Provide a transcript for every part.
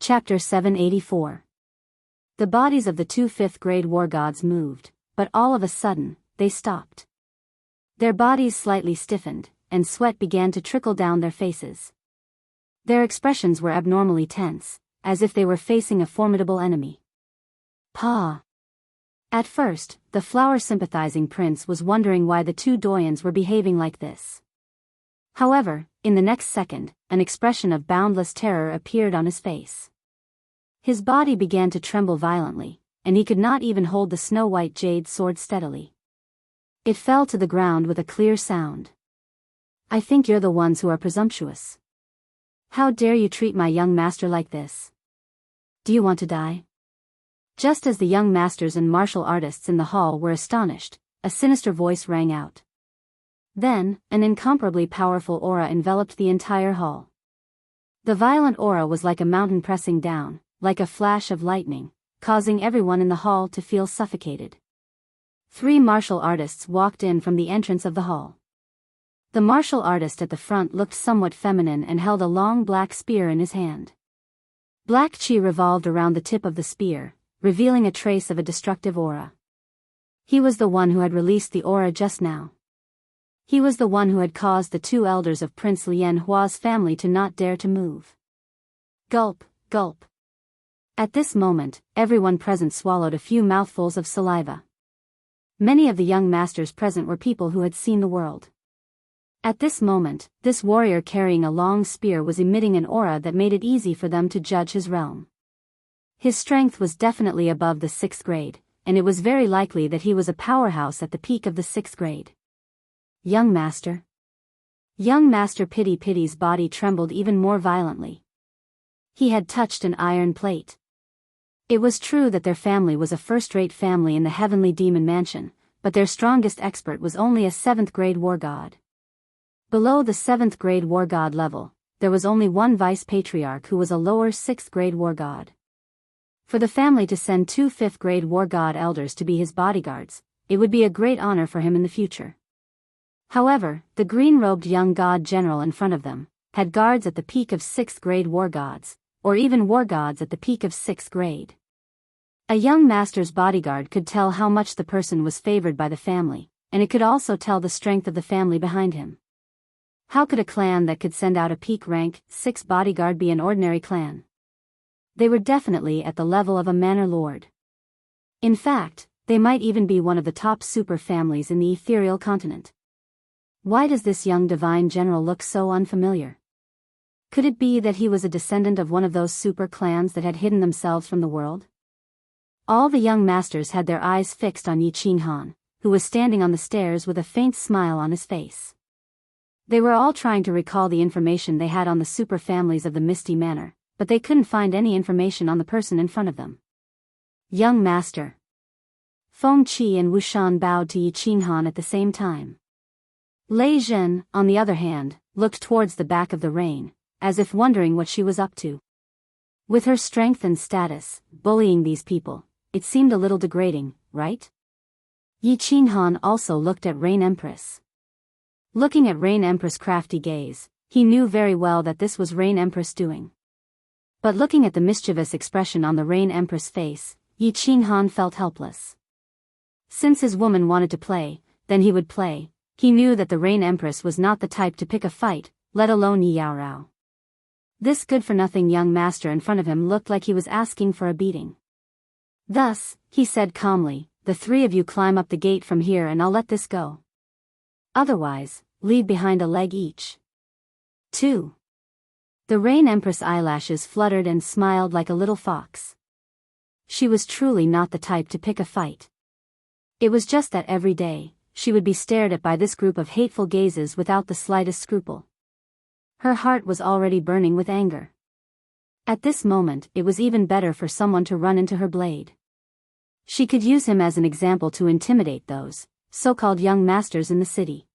Chapter 784. The bodies of the two fifth-grade war gods moved, but all of a sudden, they stopped. Their bodies slightly stiffened, and sweat began to trickle down their faces. Their expressions were abnormally tense, as if they were facing a formidable enemy. Pa! At first, the flower-sympathizing prince was wondering why the two doyens were behaving like this. However, in the next second, an expression of boundless terror appeared on his face. His body began to tremble violently, and he could not even hold the snow-white jade sword steadily. It fell to the ground with a clear sound. "I think you're the ones who are presumptuous. How dare you treat my young master like this? Do you want to die?" Just as the young masters and martial artists in the hall were astonished, a sinister voice rang out. Then, an incomparably powerful aura enveloped the entire hall. The violent aura was like a mountain pressing down, like a flash of lightning, causing everyone in the hall to feel suffocated. 3 martial artists walked in from the entrance of the hall. The martial artist at the front looked somewhat feminine and held a long black spear in his hand. Black chi revolved around the tip of the spear, revealing a trace of a destructive aura. He was the one who had released the aura just now. He was the one who had caused the 2 elders of Prince Lien Hua's family to not dare to move. Gulp, gulp. At this moment, everyone present swallowed a few mouthfuls of saliva. Many of the young masters present were people who had seen the world. At this moment, this warrior carrying a long spear was emitting an aura that made it easy for them to judge his realm. His strength was definitely above the 6th grade, and it was very likely that he was a powerhouse at the peak of the 6th grade. Young Master. Young Master Pity's body trembled even more violently. He had touched an iron plate. It was true that their family was a first-rate family in the Heavenly Demon Mansion, but their strongest expert was only a 7th-grade war god. Below the 7th-grade war god level, there was only one vice-patriarch who was a lower 6th-grade war god. For the family to send 2 5th-grade war god elders to be his bodyguards, it would be a great honor for him in the future. However, the green-robed young god general in front of them had guards at the peak of 6th-grade war gods, or even war gods at the peak of 6th grade. A young master's bodyguard could tell how much the person was favored by the family, and it could also tell the strength of the family behind him. How could a clan that could send out a peak rank 6 bodyguard be an ordinary clan? They were definitely at the level of a manor lord. In fact, they might even be one of the top super families in the ethereal continent. Why does this young divine general look so unfamiliar? Could it be that he was a descendant of one of those super clans that had hidden themselves from the world? All the young masters had their eyes fixed on Yi Qinghan, who was standing on the stairs with a faint smile on his face. They were all trying to recall the information they had on the super families of the Misty Manor, but they couldn't find any information on the person in front of them. Young Master. Feng Qi and Wu Shan bowed to Yi Qinghan at the same time. Lei Zhen, on the other hand, looked towards the back of the rain, as if wondering what she was up to. With her strength and status, bullying these people, it seemed a little degrading, right? Yi Qinghan also looked at Rain Empress. Looking at Rain Empress' crafty gaze, he knew very well that this was Rain Empress doing. But looking at the mischievous expression on the Rain Empress' face, Yi Qinghan felt helpless. Since his woman wanted to play, then he would play. He knew that the Rain Empress was not the type to pick a fight, let alone Yi Yaorao. This good-for-nothing young master in front of him looked like he was asking for a beating. Thus, he said calmly, "The 3 of you climb up the gate from here and I'll let this go. Otherwise, leave behind a leg each." 2. The Rain Empress' eyelashes fluttered and smiled like a little fox. She was truly not the type to pick a fight. It was just that every day, she would be stared at by this group of hateful gazes without the slightest scruple. Her heart was already burning with anger. At this moment, it was even better for someone to run into her blade. She could use him as an example to intimidate those so-called young masters in the city.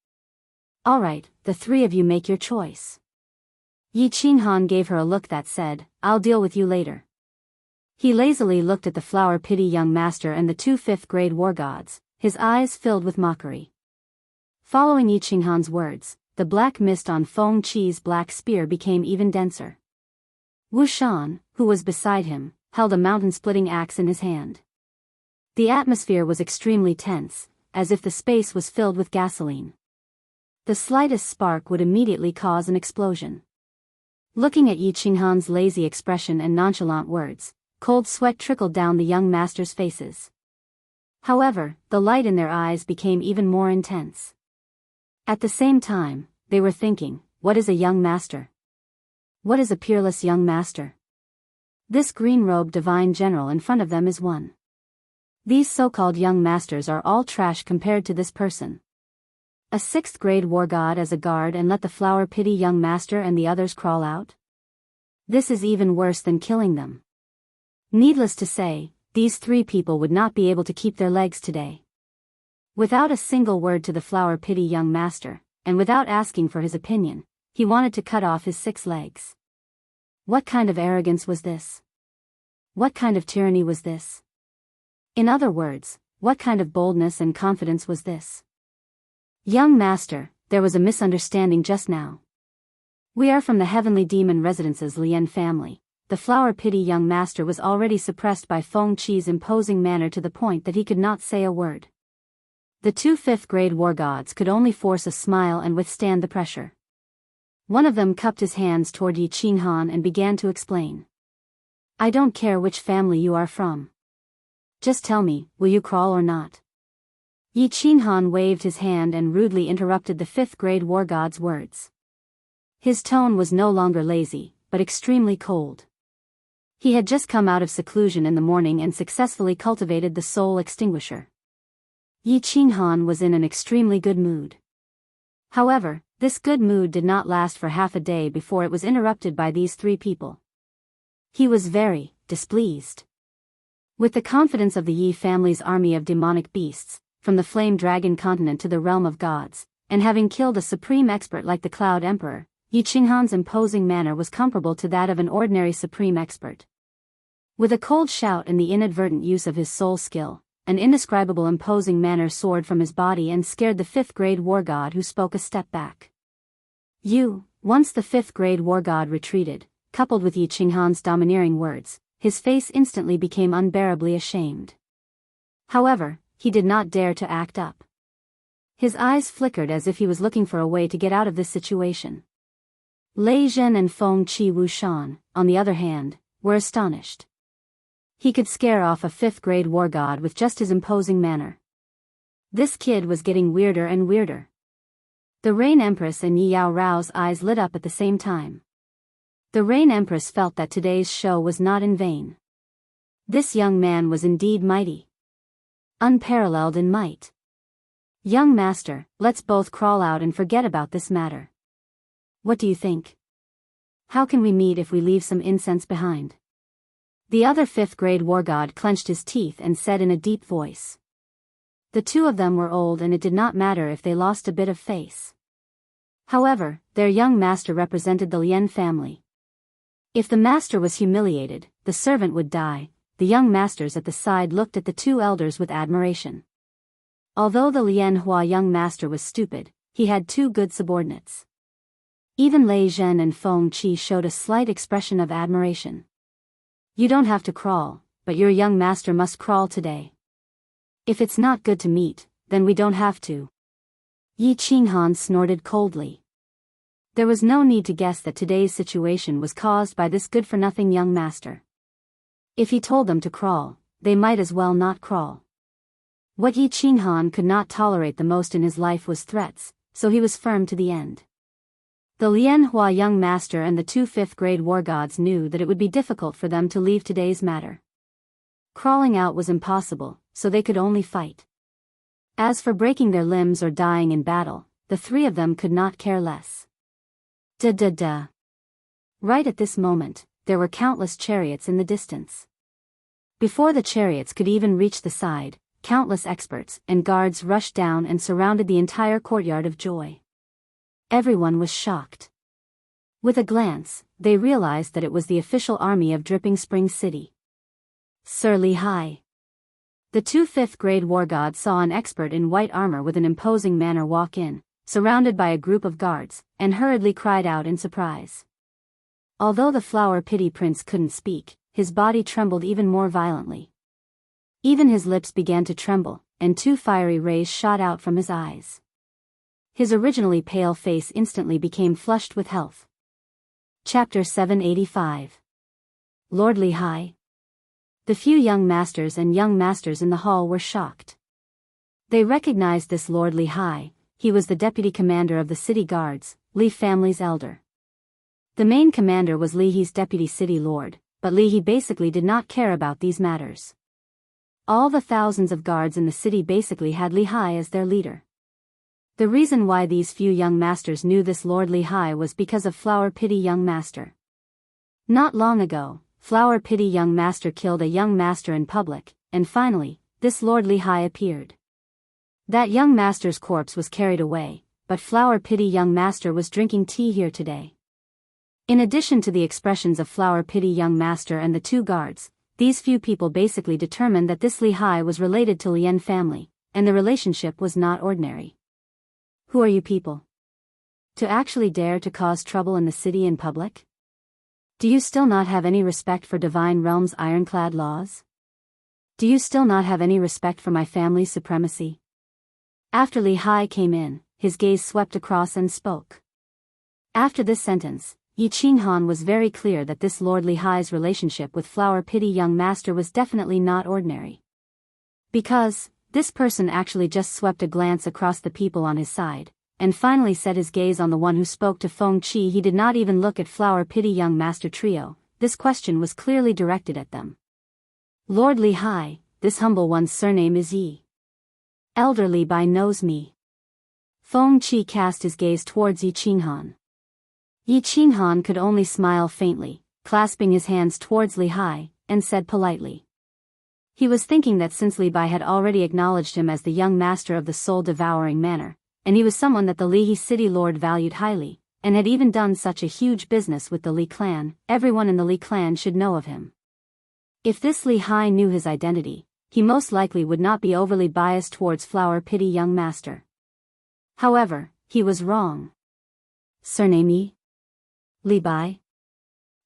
"All right, the 3 of you make your choice." Yi Qinghan gave her a look that said, "I'll deal with you later." He lazily looked at the flower pity young master and the 2 5th-grade war gods, his eyes filled with mockery. Following Yi Qinghan's words, the black mist on Feng Qi's black spear became even denser. Wu Shan, who was beside him, held a mountain-splitting axe in his hand. The atmosphere was extremely tense, as if the space was filled with gasoline. The slightest spark would immediately cause an explosion. Looking at Yi Qinghan's lazy expression and nonchalant words, cold sweat trickled down the young master's faces. However, the light in their eyes became even more intense. At the same time, they were thinking, what is a young master? What is a peerless young master? This green-robed divine general in front of them is one. These so-called young masters are all trash compared to this person. A 6th grade war god as a guard and let the flower pity young master and the others crawl out? This is even worse than killing them. Needless to say, these 3 people would not be able to keep their legs today. Without a single word to the flower pity young master, and without asking for his opinion, he wanted to cut off his 6 legs. What kind of arrogance was this? What kind of tyranny was this? In other words, what kind of boldness and confidence was this? Young master, there was a misunderstanding just now. We are from the heavenly demon residence's Lian family. The flower pity young master was already suppressed by Feng Qi's imposing manner to the point that he could not say a word. The 2 5th grade war gods could only force a smile and withstand the pressure. One of them cupped his hands toward Yi Qinghan and began to explain. I don't care which family you are from. Just tell me, will you crawl or not? Yi Qinghan waved his hand and rudely interrupted the 5th grade war god's words. His tone was no longer lazy, but extremely cold. He had just come out of seclusion in the morning and successfully cultivated the soul extinguisher. Yi Qinghan was in an extremely good mood. However, this good mood did not last for half a day before it was interrupted by these 3 people. He was very displeased. With the confidence of the Yi family's army of demonic beasts, from the flame dragon continent to the realm of gods, and having killed a supreme expert like the Cloud Emperor, Yi Qinghan's imposing manner was comparable to that of an ordinary supreme expert. With a cold shout and the inadvertent use of his soul skill, an indescribable imposing manner soared from his body and scared the 5th grade war god, who spoke a step back. Once the 5th grade war god retreated, coupled with Yi Qinghan's domineering words, his face instantly became unbearably ashamed. However, he did not dare to act up. His eyes flickered as if he was looking for a way to get out of this situation. Lei Zhen and Feng Qi Wushan, on the other hand, were astonished. He could scare off a 5th grade war god with just his imposing manner. This kid was getting weirder and weirder. The Rain Empress and Yi Yao Rao's eyes lit up at the same time. The Rain Empress felt that today's show was not in vain. This young man was indeed mighty. Unparalleled in might. Young master, let's both crawl out and forget about this matter. What do you think? How can we meet if we leave some incense behind? The other 5th grade war god clenched his teeth and said in a deep voice. The 2 of them were old and it did not matter if they lost a bit of face. However, their young master represented the Lian family. If the master was humiliated, the servant would die. The young masters at the side looked at the 2 elders with admiration. Although the Lian Hua young master was stupid, he had 2 good subordinates. Even Lei Zhen and Feng Qi showed a slight expression of admiration. You don't have to crawl, but your young master must crawl today. If it's not good to meet, then we don't have to. Yi Qinghan snorted coldly. There was no need to guess that today's situation was caused by this good-for-nothing young master. If he told them to crawl, they might as well not crawl. What Yi Qinghan could not tolerate the most in his life was threats, so he was firm to the end. The Lian Hua young master and the 2 5th grade war gods knew that it would be difficult for them to leave today's matter. Crawling out was impossible, so they could only fight. As for breaking their limbs or dying in battle, the 3 of them could not care less. Right at this moment, there were countless chariots in the distance. Before the chariots could even reach the side, countless experts and guards rushed down and surrounded the entire courtyard of joy. Everyone was shocked. With a glance, they realized that it was the official army of Dripping Spring City. Sir Li Hai. The 2 5th grade war gods saw an expert in white armor with an imposing manner walk in, surrounded by a group of guards, and hurriedly cried out in surprise. Although the Flower Pity Prince couldn't speak, his body trembled even more violently. Even his lips began to tremble, and 2 fiery rays shot out from his eyes. His originally pale face instantly became flushed with health. Chapter 785. Lord Lehigh. The few young masters and young masters in the hall were shocked. They recognized this Lord Lehigh. He was the deputy commander of the city guards, Lee family's elder. The main commander was Leahy's deputy city lord, but Leahy basically did not care about these matters. All the thousands of guards in the city basically had Lehigh as their leader. The reason why these few young masters knew this Lord Lehigh was because of Flower Pity Young Master. Not long ago, Flower Pity Young Master killed a young master in public, and finally, this Lord Lehigh appeared. That young master's corpse was carried away, but Flower Pity Young Master was drinking tea here today. In addition to the expressions of Flower Pity Young Master and the 2 guards, these few people basically determined that this Lehigh was related to Lien family, and the relationship was not ordinary. Who are you people? To actually dare to cause trouble in the city in public? Do you still not have any respect for Divine Realm's ironclad laws? Do you still not have any respect for my family's supremacy? After Lehigh came in, his gaze swept across and spoke. After this sentence, Yi Qinghan was very clear that this Lord Lehigh's relationship with Flower Pity Young Master was definitely not ordinary. Because, this person actually just swept a glance across the people on his side, and finally set his gaze on the one who spoke to Feng Qi. He did not even look at Flower Pity Young Master trio. This question was clearly directed at them. Lord Lehigh, this humble one's surname is Yi. Elder Li Bai knows me. Feng Qi cast his gaze towards Yi Qinghan. Yi Qinghan could only smile faintly, clasping his hands towards Lehigh, and said politely. He was thinking that since Li Bai had already acknowledged him as the young master of the soul-devouring manor, and he was someone that the Leahy city lord valued highly, and had even done such a huge business with the Li clan, everyone in the Li clan should know of him. If this Lehigh knew his identity, he most likely would not be overly biased towards Flower Pity Young Master. However, he was wrong. Surname Yi? Li Bai?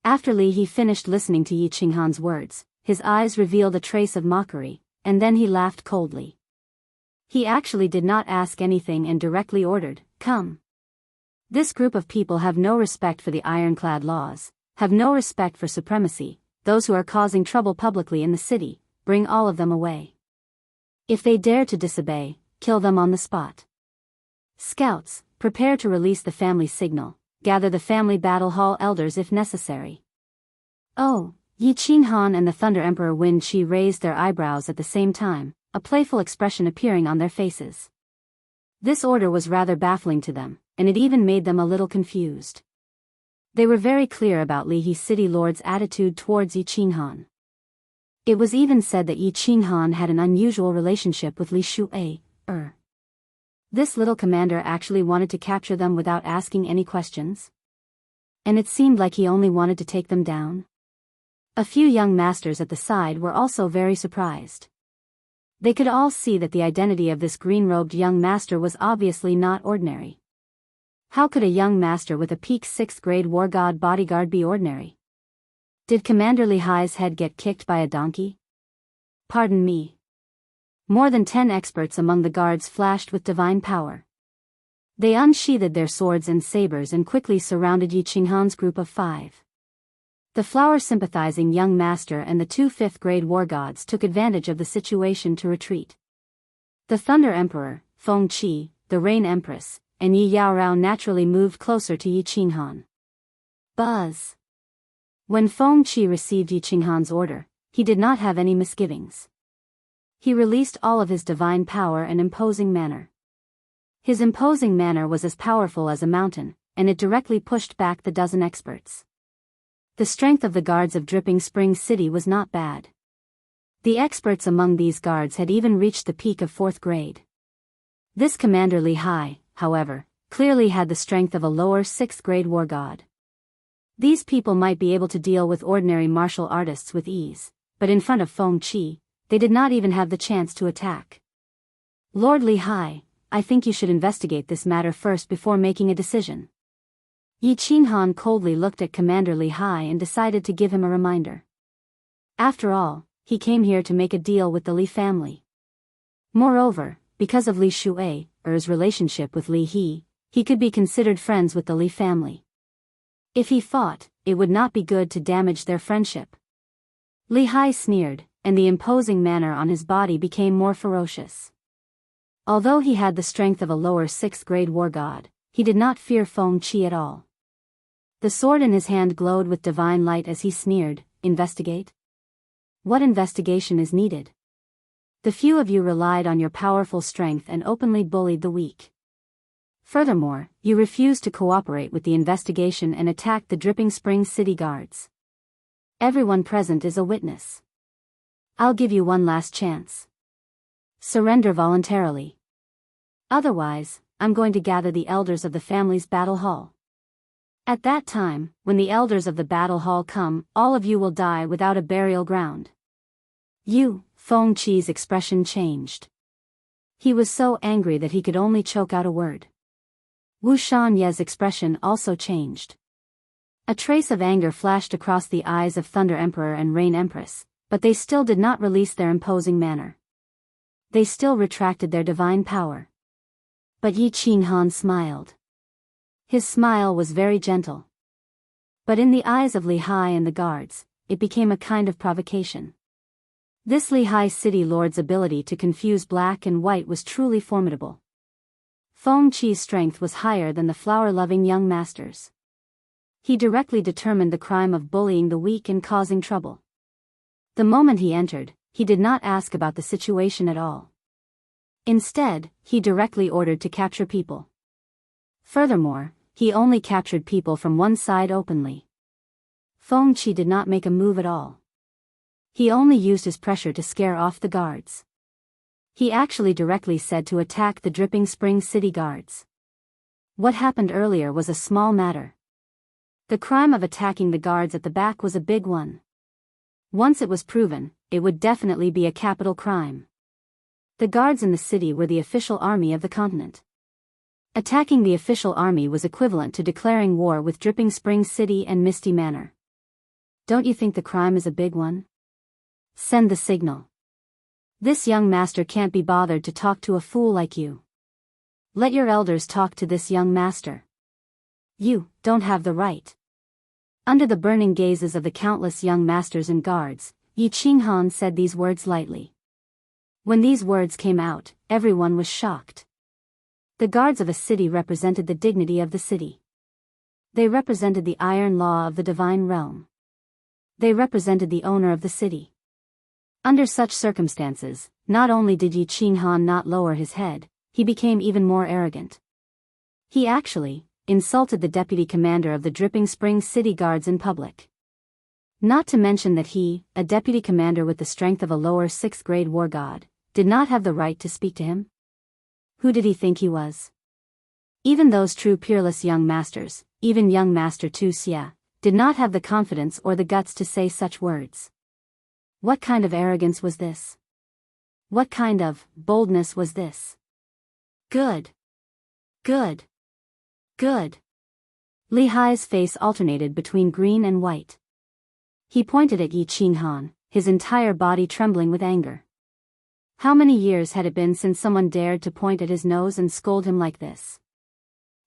After Li finished listening to Yi Qinghan's words, his eyes revealed a trace of mockery, and then he laughed coldly. He actually did not ask anything and directly ordered, "Come." This group of people have no respect for the ironclad laws, have no respect for supremacy. Those who are causing trouble publicly in the city, bring all of them away. If they dare to disobey, kill them on the spot. Scouts, prepare to release the family signal. Gather the family battle hall elders if necessary. Oh, Yi Qinghan and the Thunder Emperor Wen Qi raised their eyebrows at the same time, a playful expression appearing on their faces. This order was rather baffling to them, and it even made them a little confused. They were very clear about Leahy city lord's attitude towards Yi Qinghan. It was even said that Yi Qinghan had an unusual relationship with Li Shu'ei. This little commander actually wanted to capture them without asking any questions. And it seemed like he only wanted to take them down. A few young masters at the side were also very surprised. They could all see that the identity of this green-robed young master was obviously not ordinary. How could a young master with a peak 6th grade war god bodyguard be ordinary? Did Commander Lehigh's head get kicked by a donkey? Pardon me. More than 10 experts among the guards flashed with divine power. They unsheathed their swords and sabers and quickly surrounded Yi Qinghan's group of 5. The flower-sympathizing young master and the 2 5th-grade war gods took advantage of the situation to retreat. The Thunder Emperor, Feng Qi, the Rain Empress, and Yi Yaorao naturally moved closer to Yi Qinghan. Buzz! When Feng Qi received Yi Qinghan's order, he did not have any misgivings. He released all of his divine power and imposing manner. His imposing manner was as powerful as a mountain, and it directly pushed back the dozen experts. The strength of the guards of Dripping Spring City was not bad. The experts among these guards had even reached the peak of 4th grade. This Commander Lehigh, however, clearly had the strength of a lower 6th grade war god. These people might be able to deal with ordinary martial artists with ease, but in front of Feng Qi, they did not even have the chance to attack. Lord Lehigh, I think you should investigate this matter first before making a decision. Yi Qinghan coldly looked at Commander Li Hai and decided to give him a reminder. After all, he came here to make a deal with the Li family. Moreover, because of Li Shui's relationship with Li he could be considered friends with the Li family. If he fought, it would not be good to damage their friendship. Li Hai sneered, and the imposing manner on his body became more ferocious. Although he had the strength of a lower 6th grade war god, he did not fear Feng Qi at all. The sword in his hand glowed with divine light as he sneered, "Investigate? What investigation is needed? The few of you relied on your powerful strength and openly bullied the weak. Furthermore, you refused to cooperate with the investigation and attacked the Dripping Springs city guards. Everyone present is a witness. I'll give you one last chance. Surrender voluntarily. Otherwise, I'm going to gather the elders of the family's battle hall. At that time, when the elders of the battle hall come, all of you will die without a burial ground." Feng Qi's expression changed. He was so angry that he could only choke out a word. Wu Shanye's expression also changed. A trace of anger flashed across the eyes of Thunder Emperor and Rain Empress, but they still did not release their imposing manner. They still retracted their divine power. But Yi Qinghan smiled. His smile was very gentle. But in the eyes of Li Hai and the guards, it became a kind of provocation. This Li Hai city lord's ability to confuse black and white was truly formidable. Feng Qi's strength was higher than the flower-loving young master's. He directly determined the crime of bullying the weak and causing trouble. The moment he entered, he did not ask about the situation at all. Instead, he directly ordered to capture people. Furthermore, he only captured people from one side openly. Feng Qi did not make a move at all. He only used his pressure to scare off the guards. He actually directly said to attack the Dripping Springs city guards. What happened earlier was a small matter. The crime of attacking the guards at the back was a big one. Once it was proven, it would definitely be a capital crime. The guards in the city were the official army of the continent. Attacking the official army was equivalent to declaring war with Dripping Springs City and Misty Manor. Don't you think the crime is a big one? Send the signal. This young master can't be bothered to talk to a fool like you. Let your elders talk to this young master. You don't have the right. Under the burning gazes of the countless young masters and guards, Yi Qinghan said these words lightly. When these words came out, everyone was shocked. The guards of a city represented the dignity of the city. They represented the iron law of the divine realm. They represented the owner of the city. Under such circumstances, not only did Yi Qinghan not lower his head, he became even more arrogant. He actually insulted the deputy commander of the Dripping Springs City Guards in public. Not to mention that he, a deputy commander with the strength of a lower 6th grade war god, did not have the right to speak to him. Who did he think he was? Even those true peerless young masters, even young Master Tu Xia, did not have the confidence or the guts to say such words. What kind of arrogance was this? What kind of boldness was this? Good. Good. Good. Li Hai's face alternated between green and white. He pointed at Yi Qinghan, his entire body trembling with anger. How many years had it been since someone dared to point at his nose and scold him like this?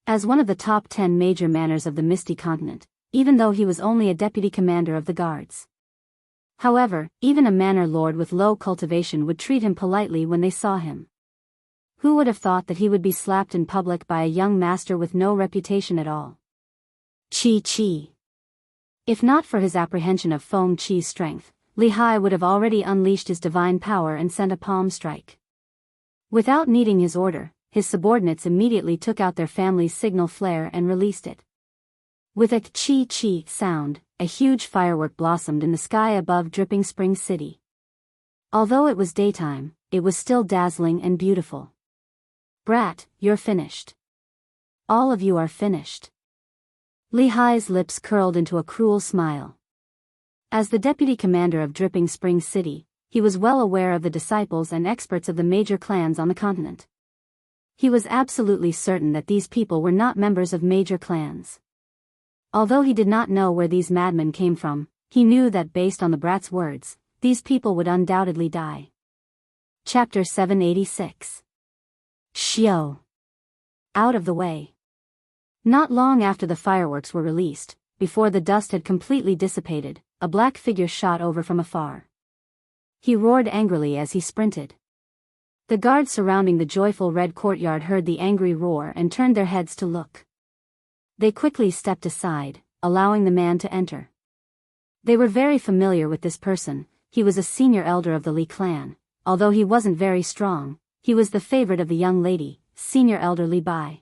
As one of the top 10 major manners of the Misty Continent, even though he was only a deputy commander of the guards. However, even a manor lord with low cultivation would treat him politely when they saw him. Who would have thought that he would be slapped in public by a young master with no reputation at all? Chi. If not for his apprehension of Feng Qi's strength, Li Hai would have already unleashed his divine power and sent a palm strike. Without needing his order, his subordinates immediately took out their family's signal flare and released it. With a chi sound, a huge firework blossomed in the sky above Dripping Springs City. Although it was daytime, it was still dazzling and beautiful. Brat, you're finished. All of you are finished. Li Hai's lips curled into a cruel smile. As the deputy commander of Dripping Springs City, he was well aware of the disciples and experts of the major clans on the continent. He was absolutely certain that these people were not members of major clans. Although he did not know where these madmen came from, he knew that based on the brat's words, these people would undoubtedly die. Chapter 786. Xiao. Out of the way. Not long after the fireworks were released, before the dust had completely dissipated, a black figure shot over from afar. He roared angrily as he sprinted. The guards surrounding the joyful red courtyard heard the angry roar and turned their heads to look. They quickly stepped aside, allowing the man to enter. They were very familiar with this person. He was a senior elder of the Li clan. Although he wasn't very strong, he was the favorite of the young lady, senior elder Li Bai.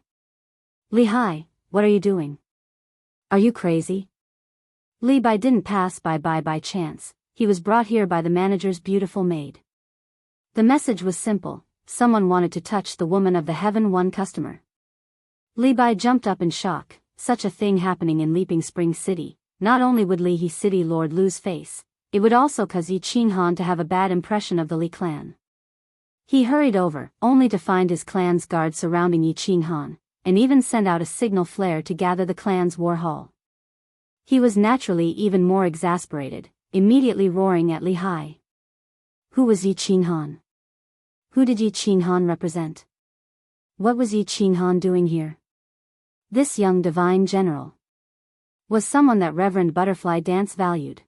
Li Hai, what are you doing? Are you crazy? Li Bai didn't pass by chance. He was brought here by the manager's beautiful maid. The message was simple: someone wanted to touch the woman of the Heaven One customer. Li Bai jumped up in shock. Such a thing happening in Leaping Spring City. Not only would Li He City Lord lose face, it would also cause Yi Qinghan to have a bad impression of the Li clan. He hurried over, only to find his clan's guards surrounding Yi Qinghan, and even sent out a signal flare to gather the clan's war hall. He was naturally even more exasperated, immediately roaring at Li Hai. Who was Yi Qinghan? Who did Yi Qinghan represent? What was Yi Qinghan doing here? This young divine general was someone that Reverend Butterfly Dance valued.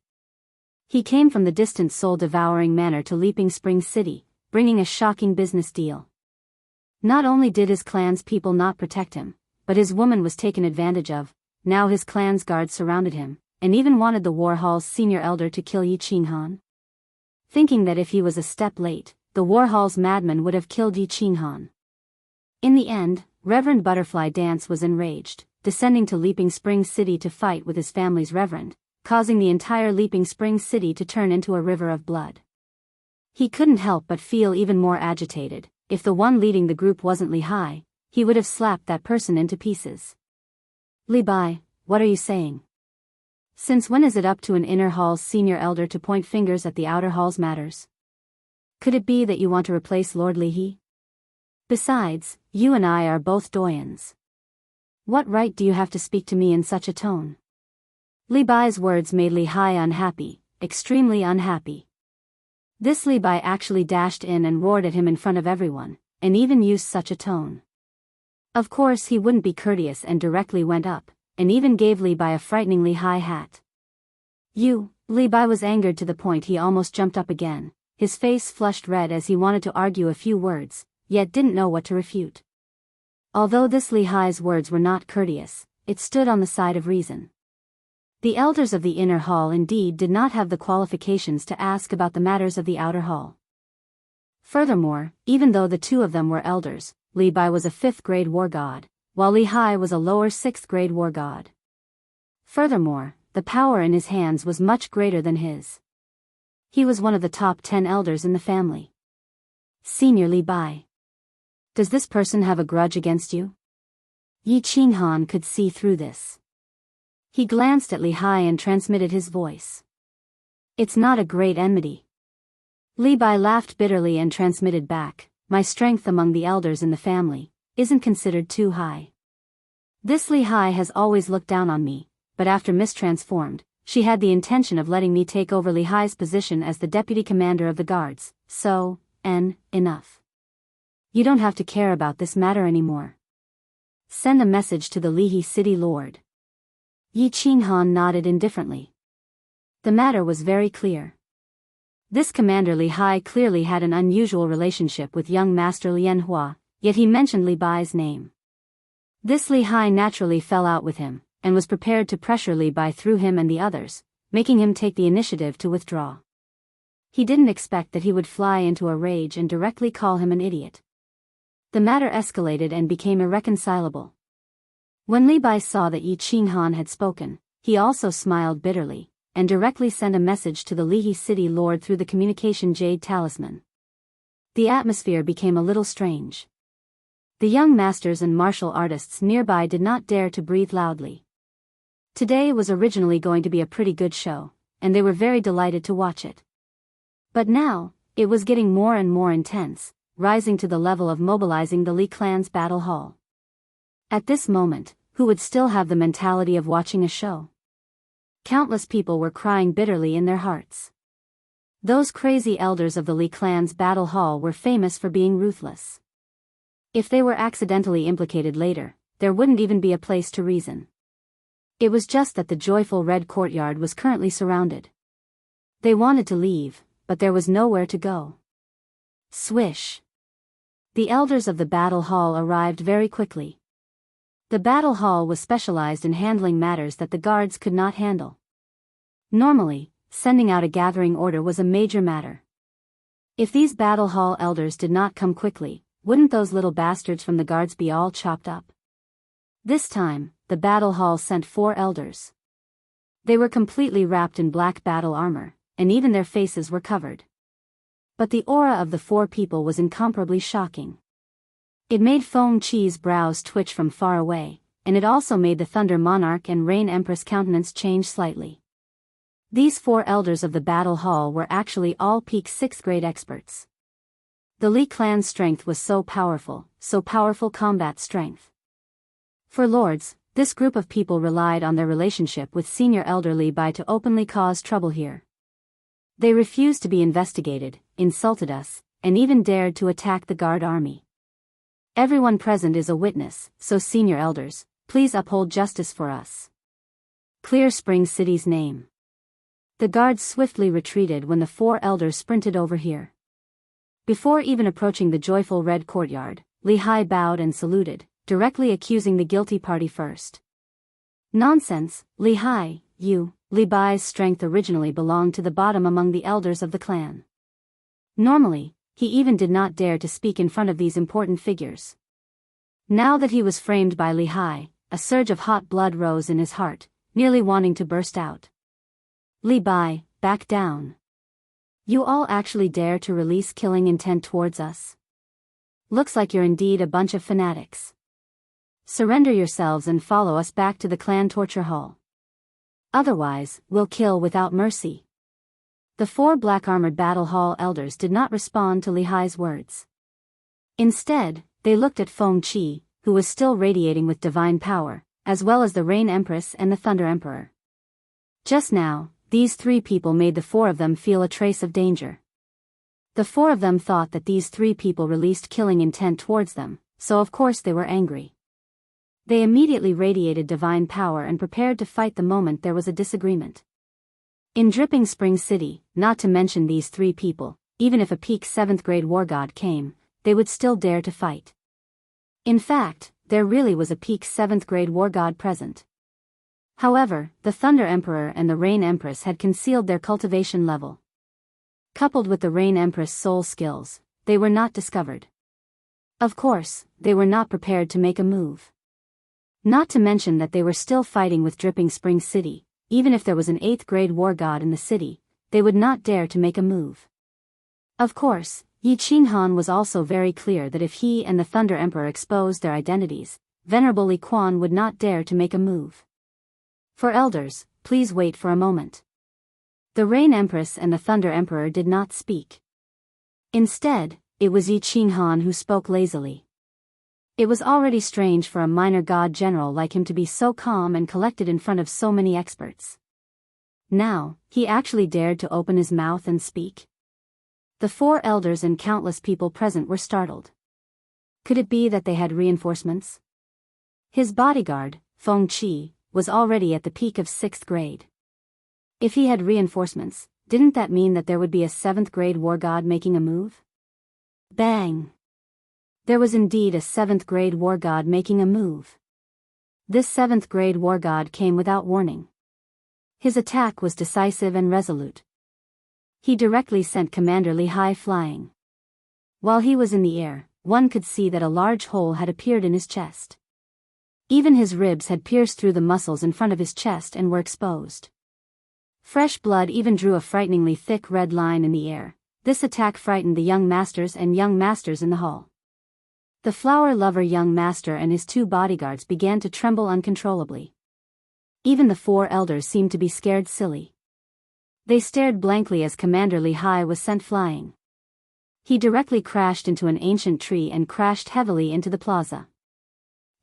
He came from the distant soul-devouring manor to Leaping Spring City, bringing a shocking business deal. Not only did his clan's people not protect him, but his woman was taken advantage of. Now his clan's guards surrounded him, and even wanted the War Hall's senior elder to kill Yi Qinghan. Thinking that if he was a step late, the War Hall's madman would have killed Yi Qinghan. In the end, Reverend Butterfly Dance was enraged, descending to Leaping Spring City to fight with his family's reverend, causing the entire Leaping Spring City to turn into a river of blood. He couldn't help but feel even more agitated. If the one leading the group wasn't Li Hai, he would have slapped that person into pieces. Li Bai, what are you saying? Since when is it up to an inner hall's senior elder to point fingers at the outer hall's matters? Could it be that you want to replace Lord Li He? Besides, you and I are both doyens. What right do you have to speak to me in such a tone? Li Bai's words made Li Hai unhappy, extremely unhappy. This Li Bai actually dashed in and roared at him in front of everyone, and even used such a tone. Of course he wouldn't be courteous and directly went up, and even gave Li Bai a frighteningly high hat. Li Bai was angered to the point he almost jumped up again, his face flushed red as he wanted to argue a few words, yet didn't know what to refute. Although this Li Hai's words were not courteous, it stood on the side of reason. The elders of the inner hall indeed did not have the qualifications to ask about the matters of the outer hall. Furthermore, even though the two of them were elders, Li Bai was a 5th grade war god, while Li Hai was a lower 6th grade war god. Furthermore, the power in his hands was much greater than his. He was one of the top 10 elders in the family. Senior Li Bai. Does this person have a grudge against you? Yi Qinghan could see through this. He glanced at Li Hai and transmitted his voice. It's not a great enmity. Li Bai laughed bitterly and transmitted back, my strength among the elders in the family isn't considered too high. This Li Hai has always looked down on me, but after mistransformed, she had the intention of letting me take over Li Hai's position as the deputy commander of the guards, so, enough. You don't have to care about this matter anymore. Send a message to the Li He City Lord. Yi Qinghan nodded indifferently. The matter was very clear. This Commander Li Hai clearly had an unusual relationship with young Master Lian Hua, yet he mentioned Li Bai's name. This Li Hai naturally fell out with him, and was prepared to pressure Li Bai through him and the others, making him take the initiative to withdraw. He didn't expect that he would fly into a rage and directly call him an idiot. The matter escalated and became irreconcilable. When Li Bai saw that Yi Qinghan had spoken, he also smiled bitterly, and directly sent a message to the Li He City Lord through the communication jade talisman. The atmosphere became a little strange. The young masters and martial artists nearby did not dare to breathe loudly. Today was originally going to be a pretty good show, and they were very delighted to watch it. But now, it was getting more and more intense, rising to the level of mobilizing the Li clan's battle hall. At this moment, who would still have the mentality of watching a show? Countless people were crying bitterly in their hearts. Those crazy elders of the Li clan's battle hall were famous for being ruthless. If they were accidentally implicated later, there wouldn't even be a place to reason. It was just that the joyful red courtyard was currently surrounded. They wanted to leave, but there was nowhere to go. Swish! The elders of the battle hall arrived very quickly. The battle hall was specialized in handling matters that the guards could not handle. Normally, sending out a gathering order was a major matter. If these battle hall elders did not come quickly, wouldn't those little bastards from the guards be all chopped up? This time, the battle hall sent 4 elders. They were completely wrapped in black battle armor, and even their faces were covered. But the aura of the 4 people was incomparably shocking. It made Feng Qi's brows twitch from far away, and it also made the Thunder Monarch and Rain Empress countenance change slightly. These 4 elders of the battle hall were actually all peak 6th grade experts. The Li clan's strength was so powerful combat strength. For lords, this group of people relied on their relationship with senior elder Li Bai to openly cause trouble here. They refused to be investigated, insulted us, and even dared to attack the guard army. Everyone present is a witness, so senior elders, please uphold justice for us. Clear Spring City's name. The guards swiftly retreated when the 4 elders sprinted over here. Before even approaching the joyful red courtyard, Li Hai bowed and saluted, directly accusing the guilty party first. Nonsense, Li Hai, you. Li Bai's strength originally belonged to the bottom among the elders of the clan. Normally, he even did not dare to speak in front of these important figures. Now that he was framed by Li Hai, a surge of hot blood rose in his heart, nearly wanting to burst out. Li Bai, back down. You all actually dare to release killing intent towards us? Looks like you're indeed a bunch of fanatics. Surrender yourselves and follow us back to the clan torture hall. Otherwise, we'll kill without mercy. The 4 black-armored battle hall elders did not respond to Li Hai's words. Instead, they looked at Feng Qi, who was still radiating with divine power, as well as the Rain Empress and the Thunder Emperor. Just now, these 3 people made the 4 of them feel a trace of danger. The 4 of them thought that these 3 people released killing intent towards them, so of course they were angry. They immediately radiated divine power and prepared to fight the moment there was a disagreement. In Dripping Spring City, not to mention these 3 people, even if a peak 7th grade war god came, they would still dare to fight. In fact, there really was a peak 7th grade war god present. However, the Thunder Emperor and the Rain Empress had concealed their cultivation level. Coupled with the Rain Empress' soul skills, they were not discovered. Of course, they were not prepared to make a move. Not to mention that they were still fighting with Dripping Spring City. Even if there was an 8th grade war god in the city, they would not dare to make a move. Of course, Yi Qinghan was also very clear that if he and the Thunder Emperor exposed their identities, Venerable Li Quan would not dare to make a move. For elders, please wait for a moment. The Rain Empress and the Thunder Emperor did not speak. Instead, it was Yi Qinghan who spoke lazily. It was already strange for a minor god general like him to be so calm and collected in front of so many experts. Now, he actually dared to open his mouth and speak. The 4 elders and countless people present were startled. Could it be that they had reinforcements? His bodyguard, Feng Qi, was already at the peak of 6th grade. If he had reinforcements, didn't that mean that there would be a 7th grade war god making a move? Bang! There was indeed a 7th grade war god making a move. This 7th grade war god came without warning. His attack was decisive and resolute. He directly sent Commander Li Hai flying. While he was in the air, one could see that a large hole had appeared in his chest. Even his ribs had pierced through the muscles in front of his chest and were exposed. Fresh blood even drew a frighteningly thick red line in the air. This attack frightened the young masters and young masters in the hall. The flower-lover young master and his 2 bodyguards began to tremble uncontrollably. Even the 4 elders seemed to be scared silly. They stared blankly as Commander Li Hai was sent flying. He directly crashed into an ancient tree and crashed heavily into the plaza.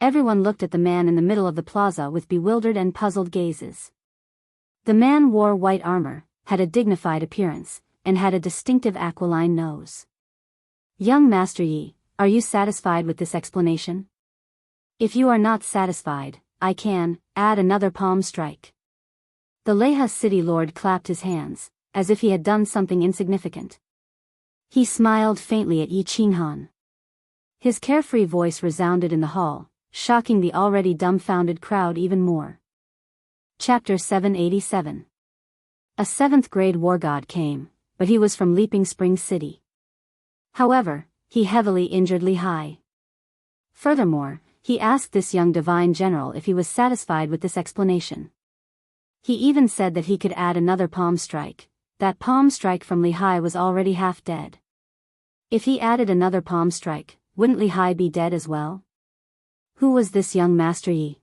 Everyone looked at the man in the middle of the plaza with bewildered and puzzled gazes. The man wore white armor, had a dignified appearance, and had a distinctive aquiline nose. "Young Master Yi, are you satisfied with this explanation? If you are not satisfied, I can add another palm strike." The Leha city lord clapped his hands, as if he had done something insignificant. He smiled faintly at Yi Qinghan. His carefree voice resounded in the hall, shocking the already dumbfounded crowd even more. Chapter 787. A 7th grade war god came, but he was from Leaping Spring City. However, he heavily injured Li Hai. Furthermore, he asked this young divine general if he was satisfied with this explanation. He even said that he could add another palm strike. That palm strike from Li Hai was already half dead. If he added another palm strike, wouldn't Li Hai be dead as well? Who was this young Master Yi?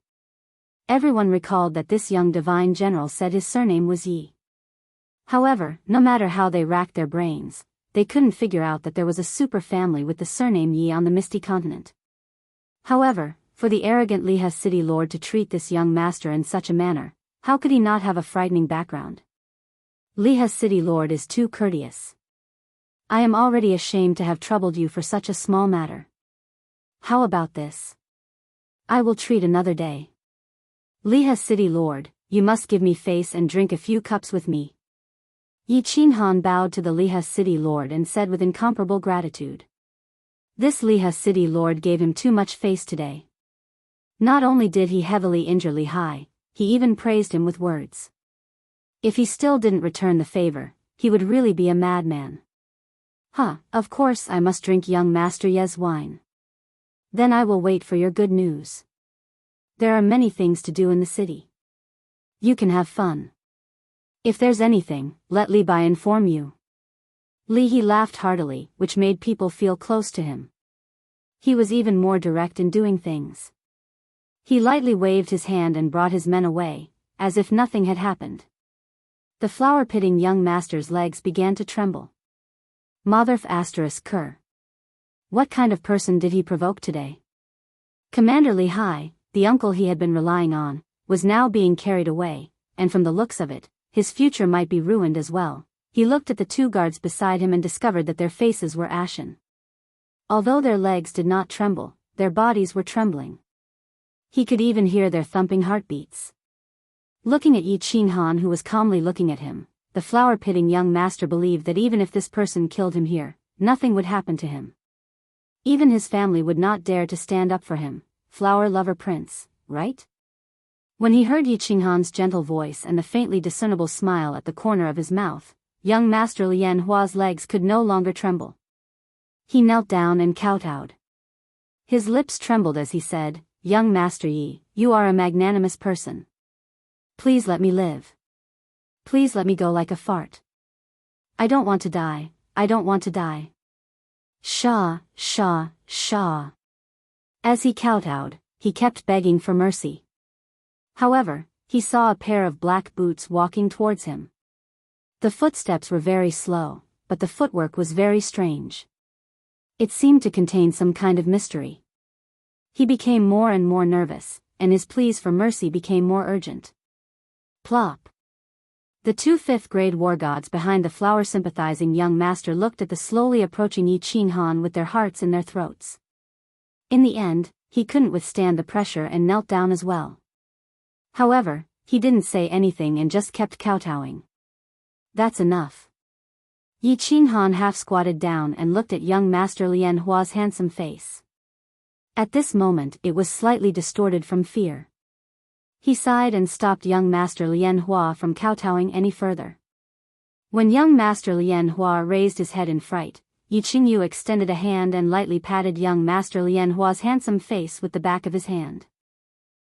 Everyone recalled that this young divine general said his surname was Yi. However, no matter how they racked their brains, they couldn't figure out that there was a super family with the surname Yi on the Misty Continent. However, for the arrogant Leha city lord to treat this young master in such a manner, how could he not have a frightening background? Leha city lord is too courteous. I am already ashamed to have troubled you for such a small matter. How about this? I will treat another day. Leha city lord, you must give me face and drink a few cups with me. Yi Qinghan bowed to the Leha city lord and said with incomparable gratitude. This Leha city lord gave him too much face today. Not only did he heavily injure Li Hai, he even praised him with words. If he still didn't return the favor, he would really be a madman. Of course I must drink young Master Ye's wine. Then I will wait for your good news. There are many things to do in the city. You can have fun. If there's anything, let Li Bai inform you. Li He laughed heartily, which made people feel close to him. He was even more direct in doing things. He lightly waved his hand and brought his men away, as if nothing had happened. The flower-pitting young master's legs began to tremble. Motherf *****. What kind of person did he provoke today? Commander Li Hai, the uncle he had been relying on, was now being carried away, and from the looks of it, his future might be ruined as well. He looked at the two guards beside him and discovered that their faces were ashen. Although their legs did not tremble, their bodies were trembling. He could even hear their thumping heartbeats. Looking at Yi Qinghan, who was calmly looking at him, the flower-pitting young master believed that even if this person killed him here, nothing would happen to him. Even his family would not dare to stand up for him. Flower lover prince, right? When he heard Yi Qinghan's gentle voice and the faintly discernible smile at the corner of his mouth, young Master Lian Hua's legs could no longer tremble. He knelt down and kowtowed. His lips trembled as he said, "Young Master Yi, you are a magnanimous person. Please let me live. Please let me go like a fart. I don't want to die, I don't want to die. Sha, sha, sha." As he kowtowed, he kept begging for mercy. However, he saw a pair of black boots walking towards him. The footsteps were very slow, but the footwork was very strange. It seemed to contain some kind of mystery. He became more and more nervous, and his pleas for mercy became more urgent. Plop. The two 5th-grade war gods behind the flower-sympathizing young master looked at the slowly approaching Yi Qinghan with their hearts in their throats. In the end, he couldn't withstand the pressure and knelt down as well. However, he didn't say anything and just kept kowtowing. That's enough. Yi Qinghan half squatted down and looked at young Master Lian Hua's handsome face. At this moment it was slightly distorted from fear. He sighed and stopped young Master Lian Hua from kowtowing any further. When young Master Lian Hua raised his head in fright, Yi Qingyu extended a hand and lightly patted young Master Lian Hua's handsome face with the back of his hand.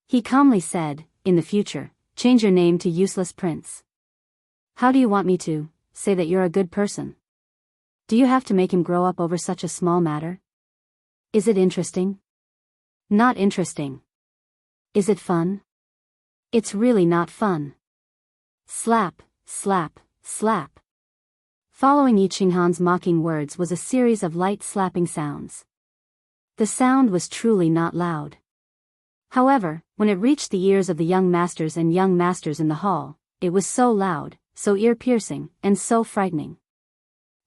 He calmly said, "In the future, change your name to Useless Prince. How do you want me to say that you're a good person? Do you have to make him grow up over such a small matter? Is it interesting? Not interesting. Is it fun? It's really not fun." Slap, slap, slap. Following Yi Qinghan's mocking words was a series of light slapping sounds. The sound was truly not loud. However, when it reached the ears of the young masters and young masters in the hall, it was so loud, so ear-piercing, and so frightening.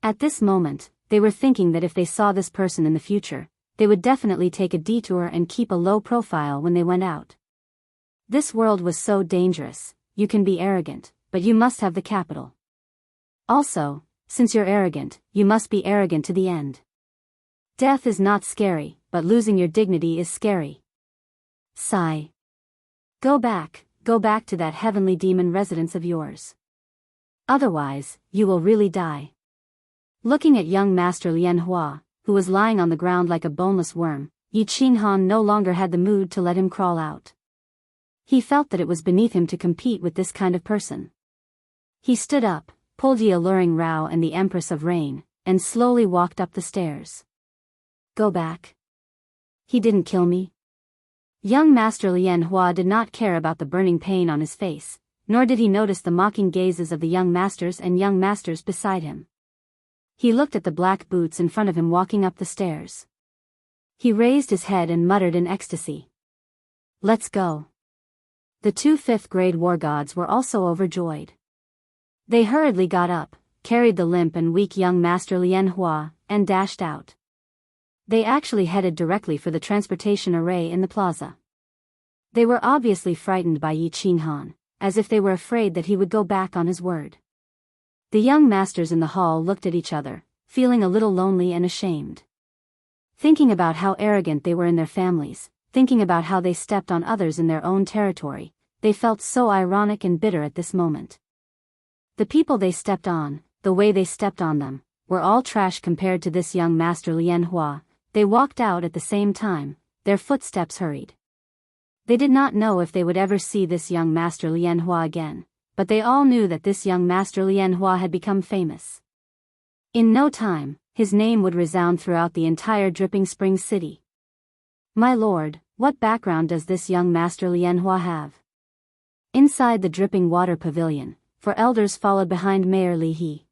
At this moment, they were thinking that if they saw this person in the future, they would definitely take a detour and keep a low profile when they went out. This world was so dangerous. You can be arrogant, but you must have the capital. Also, since you're arrogant, you must be arrogant to the end. Death is not scary, but losing your dignity is scary. Sigh. Go back to that heavenly demon residence of yours. Otherwise, you will really die. Looking at young Master Lien Hua, who was lying on the ground like a boneless worm, Yi Qinghan no longer had the mood to let him crawl out. He felt that it was beneath him to compete with this kind of person. He stood up, pulled Yi Alluring Rao and the Empress of Rain, and slowly walked up the stairs. Go back. He didn't kill me. Young Master Lien Hua did not care about the burning pain on his face, nor did he notice the mocking gazes of the young masters and young masters beside him. He looked at the black boots in front of him walking up the stairs. He raised his head and muttered in ecstasy. Let's go. The 2 5th-grade war gods were also overjoyed. They hurriedly got up, carried the limp and weak young Master Lien Hua, and dashed out. They actually headed directly for the transportation array in the plaza. They were obviously frightened by Yi Qinghan, as if they were afraid that he would go back on his word. The young masters in the hall looked at each other, feeling a little lonely and ashamed. Thinking about how arrogant they were in their families, thinking about how they stepped on others in their own territory, they felt so ironic and bitter at this moment. The people they stepped on, the way they stepped on them, were all trash compared to this young Master Lien Hua. They walked out at the same time, their footsteps hurried. They did not know if they would ever see this young Master Lien Hua again, but they all knew that this young Master Lien Hua had become famous. In no time, his name would resound throughout the entire Dripping Spring City. My lord, what background does this young Master Lien Hua have? Inside the Dripping Water Pavilion, 4 elders followed behind Mayor Li He.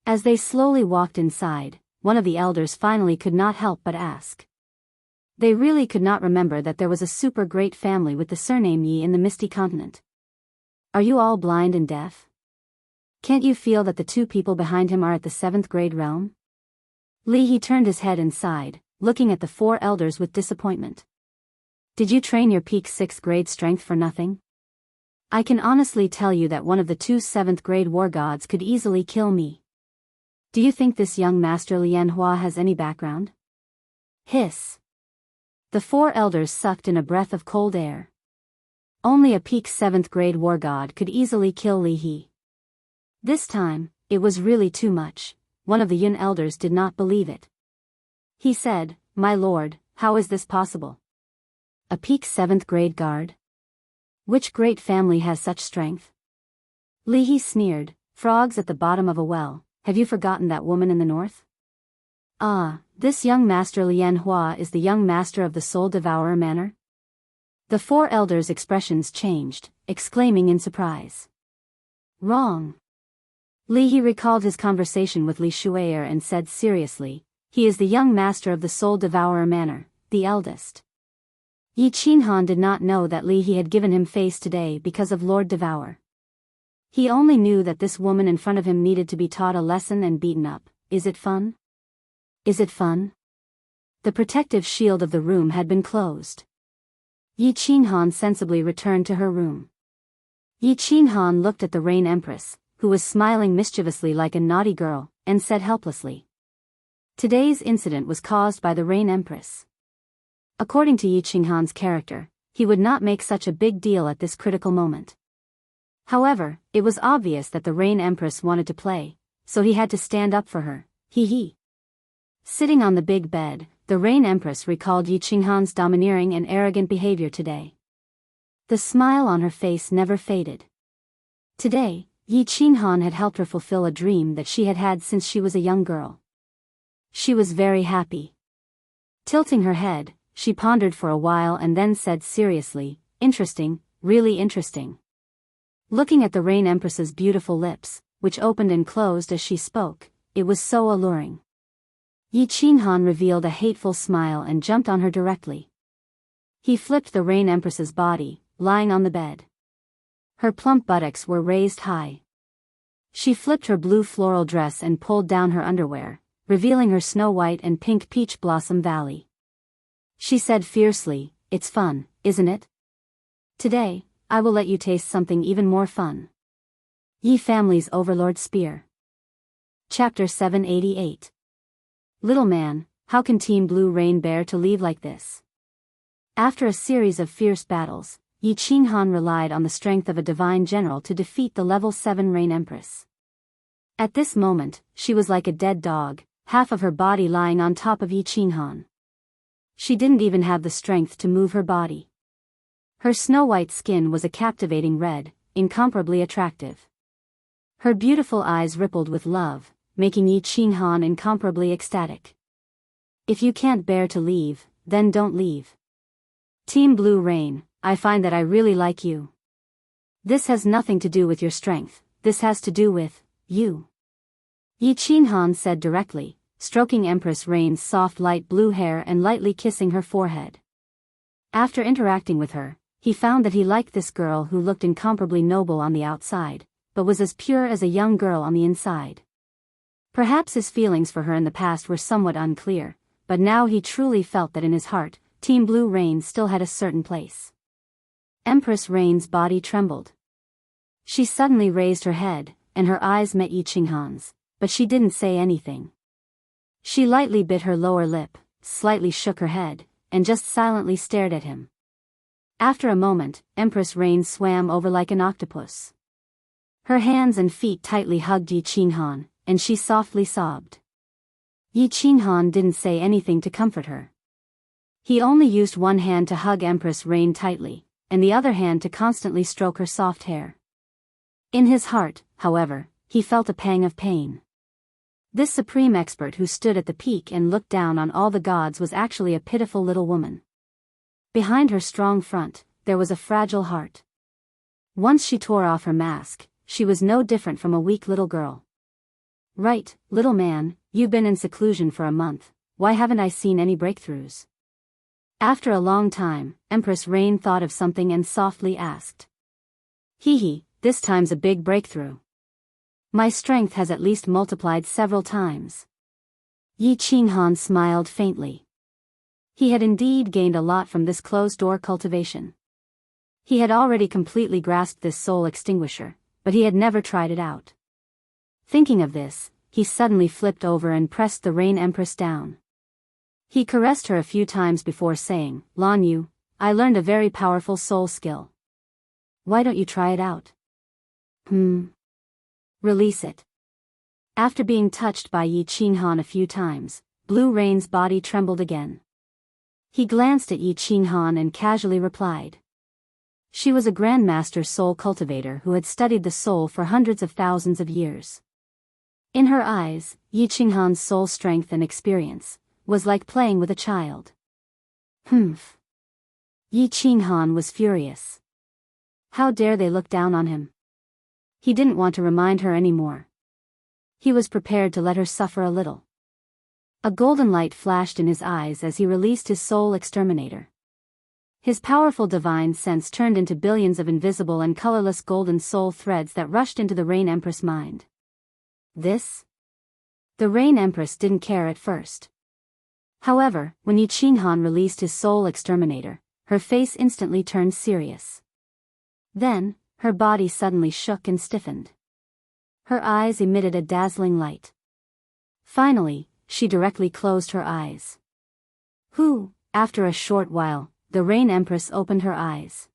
As they slowly walked inside, one of the elders finally could not help but ask. They really could not remember that there was a super great family with the surname Yi in the Misty Continent. Are you all blind and deaf? Can't you feel that the 2 people behind him are at the 7th grade realm? Li He turned his head and sighed, looking at the 4 elders with disappointment. Did you train your peak 6th grade strength for nothing? I can honestly tell you that one of the 2 7th grade war gods could easily kill me. Do you think this young Master Lien Hua has any background? Hiss. The 4 elders sucked in a breath of cold air. Only a peak 7th grade war god could easily kill Li He. This time, it was really too much. One of the Yun elders did not believe it. He said, My lord, how is this possible? A peak 7th grade guard? Which great family has such strength? Li He sneered, frogs at the bottom of a well, have you forgotten that woman in the north? Ah, this young Master Lien Hua is the young master of the Soul Devourer manor? The 4 elders' expressions changed, exclaiming in surprise. Wrong. Li He recalled his conversation with Li Shuier and said seriously, he is the young master of the Soul Devourer manor, the eldest. Yi Qinghan did not know that Li He had given him face today because of Lord Devour. He only knew that this woman in front of him needed to be taught a lesson and beaten up. Is it fun? Is it fun? The protective shield of the room had been closed. Yi Qinghan sensibly returned to her room. Yi Qinghan looked at the Rain Empress, who was smiling mischievously like a naughty girl, and said helplessly. Today's incident was caused by the Rain Empress. According to Yi Qinghan's character, he would not make such a big deal at this critical moment. However, it was obvious that the Rain Empress wanted to play, so he had to stand up for her. He. Sitting on the big bed, the Rain Empress recalled Yi Qinghan's domineering and arrogant behavior today. The smile on her face never faded. Today, Yi Qinghan had helped her fulfill a dream that she had had since she was a young girl. She was very happy. Tilting her head, she pondered for a while and then said seriously, interesting, really interesting. Looking at the Rain Empress's beautiful lips, which opened and closed as she spoke, it was so alluring. Yi Qinghan revealed a hateful smile and jumped on her directly. He flipped the Rain Empress's body, lying on the bed. Her plump buttocks were raised high. She flipped her blue floral dress and pulled down her underwear, revealing her snow-white and pink peach blossom valley. She said fiercely, "It's fun, isn't it? Today, I will let you taste something even more fun." Yi Family's Overlord Spear. Chapter 788. Little man, how can Team Blue Rain bear to leave like this? After a series of fierce battles, Yi Qinghan relied on the strength of a divine general to defeat the level 7 Rain Empress. At this moment, she was like a dead dog, half of her body lying on top of Yi Qinghan. She didn't even have the strength to move her body. Her snow-white skin was a captivating red, incomparably attractive. Her beautiful eyes rippled with love, making Yi Qinghan incomparably ecstatic. If you can't bear to leave, then don't leave. Team Blue Rain, I find that I really like you. This has nothing to do with your strength, this has to do with you. Yi Qinghan said directly, stroking Empress Rain's soft light blue hair and lightly kissing her forehead. After interacting with her, he found that he liked this girl who looked incomparably noble on the outside, but was as pure as a young girl on the inside. Perhaps his feelings for her in the past were somewhat unclear, but now he truly felt that in his heart, Team Blue Rain still had a certain place. Empress Rain's body trembled. She suddenly raised her head, and her eyes met Yi Qinghan's, but she didn't say anything. She lightly bit her lower lip, slightly shook her head, and just silently stared at him. After a moment, Empress Rain swam over like an octopus. Her hands and feet tightly hugged Yi Qinghan, and she softly sobbed. Yi Qinghan didn't say anything to comfort her. He only used one hand to hug Empress Rain tightly, and the other hand to constantly stroke her soft hair. In his heart, however, he felt a pang of pain. This supreme expert who stood at the peak and looked down on all the gods was actually a pitiful little woman. Behind her strong front, there was a fragile heart. Once she tore off her mask, she was no different from a weak little girl. "Right, little man, you've been in seclusion for a month, why haven't I seen any breakthroughs?" After a long time, Empress Rain thought of something and softly asked. "Hee, this time's a big breakthrough. My strength has at least multiplied several times." Yi Qinghan smiled faintly. He had indeed gained a lot from this closed-door cultivation. He had already completely grasped this soul extinguisher, but he had never tried it out. Thinking of this, he suddenly flipped over and pressed the Rain Empress down. He caressed her a few times before saying, "Lan Yu, I learned a very powerful soul skill. Why don't you try it out?" Release it." After being touched by Yi Qinghan a few times, Blue Rain's body trembled again. He glanced at Yi Qinghan and casually replied. She was a Grandmaster soul cultivator who had studied the soul for hundreds of thousands of years. In her eyes, Yi Qinghan's soul strength and experience was like playing with a child. Yi Qinghan was furious. How dare they look down on him? He didn't want to remind her anymore. He was prepared to let her suffer a little. A golden light flashed in his eyes as he released his soul exterminator. His powerful divine sense turned into billions of invisible and colorless golden soul threads that rushed into the Rain Empress' mind. This? The Rain Empress didn't care at first. However, when Yi Qinghan released his soul exterminator, her face instantly turned serious. Then, her body suddenly shook and stiffened. Her eyes emitted a dazzling light. Finally, she directly closed her eyes. After a short while, the Rain Empress opened her eyes.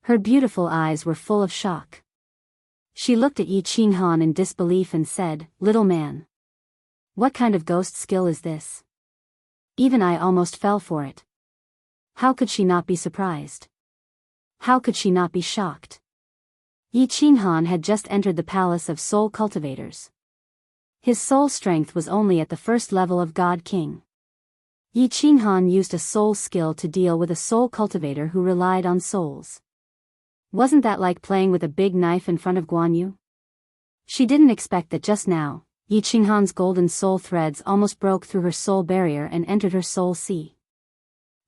Her beautiful eyes were full of shock. She looked at Yi Qinghan in disbelief and said, "Little man. What kind of ghost skill is this? Even I almost fell for it." How could she not be surprised? How could she not be shocked? Yi Qinghan had just entered the palace of soul cultivators. His soul strength was only at the first level of God King. Yi Qinghan used a soul skill to deal with a soul cultivator who relied on souls. Wasn't that like playing with a big knife in front of Guan Yu? She didn't expect that just now, Yi Qinghan's golden soul threads almost broke through her soul barrier and entered her soul sea.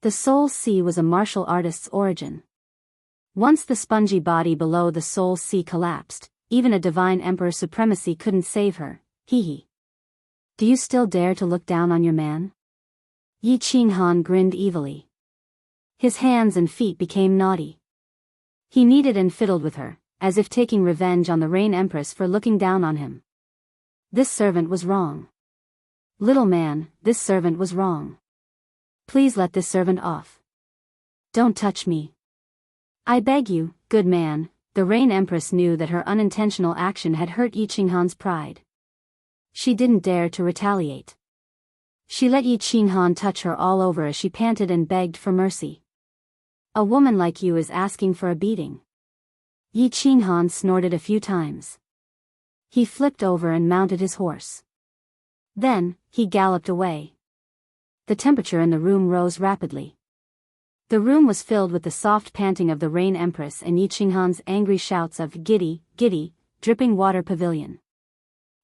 The Soul Sea was a martial artist's origin. Once the spongy body below the Soul Sea collapsed, even a divine emperor supremacy couldn't save her. Hee. Do you still dare to look down on your man? Yi Qinghan grinned evilly. His hands and feet became naughty. He kneaded and fiddled with her, as if taking revenge on the Rain Empress for looking down on him. This servant was wrong. Little man, this servant was wrong. Please let this servant off. Don't touch me. I beg you, good man. The Rain Empress knew that her unintentional action had hurt Yi Qinghan's pride. She didn't dare to retaliate. She let Yi Qinghan touch her all over as she panted and begged for mercy. A woman like you is asking for a beating. Yi Qinghan snorted a few times. He flipped over and mounted his horse. Then, he galloped away. The temperature in the room rose rapidly. The room was filled with the soft panting of the Rain Empress and Yi Qinghan's angry shouts of "Giddy, giddy, dripping water pavilion."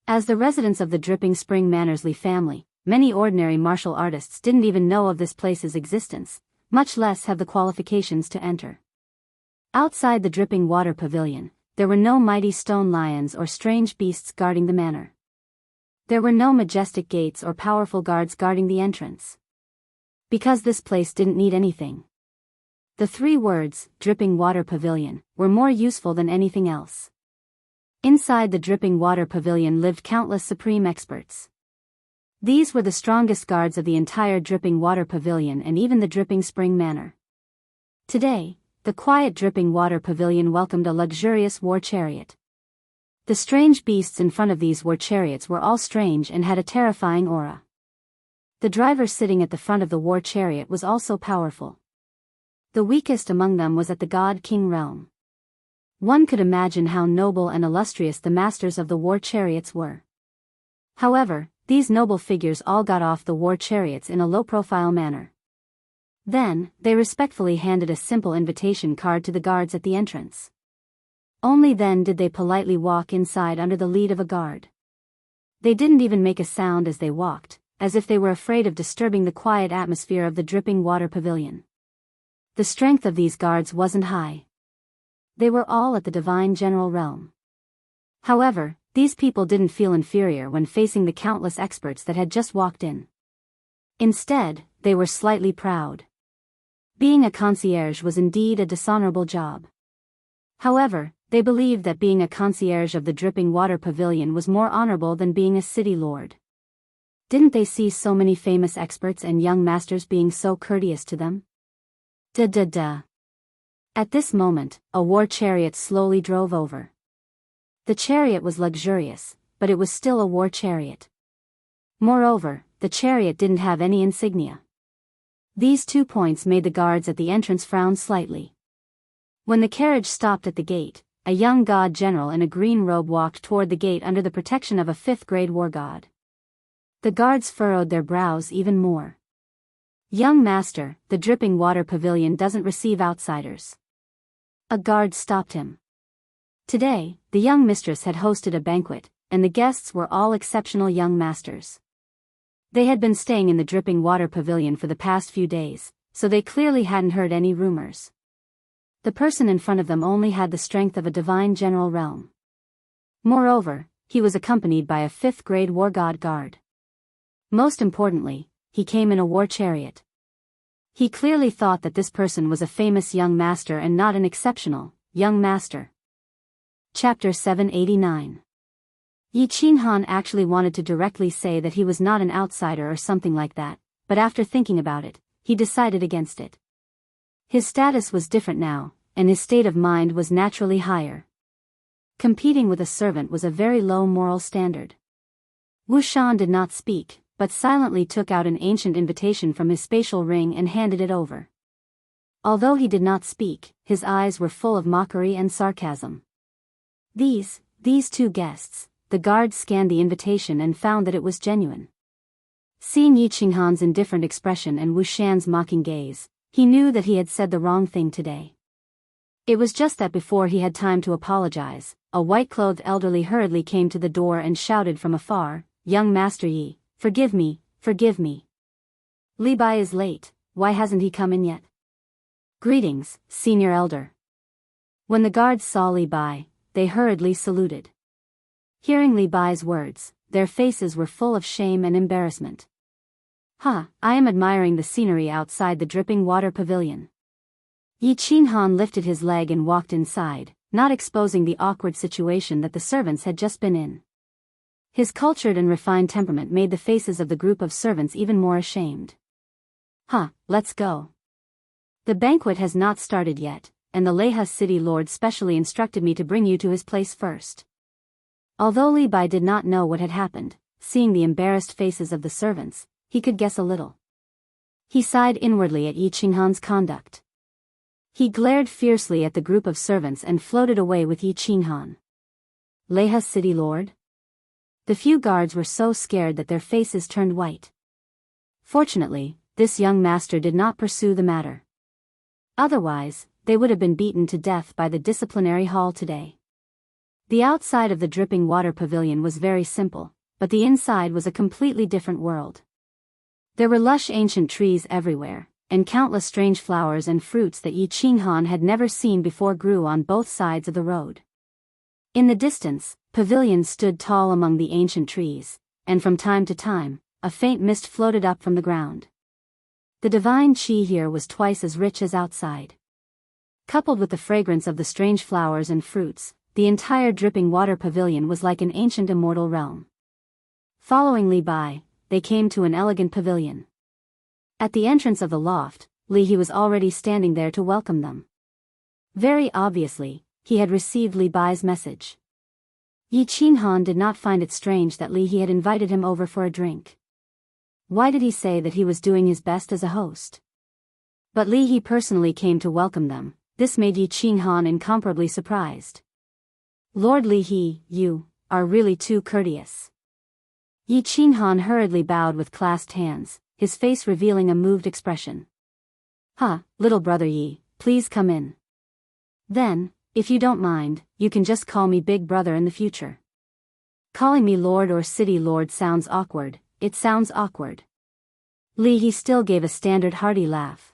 As the residents of the Dripping Spring Mannersley family, many ordinary martial artists didn't even know of this place's existence, much less have the qualifications to enter. Outside the Dripping Water Pavilion, there were no mighty stone lions or strange beasts guarding the manor. There were no majestic gates or powerful guards guarding the entrance. Because this place didn't need anything. The 3 words, Dripping Water Pavilion, were more useful than anything else. Inside the Dripping Water Pavilion lived countless supreme experts. These were the strongest guards of the entire Dripping Water Pavilion and even the Dripping Spring Manor. Today, the quiet Dripping Water Pavilion welcomed a luxurious war chariot. The strange beasts in front of these war chariots were all strange and had a terrifying aura. The driver sitting at the front of the war chariot was also powerful. The weakest among them was at the God-King realm. One could imagine how noble and illustrious the masters of the war chariots were. However, these noble figures all got off the war chariots in a low-profile manner. Then, they respectfully handed a simple invitation card to the guards at the entrance. Only then did they politely walk inside under the lead of a guard. They didn't even make a sound as they walked, as if they were afraid of disturbing the quiet atmosphere of the Dripping Water Pavilion. The strength of these guards wasn't high. They were all at the divine general realm. However, these people didn't feel inferior when facing the countless experts that had just walked in. Instead, they were slightly proud. Being a concierge was indeed a dishonorable job. However, they believed that being a concierge of the Dripping Water Pavilion was more honorable than being a city lord. Didn't they see so many famous experts and young masters being so courteous to them? At this moment, a war chariot slowly drove over. The chariot was luxurious, but it was still a war chariot. Moreover, the chariot didn't have any insignia. These 2 points made the guards at the entrance frown slightly. When the carriage stopped at the gate, a young god general in a green robe walked toward the gate under the protection of a 5th-grade war god. The guards furrowed their brows even more. Young master, the Dripping Water Pavilion doesn't receive outsiders. A guard stopped him. Today, the young mistress had hosted a banquet, and the guests were all exceptional young masters. They had been staying in the Dripping Water Pavilion for the past few days, so they clearly hadn't heard any rumors. The person in front of them only had the strength of a divine general realm. Moreover, he was accompanied by a 5th-grade war god guard. Most importantly, he came in a war chariot. He clearly thought that this person was a famous young master and not an exceptional young master. Chapter 789. Yi Qinghan actually wanted to directly say that he was not an outsider or something like that, but after thinking about it, he decided against it. His status was different now, and his state of mind was naturally higher. Competing with a servant was a very low moral standard. Wu Shan did not speak, but silently took out an ancient invitation from his spatial ring and handed it over. Although he did not speak, his eyes were full of mockery and sarcasm. These 2 guests, the guards scanned the invitation and found that it was genuine. Seeing Yi Qinghan's indifferent expression and Wu Shan's mocking gaze, he knew that he had said the wrong thing today. It was just that before he had time to apologize, a white-clothed elderly hurriedly came to the door and shouted from afar, "Young Master Yi, forgive me, forgive me. Li Bai is late, why hasn't he come in yet? Greetings, senior elder. When the guards saw Li Bai, they hurriedly saluted. Hearing Li Bai's words, their faces were full of shame and embarrassment. I am admiring the scenery outside the dripping water pavilion. Yi Qinghan lifted his leg and walked inside, not exposing the awkward situation that the servants had just been in. His cultured and refined temperament made the faces of the group of servants even more ashamed. Let's go. The banquet has not started yet, and the Leha city lord specially instructed me to bring you to his place first. Although Li Bai did not know what had happened, seeing the embarrassed faces of the servants, he could guess a little. He sighed inwardly at Yi Qinghan's conduct. He glared fiercely at the group of servants and floated away with Yi Qinghan. Leha city lord? The few guards were so scared that their faces turned white. Fortunately, this young master did not pursue the matter. Otherwise, they would have been beaten to death by the disciplinary hall today. The outside of the dripping water pavilion was very simple, but the inside was a completely different world. There were lush ancient trees everywhere, and countless strange flowers and fruits that Yi Qinghan had never seen before grew on both sides of the road. In the distance, pavilions stood tall among the ancient trees, and from time to time, a faint mist floated up from the ground. The divine qi here was twice as rich as outside. Coupled with the fragrance of the strange flowers and fruits, the entire dripping water pavilion was like an ancient immortal realm. Following Li Bai, they came to an elegant pavilion. At the entrance of the loft, Li He was already standing there to welcome them. Very obviously, he had received Li Bai's message. Yi Qinghan did not find it strange that Li He had invited him over for a drink. Why did he say that he was doing his best as a host? But Li He personally came to welcome them. This made Yi Qinghan incomparably surprised. Lord Li He, you are really too courteous. Yi Qinghan hurriedly bowed with clasped hands, his face revealing a moved expression. Little brother Yi, please come in. Then, if you don't mind, you can just call me Big Brother in the future. Calling me Lord or City Lord sounds awkward, it sounds awkward. Li He still gave a standard hearty laugh.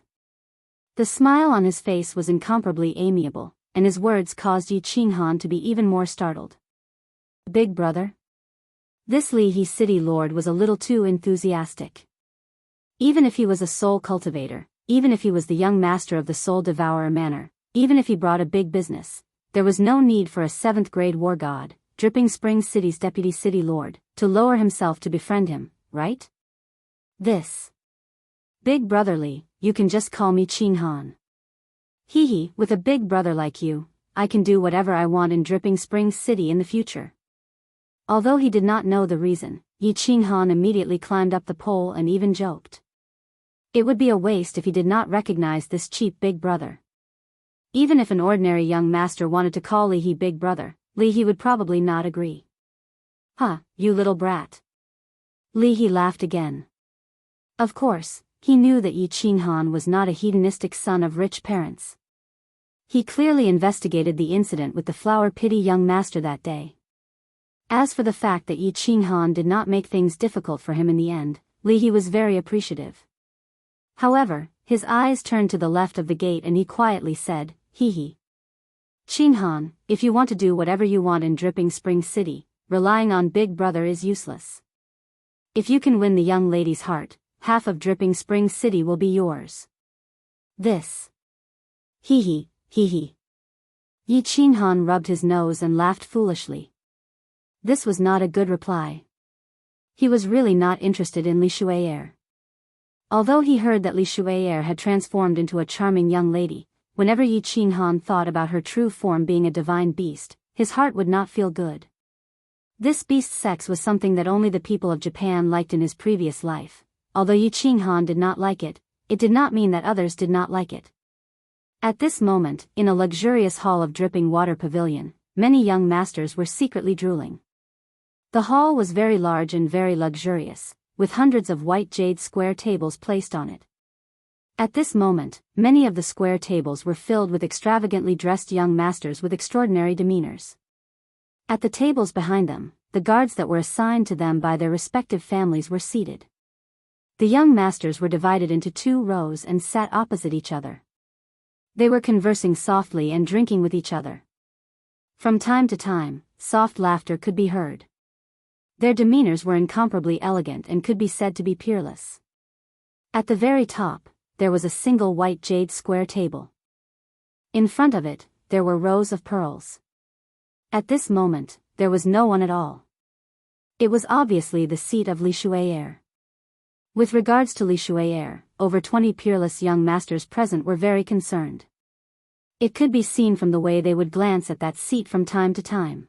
The smile on his face was incomparably amiable, and his words caused Yi Qinghan to be even more startled. Big Brother? This Li He city lord was a little too enthusiastic. Even if he was a soul cultivator, even if he was the young master of the Soul Devourer Manor, even if he brought a big business, there was no need for a 7th grade war god, Dripping Springs City's deputy city lord, to lower himself to befriend him, right? This. Big Brother Li, you can just call me Qinghan. With a big brother like you, I can do whatever I want in Dripping Springs City in the future. Although he did not know the reason, Yi Qinghan immediately climbed up the pole and even joked. It would be a waste if he did not recognize this cheap big brother. Even if an ordinary young master wanted to call Li He Big Brother, Li He would probably not agree. You little brat. Li He laughed again. Of course, he knew that Yi Qinghan was not a hedonistic son of rich parents. He clearly investigated the incident with the flower-pity young master that day. As for the fact that Yi Qinghan did not make things difficult for him in the end, Li He was very appreciative. However, his eyes turned to the left of the gate and he quietly said, Qinghan, if you want to do whatever you want in Dripping Springs City, relying on Big Brother is useless. If you can win the young lady's heart, half of Dripping Springs City will be yours. This. Yi Qinghan rubbed his nose and laughed foolishly. This was not a good reply. He was really not interested in Li Shui'er. Although he heard that Li Shui'er had transformed into a charming young lady, whenever Yi Qinghan thought about her true form being a divine beast, his heart would not feel good. This beast sex was something that only the people of Japan liked in his previous life. Although Yi Qinghan did not like it, it did not mean that others did not like it. At this moment, in a luxurious hall of dripping water pavilion, many young masters were secretly drooling. The hall was very large and very luxurious, with hundreds of white jade square tables placed on it. At this moment, many of the square tables were filled with extravagantly dressed young masters with extraordinary demeanors. At the tables behind them, the guards that were assigned to them by their respective families were seated. The young masters were divided into 2 rows and sat opposite each other. They were conversing softly and drinking with each other. From time to time, soft laughter could be heard. Their demeanors were incomparably elegant and could be said to be peerless. At the very top, there was a single white jade square table. In front of it, there were rows of pearls. At this moment, there was no one at all. It was obviously the seat of Li Shui'er. With regards to Li Shui'er, over 20 peerless young masters present were very concerned. It could be seen from the way they would glance at that seat from time to time.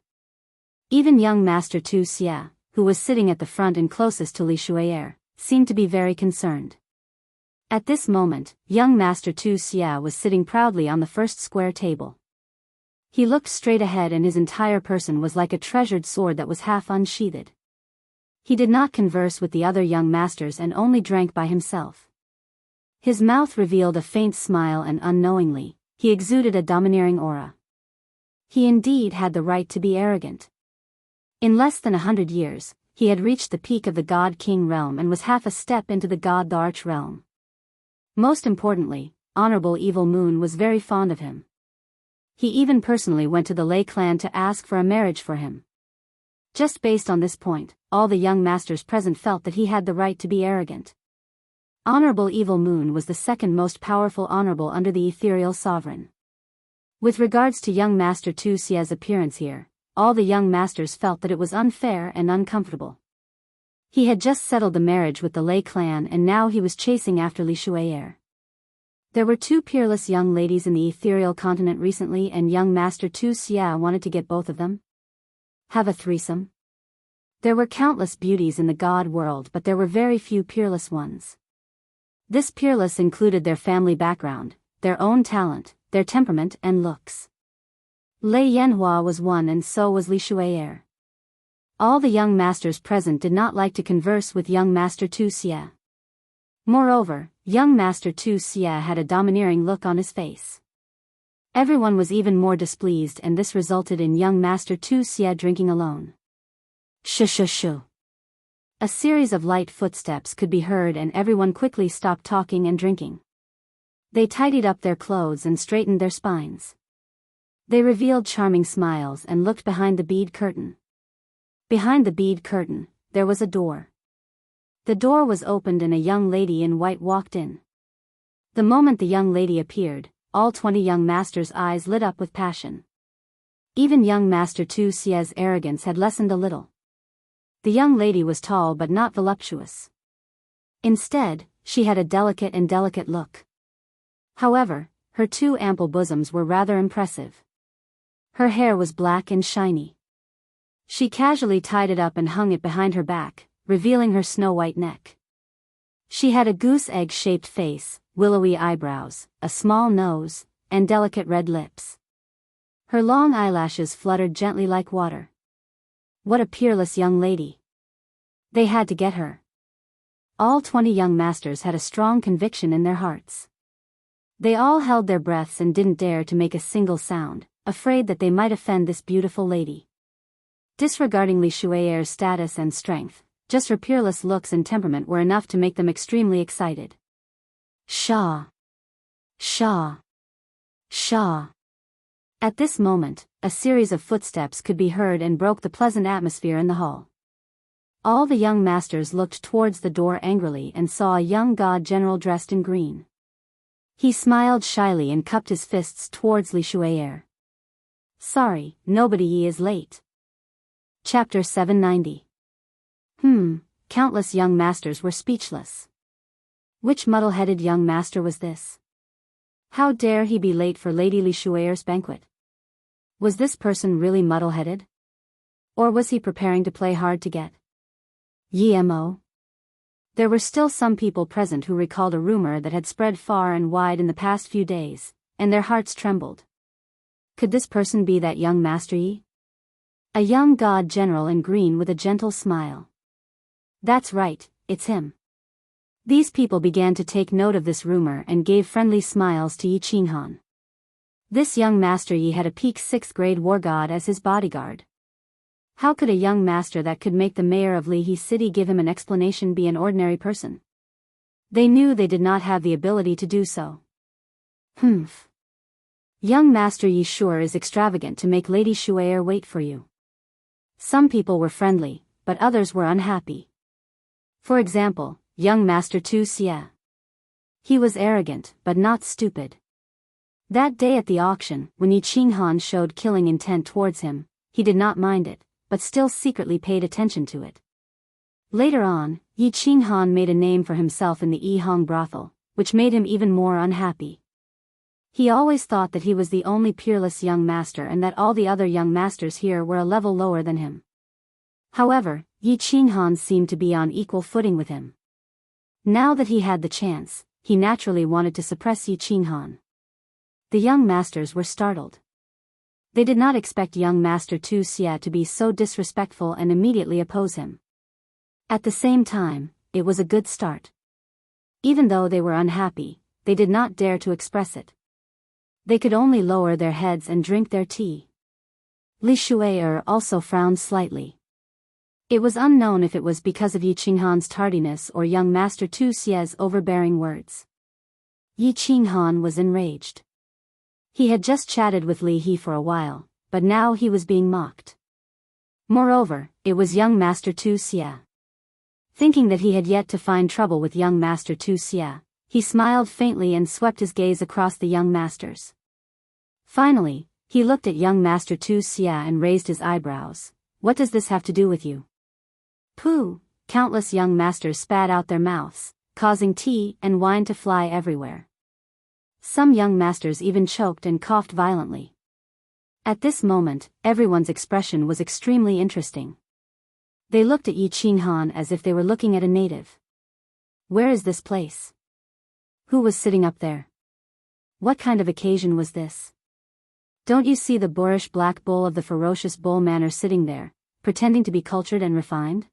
Even young Master Tu Xia, who was sitting at the front and closest to Li Shui'er, seemed to be very concerned. At this moment, young Master Tu Xia was sitting proudly on the first square table. He looked straight ahead and his entire person was like a treasured sword that was half unsheathed. He did not converse with the other young masters and only drank by himself. His mouth revealed a faint smile and unknowingly, he exuded a domineering aura. He indeed had the right to be arrogant. In less than 100 years, he had reached the peak of the God-King realm and was half a step into the God-Arch realm. Most importantly, Honorable Evil Moon was very fond of him. He even personally went to the Lei clan to ask for a marriage for him. Just based on this point, all the young masters present felt that he had the right to be arrogant. Honorable Evil Moon was the second most powerful honorable under the ethereal sovereign. With regards to young Master Tu Xia's appearance here, all the young masters felt that it was unfair and uncomfortable. He had just settled the marriage with the Lei clan and now he was chasing after Li Shui'er. There were 2 peerless young ladies in the ethereal continent recently and young Master Tu Xia wanted to get both of them. Have a threesome? There were countless beauties in the God world but there were very few peerless ones. This peerless included their family background, their own talent, their temperament and looks. Lei Yanhua was one and so was Li Shui'er. All the young masters present did not like to converse with young Master Tu Xia. Moreover, young Master Tu Xia had a domineering look on his face. Everyone was even more displeased and this resulted in young Master Tu Xia drinking alone. Shh. A series of light footsteps could be heard and everyone quickly stopped talking and drinking. They tidied up their clothes and straightened their spines. They revealed charming smiles and looked behind the bead curtain. Behind the bead curtain, there was a door. The door was opened and a young lady in white walked in. The moment the young lady appeared, all 20 young masters' eyes lit up with passion. Even young Master Tu Xia's arrogance had lessened a little. The young lady was tall but not voluptuous. Instead, she had a delicate look. However, her 2 ample bosoms were rather impressive. Her hair was black and shiny. She casually tied it up and hung it behind her back, revealing her snow-white neck. She had a goose-egg-shaped face, willowy eyebrows, a small nose, and delicate red lips. Her long eyelashes fluttered gently like water. What a peerless young lady. They had to get her. All 20 young masters had a strong conviction in their hearts. They all held their breaths and didn't dare to make a single sound, afraid that they might offend this beautiful lady. Disregarding Li Shui'er's status and strength, just her peerless looks and temperament were enough to make them extremely excited. Shaw. At this moment, a series of footsteps could be heard and broke the pleasant atmosphere in the hall. All the young masters looked towards the door angrily and saw a young god general dressed in green. He smiled shyly and cupped his fists towards Li Shui'er. Sorry, nobody is late. Chapter 790. Countless young masters were speechless. Which muddle-headed young master was this? How dare he be late for Lady Li Shui'er's banquet? Was this person really muddle-headed? Or was he preparing to play hard to get? Ymo. There were still some people present who recalled a rumor that had spread far and wide in the past few days, and their hearts trembled. Could this person be that young Master Yi? A young god general in green with a gentle smile. That's right, it's him. These people began to take note of this rumor and gave friendly smiles to Yi Qinghan. This young Master Yi had a peak 6th grade war god as his bodyguard. How could a young master that could make the mayor of Lihe City give him an explanation be an ordinary person? They knew they did not have the ability to do so. Humph. Young Master Yi sure is extravagant to make Lady Shu'er wait for you. Some people were friendly, but others were unhappy. For example, young Master Tu Xie. He was arrogant, but not stupid. That day at the auction, when Yi Qinghan showed killing intent towards him, he did not mind it, but still secretly paid attention to it. Later on, Yi Qinghan made a name for himself in the Yihong brothel, which made him even more unhappy. He always thought that he was the only peerless young master and that all the other young masters here were a level lower than him. However, Yi Qinghan seemed to be on equal footing with him. Now that he had the chance, he naturally wanted to suppress Yi Qinghan. The young masters were startled. They did not expect young Master Tu Xie to be so disrespectful and immediately oppose him. At the same time, it was a good start. Even though they were unhappy, they did not dare to express it. They could only lower their heads and drink their tea. Li Shu'er also frowned slightly. It was unknown if it was because of Yi Qinghan's tardiness or young Master Tu Xie's overbearing words. Yi Qinghan was enraged. He had just chatted with Li He for a while, but now he was being mocked. Moreover, it was young Master Tu Xie. Thinking that he had yet to find trouble with young Master Tu Xie, he smiled faintly and swept his gaze across the young masters. Finally, he looked at young Master Tu Xie and raised his eyebrows. What does this have to do with you? Pooh! Countless young masters spat out their mouths, causing tea and wine to fly everywhere. Some young masters even choked and coughed violently. At this moment, everyone's expression was extremely interesting. They looked at Yi Qinghan as if they were looking at a native. Where is this place? Who was sitting up there? What kind of occasion was this? Don't you see the boorish black bull of the ferocious bull manor sitting there, pretending to be cultured and refined?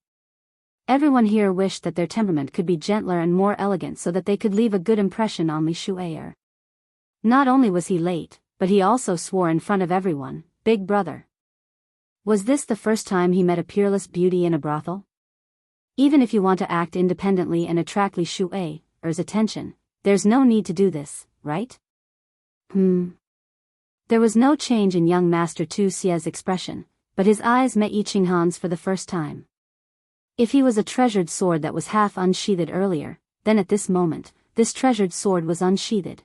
Everyone here wished that their temperament could be gentler and more elegant so that they could leave a good impression on Li Shu'er. Not only was he late, but he also swore in front of everyone, "Big brother." Was this the first time he met a peerless beauty in a brothel? Even if you want to act independently and attract Li Shu'er's attention, there's no need to do this, right? There was no change in young Master Tu Xie's expression, but his eyes met Yi Qinghan's for the first time. If he was a treasured sword that was half unsheathed earlier, then at this moment, this treasured sword was unsheathed.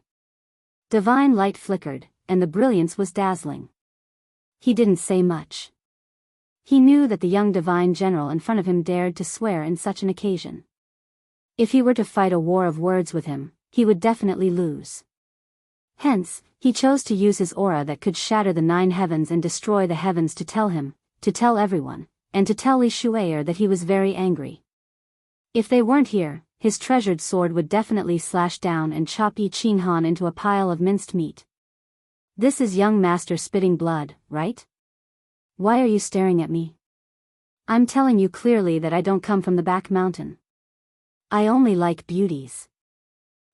Divine light flickered, and the brilliance was dazzling. He didn't say much. He knew that the young divine general in front of him dared to swear in such an occasion. If he were to fight a war of words with him, he would definitely lose. Hence, he chose to use his aura that could shatter the 9 heavens and destroy the heavens to tell everyone, and to tell Li Shu'er that he was very angry. If they weren't here, his treasured sword would definitely slash down and chop Yi Qinghan into a pile of minced meat. This is young master spitting blood, right? Why are you staring at me? I'm telling you clearly that I don't come from the back mountain. I only like beauties.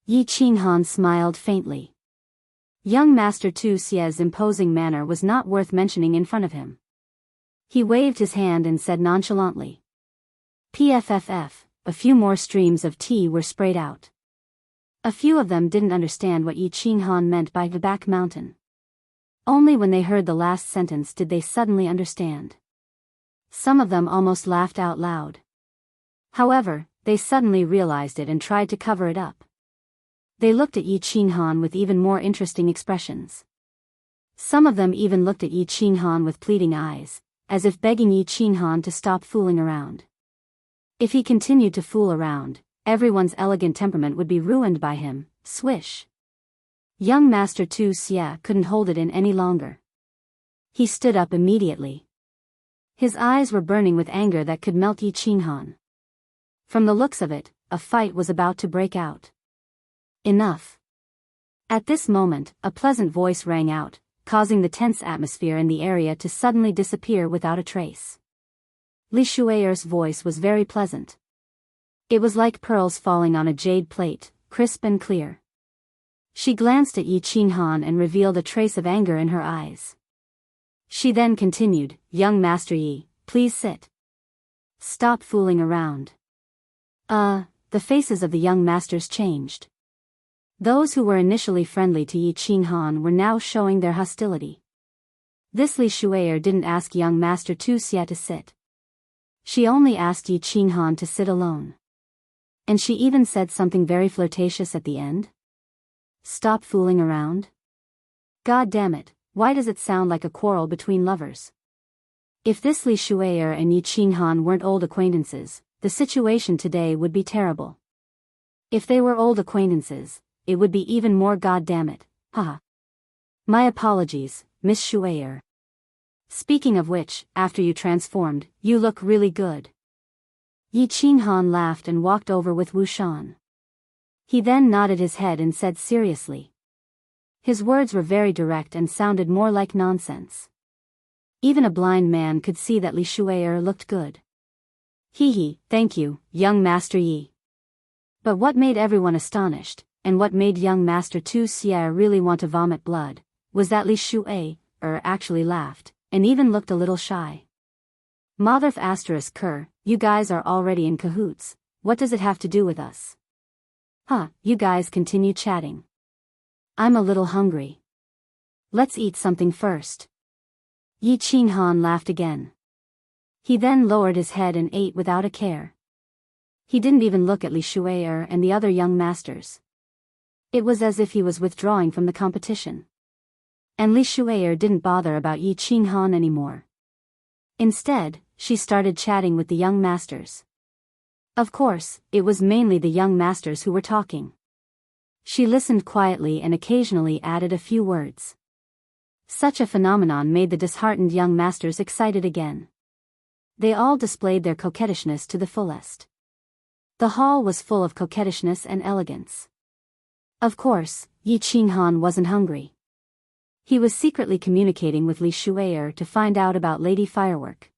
Yi Qinghan smiled faintly. Young Master Tu Xie's imposing manner was not worth mentioning in front of him. He waved his hand and said nonchalantly. Pfff, a few more streams of tea were sprayed out. A few of them didn't understand what Yi Qinghan meant by the back mountain. Only when they heard the last sentence did they suddenly understand. Some of them almost laughed out loud. However, they suddenly realized it and tried to cover it up. They looked at Yi Qinghan with even more interesting expressions. Some of them even looked at Yi Qinghan with pleading eyes, as if begging Yi Qinghan to stop fooling around. If he continued to fool around, everyone's elegant temperament would be ruined by him. Swish. Young Master Tu Xie couldn't hold it in any longer. He stood up immediately. His eyes were burning with anger that could melt Yi Qinghan. From the looks of it, a fight was about to break out. Enough. At this moment, a pleasant voice rang out, causing the tense atmosphere in the area to suddenly disappear without a trace. Li Shu'er's voice was very pleasant. It was like pearls falling on a jade plate, crisp and clear. She glanced at Yi Qinghan and revealed a trace of anger in her eyes. She then continued, "Young Master Yi, please sit. Stop fooling around." the faces of the young masters changed. Those who were initially friendly to Yi Qinghan were now showing their hostility. This Li Shui'er didn't ask young master Tu Xie to sit. She only asked Yi Qinghan to sit alone. And she even said something very flirtatious at the end. Stop fooling around. God damn it, why does it sound like a quarrel between lovers? If this Li Shui'er and Yi Qinghan weren't old acquaintances, the situation today would be terrible. If they were old acquaintances, it would be even more goddammit, haha. My apologies, Miss Shui'er. Speaking of which, after you transformed, you look really good. Yi Qinghan laughed and walked over with Wu Shan. He then nodded his head and said seriously. His words were very direct and sounded more like nonsense. Even a blind man could see that Li Shui'er looked good. Hee, thank you, young Master Yi. But what made everyone astonished, and what made young Master Tu Xie really want to vomit blood, was that Li Shui'er actually laughed, and even looked a little shy. Motherf asterisk Ker, you guys are already in cahoots, what does it have to do with us? You guys continue chatting. I'm a little hungry. Let's eat something first. Yi Qinghan laughed again. He then lowered his head and ate without a care. He didn't even look at Li Shui'er and the other young masters. It was as if he was withdrawing from the competition. And Li Shui'er didn't bother about Yi Qinghan anymore. Instead, she started chatting with the young masters. Of course, it was mainly the young masters who were talking. She listened quietly and occasionally added a few words. Such a phenomenon made the disheartened young masters excited again. They all displayed their coquettishness to the fullest. The hall was full of coquettishness and elegance. Of course, Yi Qinghan wasn't hungry. He was secretly communicating with Li Shui'er to find out about Lady Firework.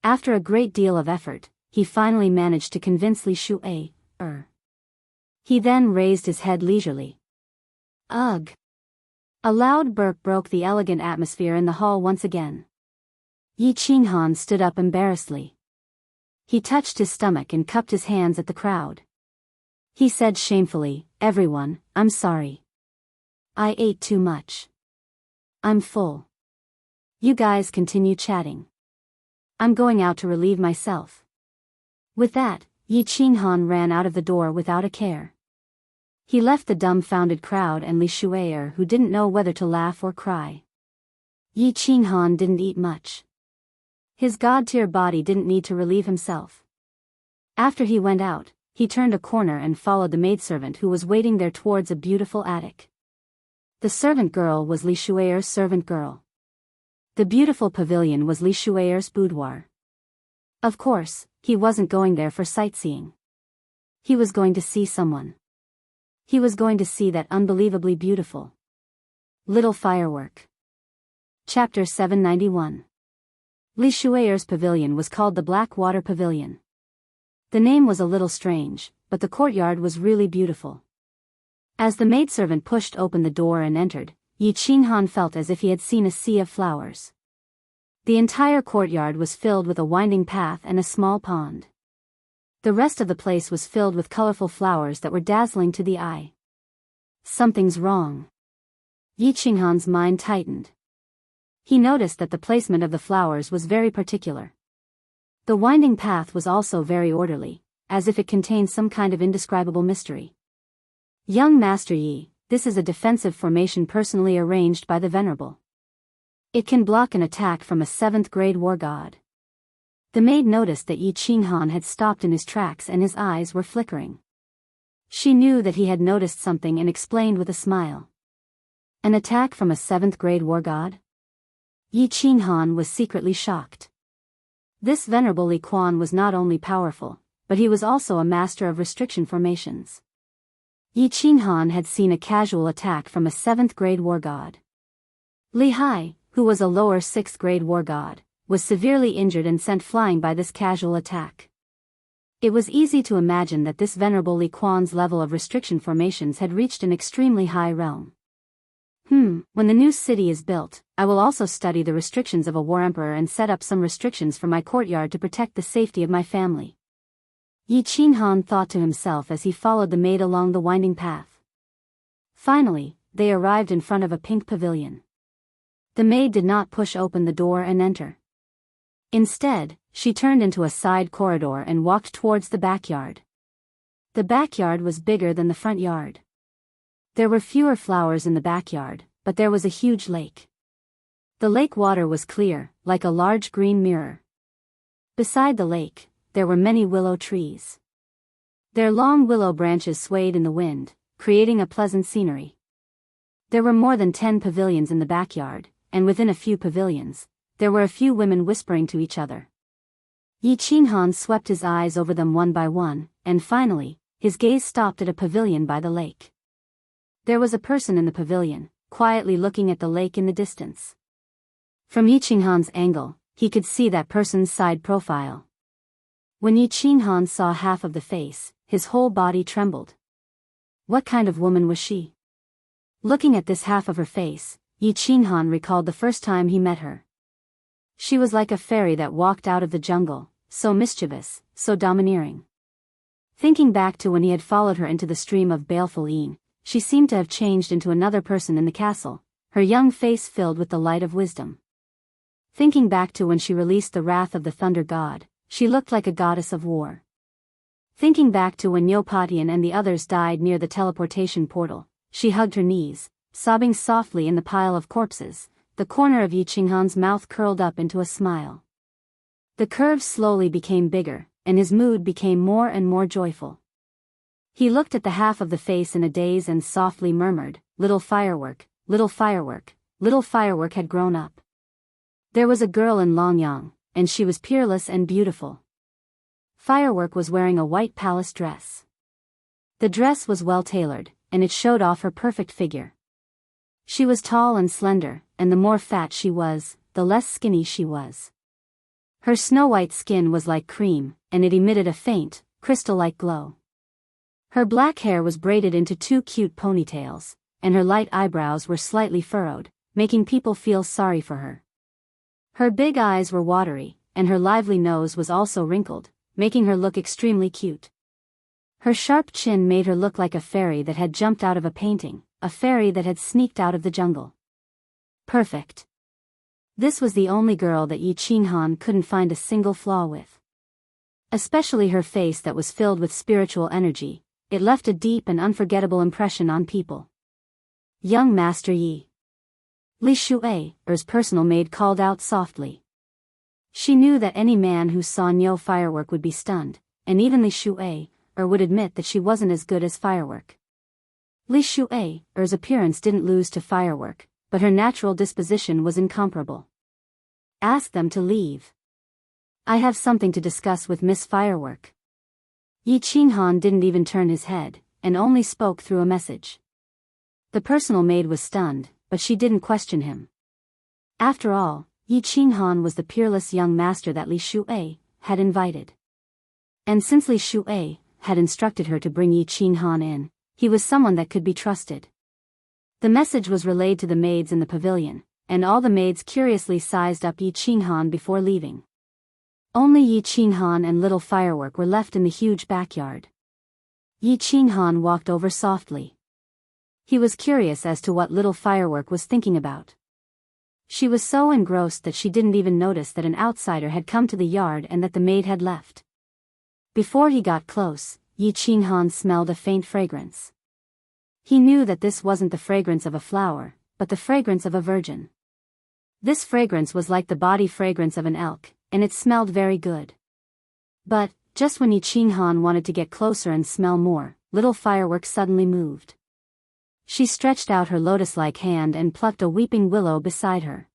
After a great deal of effort, he finally managed to convince Li Shui'er. He then raised his head leisurely. Ugh! A loud burp broke the elegant atmosphere in the hall once again. Yi Qinghan stood up embarrassedly. He touched his stomach and cupped his hands at the crowd. He said shamefully, everyone, I'm sorry. I ate too much. I'm full. You guys continue chatting. I'm going out to relieve myself. With that, Yi Qinghan ran out of the door without a care. He left the dumbfounded crowd and Li Shui'er who didn't know whether to laugh or cry. Yi Qinghan didn't eat much. His god-tier body didn't need to relieve himself. After he went out, he turned a corner and followed the maidservant who was waiting there towards a beautiful attic. The servant girl was Li Shui'er's servant girl. The beautiful pavilion was Li Shui'er's boudoir. Of course, he wasn't going there for sightseeing. He was going to see someone. He was going to see that unbelievably beautiful little firework. Chapter 791. Li Shui'er's pavilion was called the Black Water Pavilion. The name was a little strange, but the courtyard was really beautiful. As the maidservant pushed open the door and entered, Yi Qinghan felt as if he had seen a sea of flowers. The entire courtyard was filled with a winding path and a small pond. The rest of the place was filled with colorful flowers that were dazzling to the eye. Something's wrong. Yi Qinghan's mind tightened. He noticed that the placement of the flowers was very particular. The winding path was also very orderly, as if it contained some kind of indescribable mystery. Young Master Yi, this is a defensive formation personally arranged by the Venerable. It can block an attack from a 7th grade war god. The maid noticed that Yi Qinghan had stopped in his tracks and his eyes were flickering. She knew that he had noticed something and explained with a smile. An attack from a 7th grade war god? Yi Qinghan was secretly shocked. This Venerable Li Quan was not only powerful, but he was also a master of restriction formations. Yi Qinghan had seen a casual attack from a 7th grade war god. Li Hai, who was a lower 6th grade war god, was severely injured and sent flying by this casual attack. It was easy to imagine that this Venerable Li Quan's level of restriction formations had reached an extremely high realm. When the new city is built, I will also study the restrictions of a war emperor and set up some restrictions for my courtyard to protect the safety of my family. Yi Qinghan thought to himself as he followed the maid along the winding path. Finally, they arrived in front of a pink pavilion. The maid did not push open the door and enter. Instead, she turned into a side corridor and walked towards the backyard. The backyard was bigger than the front yard. There were fewer flowers in the backyard, but there was a huge lake. The lake water was clear, like a large green mirror. Beside the lake, there were many willow trees. Their long willow branches swayed in the wind, creating a pleasant scenery. There were more than 10 pavilions in the backyard, and within a few pavilions, there were a few women whispering to each other. Yi Qinghan swept his eyes over them one by one, and finally, his gaze stopped at a pavilion by the lake. There was a person in the pavilion, quietly looking at the lake in the distance. From Yi Qinghan's angle, he could see that person's side profile. When Yi Qinghan saw half of the face, his whole body trembled. What kind of woman was she? Looking at this half of her face, Yi Qinghan recalled the first time he met her. She was like a fairy that walked out of the jungle, so mischievous, so domineering. Thinking back to when he had followed her into the stream of baleful Yin, she seemed to have changed into another person in the castle, her young face filled with the light of wisdom. Thinking back to when she released the wrath of the thunder god, she looked like a goddess of war. Thinking back to when Yopatian and the others died near the teleportation portal, she hugged her knees, sobbing softly in the pile of corpses. The corner of Yi Qinghan's mouth curled up into a smile. The curves slowly became bigger, and his mood became more and more joyful. He looked at the half of the face in a daze and softly murmured, "Little firework, little firework." Little firework had grown up. There was a girl in Longyang, and she was peerless and beautiful. Firework was wearing a white palace dress. The dress was well tailored, and it showed off her perfect figure. She was tall and slender, and the more fat she was, the less skinny she was. Her snow-white skin was like cream, and it emitted a faint, crystal-like glow. Her black hair was braided into 2 cute ponytails, and her light eyebrows were slightly furrowed, making people feel sorry for her. Her big eyes were watery, and her lively nose was also wrinkled, making her look extremely cute. Her sharp chin made her look like a fairy that had jumped out of a painting, a fairy that had sneaked out of the jungle. Perfect. This was the only girl that Yi Qinghan couldn't find a single flaw with. Especially her face that was filled with spiritual energy, it left a deep and unforgettable impression on people. Young Master Yi. Li Shui's personal maid called out softly. She knew that any man who saw Nyo Firework would be stunned, and even Li Shui's would admit that she wasn't as good as Firework. Li Shui's appearance didn't lose to Firework, but her natural disposition was incomparable. Ask them to leave. I have something to discuss with Miss Firework. Yi Qinghan didn't even turn his head, and only spoke through a message. The personal maid was stunned, but she didn't question him. After all, Yi Qinghan was the peerless young master that Li Shui had invited. And since Li Shui had instructed her to bring Yi Qinghan in, he was someone that could be trusted. The message was relayed to the maids in the pavilion, and all the maids curiously sized up Yi Qinghan before leaving. Only Yi Qinghan and Little Firework were left in the huge backyard. Yi Qinghan walked over softly. He was curious as to what Little Firework was thinking about. She was so engrossed that she didn't even notice that an outsider had come to the yard and that the maid had left. Before he got close, Yi Qinghan smelled a faint fragrance. He knew that this wasn't the fragrance of a flower, but the fragrance of a virgin. This fragrance was like the body fragrance of an elk, and it smelled very good. But, just when Yi Qinghan wanted to get closer and smell more, Little Firework suddenly moved. She stretched out her lotus-like hand and plucked a weeping willow beside her.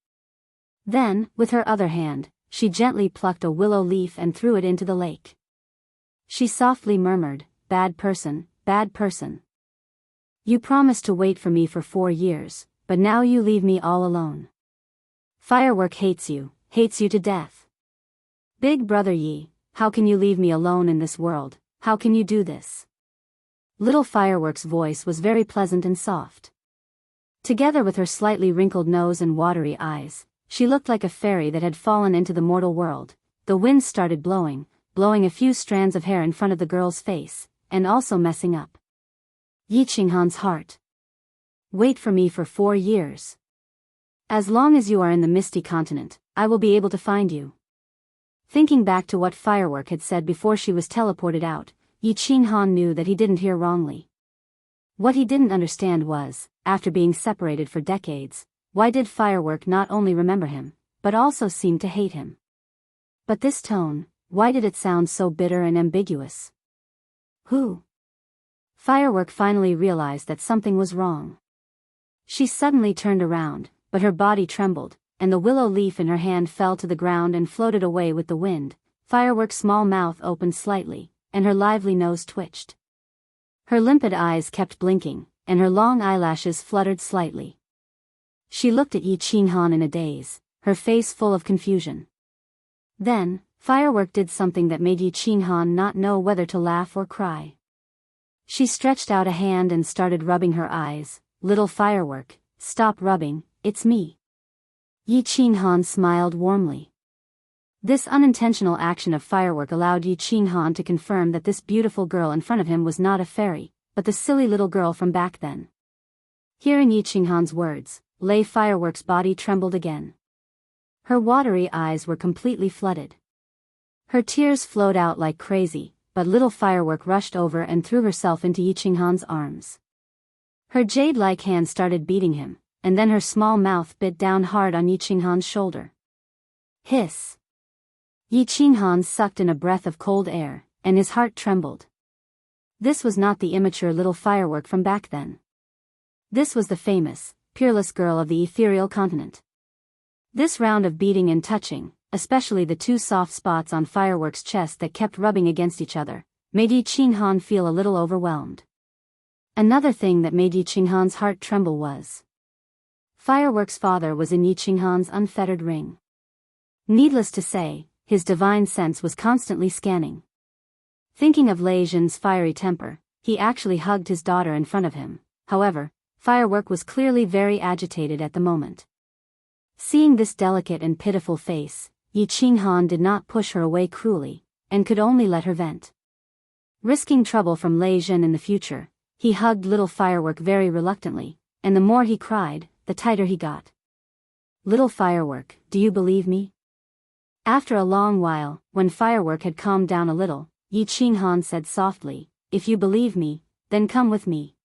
Then, with her other hand, she gently plucked a willow leaf and threw it into the lake. She softly murmured, "Bad person, bad person. You promised to wait for me for 4 years, but now you leave me all alone. Firework hates you to death. Big brother Yi, how can you leave me alone in this world? How can you do this?" Little Firework's voice was very pleasant and soft. Together with her slightly wrinkled nose and watery eyes, she looked like a fairy that had fallen into the mortal world. The wind started blowing, blowing a few strands of hair in front of the girl's face, and also messing up Yi Qinghan's heart. Wait for me for 4 years. As long as you are in the Misty Continent, I will be able to find you. Thinking back to what Firework had said before she was teleported out, Yi Qinghan knew that he didn't hear wrongly. What he didn't understand was, after being separated for decades, why did Firework not only remember him, but also seem to hate him? But this tone, why did it sound so bitter and ambiguous? Who? Firework finally realized that something was wrong. She suddenly turned around, but her body trembled, and the willow leaf in her hand fell to the ground and floated away with the wind. Firework's small mouth opened slightly, and her lively nose twitched. Her limpid eyes kept blinking, and her long eyelashes fluttered slightly. She looked at Yi Qinghan in a daze, her face full of confusion. Then, Firework did something that made Yi Qinghan not know whether to laugh or cry. She stretched out a hand and started rubbing her eyes. Little Firework, stop rubbing, it's me. Yi Qinghan smiled warmly. This unintentional action of Firework allowed Yi Qinghan to confirm that this beautiful girl in front of him was not a fairy, but the silly little girl from back then. Hearing Yi Qinghan's words, Firework's body trembled again. Her watery eyes were completely flooded. Her tears flowed out like crazy, but little Firework rushed over and threw herself into Yi Qinghan's arms. Her jade-like hand started beating him, and then her small mouth bit down hard on Yi Qinghan's shoulder. Hiss! Yi Qinghan sucked in a breath of cold air, and his heart trembled. This was not the immature little Firework from back then. This was the famous, peerless girl of the ethereal continent. This round of beating and touching, especially the 2 soft spots on Firework's chest that kept rubbing against each other, made Yi Qinghan feel a little overwhelmed. Another thing that made Yi Qinghan's heart tremble was Firework's father was in Yi Qinghan's unfettered ring. Needless to say, his divine sense was constantly scanning. Thinking of Lei Zhen's fiery temper, he actually hugged his daughter in front of him. However, Firework was clearly very agitated at the moment. Seeing this delicate and pitiful face, Yi Qinghan did not push her away cruelly, and could only let her vent. Risking trouble from Lei Zhen in the future, he hugged little Firework very reluctantly, and the more he cried, the tighter he got. Little Firework, do you believe me? After a long while, when Firework had calmed down a little, Yi Qinghan said softly, if you believe me, then come with me.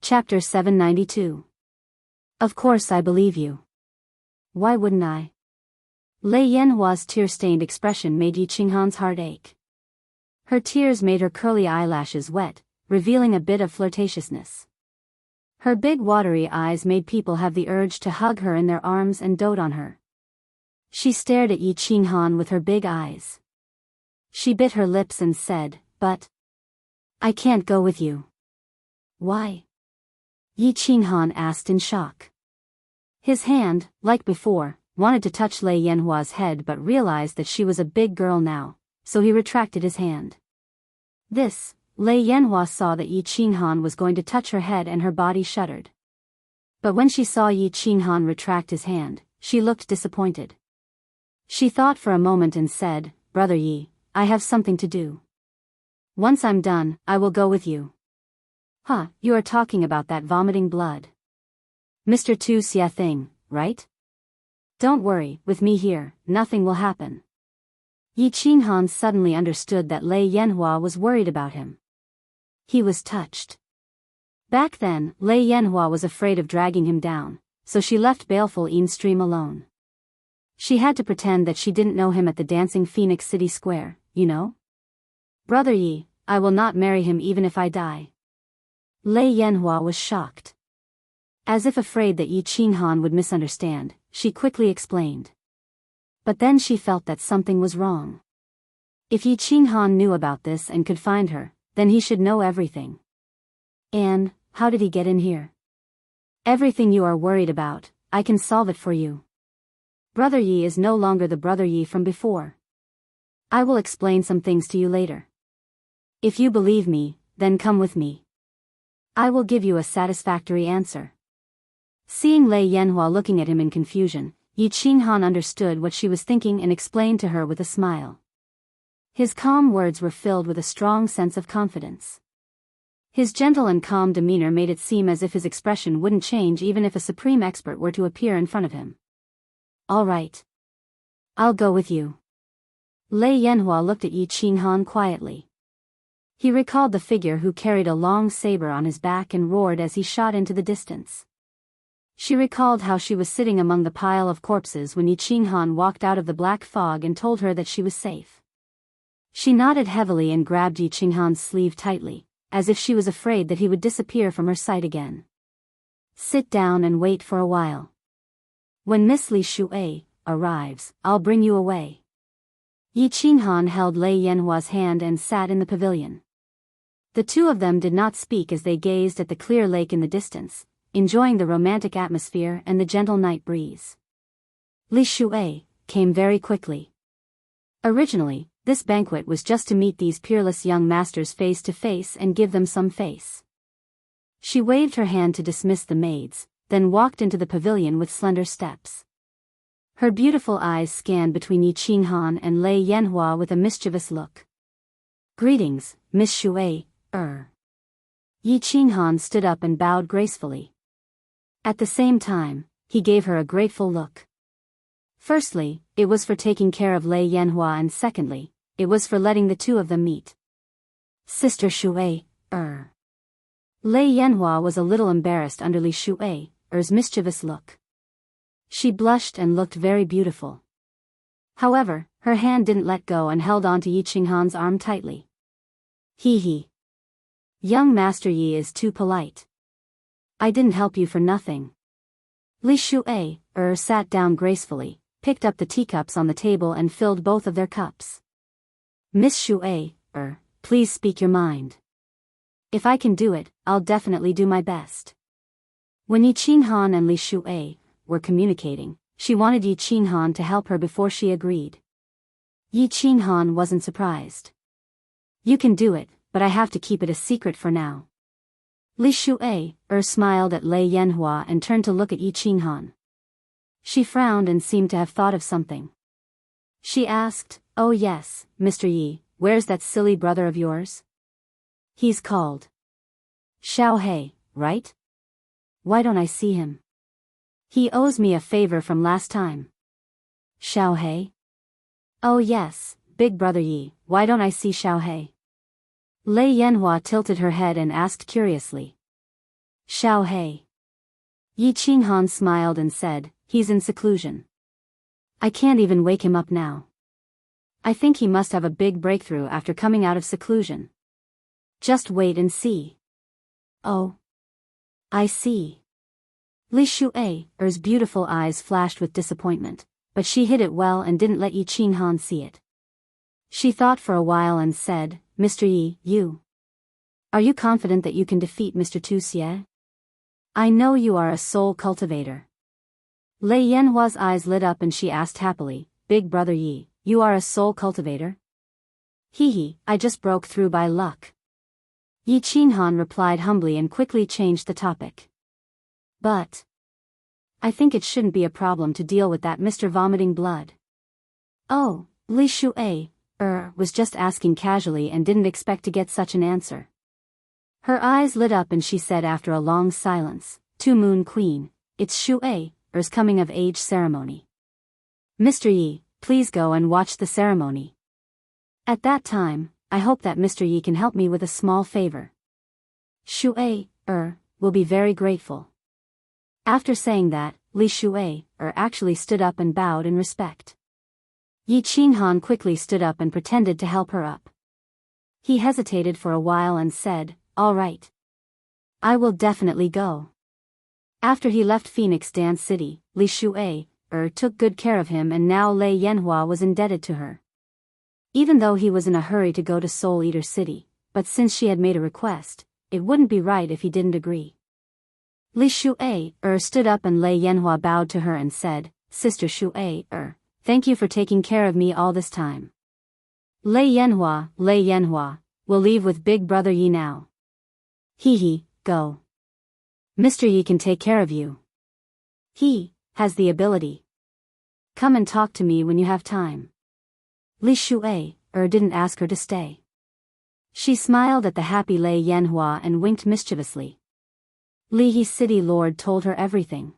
Chapter 792. Of course I believe you. Why wouldn't I? Lei Yanhua's tear-stained expression made Yi Qinghan's heart ache. Her tears made her curly eyelashes wet, revealing a bit of flirtatiousness. Her big watery eyes made people have the urge to hug her in their arms and dote on her. She stared at Yi Qinghan with her big eyes. She bit her lips and said, but I can't go with you. Why? Yi Qinghan asked in shock. His hand, like before, wanted to touch Lei Yanhua's head but realized that she was a big girl now, so he retracted his hand. This, Lei Yanhua saw that Yi Qinghan was going to touch her head and her body shuddered. But when she saw Yi Qinghan retract his hand, she looked disappointed. She thought for a moment and said, Brother Yi, I have something to do. Once I'm done, I will go with you. Huh, you are talking about that vomiting blood. Mr. Tu Xia thing, right? Don't worry, with me here, nothing will happen. Yi Qinghan suddenly understood that Lei Yanhua was worried about him. He was touched. Back then, Lei Yanhua was afraid of dragging him down, so she left baleful Yin Stream alone. She had to pretend that she didn't know him at the Dancing Phoenix City Square, you know? Brother Yi, I will not marry him even if I die. Lei Yanhua was shocked. As if afraid that Yi Qinghan would misunderstand, she quickly explained. But then she felt that something was wrong. If Yi Qinghan knew about this and could find her, then he should know everything. And, how did he get in here? Everything you are worried about, I can solve it for you. Brother Yi is no longer the Brother Yi from before. I will explain some things to you later. If you believe me, then come with me. I will give you a satisfactory answer. Seeing Lei Yanhua looking at him in confusion, Yi Qinghan understood what she was thinking and explained to her with a smile. His calm words were filled with a strong sense of confidence. His gentle and calm demeanor made it seem as if his expression wouldn't change even if a supreme expert were to appear in front of him. All right. I'll go with you. Lei Yanhua looked at Yi Qinghan quietly. He recalled the figure who carried a long saber on his back and roared as he shot into the distance. She recalled how she was sitting among the pile of corpses when Yi Qinghan walked out of the black fog and told her that she was safe. She nodded heavily and grabbed Yi Qinghan's sleeve tightly, as if she was afraid that he would disappear from her sight again. Sit down and wait for a while. When Miss Li Shui arrives, I'll bring you away. Yi Qinghan held Lei Yanhua's hand and sat in the pavilion. The two of them did not speak as they gazed at the clear lake in the distance, enjoying the romantic atmosphere and the gentle night breeze. Li Shui came very quickly. Originally, this banquet was just to meet these peerless young masters face to face and give them some face. She waved her hand to dismiss the maids, then walked into the pavilion with slender steps. Her beautiful eyes scanned between Yi Qinghan and Lei Yanhua with a mischievous look. Greetings, Miss Shui, Yi Qinghan stood up and bowed gracefully. At the same time, he gave her a grateful look. Firstly, it was for taking care of Lei Yanhua, and secondly, it was for letting the two of them meet. Sister Shui, Lei Yanhua was a little embarrassed under Li Shui's mischievous look. She blushed and looked very beautiful. However, her hand didn't let go and held on to Yi Qinghan's arm tightly. He. Young Master Yi is too polite. I didn't help you for nothing. Li Shui sat down gracefully, picked up the teacups on the table and filled both of their cups. Miss Shui, please speak your mind. If I can do it, I'll definitely do my best. When Yi Qinghan and Li Shui were communicating, she wanted Yi Qinghan to help her before she agreed. Yi Qinghan wasn't surprised. You can do it, but I have to keep it a secret for now. Li Shui smiled at Lei Yanhua and turned to look at Yi Qinghan. She frowned and seemed to have thought of something. She asked, "Oh yes, Mr. Yi, where's that silly brother of yours?" He's called Xiaohei, right? Why don't I see him? He owes me a favor from last time. Xiaohei? Oh yes, big brother Yi, why don't I see Xiaohei? Lei Yanhua tilted her head and asked curiously. Xiaohei. Yi Qinghan smiled and said, he's in seclusion. I can't even wake him up now. I think he must have a big breakthrough after coming out of seclusion. Just wait and see. Oh. I see. Li Shui's beautiful eyes flashed with disappointment, but she hid it well and didn't let Yi Qinghan see it. She thought for a while and said, Mr. Yi, you. Are you confident that you can defeat Mr. Tu Xie? I know you are a soul cultivator. Lei Yanhua's eyes lit up and she asked happily, Big brother Yi, you are a soul cultivator? I just broke through by luck. Yi Qinghan replied humbly and quickly changed the topic. But I think it shouldn't be a problem to deal with that Mr. Vomiting Blood. Oh, Li Shui was just asking casually and didn't expect to get such an answer. Her eyes lit up and she said after a long silence, To Moon Queen, it's Shui's coming of age ceremony. Mr. Yi, please go and watch the ceremony. At that time, I hope that Mr. Yi can help me with a small favor. Shui will be very grateful. After saying that, Li Shui actually stood up and bowed in respect. Yi Qinghan quickly stood up and pretended to help her up. He hesitated for a while and said, All right. I will definitely go. After he left Phoenix Dance City, Li Shui took good care of him and now Lei Yanhua was indebted to her. Even though he was in a hurry to go to Soul Eater City, but since she had made a request, it wouldn't be right if he didn't agree. Li Shui stood up and Lei Yanhua bowed to her and said, Sister Shui thank you for taking care of me all this time. Lei Yanhua, we'll leave with Big Brother Yi now. Go. Mr. Yi can take care of you. He has the ability. Come and talk to me when you have time. Li Shui didn't ask her to stay. She smiled at the happy Lei Yanhua and winked mischievously. Lihe City Lord told her everything.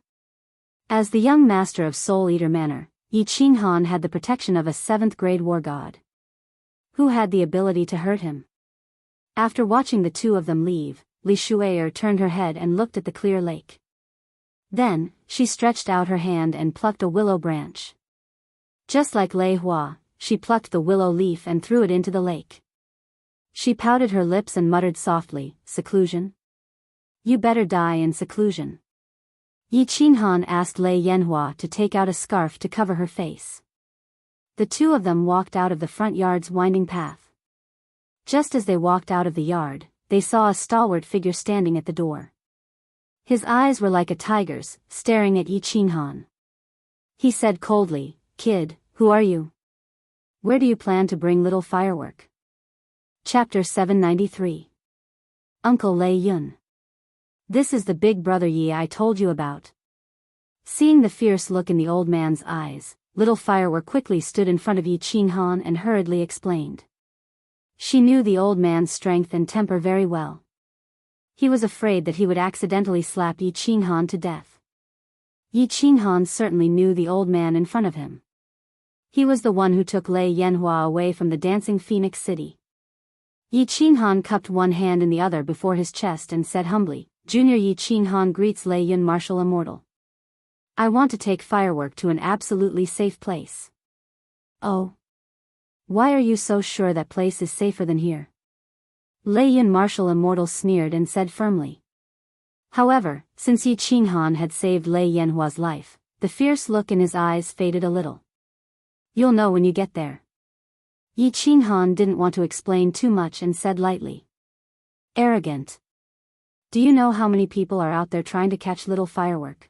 As the young master of Soul Eater Manor, Yi Qinghan had the protection of a 7th grade war god. Who had the ability to hurt him? After watching the two of them leave, Li Shuier turned her head and looked at the clear lake. Then, she stretched out her hand and plucked a willow branch. Just like Lei Hua, she plucked the willow leaf and threw it into the lake. She pouted her lips and muttered softly, "Seclusion? You better die in seclusion." Yi Qinghan asked Lei Yanhua to take out a scarf to cover her face. The two of them walked out of the front yard's winding path. Just as they walked out of the yard, they saw a stalwart figure standing at the door. His eyes were like a tiger's, staring at Yi Qinghan. He said coldly, "Kid, who are you? Where do you plan to bring little firework?" Chapter 793. Uncle Lei Yun. This is the big brother Yi I told you about. Seeing the fierce look in the old man's eyes, little Firework quickly stood in front of Yi Qinghan and hurriedly explained. She knew the old man's strength and temper very well. He was afraid that he would accidentally slap Yi Qinghan to death. Yi Qinghan certainly knew the old man in front of him. He was the one who took Lei Yanhua away from the dancing Phoenix City. Yi Qinghan cupped one hand in the other before his chest and said humbly, "Junior Yi Qinghan greets Lei Yun Martial Immortal. I want to take Firework to an absolutely safe place." "Oh? Why are you so sure that place is safer than here?" Lei Yun Martial Immortal sneered and said firmly. However, since Yi Qinghan had saved Lei Yanhua's life, the fierce look in his eyes faded a little. "You'll know when you get there." Yi Qinghan didn't want to explain too much and said lightly. "Arrogant. Do you know how many people are out there trying to catch little Firework?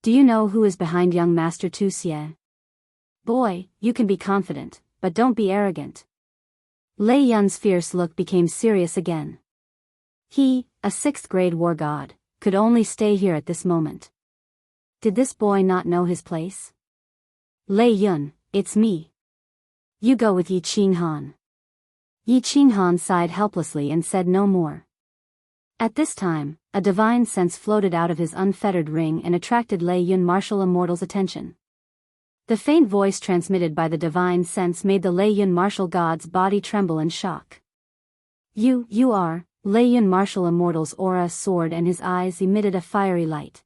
Do you know who is behind young Master Tu Xie? Boy, you can be confident, but don't be arrogant." Lei Yun's fierce look became serious again. He, a 6th grade war god, could only stay here at this moment. Did this boy not know his place? "Lei Yun, it's me. You go with Yi Qinghan." Yi Qinghan sighed helplessly and said no more. At this time, a divine sense floated out of his unfettered ring and attracted Lei Yun Martial Immortal's attention. The faint voice transmitted by the divine sense made the Lei Yun Martial God's body tremble in shock. You are." Lei Yun Martial Immortal's aura soared and his eyes emitted a fiery light.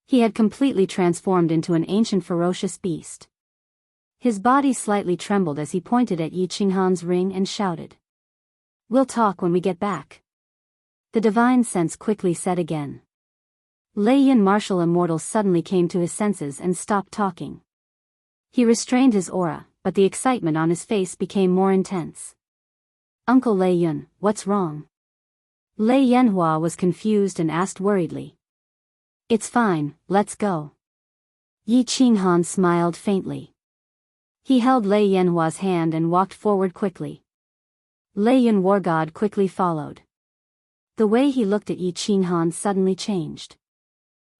He had completely transformed into an ancient ferocious beast. His body slightly trembled as he pointed at Yi Qinghan's ring and shouted. "We'll talk when we get back." The divine sense quickly said again. Lei Yun Martial Immortal suddenly came to his senses and stopped talking. He restrained his aura, but the excitement on his face became more intense. "Uncle Lei Yun, what's wrong?" Lei Yanhua was confused and asked worriedly. "It's fine, let's go." Yi Qinghan smiled faintly. He held Lei Yanhua's hand and walked forward quickly. Lei Yun War God quickly followed. The way he looked at Yi Qinghan suddenly changed.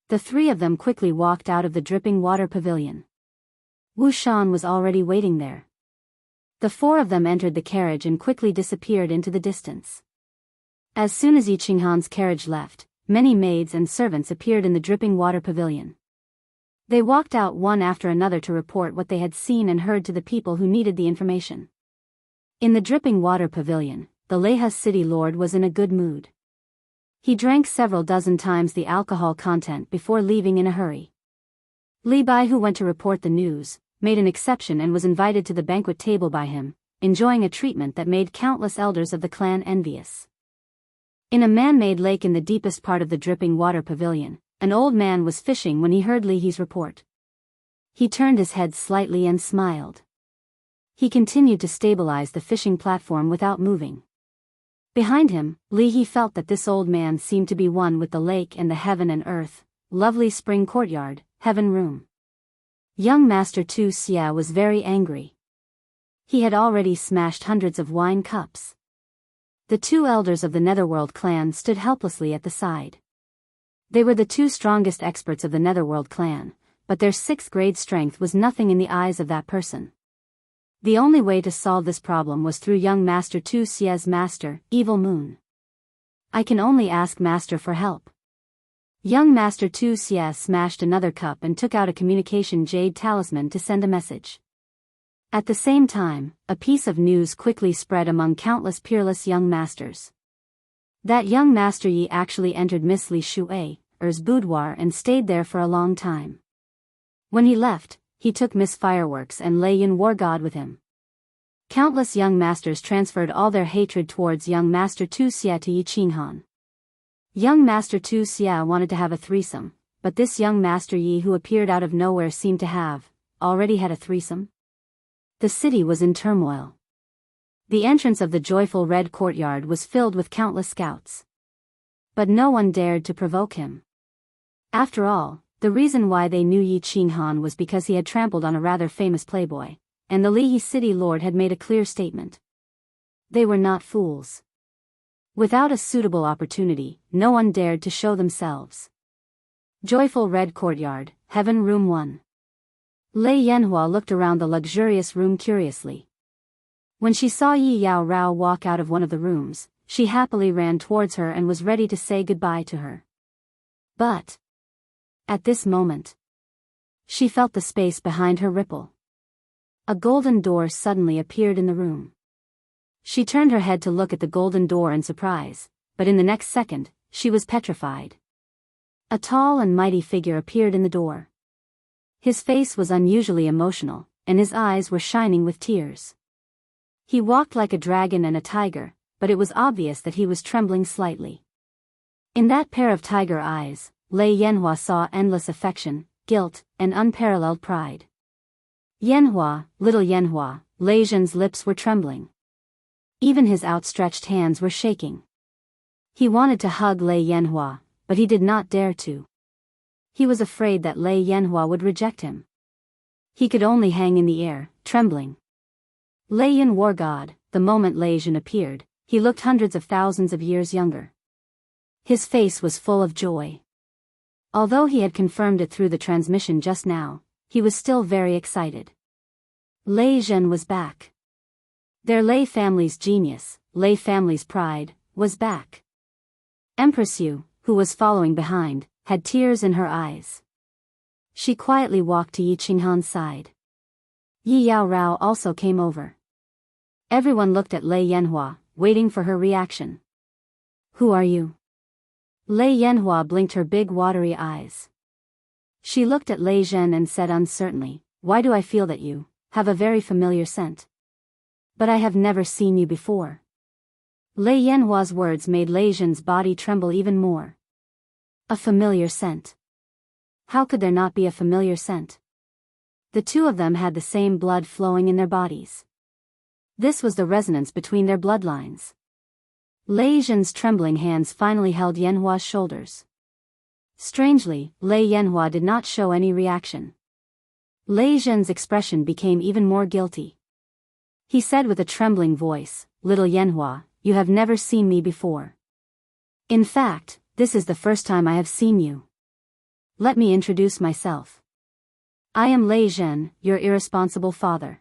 The three of them quickly walked out of the dripping water pavilion. Wu Shan was already waiting there. The four of them entered the carriage and quickly disappeared into the distance. As soon as Yi Qinghan's carriage left, many maids and servants appeared in the dripping water pavilion. They walked out one after another to report what they had seen and heard to the people who needed the information. In the dripping water pavilion, the Lihe City Lord was in a good mood. He drank several dozen times the alcohol content before leaving in a hurry. Li Bai, who went to report the news, made an exception and was invited to the banquet table by him, enjoying a treatment that made countless elders of the clan envious. In a man-made lake in the deepest part of the dripping water pavilion, an old man was fishing when he heard Lihe's report. He turned his head slightly and smiled. He continued to stabilize the fishing platform without moving. Behind him, Lihe felt that this old man seemed to be one with the lake and the heaven and earth, lovely spring courtyard, heaven room. Young Master Tu Xie was very angry. He had already smashed hundreds of wine cups. The two elders of the Netherworld clan stood helplessly at the side. They were the two strongest experts of the Netherworld clan, but their 6th grade strength was nothing in the eyes of that person. The only way to solve this problem was through young Master Tu Xie's master, Evil Moon. I can only ask Master for help. Young Master Tu Xie smashed another cup and took out a communication jade talisman to send a message. At the same time, a piece of news quickly spread among countless peerless young masters. That young Master Yi actually entered Miss Li Shui's boudoir and stayed there for a long time. When he left, he took Miss Fireworks and Lei Yun War God with him. Countless young masters transferred all their hatred towards young Master Tu Xie to Yi Qinghan. Young Master Tu Xie wanted to have a threesome, but this young Master Yi who appeared out of nowhere seemed to have already had a threesome. The city was in turmoil. The entrance of the joyful red courtyard was filled with countless scouts. But no one dared to provoke him. After all, the reason why they knew Yi Qinghan was because he had trampled on a rather famous playboy, and the Liyi city lord had made a clear statement. They were not fools. Without a suitable opportunity, no one dared to show themselves. Joyful red courtyard, Heaven Room 1. Lei Yanhua looked around the luxurious room curiously. When she saw Yi Yao Rao walk out of one of the rooms, she happily ran towards her and was ready to say goodbye to her. But at this moment, she felt the space behind her ripple. A golden door suddenly appeared in the room. She turned her head to look at the golden door in surprise, but in the next second, she was petrified. A tall and mighty figure appeared in the door. His face was unusually emotional, and his eyes were shining with tears. He walked like a dragon and a tiger, but it was obvious that he was trembling slightly. In that pair of tiger eyes, Lei Yanhua saw endless affection, guilt, and unparalleled pride. Yanhua, little Yanhua, Lei Zhen's lips were trembling. Even his outstretched hands were shaking. He wanted to hug Lei Yanhua, but he did not dare to. He was afraid that Lei Yanhua would reject him. He could only hang in the air, trembling. Lei Yun War God, the moment Lei Zhen appeared, he looked hundreds of thousands of years younger. His face was full of joy. Although he had confirmed it through the transmission just now, he was still very excited. Lei Zhen was back. Their Lei family's genius, Lei family's pride, was back. Empress Yu, who was following behind, had tears in her eyes. She quietly walked to Yi Qinghan's side. Yi Yao Rao also came over. Everyone looked at Lei Yanhua, waiting for her reaction. Who are you? Lei Yanhua blinked her big watery eyes. She looked at Lei Zhen and said uncertainly, why do I feel that you have a very familiar scent? But I have never seen you before. Lei Yanhua's words made Lei Zhen's body tremble even more. A familiar scent. How could there not be a familiar scent? The two of them had the same blood flowing in their bodies. This was the resonance between their bloodlines. Lei Zhen's trembling hands finally held Yanhua's shoulders. Strangely, Lei Yanhua did not show any reaction. Lei Zhen's expression became even more guilty. He said with a trembling voice, Little Yanhua, you have never seen me before. In fact, this is the first time I have seen you. Let me introduce myself. I am Lei Zhen, your irresponsible father.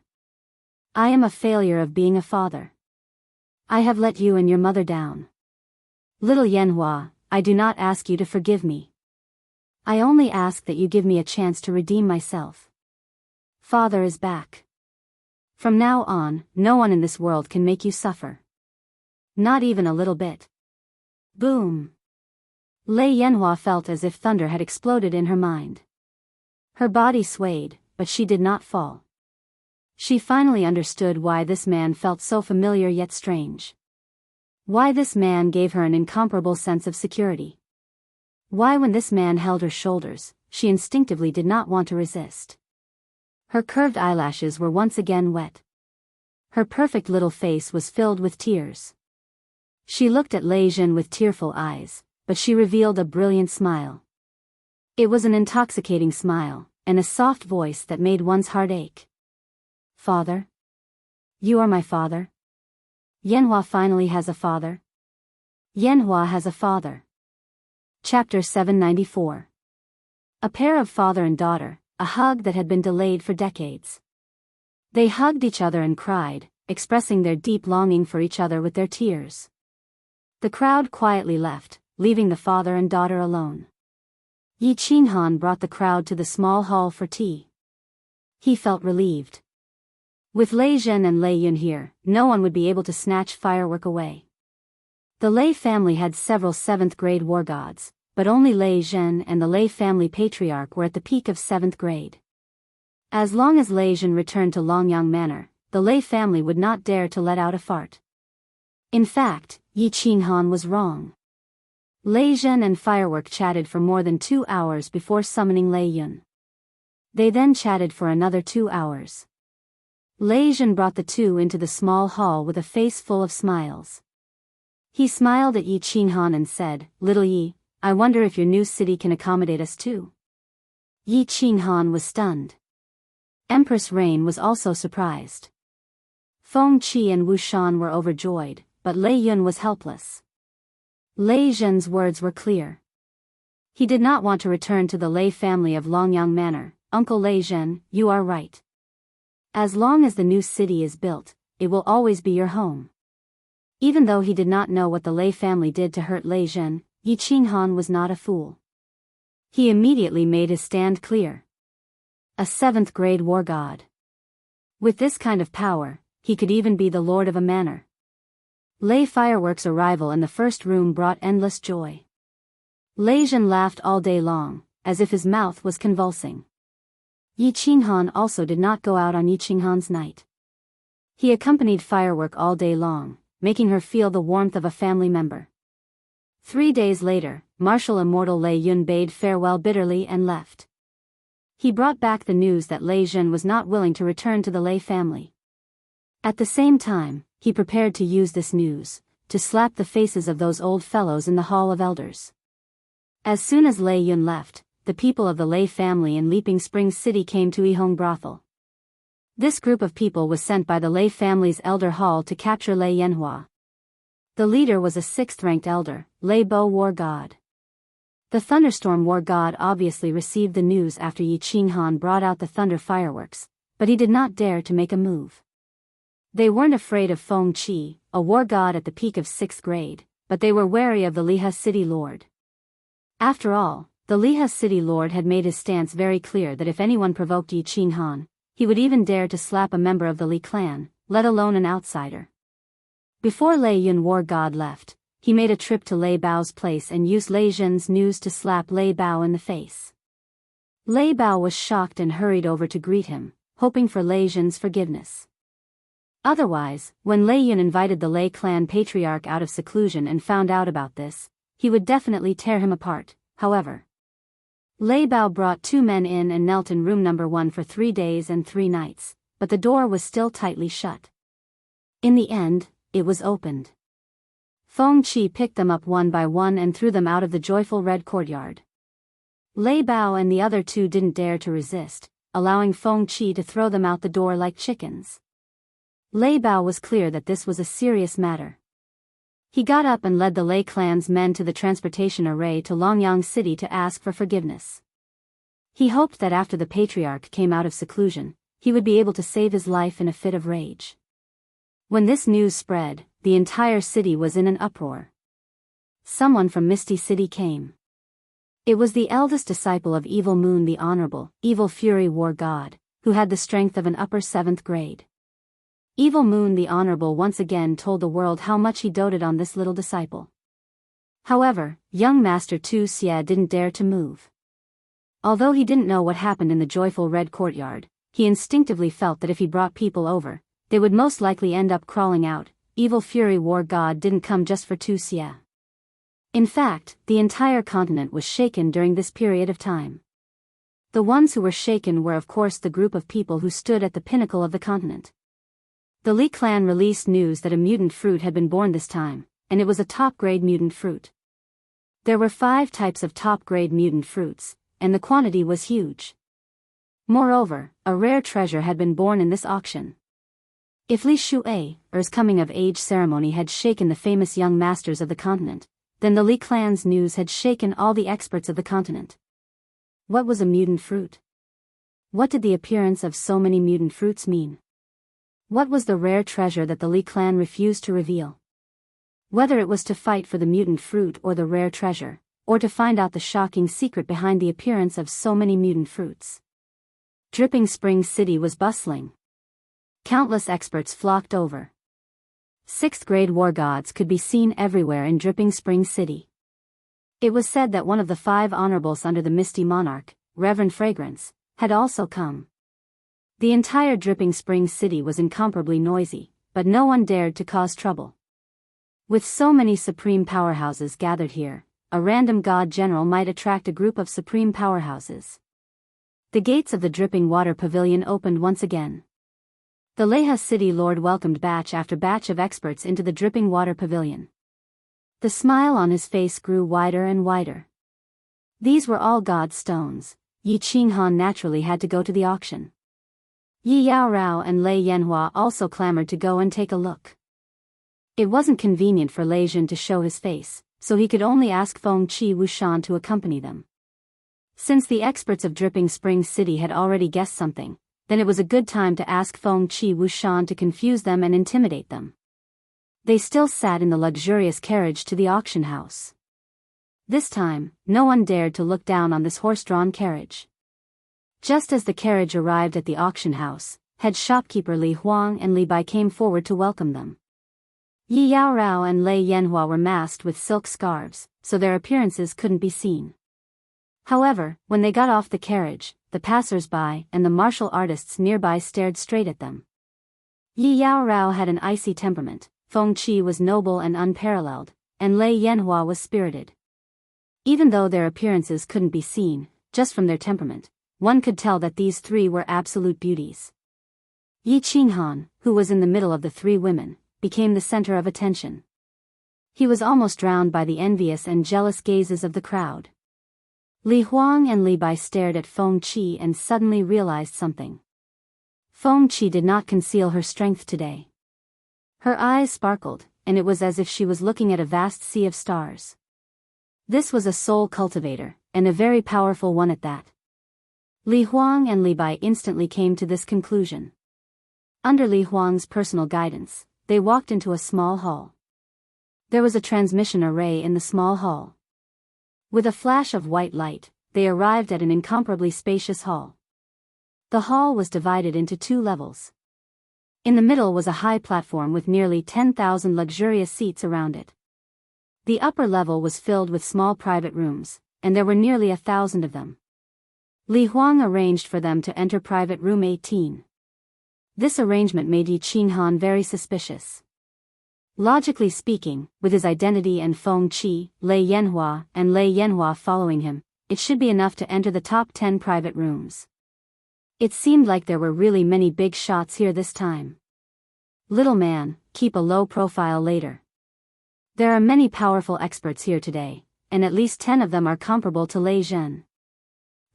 I am a failure of being a father. I have let you and your mother down. Little Yanhua, I do not ask you to forgive me. I only ask that you give me a chance to redeem myself. Father is back. From now on, no one in this world can make you suffer. Not even a little bit. Boom. Lei Yanhua felt as if thunder had exploded in her mind. Her body swayed, but she did not fall. She finally understood why this man felt so familiar yet strange. Why this man gave her an incomparable sense of security. Why when this man held her shoulders, she instinctively did not want to resist. Her curved eyelashes were once again wet. Her perfect little face was filled with tears. She looked at Lei Zhen with tearful eyes, but she revealed a brilliant smile. It was an intoxicating smile, and a soft voice that made one's heart ache. Father? You are my father? Yanhua finally has a father? Yanhua has a father. Chapter 794. A pair of father and daughter, a hug that had been delayed for decades. They hugged each other and cried, expressing their deep longing for each other with their tears. The crowd quietly left, leaving the father and daughter alone. Yi Qinghan brought the crowd to the small hall for tea. He felt relieved. With Lei Zhen and Lei Yun here, no one would be able to snatch Firework away. The Lei family had several 7th grade war gods, but only Lei Zhen and the Lei family patriarch were at the peak of 7th grade. As long as Lei Zhen returned to Longyang Manor, the Lei family would not dare to let out a fart. In fact, Yi Qinghan was wrong. Lei Zhen and Firework chatted for more than 2 hours before summoning Lei Yun. They then chatted for another 2 hours. Lei Zhen brought the two into the small hall with a face full of smiles. He smiled at Yi Qinghan and said, "Little Yi, I wonder if your new city can accommodate us too." Yi Qinghan was stunned. Empress Rain was also surprised. Feng Qi and Wu Shan were overjoyed, but Lei Yun was helpless. Lei Zhen's words were clear. He did not want to return to the Lei family of Longyang Manor. "Uncle Lei Zhen, you are right. As long as the new city is built, it will always be your home." Even though he did not know what the Lei family did to hurt Lei Zhen, Yi Qinghan was not a fool. He immediately made his stand clear. A 7th grade war god. With this kind of power, he could even be the lord of a manor. Lei Firework's arrival in the first room brought endless joy. Lei Zhen laughed all day long, as if his mouth was convulsing. Yi Qinghan also did not go out on Yi Qinghan's night. He accompanied Firework all day long, making her feel the warmth of a family member. 3 days later, martial immortal Lei Yun bade farewell bitterly and left. He brought back the news that Lei Zhen was not willing to return to the Lei family. At the same time, he prepared to use this news to slap the faces of those old fellows in the Hall of Elders. As soon as Lei Yun left, the people of the Lei family in Leaping Springs City came to Yihong Brothel. This group of people was sent by the Lei family's elder hall to capture Lei Yanhua. The leader was a 6th-ranked elder, Lei Bo War God. The Thunderstorm War God obviously received the news after Yi Qinghan brought out the thunder fireworks, but he did not dare to make a move. They weren't afraid of Feng Qi, a war god at the peak of 6th grade, but they were wary of the Liha City Lord. After all, the Liha City Lord had made his stance very clear that if anyone provoked Yi Qinghan, he would even dare to slap a member of the Li clan, let alone an outsider. Before Lei Yun War God left, he made a trip to Lei Bao's place and used Lei Zhen's news to slap Lei Bao in the face. Lei Bao was shocked and hurried over to greet him, hoping for Lei Zhen's forgiveness. Otherwise, when Lei Yun invited the Lei clan patriarch out of seclusion and found out about this, he would definitely tear him apart. However, Lei Bao brought 2 men in and knelt in room number 1 for 3 days and 3 nights, but the door was still tightly shut. In the end, it was opened. Feng Qi picked them up one by one and threw them out of the joyful red courtyard. Lei Bao and the other 2 didn't dare to resist, allowing Feng Qi to throw them out the door like chickens. Lei Bao was clear that this was a serious matter. He got up and led the Lei clan's men to the transportation array to Longyang City to ask for forgiveness. He hoped that after the patriarch came out of seclusion, he would be able to save his life in a fit of rage. When this news spread, the entire city was in an uproar. Someone from Misty City came. It was the eldest disciple of Evil Moon the Honorable, Evil Fury War God, who had the strength of an upper 7th grade. Evil Moon the Honorable once again told the world how much he doted on this little disciple. However, young Master Tu Xie didn't dare to move. Although he didn't know what happened in the joyful red courtyard, he instinctively felt that if he brought people over, they would most likely end up crawling out. Evil Fury War God didn't come just for Tu Xie. In fact, the entire continent was shaken during this period of time. The ones who were shaken were of course the group of people who stood at the pinnacle of the continent. The Li clan released news that a mutant fruit had been born this time, and it was a top-grade mutant fruit. There were 5 types of top-grade mutant fruits, and the quantity was huge. Moreover, a rare treasure had been born in this auction. If Li Shu'ei's coming-of-age ceremony had shaken the famous young masters of the continent, then the Li clan's news had shaken all the experts of the continent. What was a mutant fruit? What did the appearance of so many mutant fruits mean? What was the rare treasure that the Li clan refused to reveal? Whether it was to fight for the mutant fruit or the rare treasure, or to find out the shocking secret behind the appearance of so many mutant fruits. Dripping Spring City was bustling. Countless experts flocked over. 6th grade war gods could be seen everywhere in Dripping Spring City. It was said that one of the 5 honorables under the Misty Monarch, Reverend Fragrance, had also come. The entire Dripping Spring City was incomparably noisy, but no one dared to cause trouble. With so many supreme powerhouses gathered here, a random god general might attract a group of supreme powerhouses. The gates of the Dripping Water Pavilion opened once again. The Leha City Lord welcomed batch after batch of experts into the Dripping Water Pavilion. The smile on his face grew wider and wider. These were all god stones. Yi Qinghan naturally had to go to the auction. Yi Yao Rao and Lei Yanhua also clamored to go and take a look. It wasn't convenient for Lei Jun to show his face, so he could only ask Feng Qi Wushan to accompany them. Since the experts of Dripping Spring City had already guessed something, then it was a good time to ask Feng Qi Wushan to confuse them and intimidate them. They still sat in the luxurious carriage to the auction house. This time, no one dared to look down on this horse-drawn carriage. Just as the carriage arrived at the auction house, head shopkeeper Li Huang and Li Bai came forward to welcome them. Yi Yao Rao and Lei Yanhua were masked with silk scarves, so their appearances couldn't be seen. However, when they got off the carriage, the passers-by and the martial artists nearby stared straight at them. Yi Yao Rao had an icy temperament, Feng Qi was noble and unparalleled, and Lei Yanhua was spirited. Even though their appearances couldn't be seen, just from their temperament, one could tell that these 3 were absolute beauties. Yi Qinghan, who was in the middle of the 3 women, became the center of attention. He was almost drowned by the envious and jealous gazes of the crowd. Li Huang and Li Bai stared at Feng Qi and suddenly realized something. Feng Qi did not conceal her strength today. Her eyes sparkled, and it was as if she was looking at a vast sea of stars. This was a soul cultivator, and a very powerful one at that. Li Huang and Li Bai instantly came to this conclusion. Under Li Huang's personal guidance, they walked into a small hall. There was a transmission array in the small hall. With a flash of white light, they arrived at an incomparably spacious hall. The hall was divided into 2 levels. In the middle was a high platform with nearly 10,000 luxurious seats around it. The upper level was filled with small private rooms, and there were nearly 1,000 of them. Li Huang arranged for them to enter private room 18. This arrangement made Yi Qinghan very suspicious. Logically speaking, with his identity and Feng Qi, Lei Yanhua following him, it should be enough to enter the top 10 private rooms. It seemed like there were really many big shots here this time. Little man, keep a low profile later. There are many powerful experts here today, and at least 10 of them are comparable to Lei Zhen.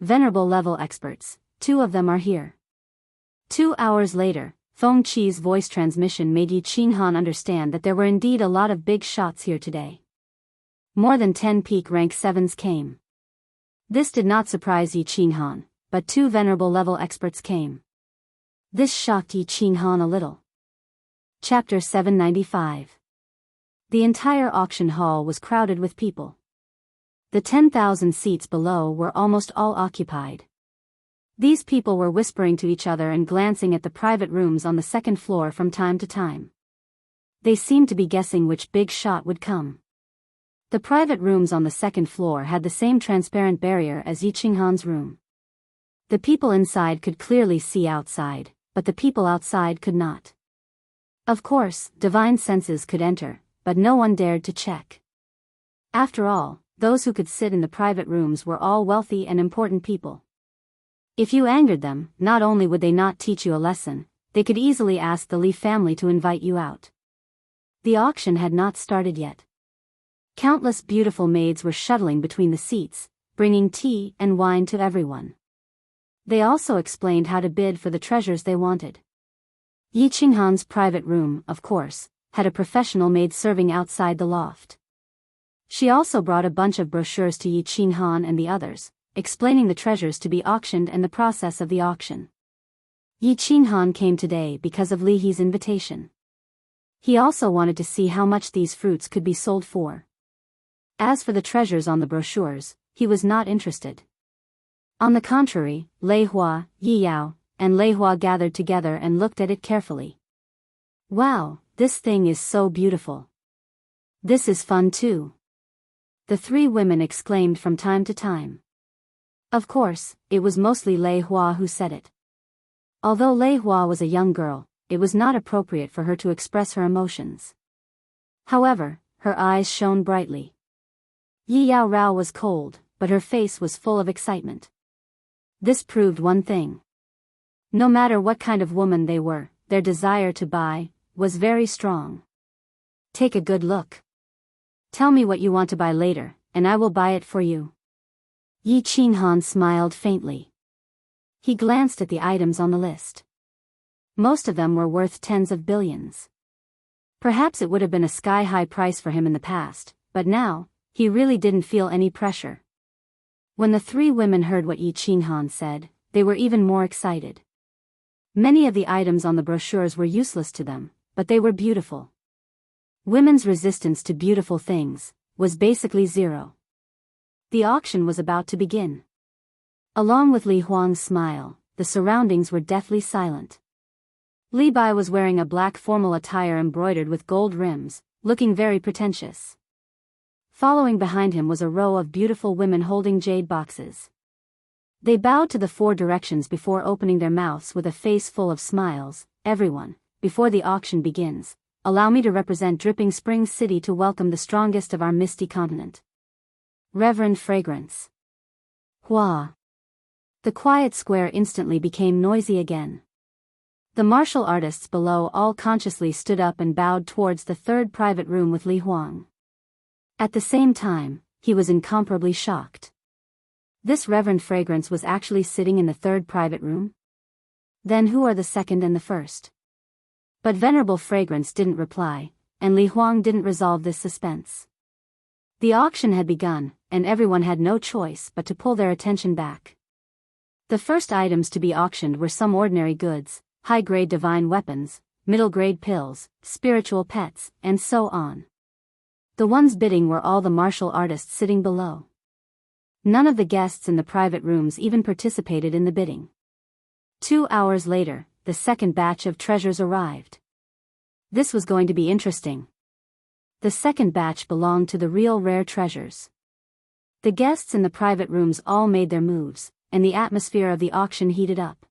Venerable level experts, 2 of them are here. 2 hours later, Feng Qi's voice transmission made Yi Qinghan understand that there were indeed a lot of big shots here today. More than 10 peak rank 7s came. This did not surprise Yi Qinghan, but 2 venerable level experts came. This shocked Yi Qinghan a little. Chapter 795. The entire auction hall was crowded with people. The 10,000 seats below were almost all occupied. These people were whispering to each other and glancing at the private rooms on the 2nd floor from time to time. They seemed to be guessing which big shot would come. The private rooms on the 2nd floor had the same transparent barrier as Yi Qinghan's room. The people inside could clearly see outside, but the people outside could not. Of course, divine senses could enter, but no one dared to check. After all, those who could sit in the private rooms were all wealthy and important people. If you angered them, not only would they not teach you a lesson, they could easily ask the Li family to invite you out. The auction had not started yet. Countless beautiful maids were shuttling between the seats, bringing tea and wine to everyone. They also explained how to bid for the treasures they wanted. Yi Qinghan's private room, of course, had a professional maid serving outside the loft. She also brought a bunch of brochures to Yi Qinghan and the others, explaining the treasures to be auctioned and the process of the auction. Yi Qinghan came today because of Li He's invitation. He also wanted to see how much these fruits could be sold for. As for the treasures on the brochures, he was not interested. On the contrary, Lei Hua, Yi Yao, and Lei Hua gathered together and looked at it carefully. Wow, this thing is so beautiful. This is fun too. The three women exclaimed from time to time. Of course, it was mostly Lei Hua who said it. Although Lei Hua was a young girl, it was not appropriate for her to express her emotions. However, her eyes shone brightly. Yi Yao Rao was cold, but her face was full of excitement. This proved one thing. No matter what kind of woman they were, their desire to buy was very strong. Take a good look. Tell me what you want to buy later, and I will buy it for you. Yi Qinghan smiled faintly. He glanced at the items on the list. Most of them were worth tens of billions. Perhaps it would have been a sky-high price for him in the past, but now, he really didn't feel any pressure. When the three women heard what Yi Qinghan said, they were even more excited. Many of the items on the brochures were useless to them, but they were beautiful. Women's resistance to beautiful things was basically zero. The auction was about to begin. Along with Li Huang's smile, the surroundings were deathly silent. Li Bai was wearing a black formal attire embroidered with gold rims, looking very pretentious. Following behind him was a row of beautiful women holding jade boxes. They bowed to the four directions before opening their mouths with a face full of smiles. Everyone, before the auction begins, allow me to represent Dripping Springs City to welcome the strongest of our misty continent. Reverend Fragrance. Hua. The quiet square instantly became noisy again. The martial artists below all consciously stood up and bowed towards the third private room with Li Huang. At the same time, he was incomparably shocked. This Reverend Fragrance was actually sitting in the third private room? Then who are the second and the first? But Venerable Fragrance didn't reply, and Li Huang didn't resolve this suspense. The auction had begun, and everyone had no choice but to pull their attention back. The first items to be auctioned were some ordinary goods, high-grade divine weapons, middle-grade pills, spiritual pets, and so on. The ones bidding were all the martial artists sitting below. None of the guests in the private rooms even participated in the bidding. 2 hours later, the second batch of treasures arrived. This was going to be interesting. The second batch belonged to the real rare treasures. The guests in the private rooms all made their moves, and the atmosphere of the auction heated up.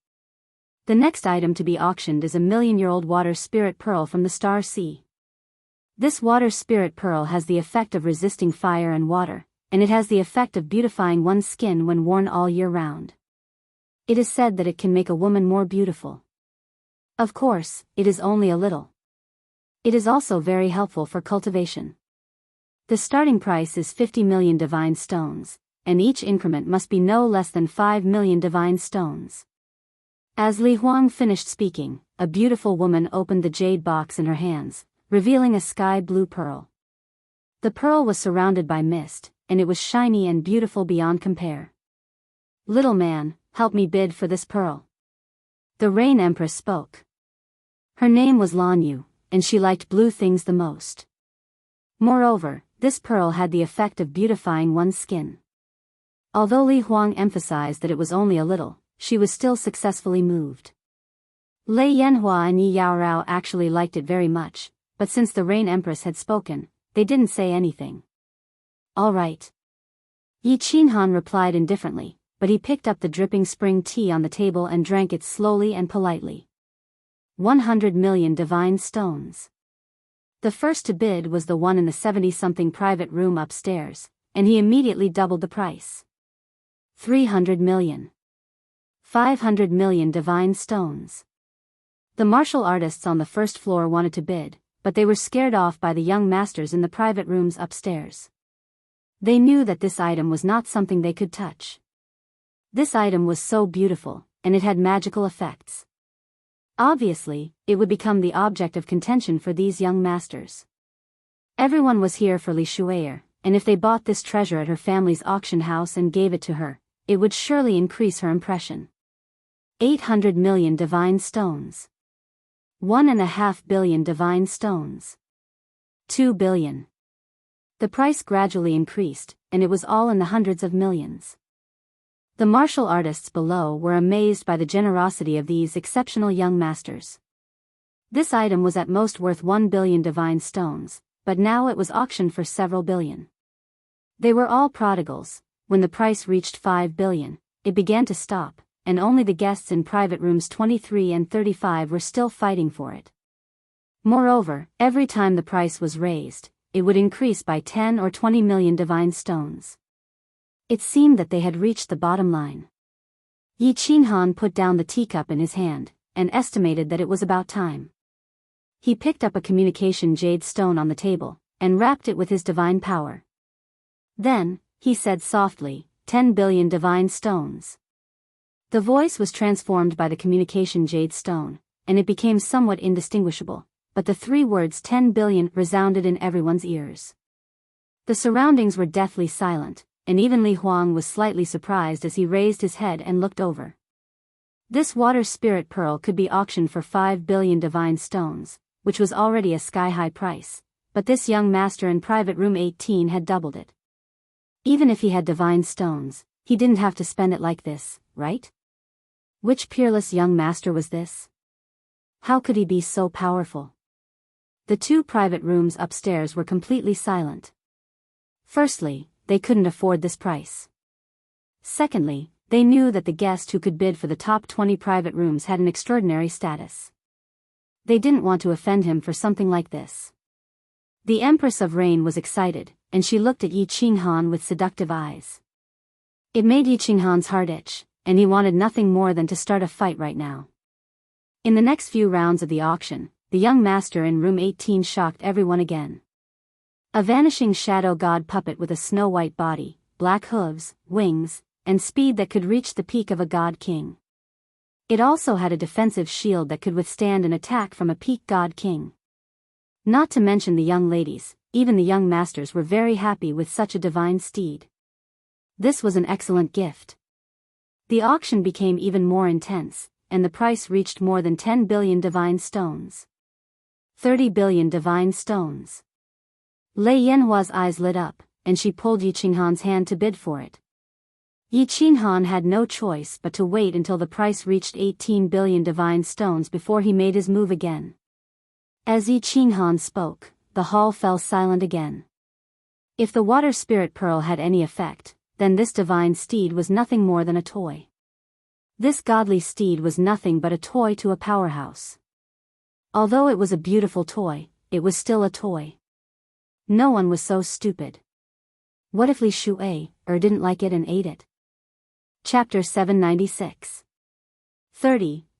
The next item to be auctioned is a million-year-old water spirit pearl from the Star Sea. This water spirit pearl has the effect of resisting fire and water, and it has the effect of beautifying one's skin when worn all year round. It is said that it can make a woman more beautiful. Of course, it is only a little. It is also very helpful for cultivation. The starting price is 50 million divine stones, and each increment must be no less than 5 million divine stones. As Li Huang finished speaking, a beautiful woman opened the jade box in her hands, revealing a sky-blue pearl. The pearl was surrounded by mist, and it was shiny and beautiful beyond compare. Little man, help me bid for this pearl. The Rain Empress spoke. Her name was Lan Yu, and she liked blue things the most. Moreover, this pearl had the effect of beautifying one's skin. Although Li Huang emphasized that it was only a little, she was still successfully moved. Lei Yanhua and Yi Yaorao actually liked it very much, but since the Rain Empress had spoken, they didn't say anything. All right. Yi Qinghan replied indifferently, but he picked up the dripping spring tea on the table and drank it slowly and politely. 100 million divine stones. The first to bid was the one in the 70-something private room upstairs, and he immediately doubled the price. 300 million. 500 million divine stones. The martial artists on the first floor wanted to bid, but they were scared off by the young masters in the private rooms upstairs. They knew that this item was not something they could touch. This item was so beautiful, and it had magical effects. Obviously, it would become the object of contention for these young masters. Everyone was here for Li Shuier, and if they bought this treasure at her family's auction house and gave it to her, it would surely increase her impression. 800 million divine stones. 1.5 billion divine stones. 2 billion. The price gradually increased, and it was all in the hundreds of millions. The martial artists below were amazed by the generosity of these exceptional young masters. This item was at most worth 1 billion divine stones, but now it was auctioned for several billion. They were all prodigals. When the price reached 5 billion, it began to stop, and only the guests in private rooms 23 and 35 were still fighting for it. Moreover, every time the price was raised, it would increase by 10 or 20 million divine stones. It seemed that they had reached the bottom line. Yi Qinghan put down the teacup in his hand, and estimated that it was about time. He picked up a communication jade stone on the table, and wrapped it with his divine power. Then, he said softly, 10 billion divine stones. The voice was transformed by the communication jade stone, and it became somewhat indistinguishable, but the three words 10 billion resounded in everyone's ears. The surroundings were deathly silent, and even Li Huang was slightly surprised as he raised his head and looked over. This water spirit pearl could be auctioned for 5 billion divine stones, which was already a sky-high price, but this young master in private room 18 had doubled it. Even if he had divine stones, he didn't have to spend it like this, right? Which peerless young master was this? How could he be so powerful? The two private rooms upstairs were completely silent. Firstly, they couldn't afford this price. Secondly, they knew that the guest who could bid for the top 20 private rooms had an extraordinary status. They didn't want to offend him for something like this. The Empress of Rain was excited, and she looked at Yi Qinghan with seductive eyes. It made Yi Qinghan's heart itch, and he wanted nothing more than to start a fight right now. In the next few rounds of the auction, the young master in room 18 shocked everyone again. A vanishing shadow god puppet with a snow-white body, black hooves, wings, and speed that could reach the peak of a god king. It also had a defensive shield that could withstand an attack from a peak god king. Not to mention the young ladies, even the young masters were very happy with such a divine steed. This was an excellent gift. The auction became even more intense, and the price reached more than 10 billion divine stones. 30 billion divine stones. Lei Yanhua's eyes lit up, and she pulled Yi Qinghan's hand to bid for it. Yi Qinghan had no choice but to wait until the price reached 18 billion divine stones before he made his move again. As Yi Qinghan spoke, the hall fell silent again. If the water spirit pearl had any effect, then this divine steed was nothing more than a toy. This godly steed was nothing but a toy to a powerhouse. Although it was a beautiful toy, it was still a toy. No one was so stupid. What if Li Shuai didn't like it and ate it? Chapter 796.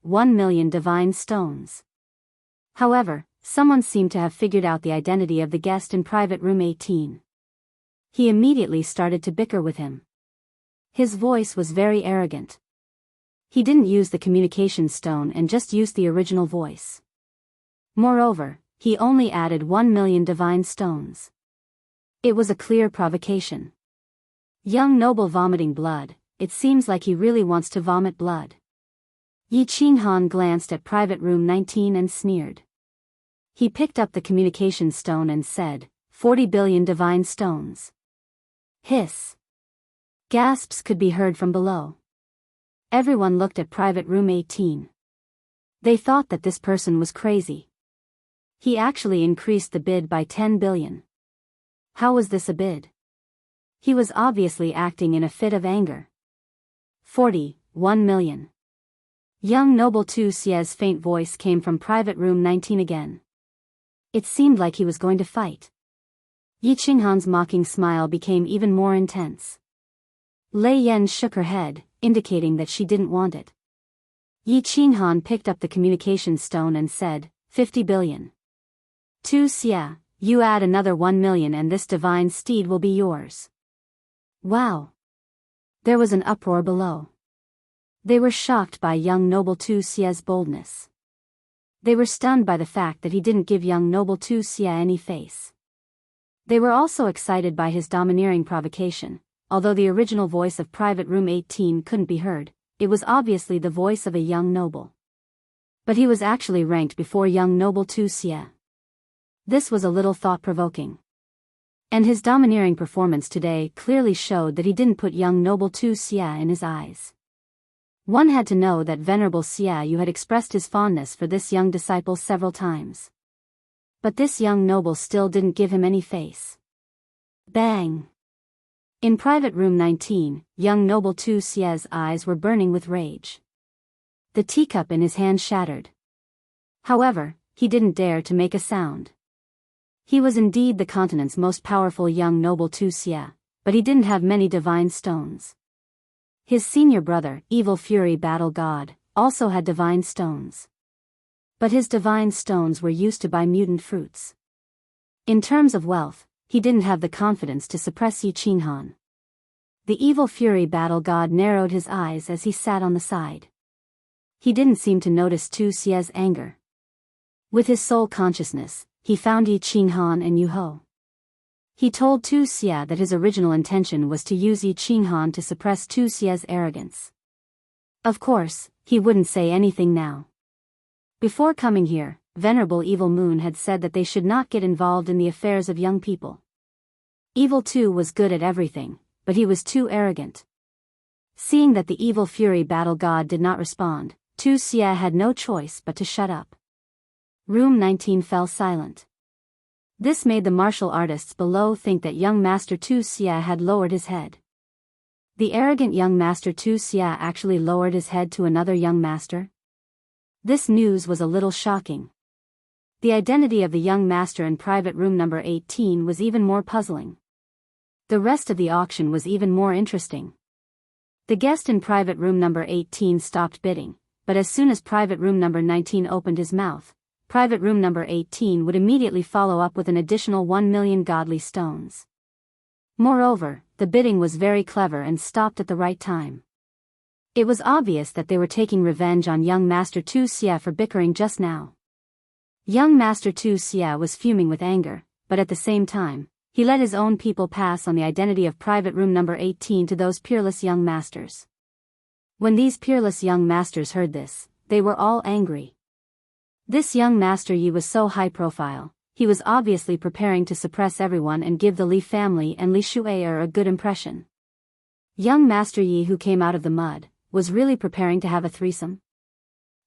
1 million divine stones. However, someone seemed to have figured out the identity of the guest in private room 18. He immediately started to bicker with him. His voice was very arrogant. He didn't use the communication stone and just used the original voice. Moreover, he only added 1 million divine stones. It was a clear provocation. Young noble vomiting blood, it seems like he really wants to vomit blood. Yi Qinghan glanced at private room 19 and sneered. He picked up the communication stone and said, 40 billion divine stones. Hiss. Gasps could be heard from below. Everyone looked at private room 18. They thought that this person was crazy. He actually increased the bid by 10 billion. How was this a bid? He was obviously acting in a fit of anger. 1 million. Young noble Tu Xie's faint voice came from private room 19 again. It seemed like he was going to fight. Yi Qinghan's mocking smile became even more intense. Lei Yan shook her head, indicating that she didn't want it. Yi Qinghan picked up the communication stone and said, 50 billion. Tu Xie, you add another 1 million and this divine steed will be yours. Wow. There was an uproar below. They were shocked by young noble Tu Xie's boldness. They were stunned by the fact that he didn't give young noble Tu Xie any face. They were also excited by his domineering provocation. Although the original voice of private room 18 couldn't be heard, it was obviously the voice of a young noble. But he was actually ranked before young noble Tu Xie. This was a little thought-provoking. And his domineering performance today clearly showed that he didn't put young noble Tu Xie in his eyes. One had to know that Venerable Xie Yu had expressed his fondness for this young disciple several times. But this young noble still didn't give him any face. Bang! In private room 19, young noble Tu Xie's eyes were burning with rage. The teacup in his hand shattered. However, he didn't dare to make a sound. He was indeed the continent's most powerful young noble Tu Xie, but he didn't have many divine stones. His senior brother, Evil Fury Battle God, also had divine stones. But his divine stones were used to buy mutant fruits. In terms of wealth, he didn't have the confidence to suppress Yi Qinghan. The Evil Fury Battle God narrowed his eyes as he sat on the side. He didn't seem to notice Tu Xie's anger. With his sole consciousness, he found Yi Qinghan and Yu Ho. He told Tu Xie that his original intention was to use Yi Qinghan to suppress Tu Xie's arrogance. Of course, he wouldn't say anything now. Before coming here, Venerable Evil Moon had said that they should not get involved in the affairs of young people. Evil Tu was good at everything, but he was too arrogant. Seeing that the Evil Fury Battle God did not respond, Tu Xie had no choice but to shut up. Room 19 fell silent. This made the martial artists below think that young Master Tu Xie had lowered his head. The arrogant young Master Tu Xie actually lowered his head to another young master? This news was a little shocking. The identity of the young master in private room number 18 was even more puzzling. The rest of the auction was even more interesting. The guest in private room number 18 stopped bidding, but as soon as private room number 19 opened his mouth, private room number 18 would immediately follow up with an additional 1 million godly stones. Moreover, the bidding was very clever and stopped at the right time. It was obvious that they were taking revenge on young Master Tu Xie for bickering just now. Young Master Tu Xie was fuming with anger, but at the same time, he let his own people pass on the identity of private room number 18 to those peerless young masters. When these peerless young masters heard this, they were all angry. This young Master Yi was so high profile, he was obviously preparing to suppress everyone and give the Li family and Li Shu'er a good impression. Young Master Yi, who came out of the mud, was really preparing to have a threesome.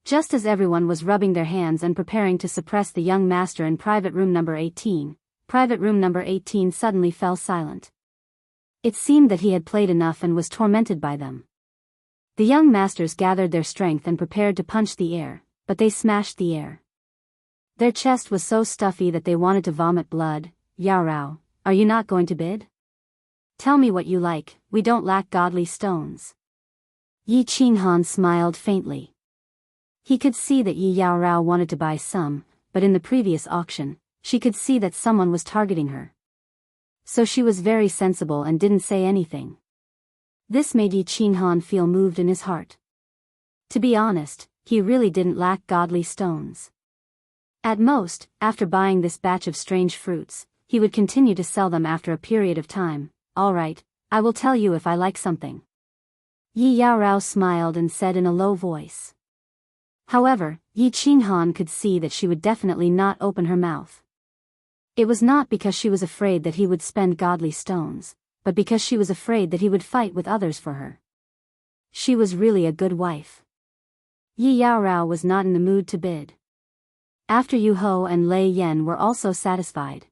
Just as everyone was rubbing their hands and preparing to suppress the young master in private room number 18, private room number 18 suddenly fell silent. It seemed that he had played enough and was tormented by them. The young masters gathered their strength and prepared to punch the air, but they smashed the air. Their chest was so stuffy that they wanted to vomit blood. Yao Rao, are you not going to bid? Tell me what you like, we don't lack godly stones. Yi Qinghan smiled faintly. He could see that Yi Yao Rao wanted to buy some, but in the previous auction, she could see that someone was targeting her. So she was very sensible and didn't say anything. This made Yi Qinghan feel moved in his heart. To be honest, he really didn't lack godly stones. At most, after buying this batch of strange fruits, he would continue to sell them after a period of time. All right, I will tell you if I like something. Yi Yao Rao smiled and said in a low voice. However, Yi Qinghan could see that she would definitely not open her mouth. It was not because she was afraid that he would spend godly stones, but because she was afraid that he would fight with others for her. She was really a good wife. Yi Yao Rao was not in the mood to bid. After Yu Ho and Lei Yan were also satisfied.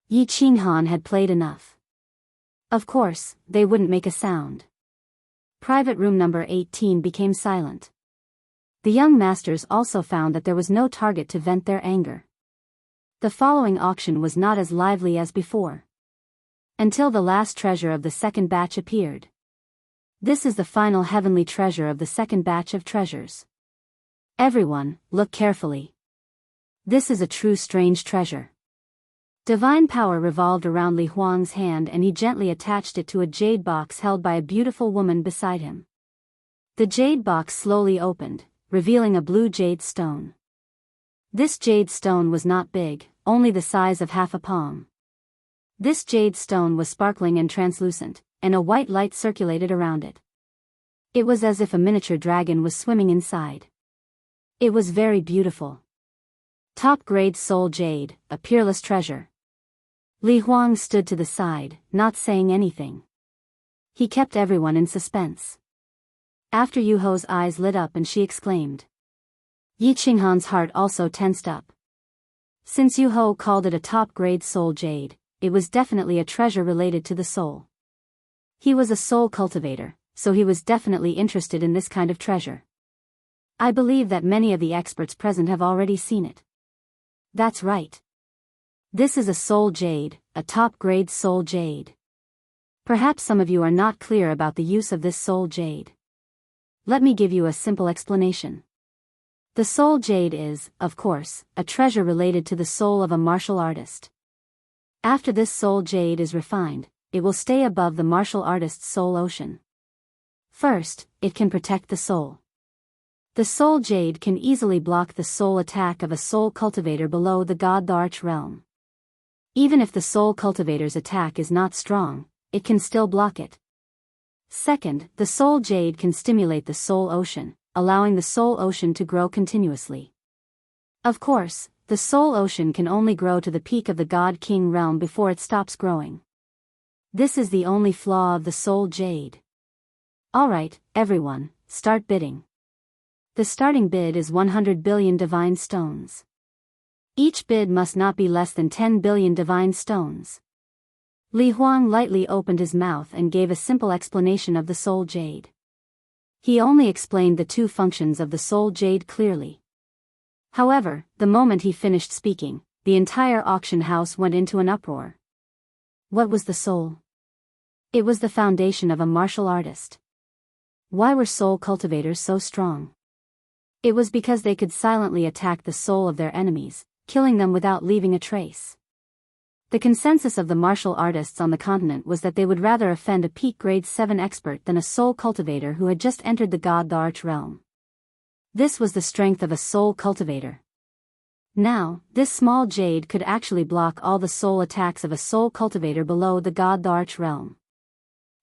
Yi Qinghan had played enough. Of course, they wouldn't make a sound. Private room number 18 became silent. The young masters also found that there was no target to vent their anger. The following auction was not as lively as before. Until the last treasure of the second batch appeared. This is the final heavenly treasure of the second batch of treasures. Everyone, look carefully. This is a true strange treasure. Divine power revolved around Li Huang's hand and he gently attached it to a jade box held by a beautiful woman beside him. The jade box slowly opened, revealing a blue jade stone. This jade stone was not big, only the size of half a palm. This jade stone was sparkling and translucent, and a white light circulated around it. It was as if a miniature dragon was swimming inside. It was very beautiful. Top-grade soul jade, a peerless treasure. Li Huang stood to the side, not saying anything. He kept everyone in suspense. After Yu Ho's eyes lit up and she exclaimed. Yi Qinghan's heart also tensed up. Since Yu Ho called it a top-grade soul jade, it was definitely a treasure related to the soul. He was a soul cultivator, so he was definitely interested in this kind of treasure. I believe that many of the experts present have already seen it. That's right. This is a soul jade, a top-grade soul jade. Perhaps some of you are not clear about the use of this soul jade. Let me give you a simple explanation. The soul jade is, of course, a treasure related to the soul of a martial artist. After this soul jade is refined, it will stay above the martial artist's soul ocean. First, it can protect the soul. The soul jade can easily block the soul attack of a soul cultivator below the God-Arch realm. Even if the soul cultivator's attack is not strong, it can still block it. Second, the soul jade can stimulate the soul ocean, allowing the soul ocean to grow continuously. Of course, the soul ocean can only grow to the peak of the God King realm before it stops growing. This is the only flaw of the soul jade. Alright, everyone, start bidding. The starting bid is 100 billion divine stones. Each bid must not be less than 10 billion divine stones. Li Huang lightly opened his mouth and gave a simple explanation of the soul jade. He only explained the two functions of the soul jade clearly. However, the moment he finished speaking, the entire auction house went into an uproar. What was the soul? It was the foundation of a martial artist. Why were soul cultivators so strong? It was because they could silently attack the soul of their enemies, killing them without leaving a trace. The consensus of the martial artists on the continent was that they would rather offend a peak grade 7 expert than a soul cultivator who had just entered the God-Arch realm. This was the strength of a soul cultivator. Now, this small jade could actually block all the soul attacks of a soul cultivator below the God-Arch realm.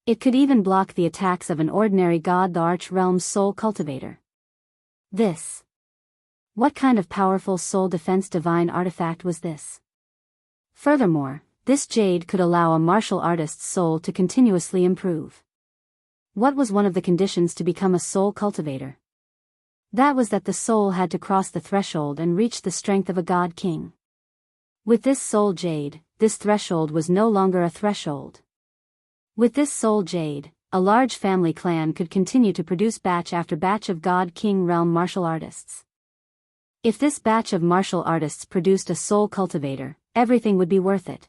It could even block the attacks of an ordinary God-Arch realm soul cultivator. What kind of powerful soul defense divine artifact was this? Furthermore, this jade could allow a martial artist's soul to continuously improve. What was one of the conditions to become a soul cultivator? That was that the soul had to cross the threshold and reach the strength of a god king. With this soul jade, this threshold was no longer a threshold. With this soul jade, a large family clan could continue to produce batch after batch of god king realm martial artists. If this batch of martial artists produced a soul cultivator, everything would be worth it.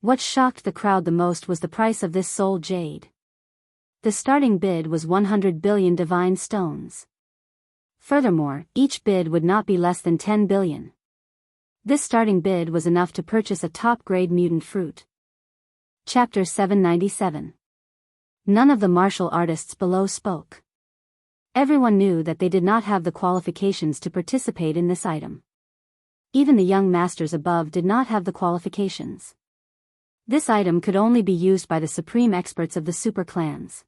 What shocked the crowd the most was the price of this soul jade. The starting bid was 100 billion divine stones. Furthermore, each bid would not be less than 10 billion. This starting bid was enough to purchase a top-grade mutant fruit. Chapter 797. None of the martial artists below spoke. Everyone knew that they did not have the qualifications to participate in this item. Even the young masters above did not have the qualifications. This item could only be used by the supreme experts of the super clans.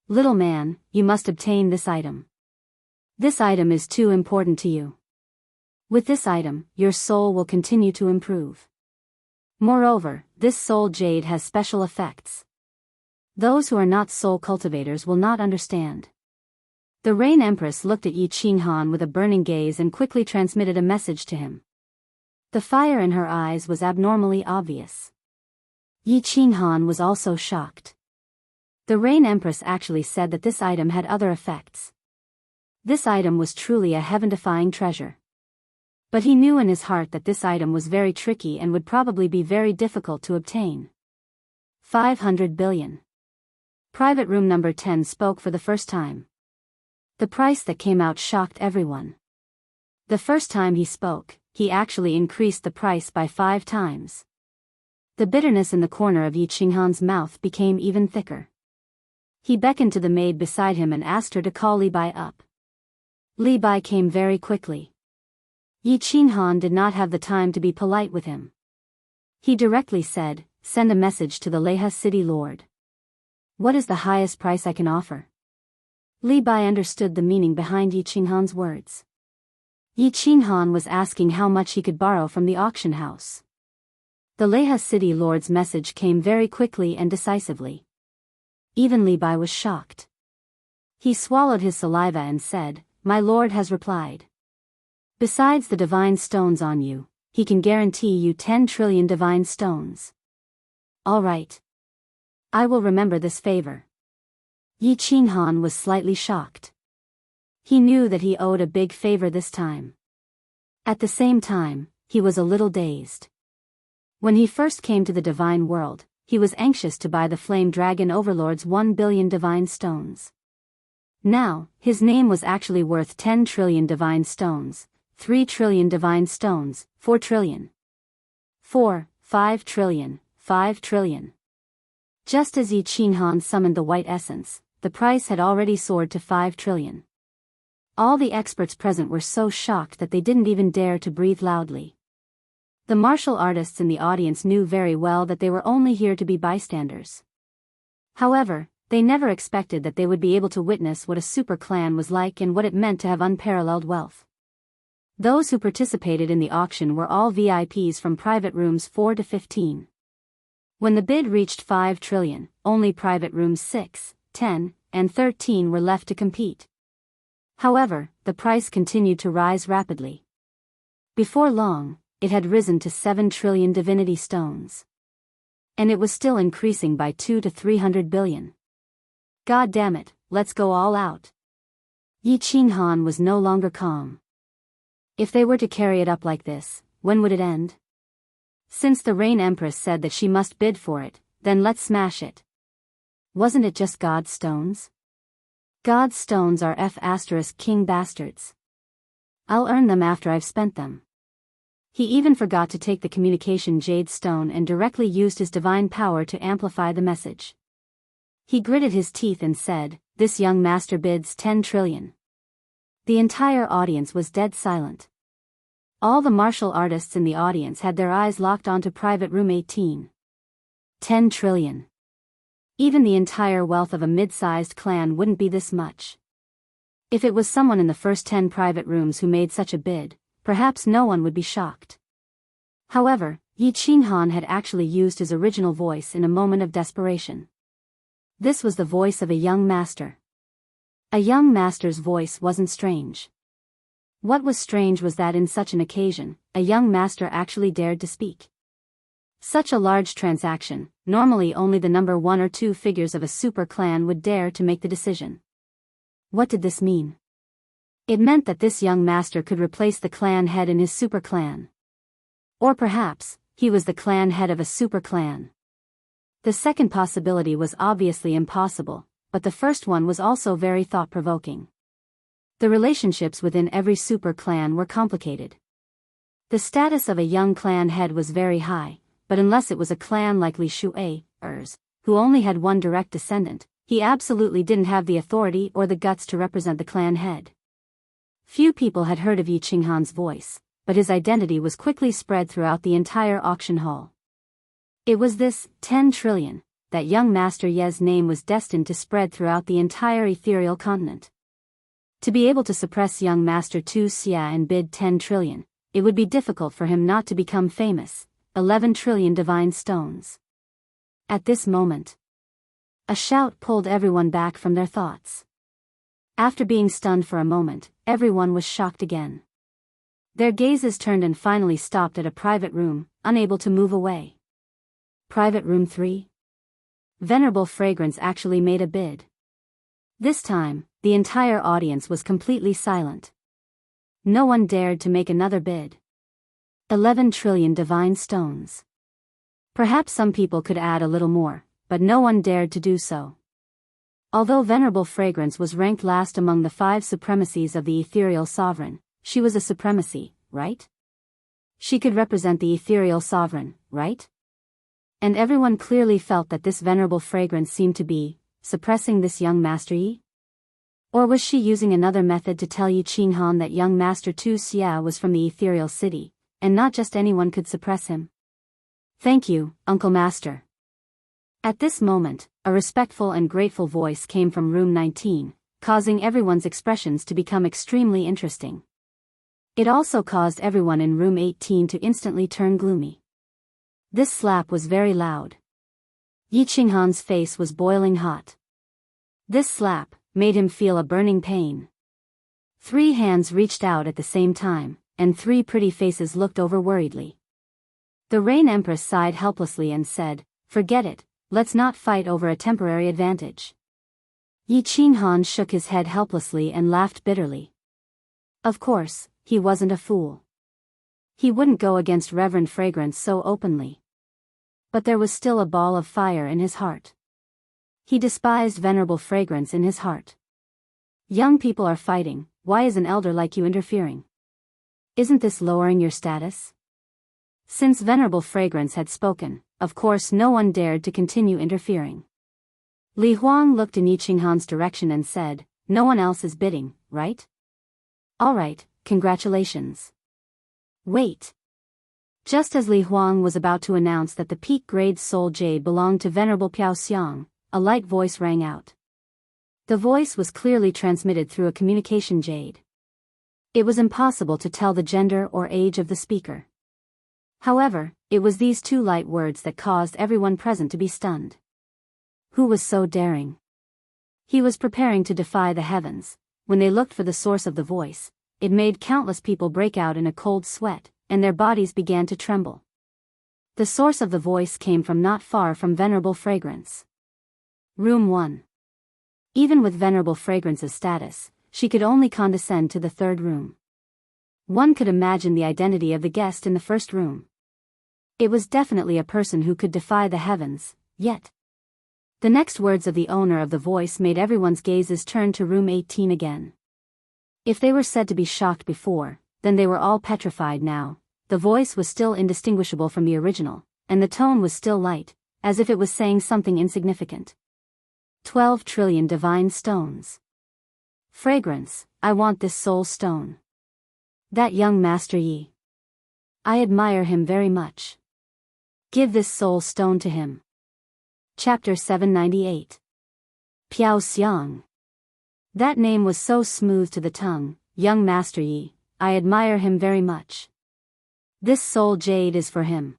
Little man, you must obtain this item. This item is too important to you. With this item, your soul will continue to improve. Moreover, this soul jade has special effects. Those who are not soul cultivators will not understand. The Rain Empress looked at Yi Qinghan with a burning gaze and quickly transmitted a message to him. The fire in her eyes was abnormally obvious. Yi Qinghan was also shocked. The Rain Empress actually said that this item had other effects. This item was truly a heaven-defying treasure. But he knew in his heart that this item was very tricky and would probably be very difficult to obtain. 500 billion. Private room number 10 spoke for the first time. The price that came out shocked everyone. The first time he spoke, he actually increased the price by 5 times. The bitterness in the corner of Yi Qinghan's mouth became even thicker. He beckoned to the maid beside him and asked her to call Li Bai up. Li Bai came very quickly. Yi Qinghan did not have the time to be polite with him. He directly said, "Send a message to the Leha city lord. What is the highest price I can offer?" Li Bai understood the meaning behind Yi Qinghan's words. Yi Qinghan was asking how much he could borrow from the auction house. The Leha city lord's message came very quickly and decisively. Even Li Bai was shocked. He swallowed his saliva and said, "My lord has replied. Besides the divine stones on you, he can guarantee you 10 trillion divine stones." "All right. I will remember this favor." Yi Qinghan was slightly shocked. He knew that he owed a big favor this time. At the same time, he was a little dazed. When he first came to the divine world, he was anxious to buy the Flame Dragon Overlord's 1 billion divine stones. Now, his name was actually worth 10 trillion divine stones, 3 trillion divine stones, 4 trillion. 5 trillion, 5 trillion. Just as Yi Qinghan summoned the white essence, the price had already soared to 5 trillion. All the experts present were so shocked that they didn't even dare to breathe loudly. The martial artists in the audience knew very well that they were only here to be bystanders. However, they never expected that they would be able to witness what a super clan was like and what it meant to have unparalleled wealth. Those who participated in the auction were all VIPs from private rooms 4 to 15. When the bid reached 5 trillion, only private rooms 6, 10, and 13 were left to compete. However, the price continued to rise rapidly. Before long, it had risen to 7 trillion divinity stones. And it was still increasing by 2 to 300 billion. God damn it, let's go all out. Yi Qinghan was no longer calm. If they were to carry it up like this, when would it end? Since the Rain Empress said that she must bid for it, then let's smash it. Wasn't it just God's stones? God's stones are King bastards. I'll earn them after I've spent them. He even forgot to take the communication jade stone and directly used his divine power to amplify the message. He gritted his teeth and said, "This young master bids 10 trillion. The entire audience was dead silent. All the martial artists in the audience had their eyes locked onto private room 18. 10 trillion. Even the entire wealth of a mid-sized clan wouldn't be this much. If it was someone in the first 10 private rooms who made such a bid, perhaps no one would be shocked. However, Yi Qinghan had actually used his original voice in a moment of desperation. This was the voice of a young master. A young master's voice wasn't strange. What was strange was that in such an occasion, a young master actually dared to speak. Such a large transaction, normally only the number 1 or 2 figures of a super clan would dare to make the decision. What did this mean? It meant that this young master could replace the clan head in his super clan. Or perhaps, he was the clan head of a super clan. The second possibility was obviously impossible, but the first one was also very thought-provoking. The relationships within every super clan were complicated. The status of a young clan head was very high, but unless it was a clan like Li Shui's, who only had one direct descendant, he absolutely didn't have the authority or the guts to represent the clan head. Few people had heard of Yi Qinghan's voice, but his identity was quickly spread throughout the entire auction hall. It was this 10 trillion, that young Master Ye's name was destined to spread throughout the entire ethereal continent. To be able to suppress young Master Tu Xia and bid 10 trillion, it would be difficult for him not to become famous. 11 trillion divine stones. At this moment, a shout pulled everyone back from their thoughts. After being stunned for a moment, everyone was shocked again. Their gazes turned and finally stopped at a private room, unable to move away. Private room 3? Venerable Fragrance actually made a bid. This time, the entire audience was completely silent. No one dared to make another bid. 11 trillion divine stones. Perhaps some people could add a little more, but no one dared to do so. Although Venerable Fragrance was ranked last among the 5 supremacies of the ethereal sovereign, she was a supremacy, right? She could represent the ethereal sovereign, right? And everyone clearly felt that this Venerable Fragrance seemed to be suppressing this young Master Yi? Or was she using another method to tell Yi Qinghan that young Master Tu Xia was from the ethereal city, and not just anyone could suppress him? Thank you, Uncle Master. At this moment, a respectful and grateful voice came from room 19, causing everyone's expressions to become extremely interesting. It also caused everyone in room 18 to instantly turn gloomy. This slap was very loud. Yi Qinghan's face was boiling hot. This slap made him feel a burning pain. 3 hands reached out at the same time, and 3 pretty faces looked over worriedly. The Rain Empress sighed helplessly and said, "Forget it, let's not fight over a temporary advantage." Yi Qinghan shook his head helplessly and laughed bitterly. Of course, he wasn't a fool. He wouldn't go against Reverend Fragrance so openly. But there was still a ball of fire in his heart. He despised Venerable Fragrance in his heart. Young people are fighting, why is an elder like you interfering? Isn't this lowering your status? Since Venerable Fragrance had spoken, of course no one dared to continue interfering. Li Huang looked in Yi Qinghan's direction and said, "No one else is bidding, right? All right, congratulations." Wait. Just as Li Huang was about to announce that the peak grade soul jade belonged to Venerable Piao Xiang, a light voice rang out. The voice was clearly transmitted through a communication jade. It was impossible to tell the gender or age of the speaker. However, it was these 2 light words that caused everyone present to be stunned. Who was so daring? He was preparing to defy the heavens. When they looked for the source of the voice, it made countless people break out in a cold sweat, and their bodies began to tremble. The source of the voice came from not far from Venerable Fragrance. Room 1. Even with Venerable Fragrance's status, she could only condescend to the 3rd room. One could imagine the identity of the guest in the 1st room. It was definitely a person who could defy the heavens, yet. The next words of the owner of the voice made everyone's gazes turn to room 18 again. If they were said to be shocked before, then they were all petrified now. The voice was still indistinguishable from the original, and the tone was still light, as if it was saying something insignificant. 12 trillion divine stones. Fragrance, I want this soul stone. That young Master Yi. I admire him very much. Give this soul stone to him. Chapter 798. Piao Xiang. That name was so smooth to the tongue, young Master Yi, I admire him very much. This soul jade is for him.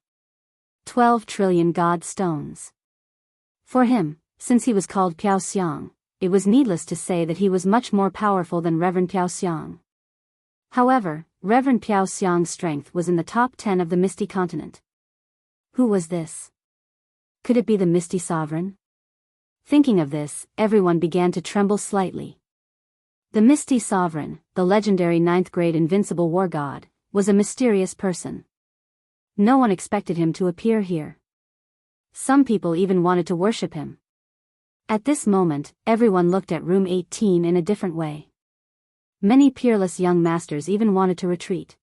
12 trillion god stones. For him, since he was called Piao Xiang, it was needless to say that he was much more powerful than Reverend Piao Xiang. However, Reverend Piao Xiang's strength was in the top 10 of the Misty Continent. Who was this? Could it be the Misty Sovereign? Thinking of this, everyone began to tremble slightly. The Misty Sovereign, the legendary 9th grade invincible war god, was a mysterious person. No one expected him to appear here. Some people even wanted to worship him. At this moment, everyone looked at room 18 in a different way. Many peerless young masters even wanted to retreat.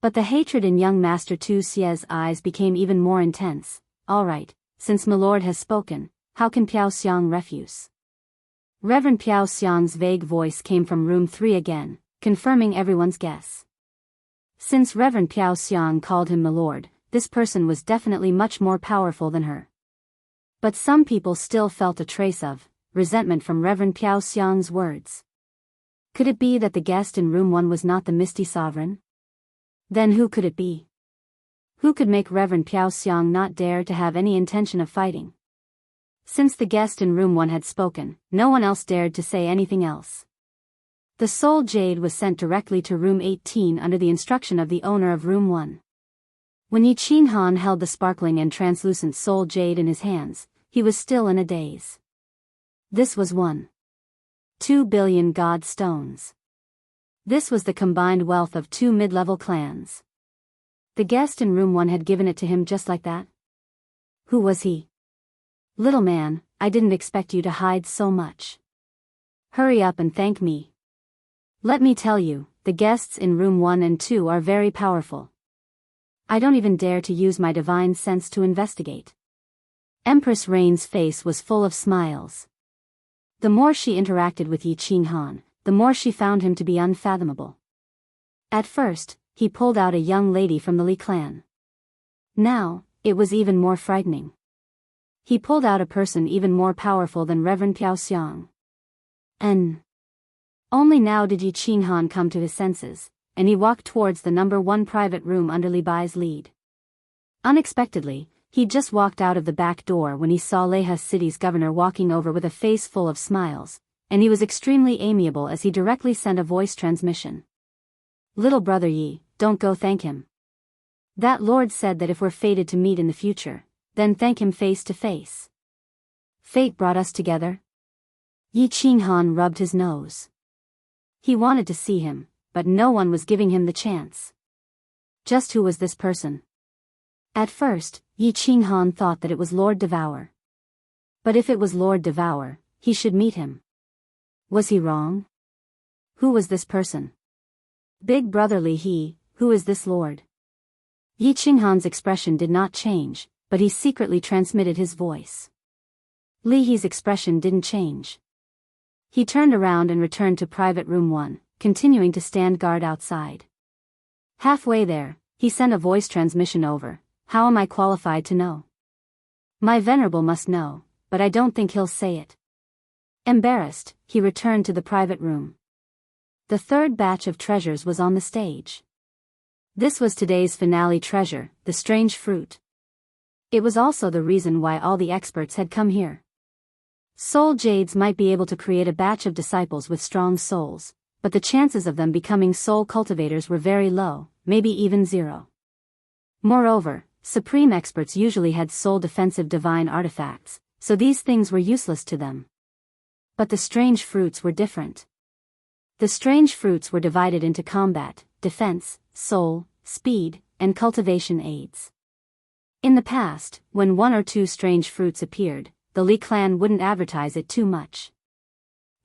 But the hatred in young Master Tu Xie's eyes became even more intense. All right, since Milord has spoken, how can Piao Xiang refuse? Reverend Piao Xiang's vague voice came from room 3 again, confirming everyone's guess. Since Reverend Piao Xiang called him Milord, this person was definitely much more powerful than her. But some people still felt a trace of resentment from Reverend Piao Xiang's words. Could it be that the guest in room 1 was not the Misty Sovereign? Then who could it be? Who could make Reverend Piao Xiang not dare to have any intention of fighting? Since the guest in room 1 had spoken, no one else dared to say anything else. The soul jade was sent directly to room 18 under the instruction of the owner of room 1. When Yi Qinghan held the sparkling and translucent soul jade in his hands, he was still in a daze. This was 1.2 billion god stones. This was the combined wealth of 2 mid-level clans. The guest in room 1 had given it to him just like that? Who was he? Little man, I didn't expect you to hide so much. Hurry up and thank me. Let me tell you, the guests in room 1 and 2 are very powerful. I don't even dare to use my divine sense to investigate. Empress Rain's face was full of smiles. The more she interacted with Yi Qinghan, the more she found him to be unfathomable. At first, he pulled out a young lady from the Li clan. Now, it was even more frightening. He pulled out a person even more powerful than Reverend Piao Xiang. Only now did Yi Qinghan come to his senses, and he walked towards the number 1 private room under Li Bai's lead. Unexpectedly, he'd just walked out of the back door when he saw Leha City's governor walking over with a face full of smiles, and he was extremely amiable as he directly sent a voice transmission. "Little brother Yi, don't go thank him. That lord said that if we're fated to meet in the future, then thank him face to face. Fate brought us together." Yi Qinghan rubbed his nose. He wanted to see him, but no one was giving him the chance. Just who was this person? At first, Yi Qinghan thought that it was Lord Devour. But if it was Lord Devour, he should meet him. Was he wrong? Who was this person? Big brother Li He, who is this lord? Yi Qinghan's expression did not change, but he secretly transmitted his voice. Li He's expression didn't change. He turned around and returned to private room 1, continuing to stand guard outside. Halfway there, he sent a voice transmission over. "How am I qualified to know? My venerable must know, but I don't think he'll say it." Embarrassed, he returned to the private room. The third batch of treasures was on the stage. This was today's finale treasure, the strange fruit. It was also the reason why all the experts had come here. Soul Jades might be able to create a batch of disciples with strong souls, but the chances of them becoming soul cultivators were very low, maybe even 0. Moreover, supreme experts usually had soul defensive divine artifacts, so these things were useless to them. But the strange fruits were different. The strange fruits were divided into combat, defense, soul, speed, and cultivation aids. In the past, when 1 or 2 strange fruits appeared, the Li clan wouldn't advertise it too much.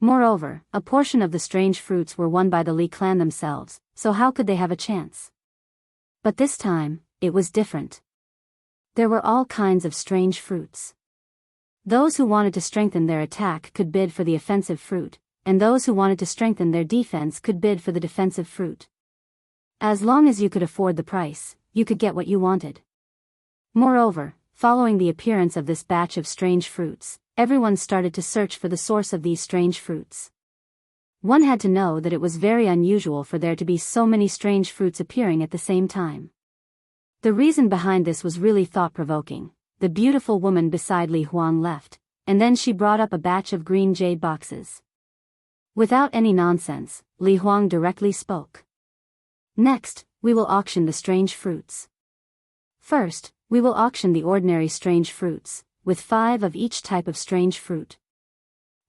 Moreover, a portion of the strange fruits were won by the Li clan themselves, so how could they have a chance? But this time, it was different. There were all kinds of strange fruits. Those who wanted to strengthen their attack could bid for the offensive fruit, and those who wanted to strengthen their defense could bid for the defensive fruit. As long as you could afford the price, you could get what you wanted. Moreover, following the appearance of this batch of strange fruits, everyone started to search for the source of these strange fruits. One had to know that it was very unusual for there to be so many strange fruits appearing at the same time. The reason behind this was really thought-provoking. The beautiful woman beside Li Huang left, and then she brought up a batch of green jade boxes. Without any nonsense, Li Huang directly spoke. "Next, we will auction the strange fruits. First, we will auction the ordinary strange fruits, with 5 of each type of strange fruit.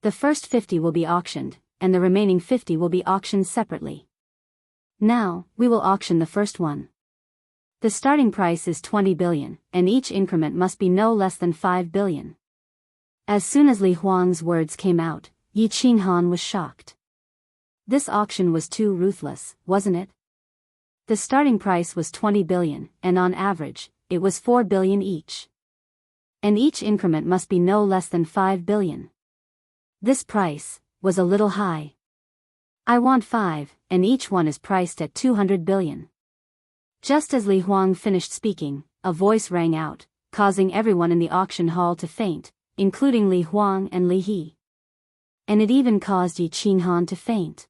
The first 50 will be auctioned, and the remaining 50 will be auctioned separately. Now, we will auction the first one. The starting price is 20 billion, and each increment must be no less than 5 billion. As soon as Li Huang's words came out, Yi Qinghan was shocked. This auction was too ruthless, wasn't it? The starting price was 20 billion, and on average, it was 4 billion each. And each increment must be no less than 5 billion. This price was a little high. I want 5, and each one is priced at 200 billion. Just as Li Huang finished speaking, a voice rang out, causing everyone in the auction hall to faint, including Li Huang and Li He. And it even caused Yi Qinghan to faint.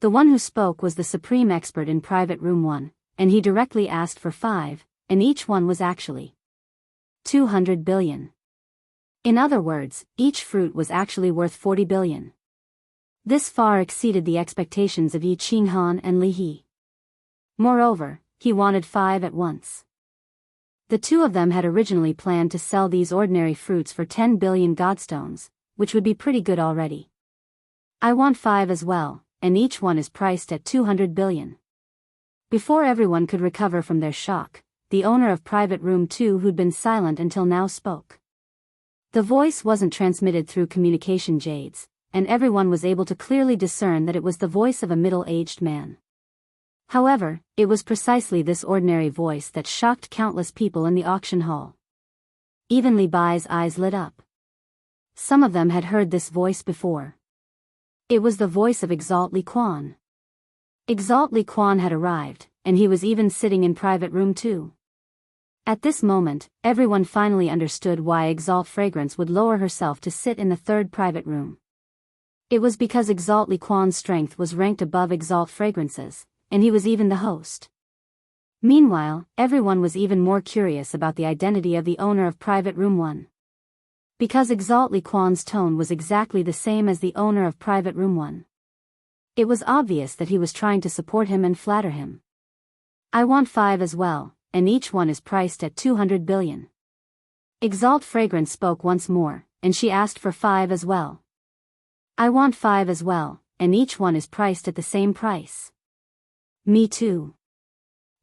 The one who spoke was the supreme expert in private room 1, and he directly asked for 5, and each one was actually 200 billion. In other words, each fruit was actually worth 40 billion. This far exceeded the expectations of Yi Qinghan and Li He. Moreover, he wanted 5 at once. The two of them had originally planned to sell these ordinary fruits for 10 billion godstones, which would be pretty good already. I want 5 as well, and each one is priced at 200 billion. Before everyone could recover from their shock, the owner of private room 2 who'd been silent until now spoke. The voice wasn't transmitted through communication jades, and everyone was able to clearly discern that it was the voice of a middle-aged man. However, it was precisely this ordinary voice that shocked countless people in the auction hall. Even Li Bai's eyes lit up. Some of them had heard this voice before. It was the voice of Exalt Li Quan. Exalt Li Quan had arrived, and he was even sitting in private room 2. At this moment, everyone finally understood why Exalt Fragrance would lower herself to sit in the third private room. It was because Exalt Li Quan's strength was ranked above Exalt Fragrance's, and he was even the host. Meanwhile, everyone was even more curious about the identity of the owner of Private Room 1. Because Exalt Li Quan's tone was exactly the same as the owner of Private Room 1. It was obvious that he was trying to support him and flatter him. I want 5 as well, and each one is priced at 200 billion. Exalt Fragrance spoke once more, and she asked for 5 as well. I want 5 as well, and each one is priced at the same price. Me too.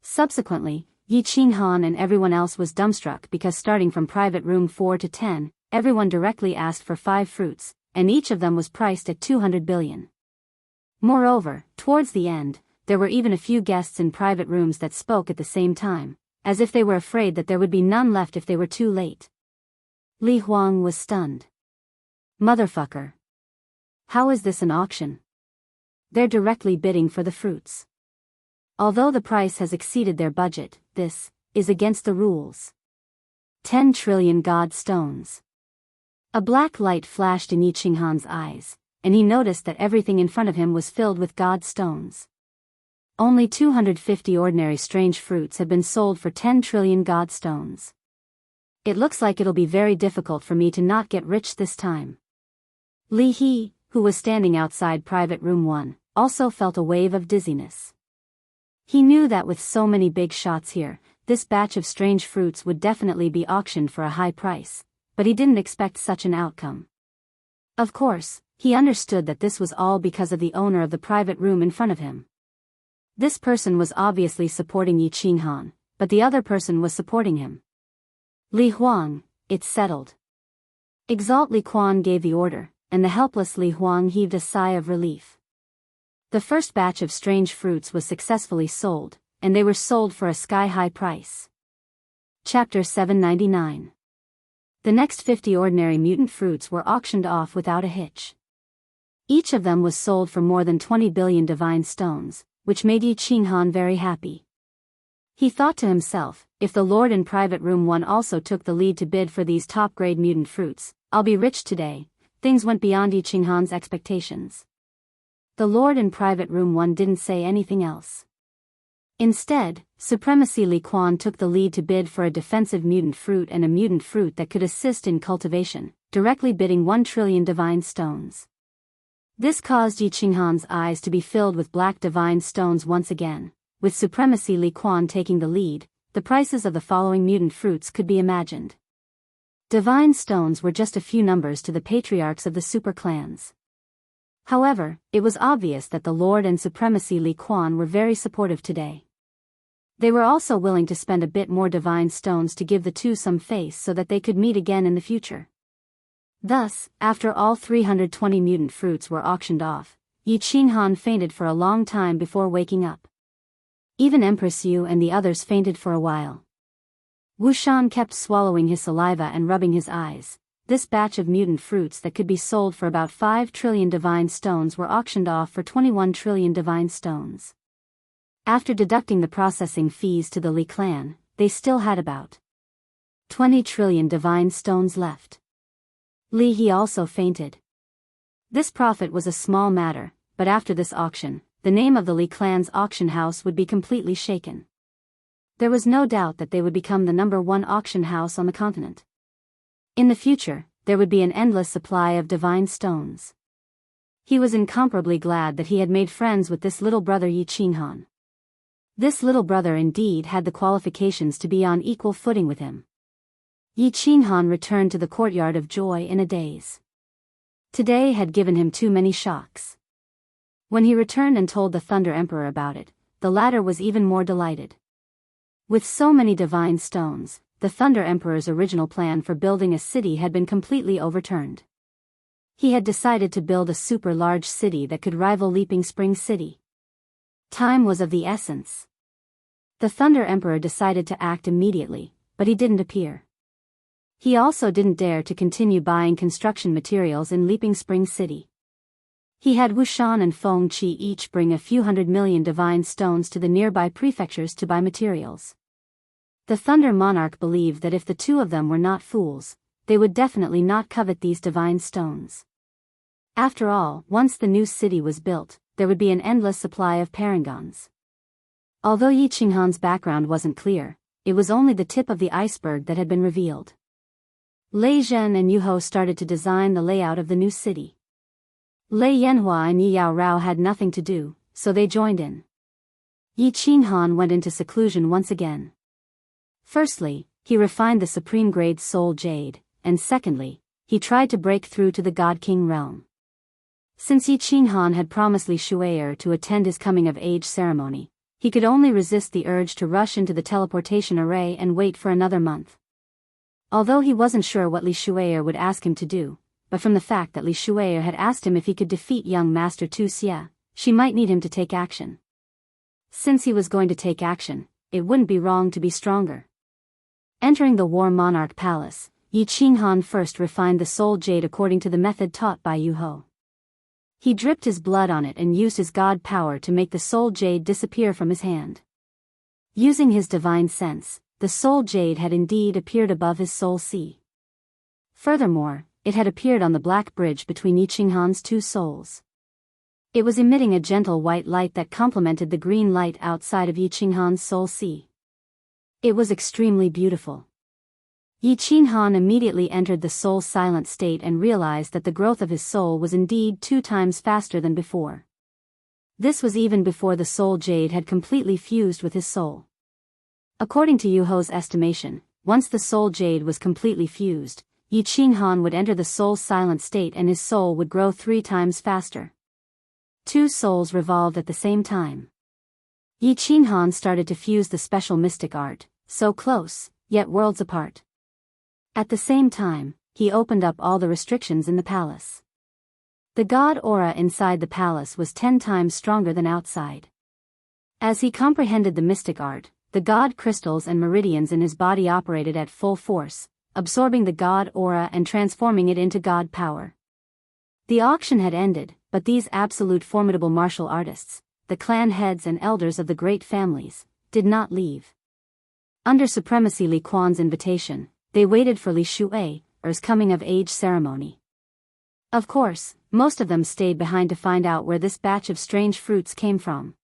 Subsequently, Yi Qinghan and everyone else was dumbstruck because starting from Private Room 4 to 10, everyone directly asked for 5 fruits, and each of them was priced at 200 billion. Moreover, towards the end, there were even a few guests in private rooms that spoke at the same time, as if they were afraid that there would be none left if they were too late. Li Huang was stunned. Motherfucker. How is this an auction? They're directly bidding for the fruits. Although the price has exceeded their budget, this is against the rules. 10 trillion god stones. A black light flashed in Yi Qinghan's eyes, and he noticed that everything in front of him was filled with god stones. Only 250 ordinary strange fruits had been sold for 10 trillion god stones. It looks like it'll be very difficult for me to not get rich this time. Li He, who was standing outside Private Room 1, also felt a wave of dizziness. He knew that with so many big shots here, this batch of strange fruits would definitely be auctioned for a high price, but he didn't expect such an outcome. Of course, he understood that this was all because of the owner of the private room in front of him. This person was obviously supporting Yi Qinghan, but the other person was supporting him. Li Huang, it's settled. Exalt Li Quan gave the order, and the helpless Li Huang heaved a sigh of relief. The first batch of strange fruits was successfully sold, and they were sold for a sky-high price. Chapter 799. The next 50 ordinary mutant fruits were auctioned off without a hitch. Each of them was sold for more than 20 billion divine stones, which made Yi Qinghan very happy. He thought to himself, if the Lord in Private Room 1 also took the lead to bid for these top-grade mutant fruits, I'll be rich today. Things went beyond Yi Qinghan's expectations. The Lord in Private Room 1 didn't say anything else. Instead, Supremacy Li Quan took the lead to bid for a defensive mutant fruit and a mutant fruit that could assist in cultivation, directly bidding 1 trillion divine stones. This caused Yi Qinghan's eyes to be filled with black divine stones once again. With Supremacy Li Quan taking the lead, the prices of the following mutant fruits could be imagined. Divine stones were just a few numbers to the patriarchs of the super clans. However, it was obvious that the Lord and Supremacy Li Quan were very supportive today. They were also willing to spend a bit more divine stones to give the two some face so that they could meet again in the future. Thus, after all 320 mutant fruits were auctioned off, Yi Qinghan fainted for a long time before waking up. Even Empress Yu and the others fainted for a while. Wu Shan kept swallowing his saliva and rubbing his eyes. This batch of mutant fruits that could be sold for about 5 trillion divine stones were auctioned off for 21 trillion divine stones. After deducting the processing fees to the Li clan, they still had about 20 trillion divine stones left. Li He also fainted. This profit was a small matter, but after this auction, the name of the Li clan's auction house would be completely shaken. There was no doubt that they would become the #1 auction house on the continent. In the future, there would be an endless supply of divine stones. He was incomparably glad that he had made friends with this little brother Yi Qinghan. This little brother indeed had the qualifications to be on equal footing with him. Yi Qinghan returned to the courtyard of joy in a daze. Today had given him too many shocks. When he returned and told the Thunder Emperor about it, the latter was even more delighted. With so many divine stones, the Thunder Emperor's original plan for building a city had been completely overturned. He had decided to build a super large city that could rival Leaping Spring City. Time was of the essence. The Thunder Emperor decided to act immediately, but he didn't appear. He also didn't dare to continue buying construction materials in Leaping Spring City. He had Wu Shan and Feng Qi each bring a few 100 million divine stones to the nearby prefectures to buy materials. The Thunder Monarch believed that if the two of them were not fools, they would definitely not covet these divine stones. After all, once the new city was built, there would be an endless supply of parangons. Although Yi Qinghan's background wasn't clear, it was only the tip of the iceberg that had been revealed. Lei Zhen and Yu Hou started to design the layout of the new city. Lei Yanhua and Yi Yao Rao had nothing to do, so they joined in. Yi Qinghan went into seclusion once again. Firstly, he refined the supreme grade soul jade, and secondly, he tried to break through to the God King realm. Since Yi Qinghan had promised Li Shui'er to attend his coming-of-age ceremony, he could only resist the urge to rush into the teleportation array and wait for another month. Although he wasn't sure what Li Shui'er would ask him to do, but from the fact that Li Shui'er had asked him if he could defeat young Master Tu Xie, she might need him to take action. Since he was going to take action, it wouldn't be wrong to be stronger. Entering the War Monarch Palace, Yi Qinghan first refined the soul jade according to the method taught by Yu Hou. He dripped his blood on it and used his god power to make the soul jade disappear from his hand. Using his divine sense, the soul jade had indeed appeared above his soul sea. Furthermore, it had appeared on the black bridge between Yi Qinghan's two souls. It was emitting a gentle white light that complemented the green light outside of Yi Qinghan's soul sea. It was extremely beautiful. Yi Qinghan immediately entered the soul silent state and realized that the growth of his soul was indeed 2 times faster than before. This was even before the soul jade had completely fused with his soul. According to Yu Hou's estimation, once the soul jade was completely fused, Yi Qinghan would enter the soul silent state and his soul would grow 3 times faster. 2 souls revolved at the same time. Yi Qinghan started to fuse the special mystic art, so close, yet worlds apart. At the same time, he opened up all the restrictions in the palace. The god aura inside the palace was 10 times stronger than outside. As he comprehended the mystic art, the god crystals and meridians in his body operated at full force, absorbing the god aura and transforming it into god power. The auction had ended, but these absolute formidable martial artists, the clan heads and elders of the great families, did not leave. Under Supremacy Li Quan's invitation, they waited for Li Shui'er's coming-of-age ceremony. Of course, most of them stayed behind to find out where this batch of strange fruits came from.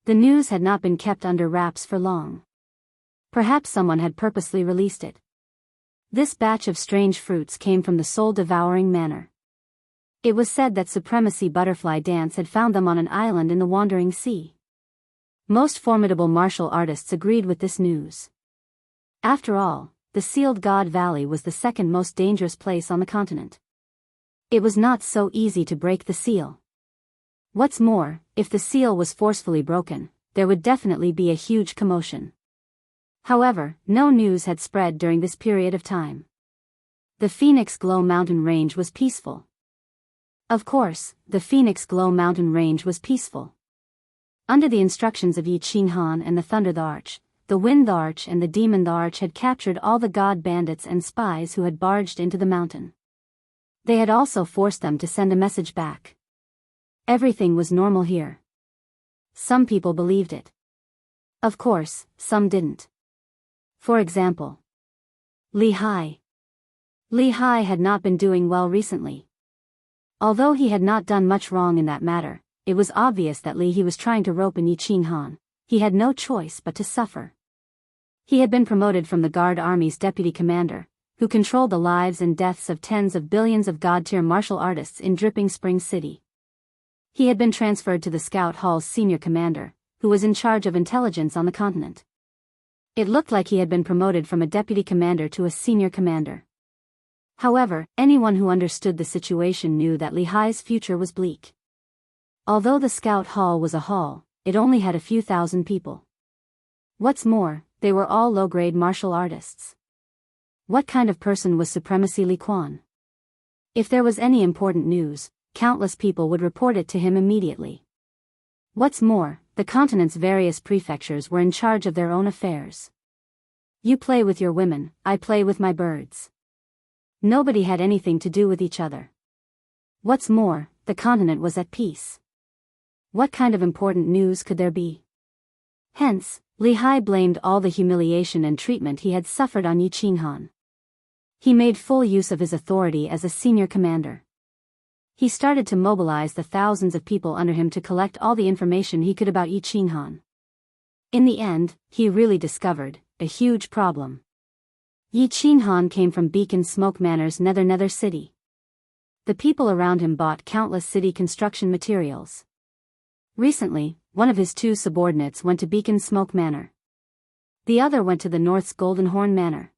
The news had not been kept under wraps for long. Perhaps someone had purposely released it. This batch of strange fruits came from the soul-devouring manor. It was said that Supremacy Butterfly Dance had found them on an island in the Wandering Sea. Most formidable martial artists agreed with this news. After all, the Sealed God Valley was the second most dangerous place on the continent. It was not so easy to break the seal. What's more, if the seal was forcefully broken, there would definitely be a huge commotion. However, no news had spread during this period of time. The Phoenix Glow Mountain Range was peaceful. Of course, the Phoenix Glow Mountain Range was peaceful. Under the instructions of Yi Qinghan and the Thunder the Arch, the Wind the Arch and the Demon the Arch had captured all the god bandits and spies who had barged into the mountain. They had also forced them to send a message back. Everything was normal here. Some people believed it. Of course, some didn't. For example, Li Hai. Li Hai had not been doing well recently. Although he had not done much wrong in that matter, it was obvious that He was trying to rope in Yi Qinghan. He had no choice but to suffer. He had been promoted from the Guard Army's deputy commander, who controlled the lives and deaths of tens of billions of god-tier martial artists in Dripping Spring City. He had been transferred to the Scout Hall's senior commander, who was in charge of intelligence on the continent. It looked like he had been promoted from a deputy commander to a senior commander. However, anyone who understood the situation knew that Li Hai's future was bleak. Although the Scout Hall was a hall, it only had a few thousand people. What's more, they were all low-grade martial artists. What kind of person was Supremacy Li Quan? If there was any important news, countless people would report it to him immediately. What's more, the continent's various prefectures were in charge of their own affairs. You play with your women, I play with my birds. Nobody had anything to do with each other. What's more, the continent was at peace. What kind of important news could there be? Hence, Li Hai blamed all the humiliation and treatment he had suffered on Yi Qinghan. He made full use of his authority as a senior commander. He started to mobilize the thousands of people under him to collect all the information he could about Yi Qinghan. In the end, he really discovered a huge problem. Yi Qinghan came from Beacon Smoke Manor's Nether City. The people around him bought countless city construction materials. Recently, one of his two subordinates went to Beacon Smoke Manor. The other went to the North's Golden Horn Manor.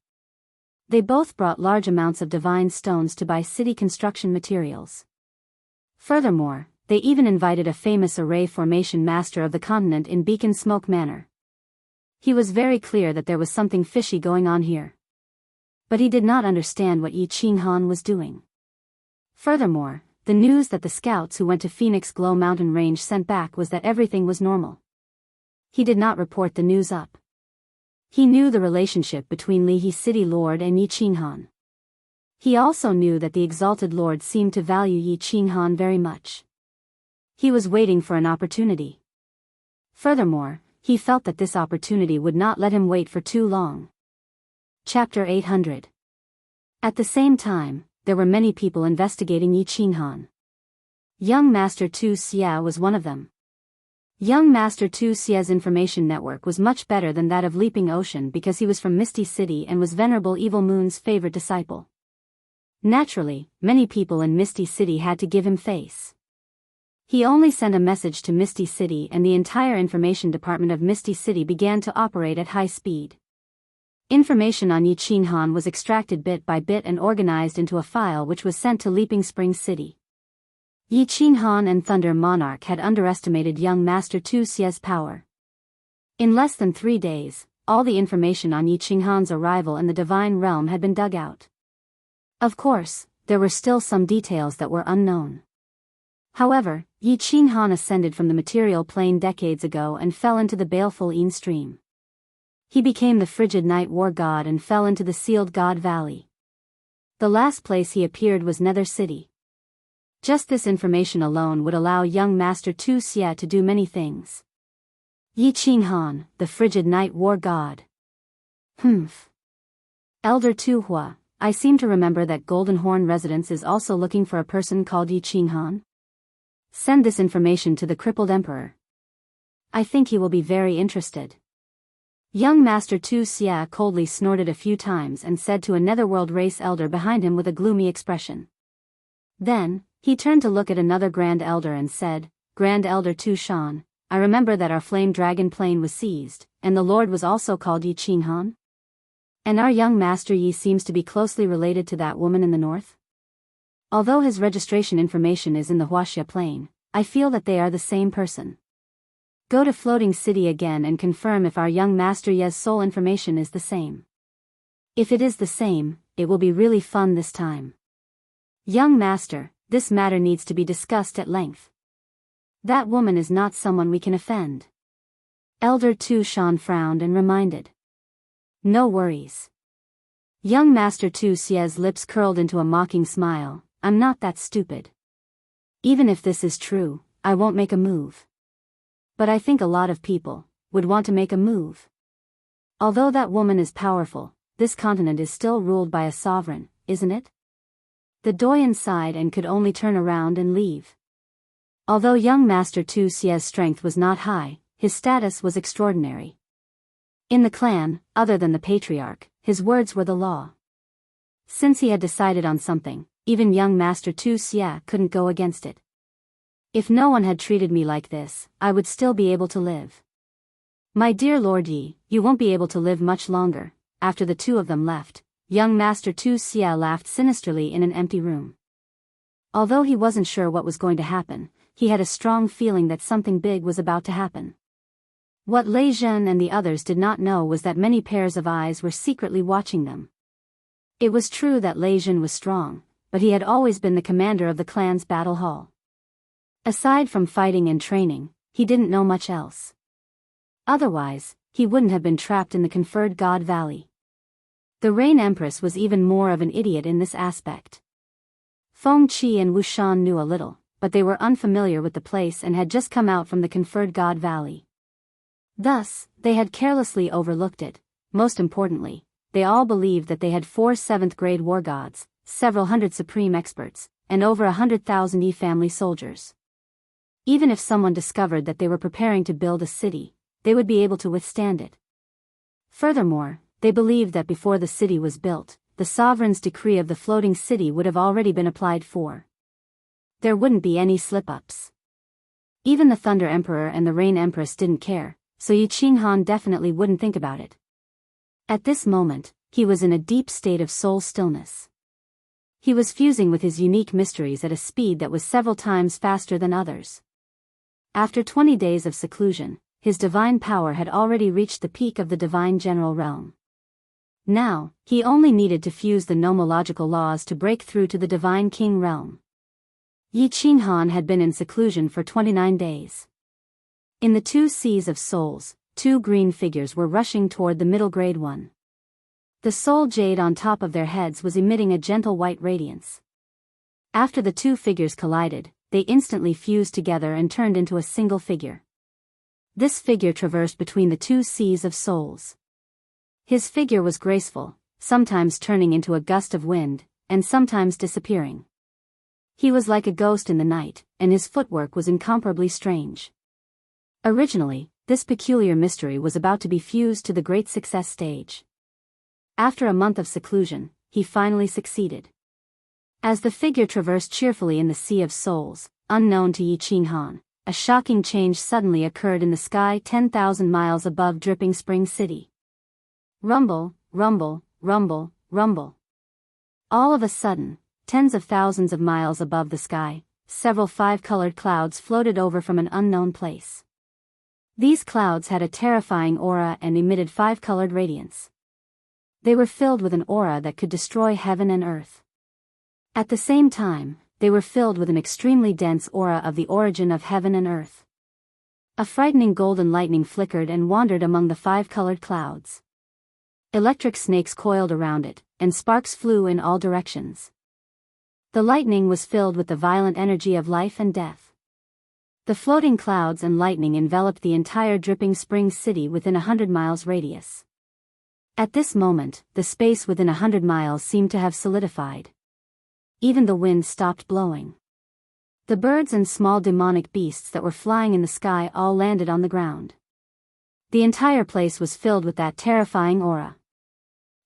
They both brought large amounts of divine stones to buy city construction materials. Furthermore, they even invited a famous array formation master of the continent in Beacon Smoke Manor. He was very clear that there was something fishy going on here. But he did not understand what Yi Qinghan was doing. Furthermore, the news that the scouts who went to Phoenix Glow Mountain Range sent back was that everything was normal. He did not report the news up. He knew the relationship between Lihe City Lord and Yi Qinghan. He also knew that the Exalted Lord seemed to value Yi Qinghan very much. He was waiting for an opportunity. Furthermore, he felt that this opportunity would not let him wait for too long. Chapter 800. At the same time, there were many people investigating Yi Qinghan. Young Master Tu Xie was one of them. Young Master Tu Xie's information network was much better than that of Leaping Ocean because he was from Misty City and was Venerable Evil Moon's favorite disciple. Naturally, many people in Misty City had to give him face. He only sent a message to Misty City and the entire information department of Misty City began to operate at high speed. Information on Yi Qinghan was extracted bit by bit and organized into a file which was sent to Leaping Springs City. Yi Qinghan and Thunder Monarch had underestimated young Master Tu Xie's power. In less than 3 days, all the information on Yi Qinghan's arrival in the Divine Realm had been dug out. Of course, there were still some details that were unknown. However, Yi Qinghan ascended from the material plane decades ago and fell into the baleful Yin stream. He became the frigid night war god and fell into the sealed God Valley. The last place he appeared was Nether City. Just this information alone would allow young Master Tu Xie to do many things. Yi Qinghan, the frigid night war god. Elder Tu Hua, I seem to remember that Golden Horn Residence is also looking for a person called Yi Qinghan. Send this information to the crippled emperor. I think he will be very interested. Young Master Tu Xie coldly snorted a few times and said to a netherworld race elder behind him with a gloomy expression. Then, he turned to look at another Grand Elder and said, Grand Elder Tu Shan, I remember that our flame dragon plane was seized, and the Lord was also called Yi Qinghan. And our young Master Yi seems to be closely related to that woman in the north. Although his registration information is in the Huaxia Plain, I feel that they are the same person. Go to Floating City again and confirm if our young Master Yi's soul information is the same. If it is the same, it will be really fun this time. Young Master, this matter needs to be discussed at length. That woman is not someone we can offend. Elder Tu Shan frowned and reminded. No worries. Young Master Tu Xie's lips curled into a mocking smile. I'm not that stupid. Even if this is true, I won't make a move. But I think a lot of people would want to make a move. Although that woman is powerful, this continent is still ruled by a sovereign, isn't it? The Doyen sighed and could only turn around and leave. Although young Master Tu Xie's strength was not high, his status was extraordinary. In the clan, other than the patriarch, his words were the law. Since he had decided on something, even young Master Tu Xie couldn't go against it. If no one had treated me like this, I would still be able to live. My dear Lord Yi, you won't be able to live much longer. After the two of them left, young Master Tu Xie laughed sinisterly in an empty room. Although he wasn't sure what was going to happen, he had a strong feeling that something big was about to happen. What Lei Zhen and the others did not know was that many pairs of eyes were secretly watching them. It was true that Lei Zhen was strong, but he had always been the commander of the clan's battle hall. Aside from fighting and training, he didn't know much else. Otherwise, he wouldn't have been trapped in the conferred God Valley. The Rain Empress was even more of an idiot in this aspect. Feng Qi and Wu Shan knew a little, but they were unfamiliar with the place and had just come out from the conferred God Valley. Thus, they had carelessly overlooked it. Most importantly, they all believed that they had 4 7th-grade war gods, several hundred supreme experts, and over 100,000 family soldiers. Even if someone discovered that they were preparing to build a city, they would be able to withstand it. Furthermore, they believed that before the city was built, the sovereign's decree of the floating city would have already been applied for. There wouldn't be any slip-ups. Even the Thunder Emperor and the Rain Empress didn't care, so Yi Qinghan definitely wouldn't think about it. At this moment, he was in a deep state of soul stillness. He was fusing with his unique mysteries at a speed that was several times faster than others. After 20 days of seclusion, his divine power had already reached the peak of the divine general realm. Now, he only needed to fuse the nomological laws to break through to the divine king realm. Yi Qinghan had been in seclusion for 29 days. In the two seas of souls, two green figures were rushing toward the middle grade one. The soul jade on top of their heads was emitting a gentle white radiance. After the two figures collided, they instantly fused together and turned into a single figure. This figure traversed between the two seas of souls. His figure was graceful, sometimes turning into a gust of wind, and sometimes disappearing. He was like a ghost in the night, and his footwork was incomparably strange. Originally, this peculiar mystery was about to be fused to the great success stage. After a month of seclusion, he finally succeeded. As the figure traversed cheerfully in the Sea of Souls, unknown to Yi Qinghan, a shocking change suddenly occurred in the sky 10,000 miles above Dripping Spring City. Rumble, rumble, rumble, rumble. All of a sudden, tens of thousands of miles above the sky, several five-colored clouds floated over from an unknown place. These clouds had a terrifying aura and emitted five-colored radiance. They were filled with an aura that could destroy heaven and earth. At the same time, they were filled with an extremely dense aura of the origin of heaven and earth. A frightening golden lightning flickered and wandered among the five-colored clouds. Electric snakes coiled around it, and sparks flew in all directions. The lightning was filled with the violent energy of life and death. The floating clouds and lightning enveloped the entire Dripping Spring City within 100 miles radius. At this moment, the space within 100 miles seemed to have solidified. Even the wind stopped blowing. The birds and small demonic beasts that were flying in the sky all landed on the ground. The entire place was filled with that terrifying aura.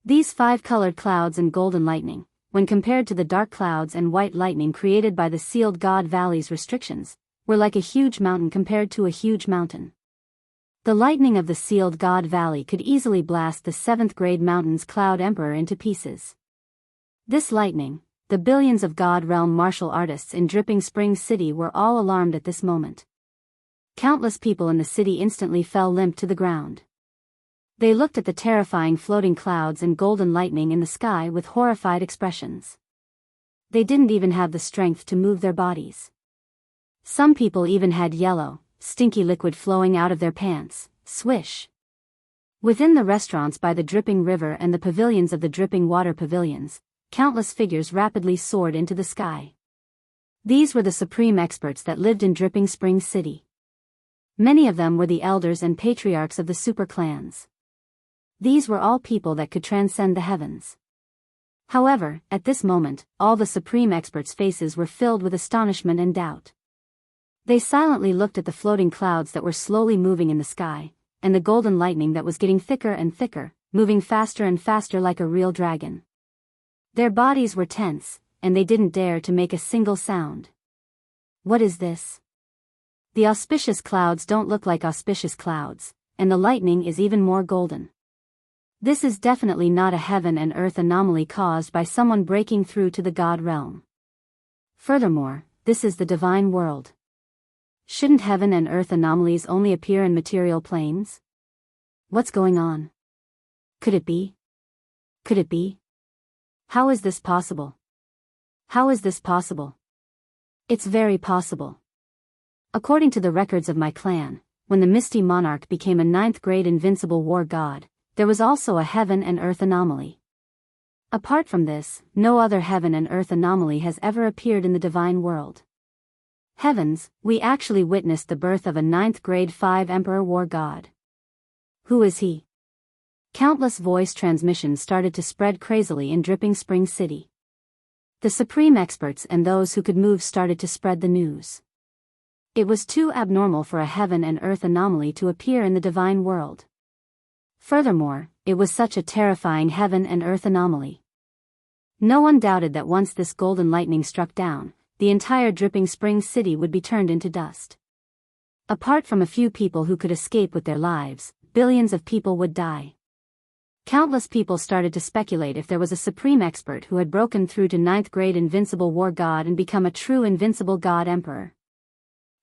These five-colored clouds and golden lightning, when compared to the dark clouds and white lightning created by the sealed God Valley's restrictions, were like a huge mountain compared to a huge mountain. The lightning of the sealed God Valley could easily blast the 7th grade mountain's Cloud Emperor into pieces. This lightning, the billions of God Realm martial artists in Dripping Spring City were all alarmed at this moment. Countless people in the city instantly fell limp to the ground. They looked at the terrifying floating clouds and golden lightning in the sky with horrified expressions. They didn't even have the strength to move their bodies. Some people even had yellow, stinky liquid flowing out of their pants, swish. Within the restaurants by the dripping river and the pavilions of the dripping water pavilions, countless figures rapidly soared into the sky. These were the supreme experts that lived in Dripping Spring City. Many of them were the elders and patriarchs of the super clans. These were all people that could transcend the heavens. However, at this moment, all the supreme experts' faces were filled with astonishment and doubt. They silently looked at the floating clouds that were slowly moving in the sky, and the golden lightning that was getting thicker and thicker, moving faster and faster like a real dragon. Their bodies were tense, and they didn't dare to make a single sound. What is this? The auspicious clouds don't look like auspicious clouds, and the lightning is even more golden. This is definitely not a heaven and earth anomaly caused by someone breaking through to the God realm. Furthermore, this is the divine world. Shouldn't heaven and earth anomalies only appear in material planes? What's going on? Could it be? Could it be? How is this possible? How is this possible? It's very possible. According to the records of my clan, when the Misty Monarch became a 9th grade invincible war god, there was also a heaven and earth anomaly. Apart from this, no other heaven and earth anomaly has ever appeared in the divine world. Heavens, we actually witnessed the birth of a 9th grade 5 emperor war god. Who is he? Countless voice transmissions started to spread crazily in Dripping Spring City. The supreme experts and those who could move started to spread the news. It was too abnormal for a heaven and earth anomaly to appear in the divine world. Furthermore, it was such a terrifying heaven and earth anomaly. No one doubted that once this golden lightning struck down, the entire dripping spring city would be turned into dust. Apart from a few people who could escape with their lives, billions of people would die. Countless people started to speculate if there was a supreme expert who had broken through to 9th grade invincible war god and become a true invincible god emperor.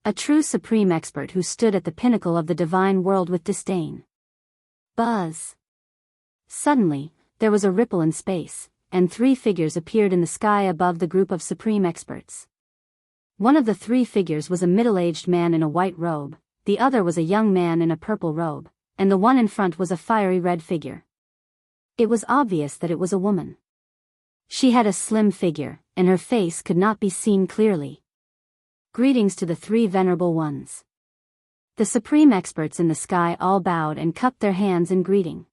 A true supreme expert who stood at the pinnacle of the divine world with disdain. Buzz. Suddenly, there was a ripple in space, and 3 figures appeared in the sky above the group of supreme experts. One of the 3 figures was a middle-aged man in a white robe, the other was a young man in a purple robe, and the one in front was a fiery red figure. It was obvious that it was a woman. She had a slim figure, and her face could not be seen clearly. Greetings to the 3 venerable ones. The supreme experts in the sky all bowed and cupped their hands in greeting.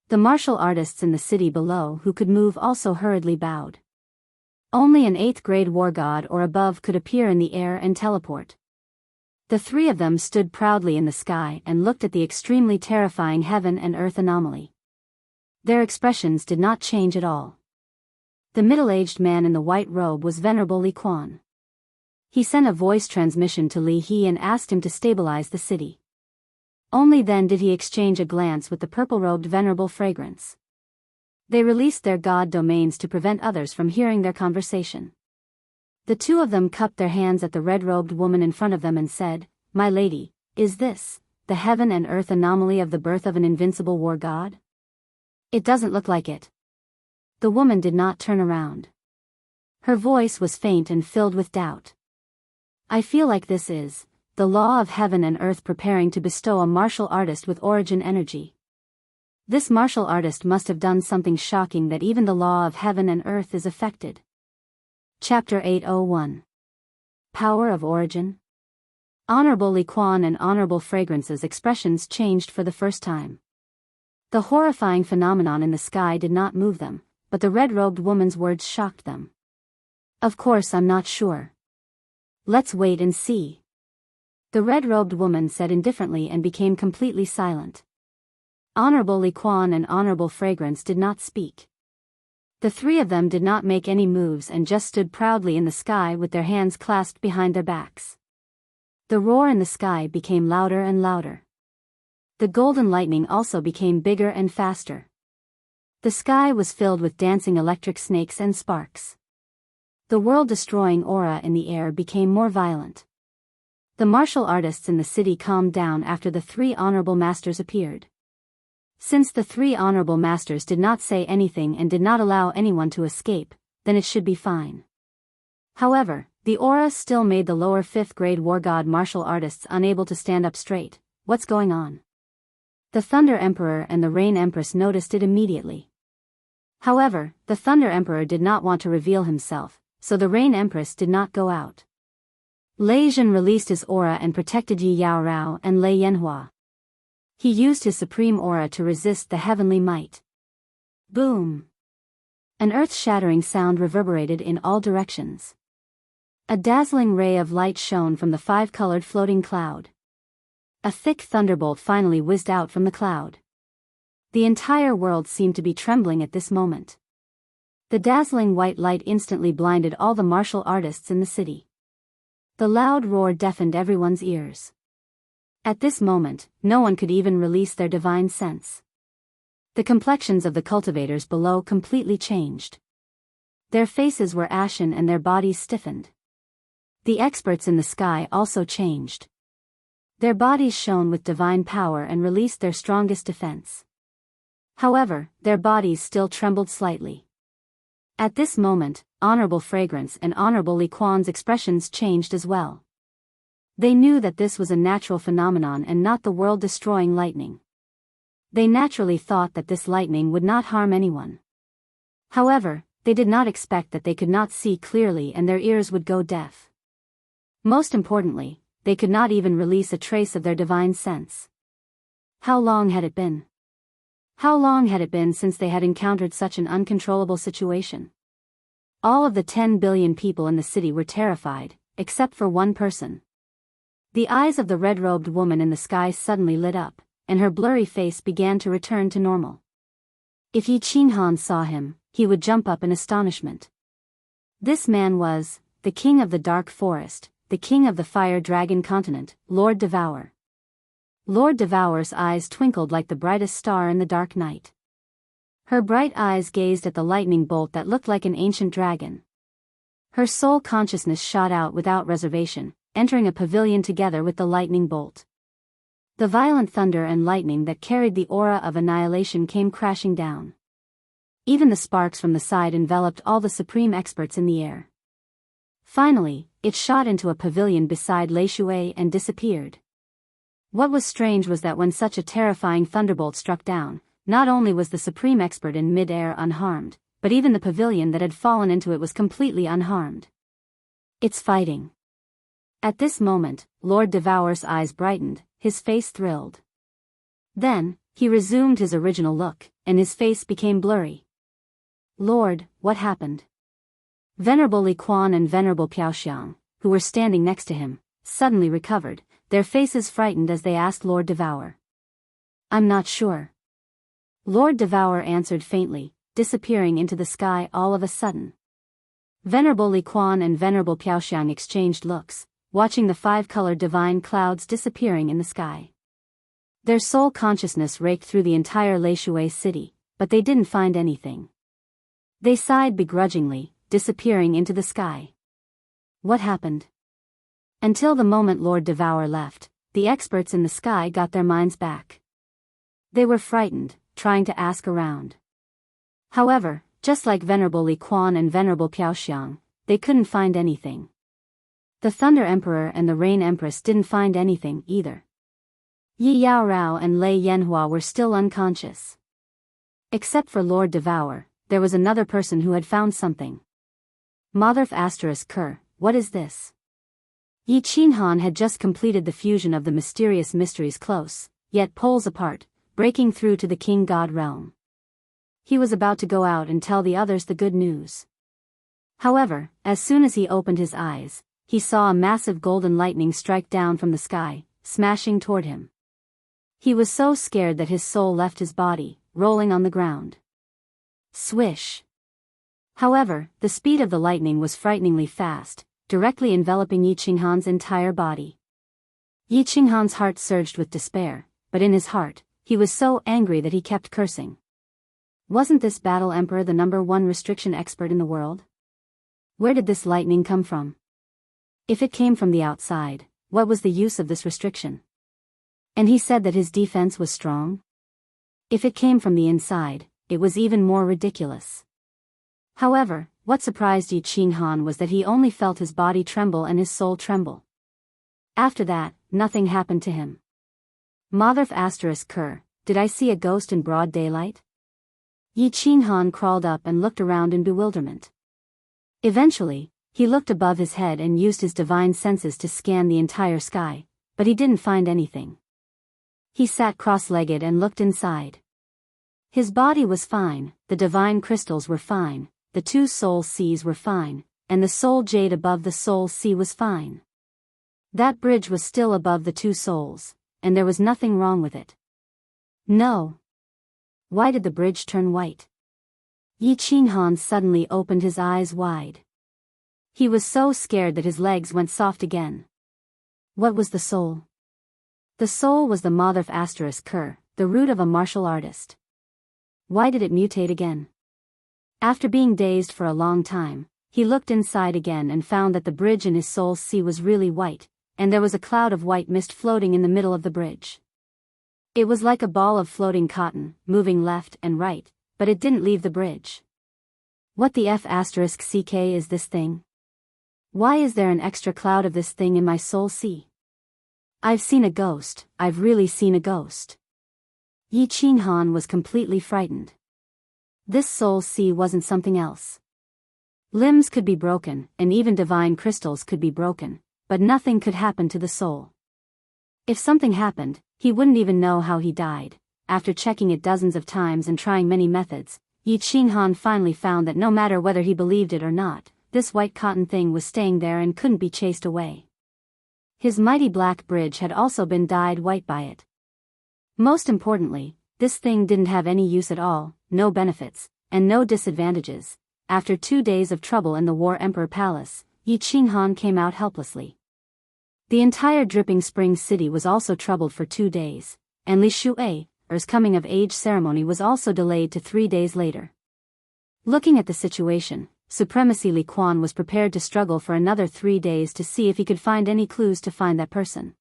The martial artists in the city below who could move also hurriedly bowed. Only an 8th grade war god or above could appear in the air and teleport. The 3 of them stood proudly in the sky and looked at the extremely terrifying heaven and earth anomaly. Their expressions did not change at all. The middle-aged man in the white robe was Venerable Li Quan. He sent a voice transmission to Li He and asked him to stabilize the city. Only then did he exchange a glance with the purple-robed Venerable Fragrance. They released their god domains to prevent others from hearing their conversation. The 2 of them cupped their hands at the red-robed woman in front of them and said, "My lady, is this the heaven and earth anomaly of the birth of an invincible war god?" "It doesn't look like it." The woman did not turn around. Her voice was faint and filled with doubt. "I feel like this is the law of heaven and earth preparing to bestow a martial artist with origin energy. This martial artist must have done something shocking that even the law of heaven and earth is affected." Chapter 801. Power of Origin. Honorable Li Quan and Honorable Fragrance's expressions changed for the first time. The horrifying phenomenon in the sky did not move them, but the red-robed woman's words shocked them. "Of course I'm not sure. Let's wait and see." The red-robed woman said indifferently and became completely silent. Honorable Li Quan and Honorable Fragrance did not speak. The 3 of them did not make any moves and just stood proudly in the sky with their hands clasped behind their backs. The roar in the sky became louder and louder. The golden lightning also became bigger and faster. The sky was filled with dancing electric snakes and sparks. The world-destroying aura in the air became more violent. The martial artists in the city calmed down after the 3 honorable masters appeared. Since the 3 honorable masters did not say anything and did not allow anyone to escape, then it should be fine. However, the aura still made the lower 5th grade war god martial artists unable to stand up straight. What's going on? The Thunder Emperor and the Rain Empress noticed it immediately. However, the Thunder Emperor did not want to reveal himself, so the Rain Empress did not go out. Lei Zhen released his aura and protected Yi Yaorao and Lei Yanhua. He used his supreme aura to resist the heavenly might. Boom! An earth-shattering sound reverberated in all directions. A dazzling ray of light shone from the 5-colored floating cloud. A thick thunderbolt finally whizzed out from the cloud. The entire world seemed to be trembling at this moment. The dazzling white light instantly blinded all the martial artists in the city. The loud roar deafened everyone's ears. At this moment, no one could even release their divine sense. The complexions of the cultivators below completely changed. Their faces were ashen and their bodies stiffened. The experts in the sky also changed. Their bodies shone with divine power and released their strongest defense. However, their bodies still trembled slightly. At this moment, Honorable Fragrance and Honorable Li Quan's expressions changed as well. They knew that this was a natural phenomenon and not the world-destroying lightning. They naturally thought that this lightning would not harm anyone. However, they did not expect that they could not see clearly and their ears would go deaf. Most importantly, they could not even release a trace of their divine sense. How long had it been? How long had it been since they had encountered such an uncontrollable situation? All of the 10 billion people in the city were terrified, except for one person. The eyes of the red-robed woman in the sky suddenly lit up, and her blurry face began to return to normal. If Yi Qinghan saw him, he would jump up in astonishment. This man was the king of the dark forest, the king of the fire dragon continent, Lord Devour. Lord Devour's eyes twinkled like the brightest star in the dark night. Her bright eyes gazed at the lightning bolt that looked like an ancient dragon. Her soul consciousness shot out without reservation, entering a pavilion together with the lightning bolt. The violent thunder and lightning that carried the aura of annihilation came crashing down. Even the sparks from the side enveloped all the supreme experts in the air. Finally, it shot into a pavilion beside Lei Shui and disappeared. What was strange was that when such a terrifying thunderbolt struck down, not only was the supreme expert in mid-air unharmed, but even the pavilion that had fallen into it was completely unharmed. It's fighting. At this moment, Lord Devour's eyes brightened, his face thrilled. Then, he resumed his original look, and his face became blurry. Lord, what happened? Venerable Li Quan and Venerable Piaoxiang, who were standing next to him, suddenly recovered, their faces frightened as they asked Lord Devour. I'm not sure. Lord Devour answered faintly, disappearing into the sky all of a sudden. Venerable Li Quan and Venerable Piaoxiang exchanged looks, watching the five-colored divine clouds disappearing in the sky. Their soul consciousness raked through the entire Lei Shui city, but they didn't find anything. They sighed begrudgingly, disappearing into the sky. What happened? Until the moment Lord Devour left, the experts in the sky got their minds back. They were frightened, trying to ask around. However, just like Venerable Li Quan and Venerable Piaoxiang, they couldn't find anything. The Thunder Emperor and the Rain Empress didn't find anything either. Yi Yaorao and Lei Yanhua were still unconscious. Except for Lord Devour, there was another person who had found something. Motherf *Ker, what is this? Yi Qinghan had just completed the fusion of the mysterious mysteries close, yet poles apart, breaking through to the King God realm. He was about to go out and tell the others the good news. However, as soon as he opened his eyes, he saw a massive golden lightning strike down from the sky, smashing toward him. He was so scared that his soul left his body, rolling on the ground. Swish! However, the speed of the lightning was frighteningly fast, directly enveloping Yi Qinghan's entire body. Yi Qinghan's heart surged with despair, but in his heart, he was so angry that he kept cursing. Wasn't this Battle Emperor the #1 restriction expert in the world? Where did this lightning come from? If it came from the outside, what was the use of this restriction? And he said that his defense was strong? If it came from the inside, it was even more ridiculous. However, what surprised Yi Qinghan was that he only felt his body tremble and his soul tremble. After that, nothing happened to him. Motherf *Ker, did I see a ghost in broad daylight? Yi Qinghan crawled up and looked around in bewilderment. Eventually, he looked above his head and used his divine senses to scan the entire sky, but he didn't find anything. He sat cross-legged and looked inside. His body was fine, the divine crystals were fine, the 2 soul seas were fine, and the soul jade above the soul sea was fine. That bridge was still above the 2 souls, and there was nothing wrong with it. No. Why did the bridge turn white? Yi Qinghan suddenly opened his eyes wide. He was so scared that his legs went soft again. What was the soul? The soul was the Motherf *Ker, the root of a martial artist. Why did it mutate again? After being dazed for a long time, he looked inside again and found that the bridge in his soul's sea was really white, and there was a cloud of white mist floating in the middle of the bridge. It was like a ball of floating cotton, moving left and right, but it didn't leave the bridge. What the *CK is this thing? Why is there an extra cloud of this thing in my soul sea? I've seen a ghost, I've really seen a ghost. Yi Qinghan was completely frightened. This soul sea wasn't something else. Limbs could be broken, and even divine crystals could be broken, but nothing could happen to the soul. If something happened, he wouldn't even know how he died. After checking it dozens of times and trying many methods, Yi Qinghan finally found that no matter whether he believed it or not, this white cotton thing was staying there and couldn't be chased away. His mighty black bridge had also been dyed white by it. Most importantly, this thing didn't have any use at all, no benefits, and no disadvantages. After 2 days of trouble in the War Emperor Palace, Yi Qinghan came out helplessly. The entire Dripping Spring City was also troubled for 2 days, and Li Shu'ei's coming-of-age ceremony was also delayed to 3 days later. Looking at the situation, Supremacy Li Quan was prepared to struggle for another 3 days to see if he could find any clues to find that person.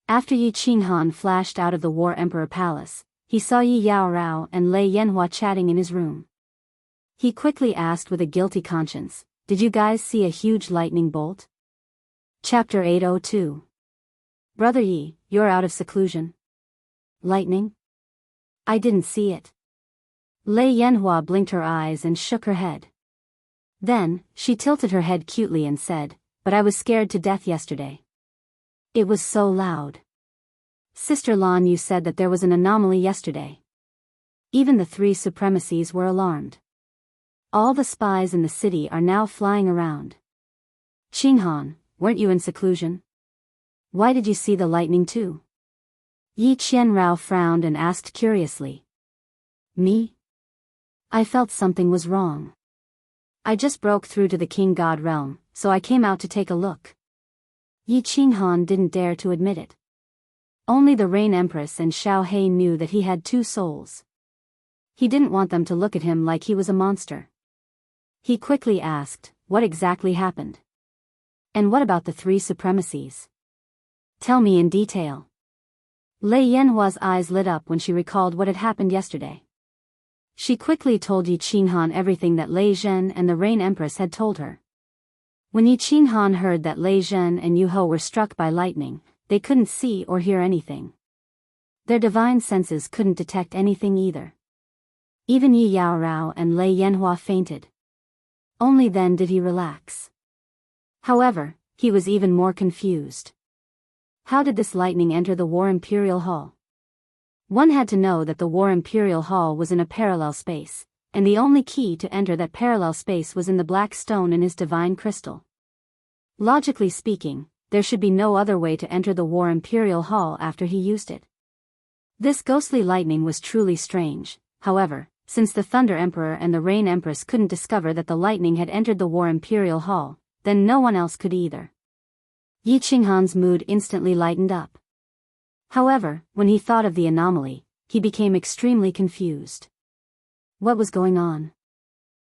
After Yi Qinghan flashed out of the War Emperor Palace, he saw Yi Yaorao and Lei Yanhua chatting in his room. He quickly asked with a guilty conscience, "Did you guys see a huge lightning bolt?" Chapter 802. Brother Yi, you're out of seclusion. Lightning? I didn't see it. Lei Yanhua blinked her eyes and shook her head. Then, she tilted her head cutely and said, "But I was scared to death yesterday. It was so loud. Sister Lan, you said that there was an anomaly yesterday." Even the 3 supremacies were alarmed. All the spies in the city are now flying around. Qinghan, weren't you in seclusion? Why did you see the lightning too? Yi Qianrao frowned and asked curiously. Me? I felt something was wrong. I just broke through to the King God realm, so I came out to take a look. Yi Qinghan didn't dare to admit it. Only the Rain Empress and Xiao Hei knew that he had 2 souls. He didn't want them to look at him like he was a monster. He quickly asked, "What exactly happened? And what about the 3 supremacies? Tell me in detail." Lei Yanhua's eyes lit up when she recalled what had happened yesterday. She quickly told Yi Qinghan everything that Lei Zhen and the Rain Empress had told her. When Yi Qinghan heard that Lei Zhen and Yu Ho were struck by lightning, they couldn't see or hear anything. Their divine senses couldn't detect anything either. Even Yi Yaorao and Lei Yanhua fainted. Only then did he relax. However, he was even more confused. How did this lightning enter the War Imperial Hall? One had to know that the War Imperial Hall was in a parallel space, and the only key to enter that parallel space was in the black stone in his divine crystal. Logically speaking, there should be no other way to enter the War Imperial Hall after he used it. This ghostly lightning was truly strange. However, since the Thunder Emperor and the Rain Empress couldn't discover that the lightning had entered the War Imperial Hall, then no one else could either. Yi Qinghan's mood instantly lightened up. However, when he thought of the anomaly, he became extremely confused. What was going on?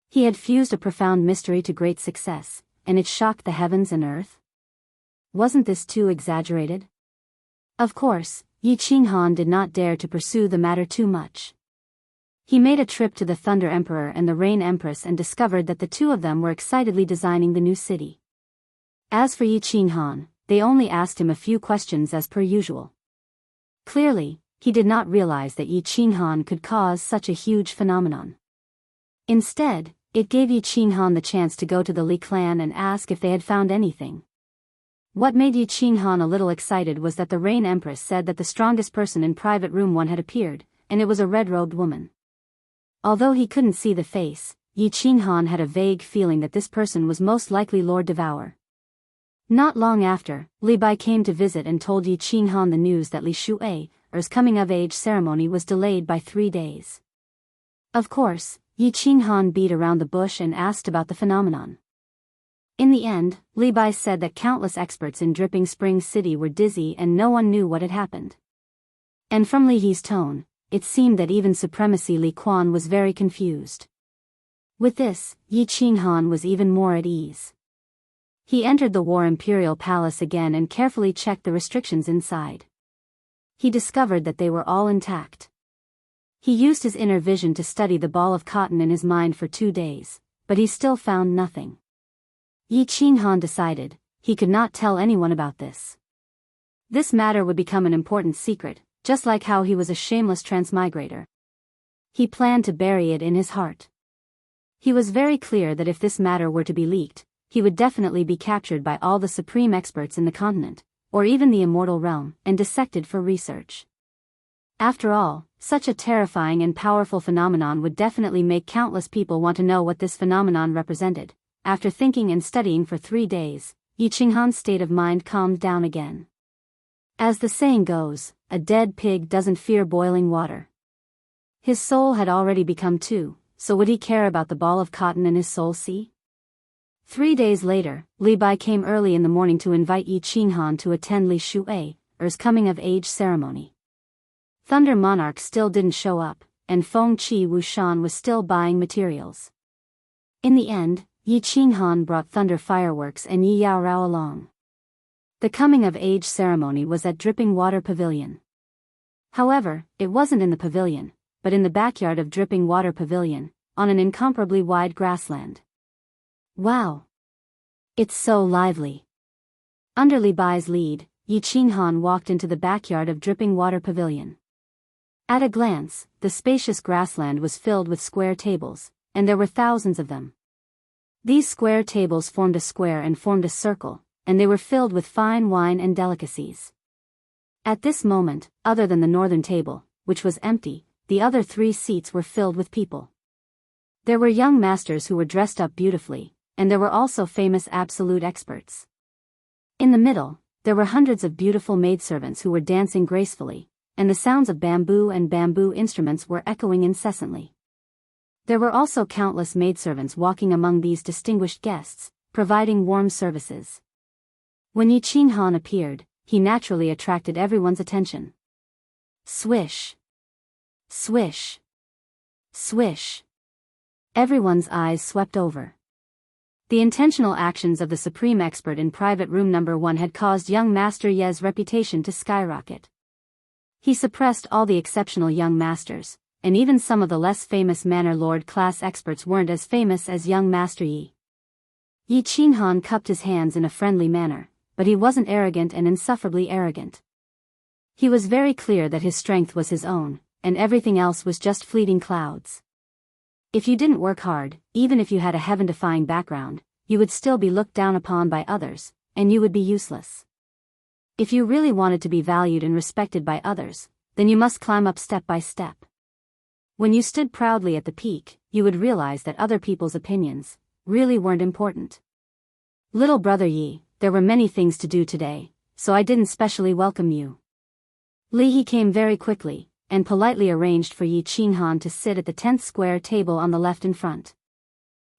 He had fused a profound mystery to great success, and it shocked the heavens and earth? Wasn't this too exaggerated? Of course, Yi Qinghan did not dare to pursue the matter too much. He made a trip to the Thunder Emperor and the Rain Empress and discovered that the 2 of them were excitedly designing the new city. As for Yi Qinghan, they only asked him a few questions as per usual. Clearly, he did not realize that Yi Qinghan could cause such a huge phenomenon. Instead, it gave Yi Qinghan the chance to go to the Li clan and ask if they had found anything. What made Yi Qinghan a little excited was that the Rain Empress said that the strongest person in Private Room 1 had appeared, and it was a red-robed woman. Although he couldn't see the face, Yi Qinghan had a vague feeling that this person was most likely Lord Devour. Not long after, Li Bai came to visit and told Yi Qinghan the news that Li Shu'ei's coming-of-age ceremony was delayed by 3 days. Of course, Yi Qinghan beat around the bush and asked about the phenomenon. In the end, Li Bai said that countless experts in Dripping Spring City were dizzy and no one knew what had happened. And from Li He's tone, it seemed that even Supremacy Li Quan was very confused. With this, Yi Qinghan was even more at ease. He entered the War Imperial Palace again and carefully checked the restrictions inside. He discovered that they were all intact. He used his inner vision to study the ball of cotton in his mind for 2 days, but he still found nothing. Yi Qinghan decided he could not tell anyone about this. This matter would become an important secret, just like how he was a shameless transmigrator. He planned to bury it in his heart. He was very clear that if this matter were to be leaked, he would definitely be captured by all the supreme experts in the continent, or even the immortal realm, and dissected for research. After all, such a terrifying and powerful phenomenon would definitely make countless people want to know what this phenomenon represented. After thinking and studying for 3 days, Yi Qinghan's state of mind calmed down again. As the saying goes, a dead pig doesn't fear boiling water. His soul had already become 2, so would he care about the ball of cotton in his soul sea? 3 days later, Li Bai came early in the morning to invite Yi Qinghan to attend Li Shui's coming-of-age ceremony. Thunder Monarch still didn't show up, and Feng Qi Wushan was still buying materials. In the end, Yi Qinghan brought thunder fireworks and Yi Yaorao along. The coming-of-age ceremony was at Dripping Water Pavilion. However, it wasn't in the pavilion, but in the backyard of Dripping Water Pavilion, on an incomparably wide grassland. Wow! It's so lively. Under Li Bai's lead, Yi Qinghan walked into the backyard of Dripping Water Pavilion. At a glance, the spacious grassland was filled with square tables, and there were thousands of them. These square tables formed a square and formed a circle, and they were filled with fine wine and delicacies. At this moment, other than the northern table, which was empty, the other 3 seats were filled with people. There were young masters who were dressed up beautifully, and there were also famous absolute experts. In the middle, there were hundreds of beautiful maidservants who were dancing gracefully, and the sounds of bamboo and bamboo instruments were echoing incessantly. There were also countless maidservants walking among these distinguished guests, providing warm services. When Yi Qinghan appeared, he naturally attracted everyone's attention. Swish! Swish! Swish! Everyone's eyes swept over. The intentional actions of the supreme expert in private room number 1 had caused young Master Ye's reputation to skyrocket. He suppressed all the exceptional young masters, and even some of the less famous Manor Lord class experts weren't as famous as young Master Yi. Yi Qinghan cupped his hands in a friendly manner, but he wasn't arrogant and insufferably arrogant. He was very clear that his strength was his own, and everything else was just fleeting clouds. If you didn't work hard, even if you had a heaven-defying background, you would still be looked down upon by others, and you would be useless. If you really wanted to be valued and respected by others, then you must climb up step by step. When you stood proudly at the peak, you would realize that other people's opinions really weren't important. Little brother Yi, there were many things to do today, so I didn't specially welcome you. Li He came very quickly, and politely arranged for Yi Qinghan to sit at the 10th square table on the left in front.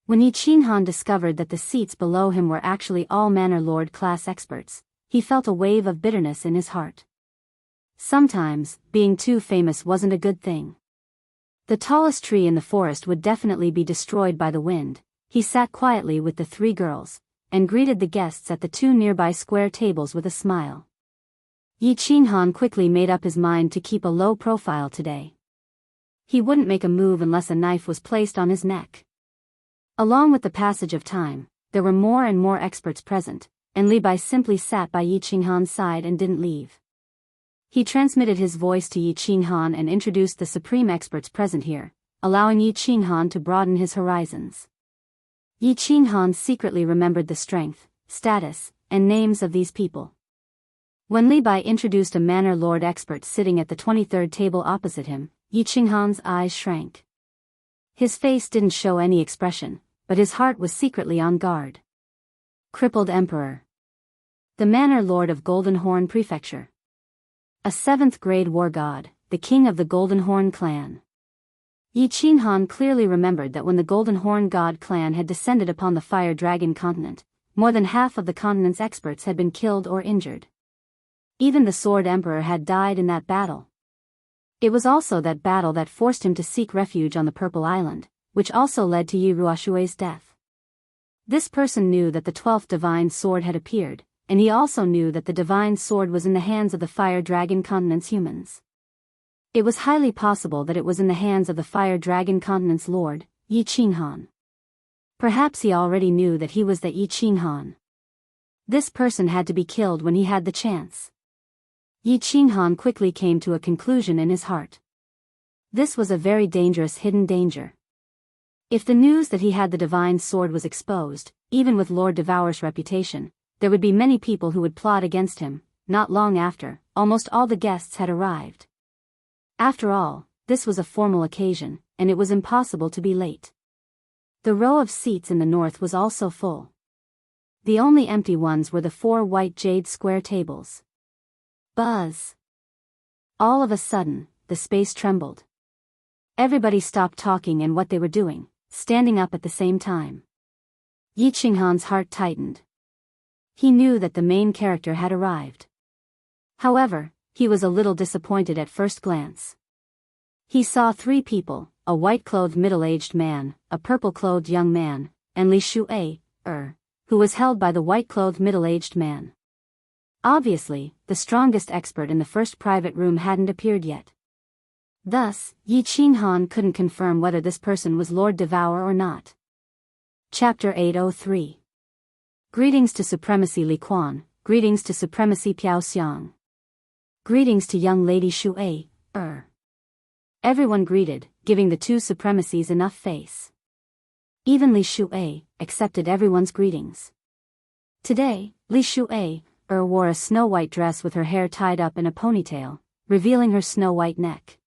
When Yi Qinghan discovered that the seats below him were actually all Manor Lord class experts, he felt a wave of bitterness in his heart. Sometimes, being too famous wasn't a good thing. The tallest tree in the forest would definitely be destroyed by the wind. He sat quietly with the 3 girls, and greeted the guests at the 2 nearby square tables with a smile. Yi Qinghan quickly made up his mind to keep a low profile today. He wouldn't make a move unless a knife was placed on his neck. Along with the passage of time, there were more and more experts present, and Li Bai simply sat by Yi Qinghan's side and didn't leave. He transmitted his voice to Yi Qinghan and introduced the supreme experts present here, allowing Yi Qinghan to broaden his horizons. Yi Qinghan secretly remembered the strength, status, and names of these people. When Li Bai introduced a Manor Lord expert sitting at the 23rd table opposite him, Yi Qinghan's eyes shrank. His face didn't show any expression, but his heart was secretly on guard. Crippled Emperor. The Manor Lord of Golden Horn Prefecture. A 7th grade war god, the king of the Golden Horn clan. Yi Qinghan clearly remembered that when the Golden Horn god clan had descended upon the Fire Dragon continent, more than half of the continent's experts had been killed or injured. Even the Sword Emperor had died in that battle. It was also that battle that forced him to seek refuge on the Purple Island, which also led to Yi Ruoshui's death. This person knew that the 12th divine sword had appeared, and he also knew that the divine sword was in the hands of the Fire Dragon continent's humans. It was highly possible that it was in the hands of the Fire Dragon continent's lord, Yi Qinghan. Perhaps he already knew that he was the Yi Qinghan. This person had to be killed when he had the chance. Yi Qinghan quickly came to a conclusion in his heart. This was a very dangerous hidden danger. If the news that he had the divine sword was exposed, even with Lord Devour's reputation, there would be many people who would plot against him. Not long after, almost all the guests had arrived. After all, this was a formal occasion, and it was impossible to be late. The row of seats in the north was also full. The only empty ones were the 4 white jade square tables. Buzz! All of a sudden, the space trembled. Everybody stopped talking and what they were doing, standing up at the same time. Yi Qinghan's heart tightened. He knew that the main character had arrived. However, he was a little disappointed at first glance. He saw 3 people, a white-clothed middle-aged man, a purple-clothed young man, and Li Shu'ei, who was held by the white-clothed middle-aged man. Obviously, the strongest expert in the first private room hadn't appeared yet. Thus, Yi Qinghan couldn't confirm whether this person was Lord Devourer or not. Chapter 803. Greetings to Supremacy Li Quan, greetings to Supremacy Piao Xiang. Greetings to young Lady Shu'ei, Everyone greeted, giving the 2 supremacies enough face. Even Li Shu'ei accepted everyone's greetings. Today, Li Shu'ei wore a snow-white dress with her hair tied up in a ponytail, revealing her snow-white neck.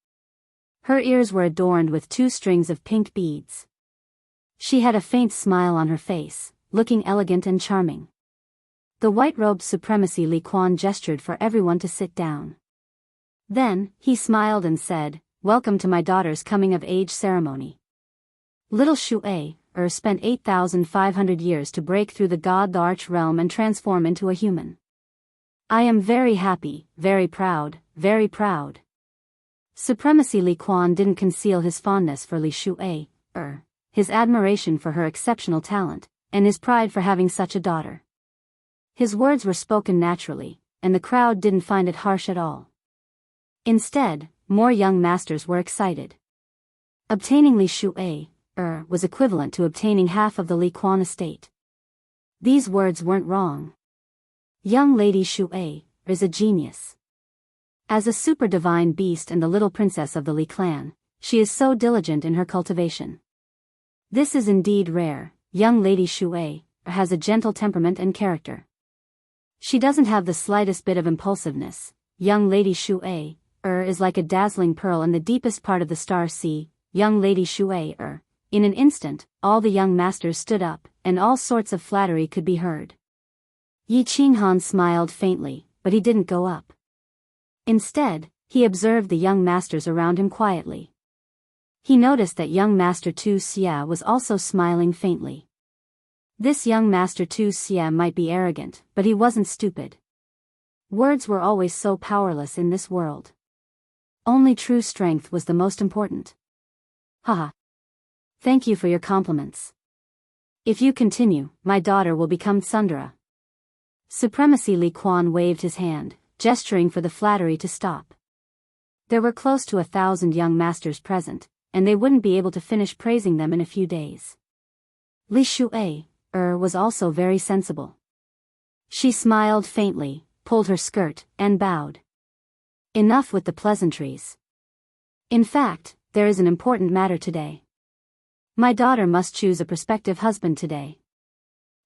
Her ears were adorned with 2 strings of pink beads. She had a faint smile on her face, looking elegant and charming. The white-robed supremacy Li Quan gestured for everyone to sit down. Then, he smiled and said, "Welcome to my daughter's coming-of-age ceremony. Little Shu'ei spent 8,500 years to break through the God the Arch realm and transform into a human. I am very happy, very proud, very proud." Supremacy Li Quan didn't conceal his fondness for Li Shu'ei, his admiration for her exceptional talent, and his pride for having such a daughter. His words were spoken naturally, and the crowd didn't find it harsh at all. Instead, more young masters were excited. Obtaining Li Shu'ei was equivalent to obtaining half of the Li Quan estate. These words weren't wrong. Young Lady Shu'ei is a genius. As a super divine beast and the little princess of the Li clan, she is so diligent in her cultivation. This is indeed rare. Young Lady Shu'ei has a gentle temperament and character. She doesn't have the slightest bit of impulsiveness. Young Lady Shu'ei is like a dazzling pearl in the deepest part of the star sea. Young Lady Shu'ei In an instant, all the young masters stood up, and all sorts of flattery could be heard. Yi Qinghan smiled faintly, but he didn't go up. Instead, he observed the young masters around him quietly. He noticed that young Master Tu Xia was also smiling faintly. This young Master Tu Xia might be arrogant, but he wasn't stupid. Words were always so powerless in this world. Only true strength was the most important. Haha. Thank you for your compliments. If you continue, my daughter will become Tsundere. Supremacy Li Quan waved his hand, gesturing for the flattery to stop. There were close to 1,000 young masters present, and they wouldn't be able to finish praising them in a few days. Li Shu'ei was also very sensible. She smiled faintly, pulled her skirt, and bowed. Enough with the pleasantries. In fact, there is an important matter today. My daughter must choose a prospective husband today.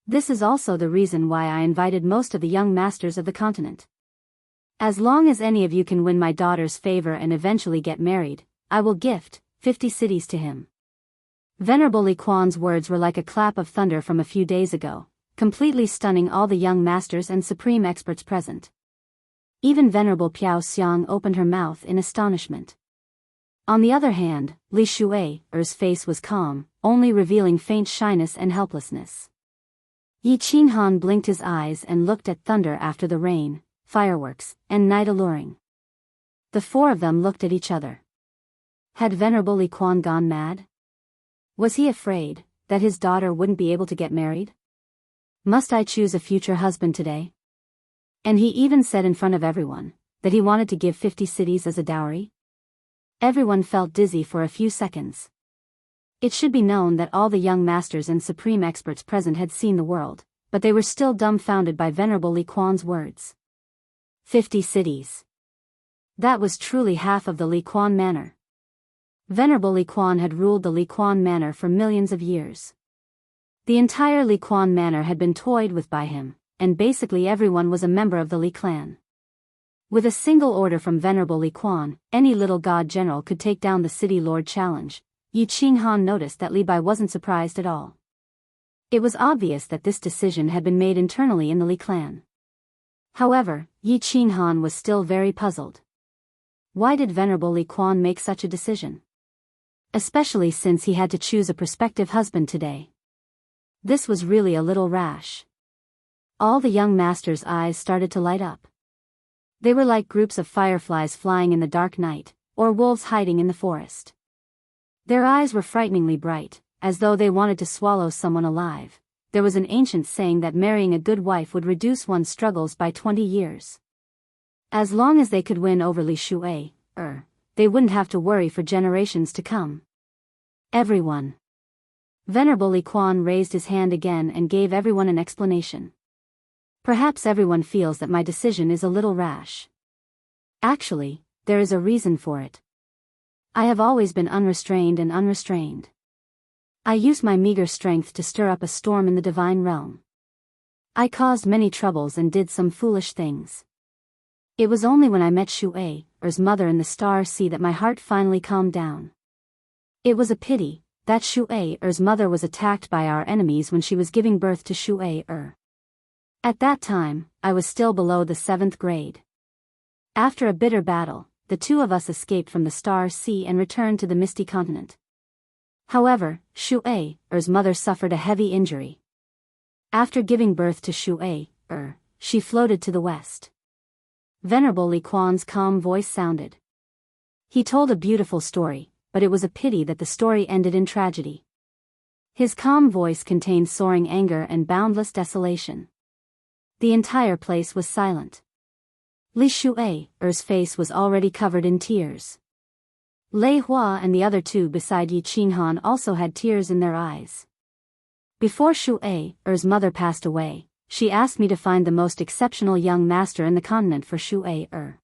This is also the reason why I invited most of the young masters of the continent. As long as any of you can win my daughter's favor and eventually get married, I will gift 50 cities to him. Venerable Li Quan's words were like a clap of thunder from a few days ago, completely stunning all the young masters and supreme experts present. Even Venerable Piao Xiang opened her mouth in astonishment. On the other hand, Li Shu'ei's face was calm, only revealing faint shyness and helplessness. Yi Qinghan blinked his eyes and looked at thunder after the rain, fireworks, and night alluring. The 4 of them looked at each other. Had Venerable Li Quan gone mad? Was he afraid that his daughter wouldn't be able to get married? Must I choose a future husband today? And he even said in front of everyone that he wanted to give 50 cities as a dowry? Everyone felt dizzy for a few seconds. It should be known that all the young masters and supreme experts present had seen the world, but they were still dumbfounded by Venerable Li Quan's words. 50 cities. That was truly half of the Li Quan manor. Venerable Li Quan had ruled the Li Quan manor for millions of years. The entire Li Quan manor had been toyed with by him, and basically everyone was a member of the Li clan. With a single order from Venerable Li Quan, any little god general could take down the city lord challenge. Yi Qinghan noticed that Li Bai wasn't surprised at all. It was obvious that this decision had been made internally in the Li clan. However, Yi Qinghan was still very puzzled. Why did Venerable Li Quan make such a decision? Especially since he had to choose a prospective husband today. This was really a little rash. All the young master's eyes started to light up. They were like groups of fireflies flying in the dark night, or wolves hiding in the forest. Their eyes were frighteningly bright, as though they wanted to swallow someone alive. There was an ancient saying that marrying a good wife would reduce one's struggles by 20 years. As long as they could win over Li Shui, they wouldn't have to worry for generations to come. Everyone. Venerable Li Quan raised his hand again and gave everyone an explanation. Perhaps everyone feels that my decision is a little rash. Actually, there is a reason for it. I have always been unrestrained and unrestrained. I used my meager strength to stir up a storm in the divine realm. I caused many troubles and did some foolish things. It was only when I met Shui-er's mother in the Star Sea that my heart finally calmed down. It was a pity that Shui-er's mother was attacked by our enemies when she was giving birth to Shui-er. At that time, I was still below the 7th grade. After a bitter battle, the two of us escaped from the Star Sea and returned to the Misty Continent. However, Shui-er's mother suffered a heavy injury. After giving birth to Shui-er, she floated to the west. Venerable Li Quan's calm voice sounded. He told a beautiful story, but it was a pity that the story ended in tragedy. His calm voice contained soaring anger and boundless desolation. The entire place was silent. Li Shui-er's face was already covered in tears. Lei Hua and the other two beside Yi Qinghan also had tears in their eyes. Before Shui-er's mother passed away, she asked me to find the most exceptional young master in the continent for Shui-er.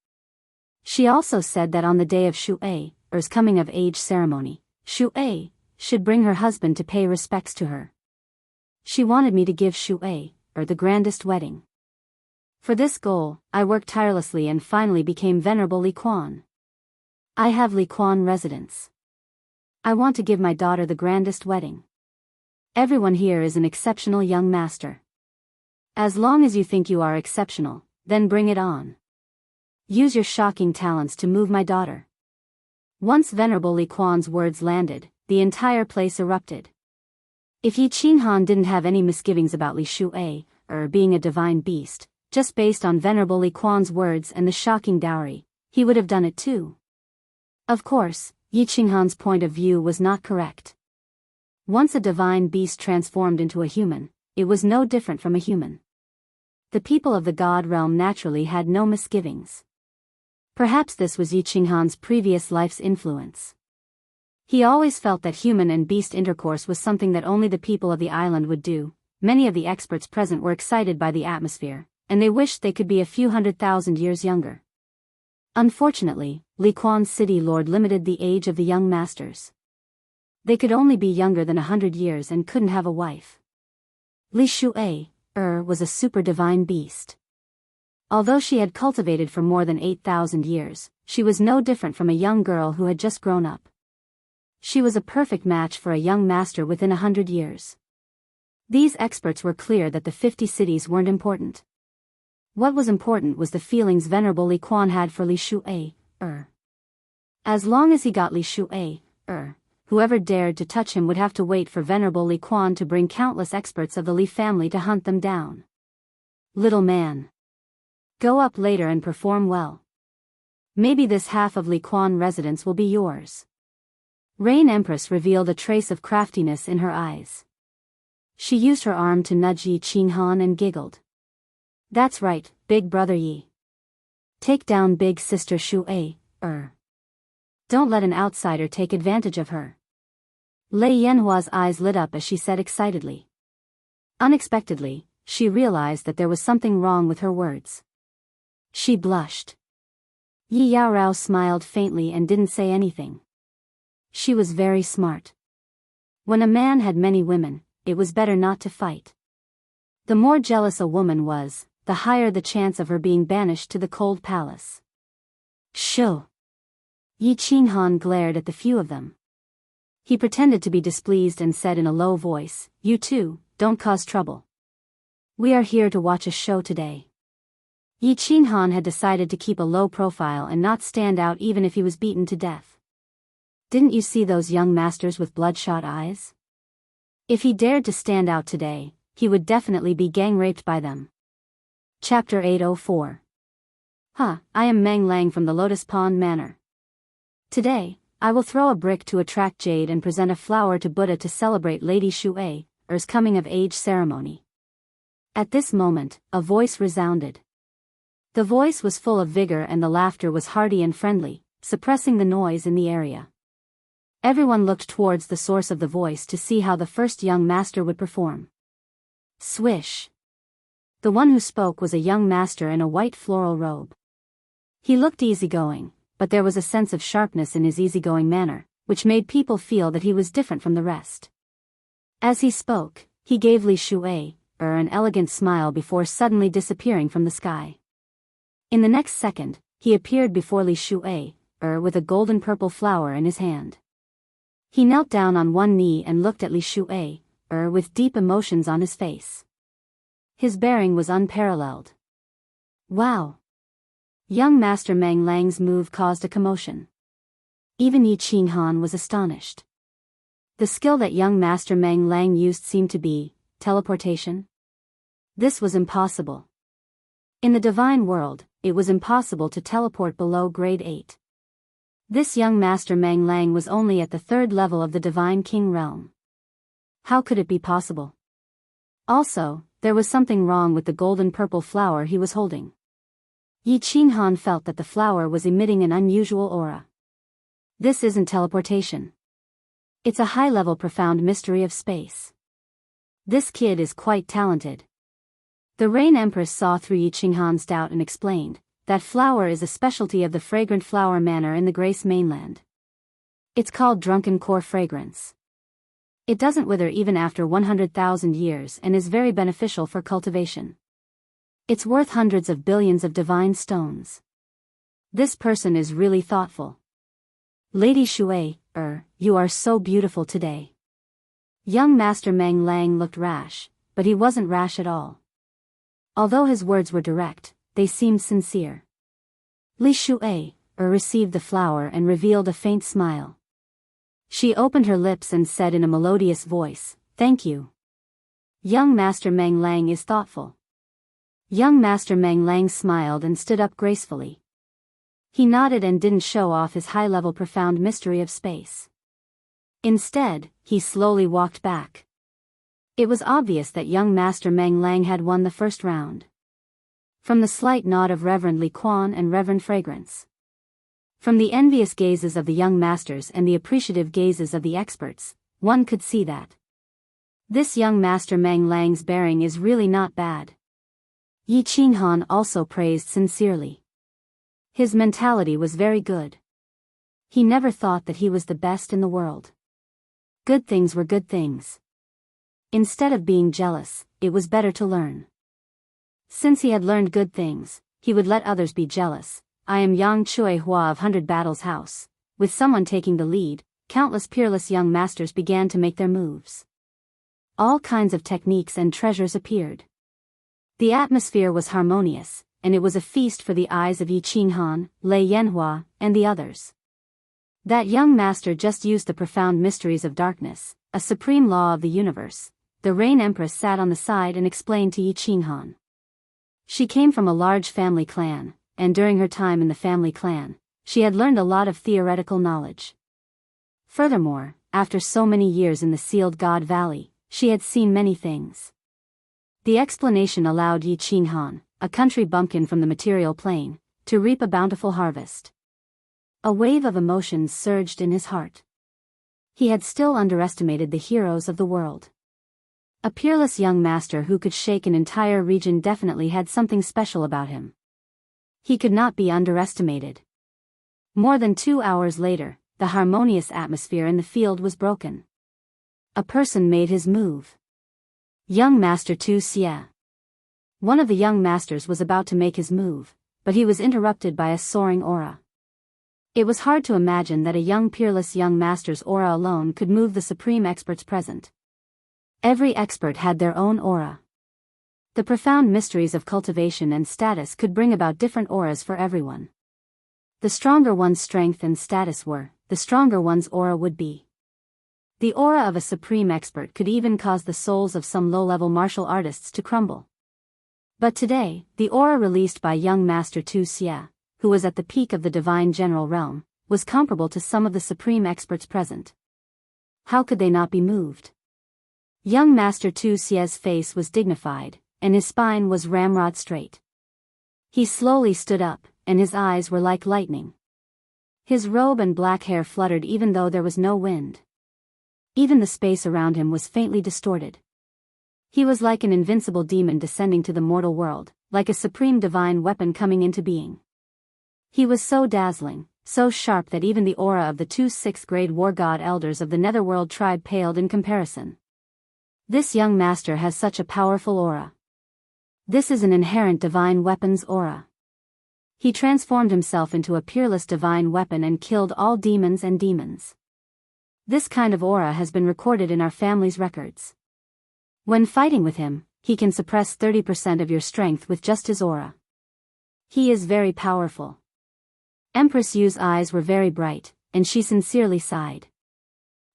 She also said that on the day of Shui-er's coming-of-age ceremony, Shui should bring her husband to pay respects to her. She wanted me to give Shui-er the grandest wedding. For this goal, I worked tirelessly and finally became Venerable Li Quan. I have Li Quan residence. I want to give my daughter the grandest wedding. Everyone here is an exceptional young master. As long as you think you are exceptional, then bring it on. Use your shocking talents to move my daughter. Once Venerable Li Quan's words landed, the entire place erupted. If Yi Qinghan didn't have any misgivings about Li Shui-er being a divine beast, just based on Venerable Li Quan's words and the shocking dowry, he would have done it too. Of course, Yi Qinghan's point of view was not correct. Once a divine beast transformed into a human, it was no different from a human. The people of the god realm naturally had no misgivings. Perhaps this was Yi Qinghan's previous life's influence. He always felt that human and beast intercourse was something that only the people of the island would do. Many of the experts present were excited by the atmosphere, and they wished they could be a few 100,000 years younger. Unfortunately, Li Quan's city lord limited the age of the young masters. They could only be younger than 100 years and couldn't have a wife. Li Shui-er was a super divine beast. Although she had cultivated for more than 8,000 years, she was no different from a young girl who had just grown up. She was a perfect match for a young master within 100 years. These experts were clear that the 50 cities weren't important. What was important was the feelings Venerable Li Quan had for Li Shui-er. As long as he got Li Shui-er, whoever dared to touch him would have to wait for Venerable Li Quan to bring countless experts of the Li family to hunt them down. Little man. Go up later and perform well. Maybe this half of Li Quan residence will be yours. Rain Empress revealed a trace of craftiness in her eyes. She used her arm to nudge Yi Qinghan and giggled. That's right, big brother Yi. Take down big sister Shui-er. Don't let an outsider take advantage of her. Lei Yanhua's eyes lit up as she said excitedly. Unexpectedly, she realized that there was something wrong with her words. She blushed. Yi Yaorao smiled faintly and didn't say anything. She was very smart. When a man had many women, it was better not to fight. The more jealous a woman was, the higher the chance of her being banished to the cold palace. Shoo! Yi Qinghan glared at the few of them. He pretended to be displeased and said in a low voice, "You two, don't cause trouble. We are here to watch a show today." Yi Qinghan had decided to keep a low profile and not stand out even if he was beaten to death. Didn't you see those young masters with bloodshot eyes? If he dared to stand out today, he would definitely be gang-raped by them. Chapter 804. I am Meng Lang from the Lotus Pond Manor. Today, I will throw a brick to attract jade and present a flower to Buddha to celebrate Lady Shu'ei's coming-of-age ceremony. At this moment, a voice resounded. The voice was full of vigor and the laughter was hearty and friendly, suppressing the noise in the area. Everyone looked towards the source of the voice to see how the first young master would perform. Swish! The one who spoke was a young master in a white floral robe. He looked easygoing, but there was a sense of sharpness in his easygoing manner, which made people feel that he was different from the rest. As he spoke, he gave Li Shu'ei an elegant smile before suddenly disappearing from the sky. In the next second, he appeared before Li Shu'ei with a golden purple flower in his hand. He knelt down on one knee and looked at Li Shu'ei with deep emotions on his face. His bearing was unparalleled. Wow! Young Master Meng Lang's move caused a commotion. Even Yi Qinghan was astonished. The skill that young Master Meng Lang used seemed to be teleportation. This was impossible. In the divine world, it was impossible to teleport below grade 8. This young Master Meng Lang was only at the 3rd level of the Divine King realm. How could it be possible? Also, there was something wrong with the golden purple flower he was holding. Yi Qinghan felt that the flower was emitting an unusual aura. This isn't teleportation. It's a high-level profound mystery of space. This kid is quite talented. The Rain Empress saw through Yi Qinghan's doubt and explained, that flower is a specialty of the Fragrant Flower Manor in the Grace Mainland. It's called Drunken Core Fragrance. It doesn't wither even after 100,000 years and is very beneficial for cultivation. It's worth hundreds of billions of divine stones. This person is really thoughtful. Lady Shu'ei, you are so beautiful today. Young Master Meng Lang looked rash, but he wasn't rash at all. Although his words were direct, they seemed sincere. Li Shu'ei received the flower and revealed a faint smile. She opened her lips and said in a melodious voice, "Thank you. Young Master Meng Lang is thoughtful." Young Master Meng Lang smiled and stood up gracefully. He nodded and didn't show off his high-level profound mystery of space. Instead, he slowly walked back. It was obvious that young Master Meng Lang had won the first round. From the slight nod of Reverend Li Quan and Reverend Fragrance. From the envious gazes of the young masters and the appreciative gazes of the experts, one could see that this young Master Meng Lang's bearing is really not bad. Yi Qinghan also praised sincerely. His mentality was very good. He never thought that he was the best in the world. Good things were good things. Instead of being jealous, it was better to learn. Since he had learned good things, he would let others be jealous. I am Yang Chui Hua of 100 Battles House. With someone taking the lead, countless peerless young masters began to make their moves. All kinds of techniques and treasures appeared. The atmosphere was harmonious, and it was a feast for the eyes of Yi Qinghan, Lei Yanhua, and the others. That young master just used the profound mysteries of darkness, a supreme law of the universe. The Rain Empress sat on the side and explained to Yi Qinghan. She came from a large family clan, and during her time in the family clan, she had learned a lot of theoretical knowledge. Furthermore, after so many years in the Sealed God Valley, she had seen many things. The explanation allowed Yi Qinghan, a country bumpkin from the material plane, to reap a bountiful harvest. A wave of emotions surged in his heart. He had still underestimated the heroes of the world. A peerless young master who could shake an entire region definitely had something special about him. He could not be underestimated. More than 2 hours later, the harmonious atmosphere in the field was broken. A person made his move. Young Master Tu Xie. One of the young masters was about to make his move, but he was interrupted by a soaring aura. It was hard to imagine that a peerless young master's aura alone could move the supreme experts present. Every expert had their own aura. The profound mysteries of cultivation and status could bring about different auras for everyone. The stronger one's strength and status were, the stronger one's aura would be. The aura of a supreme expert could even cause the souls of some low-level martial artists to crumble. But today, the aura released by young Master Tu Xie, who was at the peak of the divine general realm, was comparable to some of the supreme experts present. How could they not be moved? Young Master Tu Xie's face was dignified, and his spine was ramrod straight. He slowly stood up, and his eyes were like lightning. His robe and black hair fluttered even though there was no wind. Even the space around him was faintly distorted. He was like an invincible demon descending to the mortal world, like a supreme divine weapon coming into being. He was so dazzling, so sharp that even the aura of the two sixth-grade war god elders of the Netherworld tribe paled in comparison. This young master has such a powerful aura. This is an inherent divine weapon's aura. He transformed himself into a peerless divine weapon and killed all demons and demons. This kind of aura has been recorded in our family's records. When fighting with him, he can suppress 30% of your strength with just his aura. He is very powerful. Empress Yu's eyes were very bright, and she sincerely sighed.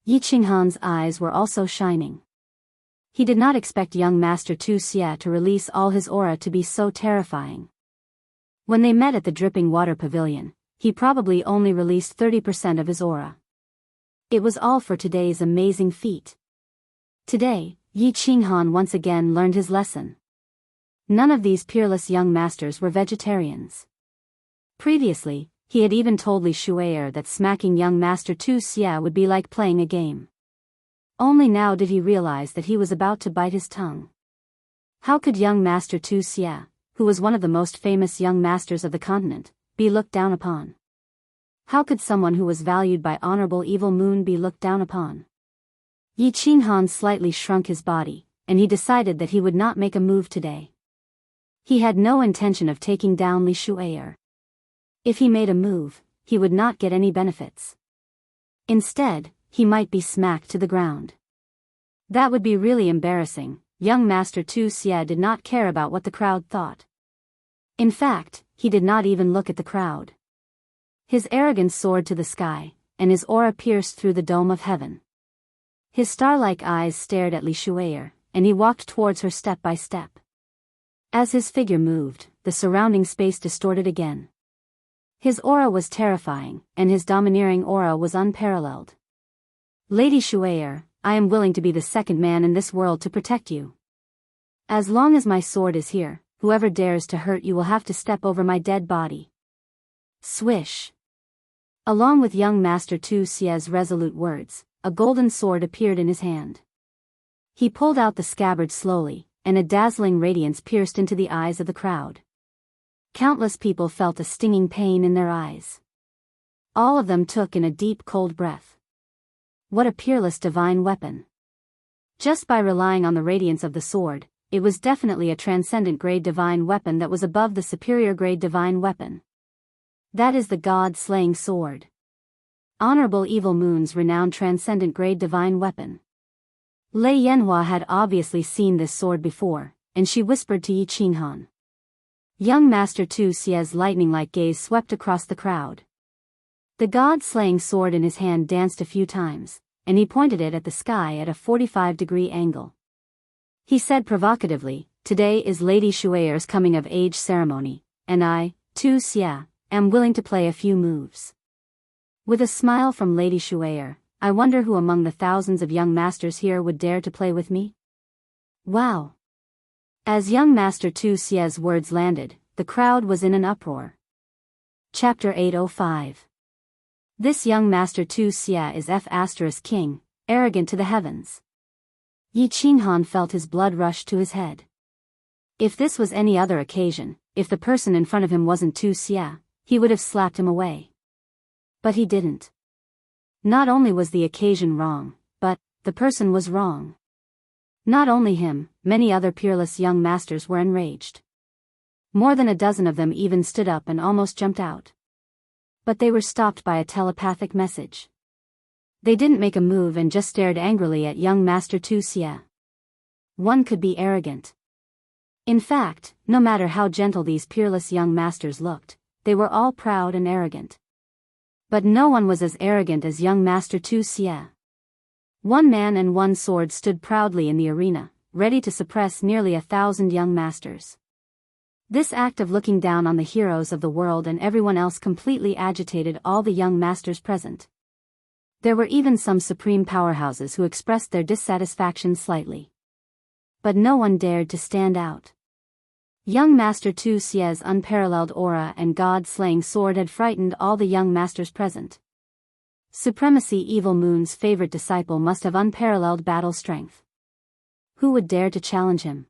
Yi Qinghan's eyes were also shining. He did not expect young Master Tu Xie to release all his aura to be so terrifying. When they met at the Dripping Water Pavilion, he probably only released 30% of his aura. It was all for today's amazing feat. Today, Yi Qinghan once again learned his lesson. None of these peerless young masters were vegetarians. Previously, he had even told Li Shui'er that smacking young Master Tu Xie would be like playing a game. Only now did he realize that he was about to bite his tongue. How could young Master Tu Xie, who was one of the most famous young masters of the continent, be looked down upon? How could someone who was valued by Honorable Evil Moon be looked down upon? Yi Qinghan slightly shrunk his body, and he decided that he would not make a move today. He had no intention of taking down Li Shui'er. If he made a move, he would not get any benefits. Instead, he might be smacked to the ground. That would be really embarrassing. Young Master Tu Xie did not care about what the crowd thought. In fact, he did not even look at the crowd. His arrogance soared to the sky, and his aura pierced through the dome of heaven. His star-like eyes stared at Li Shui'er, and he walked towards her step by step. As his figure moved, the surrounding space distorted again. His aura was terrifying, and his domineering aura was unparalleled. Lady Shui'er, I am willing to be the second man in this world to protect you. As long as my sword is here, whoever dares to hurt you will have to step over my dead body. Swish. Along with young Master Tu Xie's resolute words, a golden sword appeared in his hand. He pulled out the scabbard slowly, and a dazzling radiance pierced into the eyes of the crowd. Countless people felt a stinging pain in their eyes. All of them took in a deep cold breath. What a peerless divine weapon. Just by relying on the radiance of the sword, it was definitely a transcendent grade divine weapon that was above the superior grade divine weapon. That is the god-slaying sword. Honorable Evil Moon's renowned transcendent grade divine weapon. Lei Yanhua had obviously seen this sword before, and she whispered to Yi Qinghan. Young Master Tu Xie's lightning-like gaze swept across the crowd. The god-slaying sword in his hand danced a few times, and he pointed it at the sky at a 45-degree angle. He said provocatively, "Today is Lady Shui'er's coming-of-age ceremony, and I, Tu Xie, am willing to play a few moves." With a smile from Lady Shui'er, I wonder who among the thousands of young masters here would dare to play with me? Wow! As young Master Tu Xie's words landed, the crowd was in an uproar. Chapter 805. This young Master Tu Xie is King, arrogant to the heavens. Yi Qinghan felt his blood rush to his head. If this was any other occasion, if the person in front of him wasn't Tu Xie, he would have slapped him away. But he didn't. Not only was the occasion wrong, but the person was wrong. Not only him, many other peerless young masters were enraged. More than a dozen of them even stood up and almost jumped out. But they were stopped by a telepathic message. They didn't make a move and just stared angrily at young Master Tu Xie. One could be arrogant. In fact, no matter how gentle these peerless young masters looked, they were all proud and arrogant. But no one was as arrogant as young Master Tu Xie. One man and one sword stood proudly in the arena, ready to suppress nearly 1,000 young masters. This act of looking down on the heroes of the world and everyone else completely agitated all the young masters present. There were even some supreme powerhouses who expressed their dissatisfaction slightly. But no one dared to stand out. Young Master Tu Xie's unparalleled aura and god-slaying sword had frightened all the young masters present. Supremacy Evil Moon's favorite disciple must have unparalleled battle strength. Who would dare to challenge him?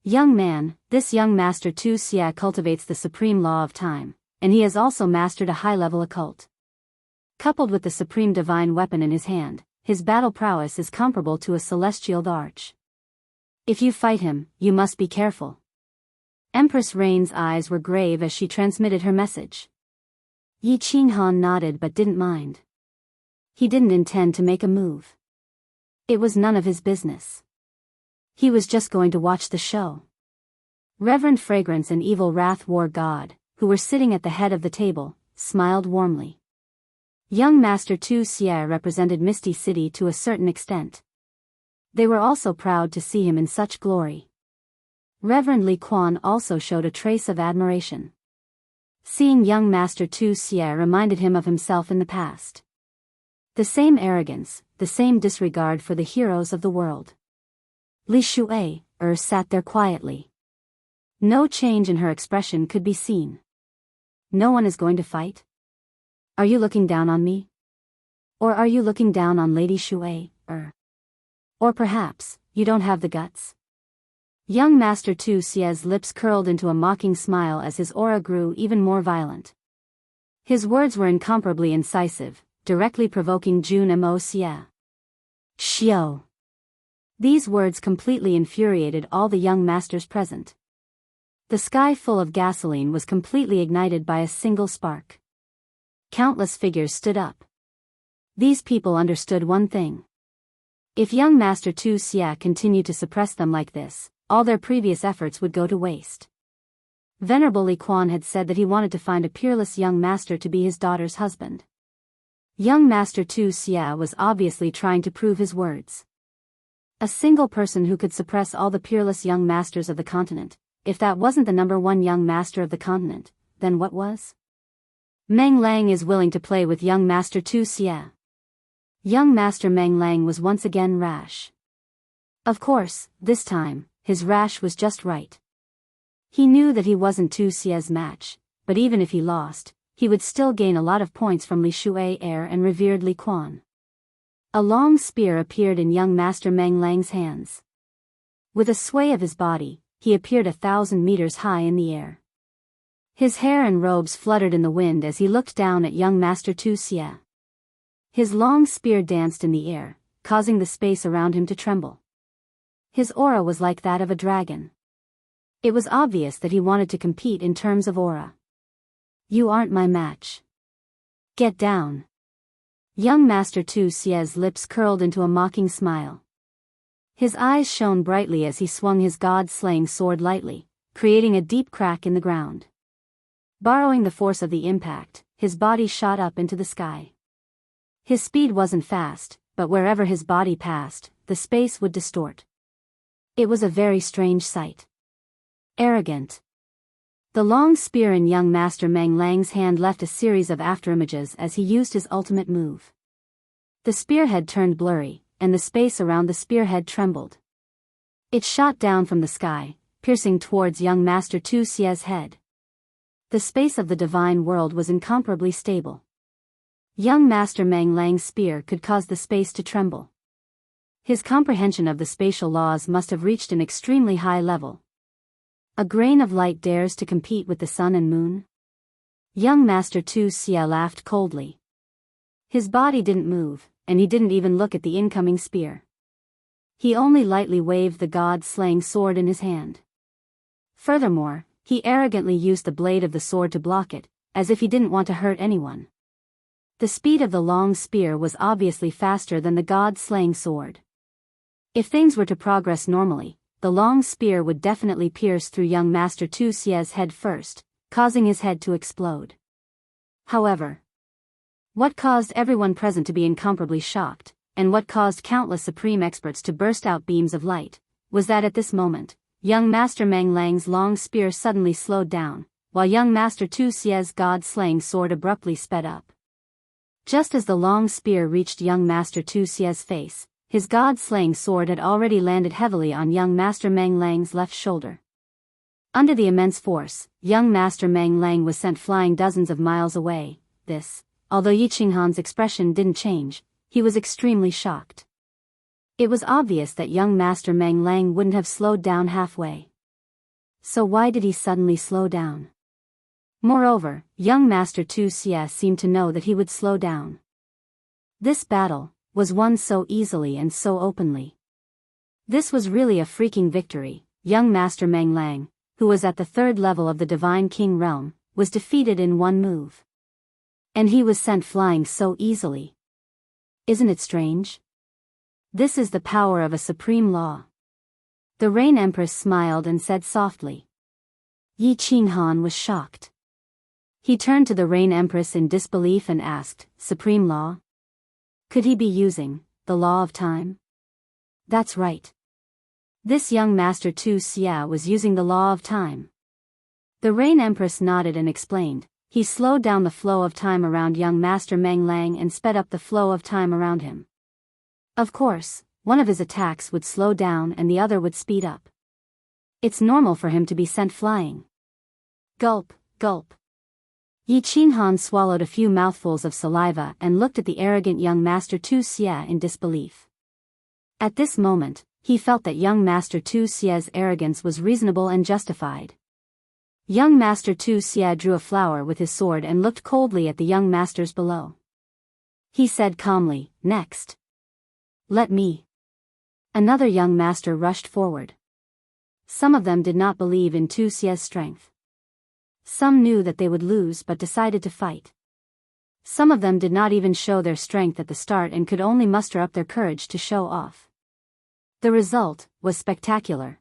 Young man, this young Master Tu Xie cultivates the supreme law of time, and he has also mastered a high-level occult. Coupled with the supreme divine weapon in his hand, his battle prowess is comparable to a celestial arch. If you fight him, you must be careful. Empress Rain's eyes were grave as she transmitted her message. Yi Qinghan nodded but didn't mind. He didn't intend to make a move. It was none of his business. He was just going to watch the show. Reverend Fragrance and Evil Wrath War God, who were sitting at the head of the table, smiled warmly. Young Master Tu Xie represented Misty City to a certain extent. They were also proud to see him in such glory. Reverend Li Quan also showed a trace of admiration. Seeing young Master Tu Xie reminded him of himself in the past. The same arrogance, the same disregard for the heroes of the world. Li Shui sat there quietly. No change in her expression could be seen. No one is going to fight? Are you looking down on me? Or are you looking down on Lady Shui? Or perhaps, you don't have the guts? Young Master Tu Xie's lips curled into a mocking smile as his aura grew even more violent. His words were incomparably incisive, directly provoking Jun Mo Xie. Xiao. These words completely infuriated all the young masters present. The sky full of gasoline was completely ignited by a single spark. Countless figures stood up. These people understood one thing. If young Master Tu Xie continued to suppress them like this, all their previous efforts would go to waste. Venerable Li Quan had said that he wanted to find a peerless young master to be his daughter's husband. Young Master Tu Xie was obviously trying to prove his words. A single person who could suppress all the peerless young masters of the continent. If that wasn't the #1 young master of the continent, then what was? Meng Lang is willing to play with young Master Tu Xie. Young Master Meng Lang was once again rash. Of course, this time, his rash was just right. He knew that he wasn't Tu Xie's match, but even if he lost, he would still gain a lot of points from Li Shui and revered Li Quan. A long spear appeared in young Master Meng Lang's hands. With a sway of his body, he appeared 1,000 meters high in the air. His hair and robes fluttered in the wind as he looked down at young Master Tu Xie. His long spear danced in the air, causing the space around him to tremble. His aura was like that of a dragon. It was obvious that he wanted to compete in terms of aura. You aren't my match. Get down. Young Master Tu Xie's lips curled into a mocking smile. His eyes shone brightly as he swung his god-slaying sword lightly, creating a deep crack in the ground. Borrowing the force of the impact, his body shot up into the sky. His speed wasn't fast, but wherever his body passed, the space would distort. It was a very strange sight. Arrogant. The long spear in young Master Meng Lang's hand left a series of afterimages as he used his ultimate move. The spearhead turned blurry, and the space around the spearhead trembled. It shot down from the sky, piercing towards young Master Tu Xie's head. The space of the divine world was incomparably stable. Young Master Meng Lang's spear could cause the space to tremble. His comprehension of the spatial laws must have reached an extremely high level. A grain of light dares to compete with the sun and moon? Young Master Tu Xie laughed coldly. His body didn't move, and he didn't even look at the incoming spear. He only lightly waved the god-slaying sword in his hand. Furthermore, he arrogantly used the blade of the sword to block it, as if he didn't want to hurt anyone. The speed of the long spear was obviously faster than the god-slaying sword. If things were to progress normally, the long spear would definitely pierce through young Master Tu Xie's head first, causing his head to explode. However, what caused everyone present to be incomparably shocked, and what caused countless supreme experts to burst out beams of light, was that at this moment, young Master Meng Lang's long spear suddenly slowed down, while young Master Tu Xie's god-slaying sword abruptly sped up. Just as the long spear reached young Master Tu Xie's face, his god-slaying sword had already landed heavily on young Master Meng Lang's left shoulder. Under the immense force, young Master Meng Lang was sent flying dozens of miles away. Although Yi Qinghan's expression didn't change, he was extremely shocked. It was obvious that young Master Meng Lang wouldn't have slowed down halfway. So why did he suddenly slow down? Moreover, young Master Tu Xie seemed to know that he would slow down. This battle was won so easily and so openly. This was really a freaking victory. Young Master Meng Lang, who was at the third level of the Divine King realm, was defeated in one move. And he was sent flying so easily. Isn't it strange? This is the power of a supreme law. The Rain Empress smiled and said softly. Yi Qinghan was shocked. He turned to the Rain Empress in disbelief and asked, "Supreme law? Could he be using the law of time?" That's right. This young Master Tu Xie was using the law of time. The Rain Empress nodded and explained. He slowed down the flow of time around young Master Meng Lang and sped up the flow of time around him. Of course, one of his attacks would slow down and the other would speed up. It's normal for him to be sent flying. Gulp, gulp. Yi Qinghan swallowed a few mouthfuls of saliva and looked at the arrogant young Master Tu Xie in disbelief. At this moment, he felt that young Master Tu Xie's arrogance was reasonable and justified. Young Master Tu Xie drew a flower with his sword and looked coldly at the young masters below. He said calmly, "Next. Let me." Another young master rushed forward. Some of them did not believe in Tu Xie's strength. Some knew that they would lose but decided to fight. Some of them did not even show their strength at the start and could only muster up their courage to show off. The result was spectacular.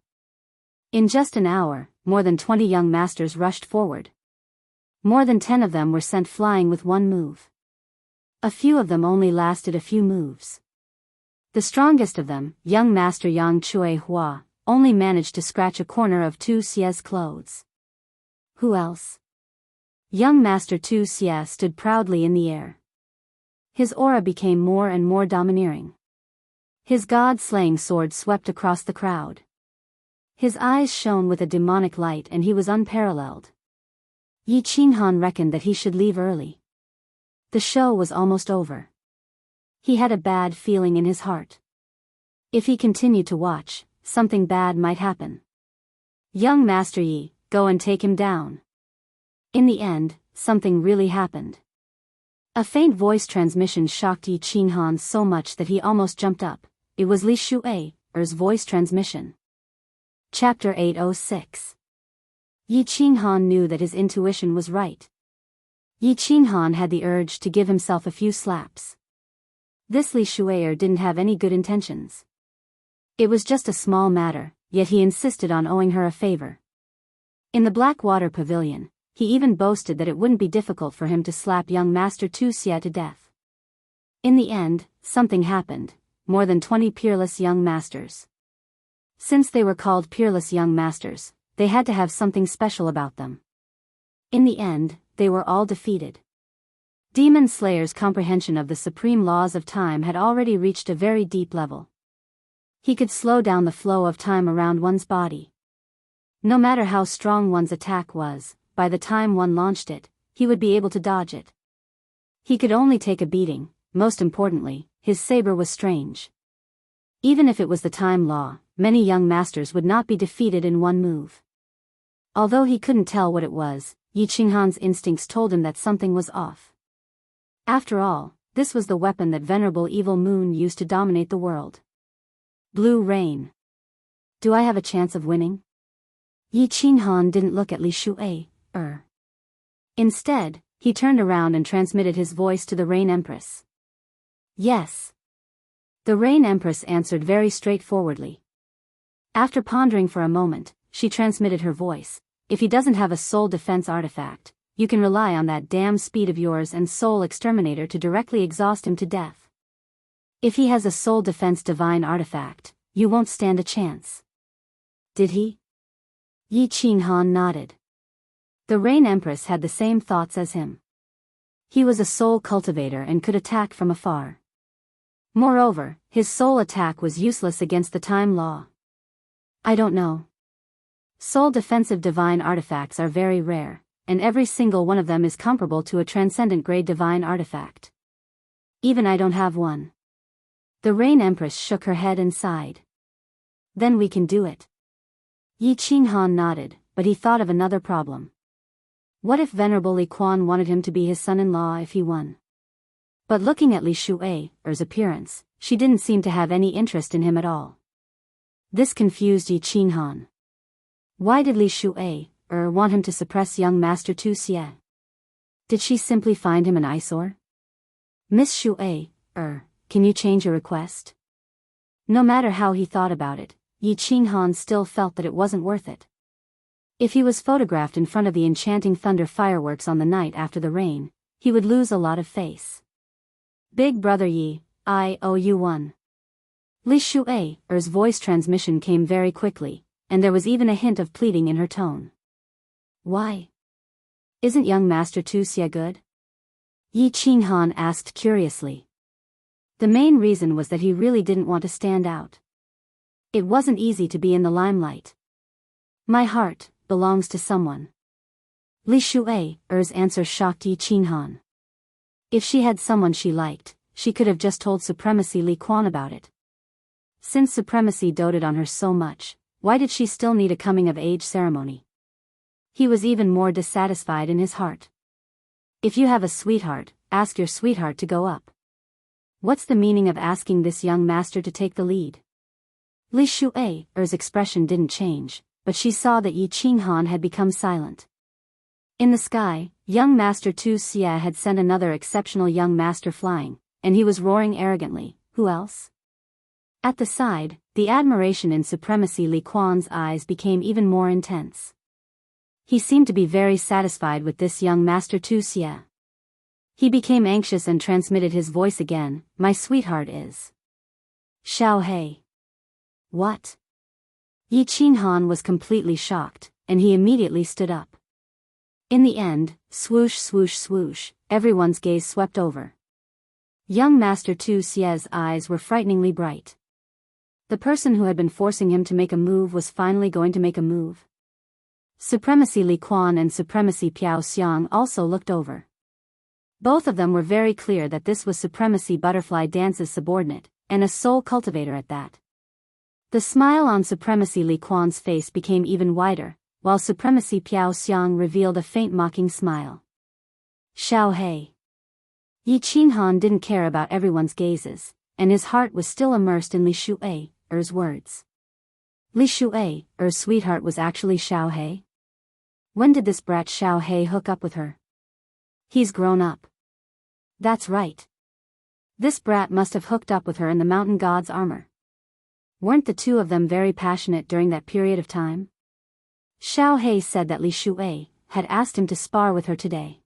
In just an hour, more than 20 young masters rushed forward. More than 10 of them were sent flying with one move. A few of them only lasted a few moves. The strongest of them, young Master Yang Chui Hua, only managed to scratch a corner of Tu Xie's clothes. Who else? Young Master Tu Xie stood proudly in the air. His aura became more and more domineering. His god-slaying sword swept across the crowd. His eyes shone with a demonic light and he was unparalleled. Yi Qinghan reckoned that he should leave early. The show was almost over. He had a bad feeling in his heart. If he continued to watch, something bad might happen. Young Master Yi, go and take him down. In the end, something really happened. A faint voice transmission shocked Yi Qinghan so much that he almost jumped up. It was Li Shu'er's voice transmission. Chapter 806. Yi Qinghan knew that his intuition was right. Yi Qinghan had the urge to give himself a few slaps. This Li Shu'er didn't have any good intentions. It was just a small matter, yet he insisted on owing her a favor. In the Blackwater Pavilion, he even boasted that it wouldn't be difficult for him to slap young Master Tu Xie to death. In the end, something happened. More than 20 peerless young masters. Since they were called peerless young masters, they had to have something special about them. In the end, they were all defeated. Demon Slayer's comprehension of the supreme laws of time had already reached a very deep level. He could slow down the flow of time around one's body. No matter how strong one's attack was, by the time one launched it, he would be able to dodge it. He could only take a beating. Most importantly, his saber was strange. Even if it was the time law, many young masters would not be defeated in one move. Although he couldn't tell what it was, Yi Qinghan's instincts told him that something was off. After all, this was the weapon that Venerable Evil Moon used to dominate the world. Blue rain. Do I have a chance of winning? Yi Qinghan didn't look at Li Shuai. Instead, he turned around and transmitted his voice to the Rain Empress. Yes. The Rain Empress answered very straightforwardly. After pondering for a moment, she transmitted her voice. If he doesn't have a soul defense artifact, you can rely on that damn speed of yours and soul exterminator to directly exhaust him to death. If he has a soul defense divine artifact, you won't stand a chance. Did he? Yi Qinghan nodded. The Rain Empress had the same thoughts as him. He was a soul cultivator and could attack from afar. Moreover, his soul attack was useless against the time law. I don't know. Soul defensive divine artifacts are very rare, and every single one of them is comparable to a transcendent grade divine artifact. Even I don't have one. The Rain Empress shook her head and sighed. Then we can do it. Yi Qinghan nodded, but he thought of another problem. What if Venerable Li Quan wanted him to be his son-in-law if he won? But looking at Li Shuai's appearance, she didn't seem to have any interest in him at all. This confused Yi Qinghan. Why did Li Shuai want him to suppress young Master Tu Xie? Did she simply find him an eyesore? Miss Shuai, can you change your request? No matter how he thought about it, Yi Qinghan still felt that it wasn't worth it. If he was photographed in front of the enchanting thunder fireworks on the night after the rain, he would lose a lot of face. Big brother Yi, I owe you one. Li Shuai's voice transmission came very quickly, and there was even a hint of pleading in her tone. Why? Isn't young Master Tu Xie good? Yi Qinghan asked curiously. The main reason was that he really didn't want to stand out. It wasn't easy to be in the limelight. My heart belongs to someone. Li Shuai's answer shocked Yi Qinghan. If she had someone she liked, she could have just told Supremacy Li Quan about it. Since Supremacy doted on her so much, why did she still need a coming-of-age ceremony? He was even more dissatisfied in his heart. If you have a sweetheart, ask your sweetheart to go up. What's the meaning of asking this young master to take the lead? Li Shuai's expression didn't change, but she saw that Yi Qinghan had become silent. In the sky, young Master Tu Xie had sent another exceptional young master flying, and he was roaring arrogantly, who else? At the side, the admiration in Supremacy Li Quan's eyes became even more intense. He seemed to be very satisfied with this young Master Tu Xie. He became anxious and transmitted his voice again, my sweetheart is Xiao He. What? Yi Qinghan was completely shocked, and he immediately stood up. In the end, swoosh swoosh swoosh, everyone's gaze swept over. Young Master Tu Xie's eyes were frighteningly bright. The person who had been forcing him to make a move was finally going to make a move. Supremacy Li Quan and Supremacy Piao Xiang also looked over. Both of them were very clear that this was Supremacy Butterfly Dance's subordinate, and a soul cultivator at that. The smile on Supremacy Li Quan's face became even wider, while Supremacy Piao Xiang revealed a faint mocking smile. Xiao He. Yi Qinghan didn't care about everyone's gazes, and his heart was still immersed in Li Shuai's words. Li Shuai's sweetheart was actually Xiao He? When did this brat Xiao He hook up with her? He's grown up. That's right. This brat must have hooked up with her in the mountain god's armor. Weren't the two of them very passionate during that period of time? Xiao He said that Li Shuai had asked him to spar with her today.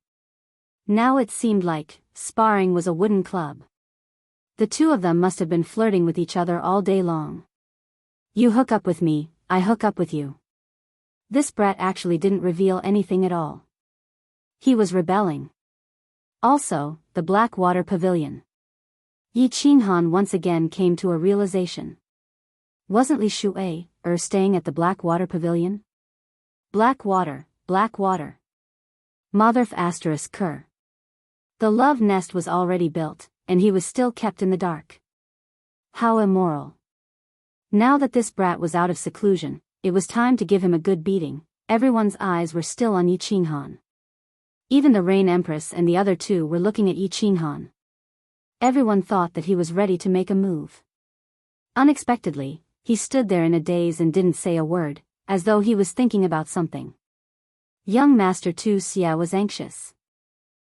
Now it seemed like sparring was a wooden club. The two of them must have been flirting with each other all day long. You hook up with me, I hook up with you. This brat actually didn't reveal anything at all. He was rebelling. Also, the Blackwater Pavilion. Yi Qinghan once again came to a realization. Wasn't Li Shuai staying at the Blackwater Pavilion? Blackwater, Blackwater. Motherf asterisk cur. The love nest was already built, and he was still kept in the dark. How immoral. Now that this brat was out of seclusion, it was time to give him a good beating. Everyone's eyes were still on Yi Qinghan. Even the Rain Empress and the other two were looking at Yi Qinghan. Everyone thought that he was ready to make a move. Unexpectedly, he stood there in a daze and didn't say a word, as though he was thinking about something. Young Master Tu Xia was anxious.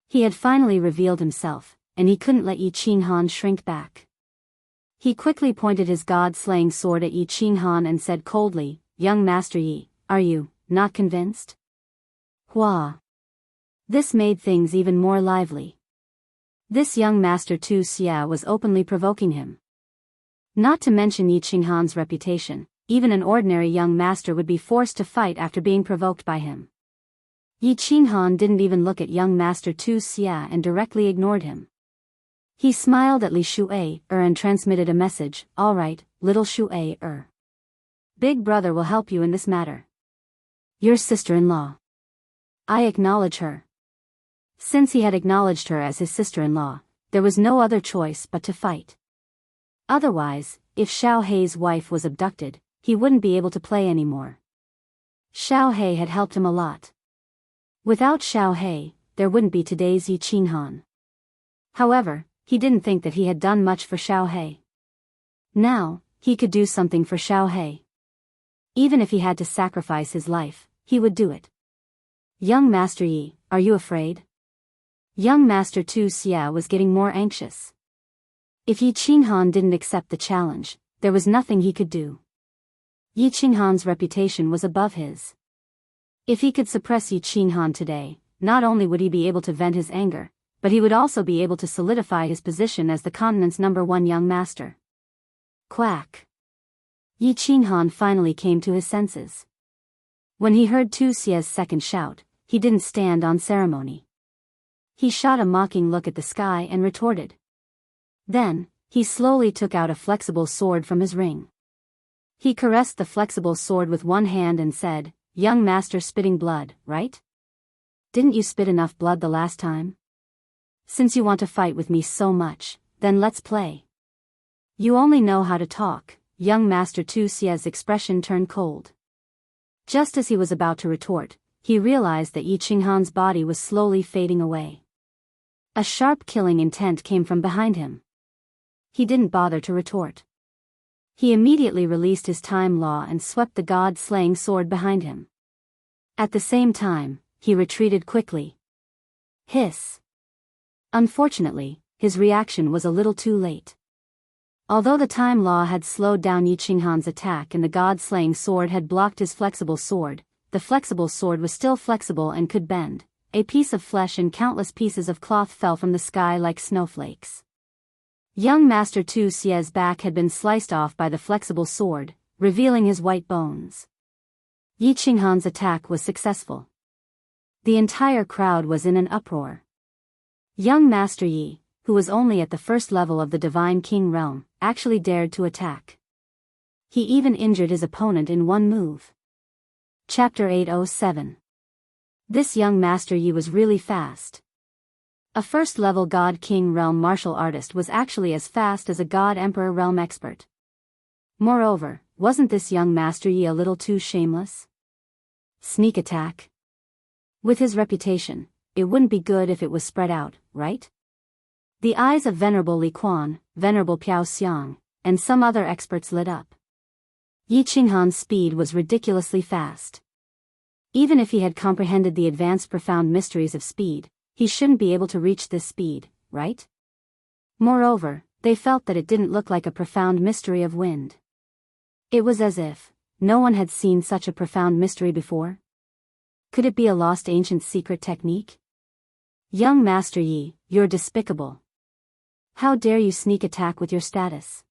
He had finally revealed himself, and he couldn't let Yi Qinghan shrink back. He quickly pointed his god-slaying sword at Yi Qinghan and said coldly, "Young Master Yi, are you not convinced?" Hua. This made things even more lively. This young Master Tu Xia was openly provoking him. Not to mention Yi Qinghan's reputation, even an ordinary young master would be forced to fight after being provoked by him. Yi Qinghan didn't even look at young Master Tu Xia and directly ignored him. He smiled at Li Shu'ei and transmitted a message, "All right, little Shu'ei. Big brother will help you in this matter. Your sister-in-law. I acknowledge her." Since he had acknowledged her as his sister-in-law, there was no other choice but to fight. Otherwise, if Xiao Hei's wife was abducted, he wouldn't be able to play anymore. Xiao Hei had helped him a lot. Without Xiao Hei, there wouldn't be today's Yi Qinghan. However, he didn't think that he had done much for Xiao Hei. Now, he could do something for Xiao Hei. Even if he had to sacrifice his life, he would do it. "Young Master Yi, are you afraid?" Young Master Tu Xia was getting more anxious. If Yi Qinghan didn't accept the challenge, there was nothing he could do. Yi Qinghan's reputation was above his. If he could suppress Yi Qinghan today, not only would he be able to vent his anger, but he would also be able to solidify his position as the continent's #1 young master. Quack. Yi Qinghan finally came to his senses. When he heard Tu Xia's second shout, he didn't stand on ceremony. He shot a mocking look at the sky and retorted. Then, he slowly took out a flexible sword from his ring. He caressed the flexible sword with one hand and said, "Young master spitting blood, right? Didn't you spit enough blood the last time? Since you want to fight with me so much, then let's play." "You only know how to talk." Young Master Tu Xia's expression turned cold. Just as he was about to retort, he realized that Yi Qinghan's body was slowly fading away. A sharp killing intent came from behind him. He didn't bother to retort. He immediately released his time law and swept the god-slaying sword behind him. At the same time, he retreated quickly. Hiss. Unfortunately, his reaction was a little too late. Although the time law had slowed down Yi Qinghan's attack and the god-slaying sword had blocked his flexible sword, the flexible sword was still flexible and could bend. A piece of flesh and countless pieces of cloth fell from the sky like snowflakes. Young Master Tu Xia's back had been sliced off by the flexible sword, revealing his white bones. Yi Qinghan's attack was successful. The entire crowd was in an uproar. Young Master Yi, who was only at the first level of the Divine King realm, actually dared to attack. He even injured his opponent in one move. Chapter 807. This young Master Yi was really fast. A first-level God King realm martial artist was actually as fast as a God Emperor realm expert. Moreover, wasn't this young Master Yi a little too shameless? Sneak attack? With his reputation, it wouldn't be good if it was spread out, right? The eyes of Venerable Li Quan, Venerable Piao Xiang, and some other experts lit up. Yi Qinghan's speed was ridiculously fast. Even if he had comprehended the advanced profound mysteries of speed, he shouldn't be able to reach this speed, right? Moreover, they felt that it didn't look like a profound mystery of wind. It was as if no one had seen such a profound mystery before. Could it be a lost ancient secret technique? Young Master Yi, you're despicable. How dare you sneak attack with your status?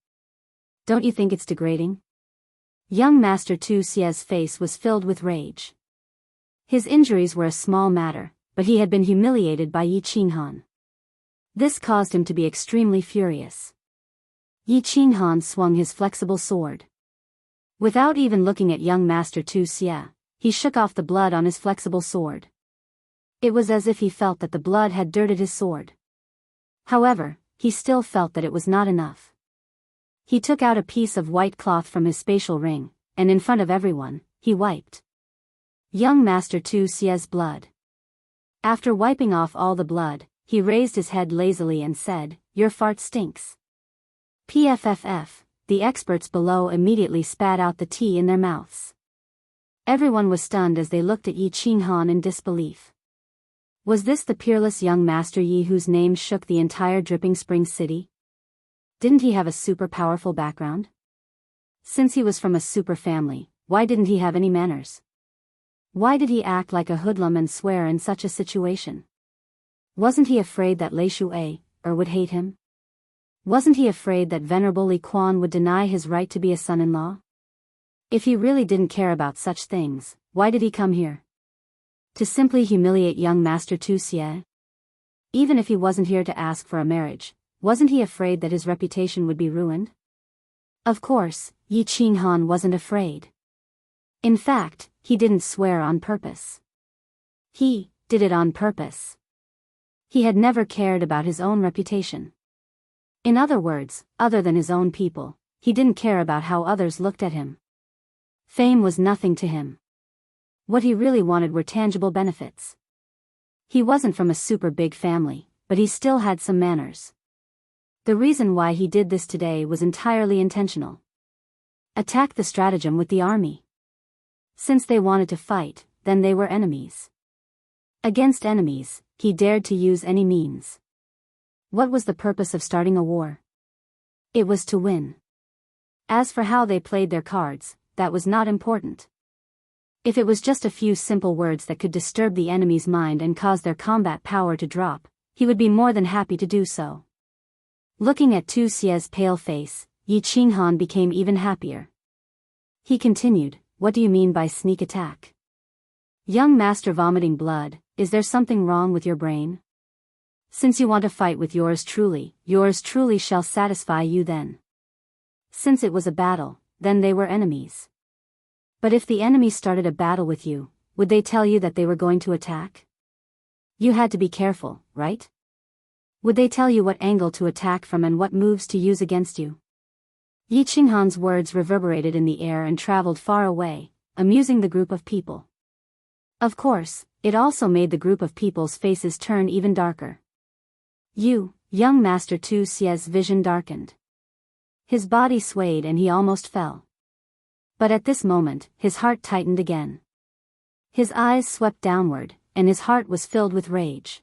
Don't you think it's degrading? Young Master Tu Xia's face was filled with rage. His injuries were a small matter, but he had been humiliated by Yi Qinghan. This caused him to be extremely furious. Yi Qinghan swung his flexible sword. Without even looking at young Master Tu Xia, he shook off the blood on his flexible sword. It was as if he felt that the blood had dirted his sword. However, he still felt that it was not enough. He took out a piece of white cloth from his spatial ring, and in front of everyone, he wiped young Master Tu Xia's blood. After wiping off all the blood, he raised his head lazily and said, "Your fart stinks." PFFF, the experts below immediately spat out the tea in their mouths. Everyone was stunned as they looked at Yi Qinghan in disbelief. Was this the peerless young Master Yi whose name shook the entire Dripping Springs city? Didn't he have a super powerful background? Since he was from a super family, why didn't he have any manners? Why did he act like a hoodlum and swear in such a situation? Wasn't he afraid that Lei Shuai would hate him? Wasn't he afraid that Venerable Li Quan would deny his right to be a son-in-law? If he really didn't care about such things, why did he come here? To simply humiliate young Master Tu Xie? Even if he wasn't here to ask for a marriage, wasn't he afraid that his reputation would be ruined? Of course, Yi Qinghan wasn't afraid. In fact, he didn't swear on purpose. He did it on purpose. He had never cared about his own reputation. In other words, other than his own people, he didn't care about how others looked at him. Fame was nothing to him. What he really wanted were tangible benefits. He wasn't from a super big family, but he still had some manners. The reason why he did this today was entirely intentional. Attack the stratagem with the army. Since they wanted to fight, then they were enemies. Against enemies, he dared to use any means. What was the purpose of starting a war? It was to win. As for how they played their cards, that was not important. If it was just a few simple words that could disturb the enemy's mind and cause their combat power to drop, he would be more than happy to do so. Looking at Tu Xie's pale face, Yi Qinghan became even happier. He continued, "What do you mean by sneak attack? Young master vomiting blood, is there something wrong with your brain? Since you want to fight with yours truly shall satisfy you then." Since it was a battle, then they were enemies. But if the enemy started a battle with you, would they tell you that they were going to attack? You had to be careful, right? Would they tell you what angle to attack from and what moves to use against you? Yi Qinghan's words reverberated in the air and traveled far away, amusing the group of people. Of course, it also made the group of people's faces turn even darker. Young Master Tu Xie's vision darkened. His body swayed and he almost fell. But at this moment, his heart tightened again. His eyes swept downward, and his heart was filled with rage.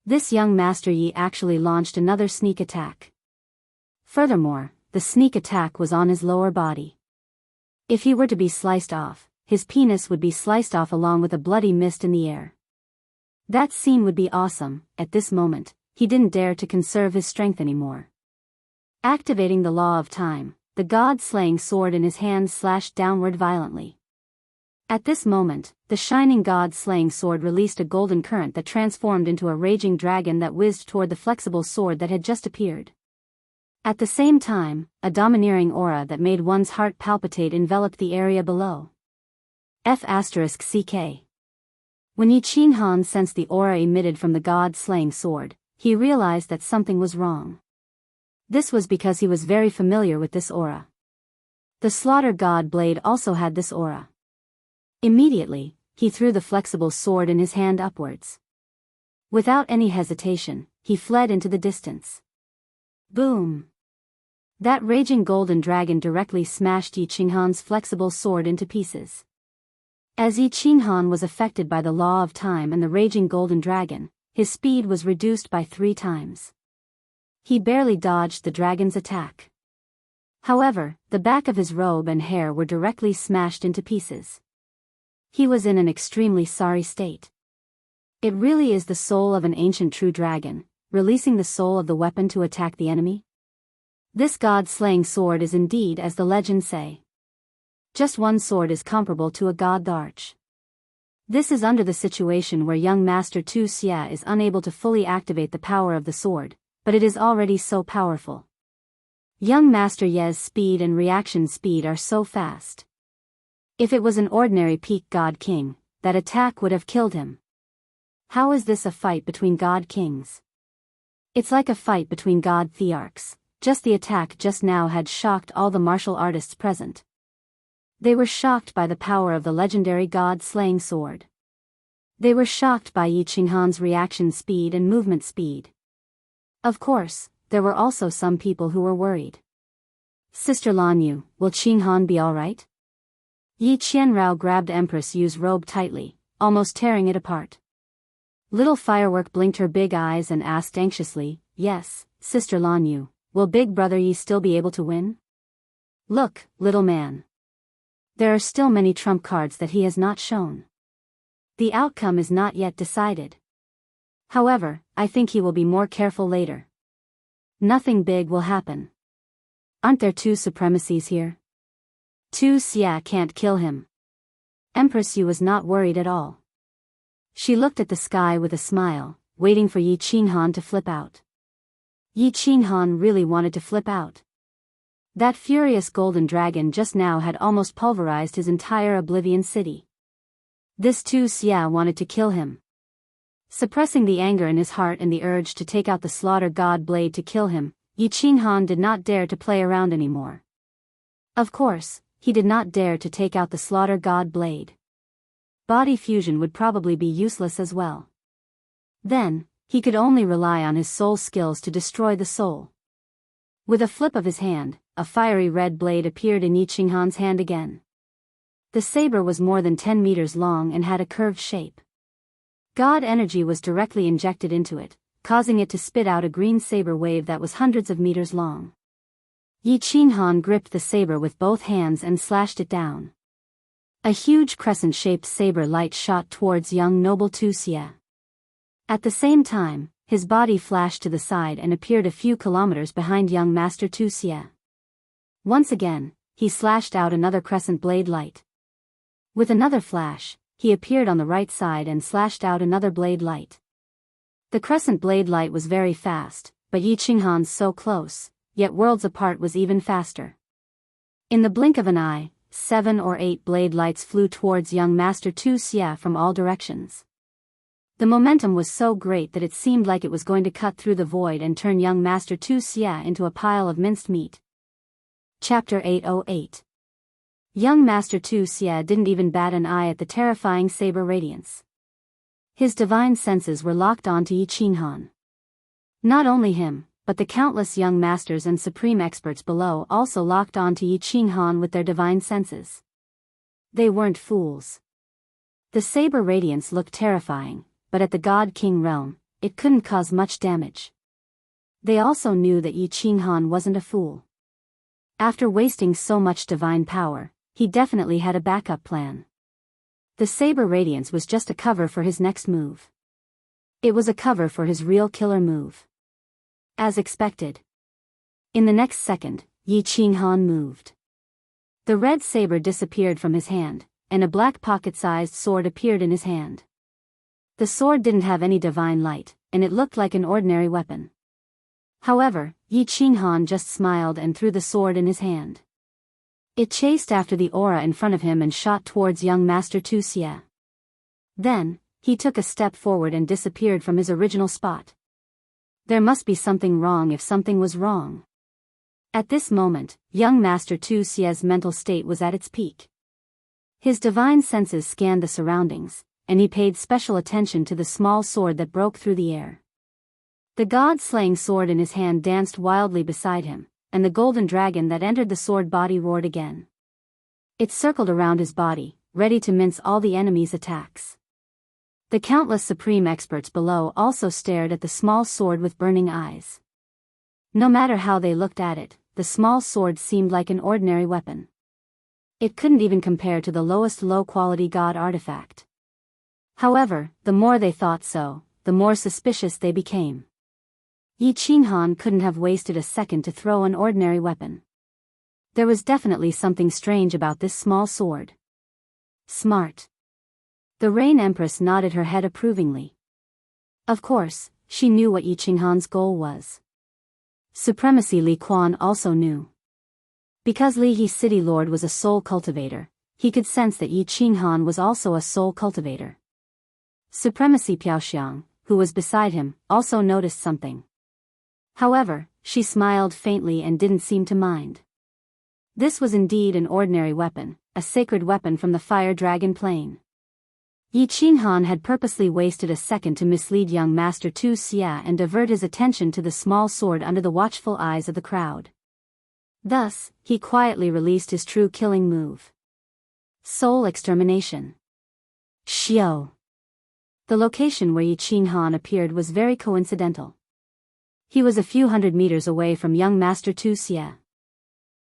This young Master Yi actually launched another sneak attack. Furthermore, the sneak attack was on his lower body. If he were to be sliced off, his penis would be sliced off along with a bloody mist in the air. That scene would be awesome. At this moment, he didn't dare to conserve his strength anymore. Activating the law of time, the god-slaying sword in his hand slashed downward violently. At this moment, the shining god-slaying sword released a golden current that transformed into a raging dragon that whizzed toward the flexible sword that had just appeared. At the same time, a domineering aura that made one's heart palpitate enveloped the area below. F***CK. When Yi Qinghan sensed the aura emitted from the god-slaying sword, he realized that something was wrong. This was because he was very familiar with this aura. The slaughter god blade also had this aura. Immediately, he threw the flexible sword in his hand upwards. Without any hesitation, he fled into the distance. Boom! That raging golden dragon directly smashed Yi Qinghan's flexible sword into pieces. As Yi Qinghan was affected by the law of time and the raging golden dragon, his speed was reduced by 3 times. He barely dodged the dragon's attack. However, the back of his robe and hair were directly smashed into pieces. He was in an extremely sorry state. It really is the soul of an ancient true dragon, releasing the soul of the weapon to attack the enemy? This god-slaying sword is indeed as the legends say. Just one sword is comparable to a god arch. This is under the situation where young Master Tu Xie is unable to fully activate the power of the sword, but it is already so powerful. Young Master Ye's speed and reaction speed are so fast. If it was an ordinary peak god king, that attack would have killed him. How is this a fight between god kings? It's like a fight between god thearchs. Just the attack just now had shocked all the martial artists present. They were shocked by the power of the legendary god-slaying sword. They were shocked by Yi Qinghan's reaction speed and movement speed. Of course, there were also some people who were worried. Sister Lan Yu, will Qing Han be alright? Yi Qianrao grabbed Empress Yu's robe tightly, almost tearing it apart. Little Firework blinked her big eyes and asked anxiously, yes, Sister Lan Yu, will Big Brother Yi still be able to win? Look, little man. There are still many trump cards that he has not shown. The outcome is not yet decided. However, I think he will be more careful later. Nothing big will happen. Aren't there two supremacies here? Tu Xia can't kill him. Empress Yu was not worried at all. She looked at the sky with a smile, waiting for Yi Qinghan to flip out. Yi Qinghan really wanted to flip out. That furious golden dragon just now had almost pulverized his entire Oblivion City. This Tu Xia wanted to kill him. Suppressing the anger in his heart and the urge to take out the slaughter god blade to kill him, Yi Qinghan did not dare to play around anymore. Of course, he did not dare to take out the slaughter god blade. Body fusion would probably be useless as well. Then, he could only rely on his soul skills to destroy the soul. With a flip of his hand, a fiery red blade appeared in Yi Qinghan's hand again. The saber was more than 10 meters long and had a curved shape. God energy was directly injected into it, causing it to spit out a green saber wave that was hundreds of meters long. Yi Qinghan gripped the saber with both hands and slashed it down. A huge crescent-shaped saber light shot towards young noble Tu Xia. At the same time, his body flashed to the side and appeared a few kilometers behind young Master Tu Xia. Once again, he slashed out another crescent blade light. With another flash, he appeared on the right side and slashed out another blade light. The crescent blade light was very fast, but Yi Qinghan's so close, yet worlds apart was even faster. In the blink of an eye, 7 or 8 blade lights flew towards young Master Tu Xia from all directions. The momentum was so great that it seemed like it was going to cut through the void and turn young Master Tu Xia into a pile of minced meat. Chapter 808. Young Master Tu Xia didn't even bat an eye at the terrifying saber radiance. His divine senses were locked onto Yi Qinghan. Not only him, but the countless young masters and supreme experts below also locked onto Yi Qinghan with their divine senses. They weren't fools. The saber radiance looked terrifying, but at the God King realm, it couldn't cause much damage. They also knew that Yi Qinghan wasn't a fool. After wasting so much divine power, he definitely had a backup plan. The saber radiance was just a cover for his next move. It was a cover for his real killer move. As expected. In the next second, Yi Qinghan moved. The red saber disappeared from his hand, and a black pocket-sized sword appeared in his hand. The sword didn't have any divine light, and it looked like an ordinary weapon. However, Yi Qinghan just smiled and threw the sword in his hand. It chased after the aura in front of him and shot towards young Master Tu Xia. Then, he took a step forward and disappeared from his original spot. There must be something wrong if something was wrong. At this moment, young Master Tu Xia's mental state was at its peak. His divine senses scanned the surroundings, and he paid special attention to the small sword that broke through the air. The god-slaying sword in his hand danced wildly beside him, and the golden dragon that entered the sword body roared again. It circled around his body, ready to mince all the enemy's attacks. The countless supreme experts below also stared at the small sword with burning eyes. No matter how they looked at it, the small sword seemed like an ordinary weapon. It couldn't even compare to the lowest low-quality god artifact. However, the more they thought so, the more suspicious they became. Yi Qinghan couldn't have wasted a second to throw an ordinary weapon. There was definitely something strange about this small sword. Smart. The Rain Empress nodded her head approvingly. Of course, she knew what Yi Qinghan's goal was. Supremacy Li Quan also knew. Because Li Yi's city lord was a soul cultivator, he could sense that Yi Qinghan was also a soul cultivator. Supremacy Piaoxiang, who was beside him, also noticed something. However, she smiled faintly and didn't seem to mind. This was indeed an ordinary weapon, a sacred weapon from the fire dragon plane. Yi Qinghan had purposely wasted a second to mislead young Master Tu Xia and divert his attention to the small sword under the watchful eyes of the crowd. Thus, he quietly released his true killing move. Soul extermination. Xiao. The location where Yi Qinghan appeared was very coincidental. He was a few hundred meters away from young Master Tu Xie.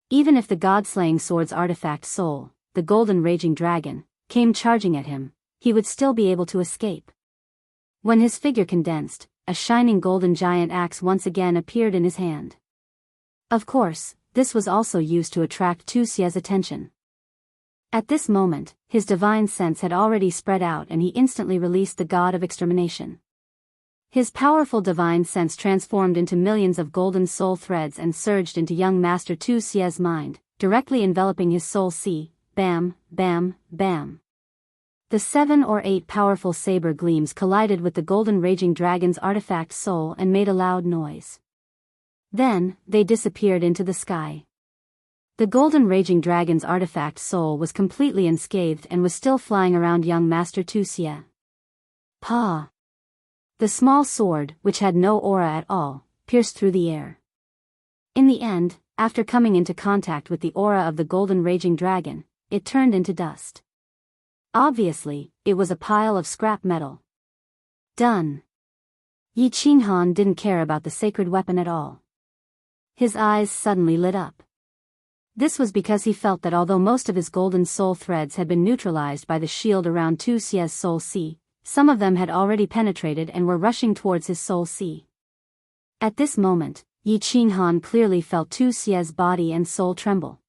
Even if the god-slaying sword's artifact soul, the golden raging dragon, came charging at him, he would still be able to escape. When his figure condensed, a shining golden giant axe once again appeared in his hand. Of course, this was also used to attract Tu Xie's attention. At this moment, his divine sense had already spread out and he instantly released the god of extermination. His powerful divine sense transformed into millions of golden soul threads and surged into young Master Tu Xie's mind, directly enveloping his soul sea. Bam, bam, bam. The 7 or 8 powerful saber gleams collided with the golden raging dragon's artifact soul and made a loud noise. Then, they disappeared into the sky. The golden raging dragon's artifact soul was completely unscathed and was still flying around young Master Tu Xie. Pa! The small sword, which had no aura at all, pierced through the air. In the end, after coming into contact with the aura of the golden raging dragon, it turned into dust. Obviously, it was a pile of scrap metal. Done. Yi Qinghan didn't care about the sacred weapon at all. His eyes suddenly lit up. This was because he felt that although most of his golden soul threads had been neutralized by the shield around Tu Xie's soul sea, some of them had already penetrated and were rushing towards his soul sea. At this moment, Yi Qinghan clearly felt Tu Xie's body and soul tremble.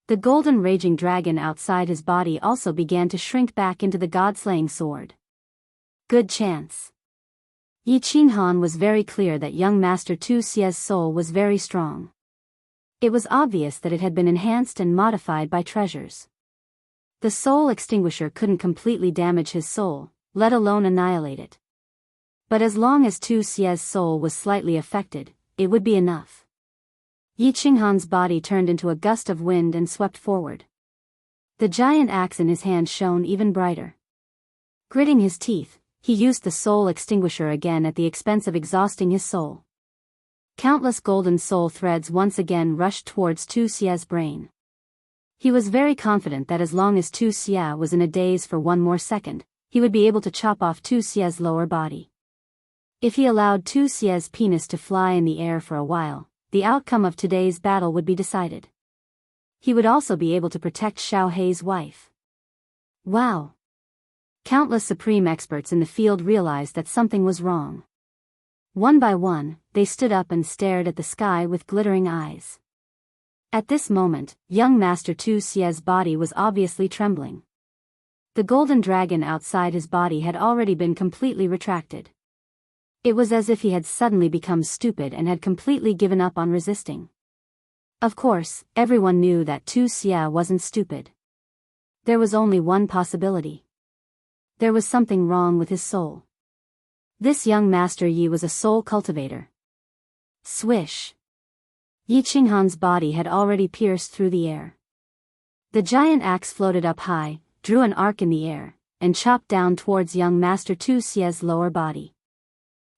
The golden raging dragon outside his body also began to shrink back into the god-slaying sword. Good chance. Yi Qinghan was very clear that young Master Tu Xie's soul was very strong. It was obvious that it had been enhanced and modified by treasures. The soul extinguisher couldn't completely damage his soul, let alone annihilate it. But as long as Tu Xie's soul was slightly affected, it would be enough. Yi Qinghan's body turned into a gust of wind and swept forward. The giant axe in his hand shone even brighter. Gritting his teeth, he used the soul extinguisher again at the expense of exhausting his soul. Countless golden soul threads once again rushed towards Tu Xie's brain. He was very confident that as long as Tu Xie was in a daze for one more second, he would be able to chop off Tu Xie's lower body. If he allowed Tu Xie's penis to fly in the air for a while, the outcome of today's battle would be decided. He would also be able to protect Xiao Hei's wife. Wow! Countless supreme experts in the field realized that something was wrong. One by one, they stood up and stared at the sky with glittering eyes. At this moment, young Master Tu Xie's body was obviously trembling. The golden dragon outside his body had already been completely retracted. It was as if he had suddenly become stupid and had completely given up on resisting. Of course, everyone knew that Tu Xie wasn't stupid. There was only one possibility. There was something wrong with his soul. This young Master Yi was a soul cultivator. Swish! Yi Qinghan's body had already pierced through the air. The giant axe floated up high, drew an arc in the air, and chopped down towards young Master Tu Xie's lower body.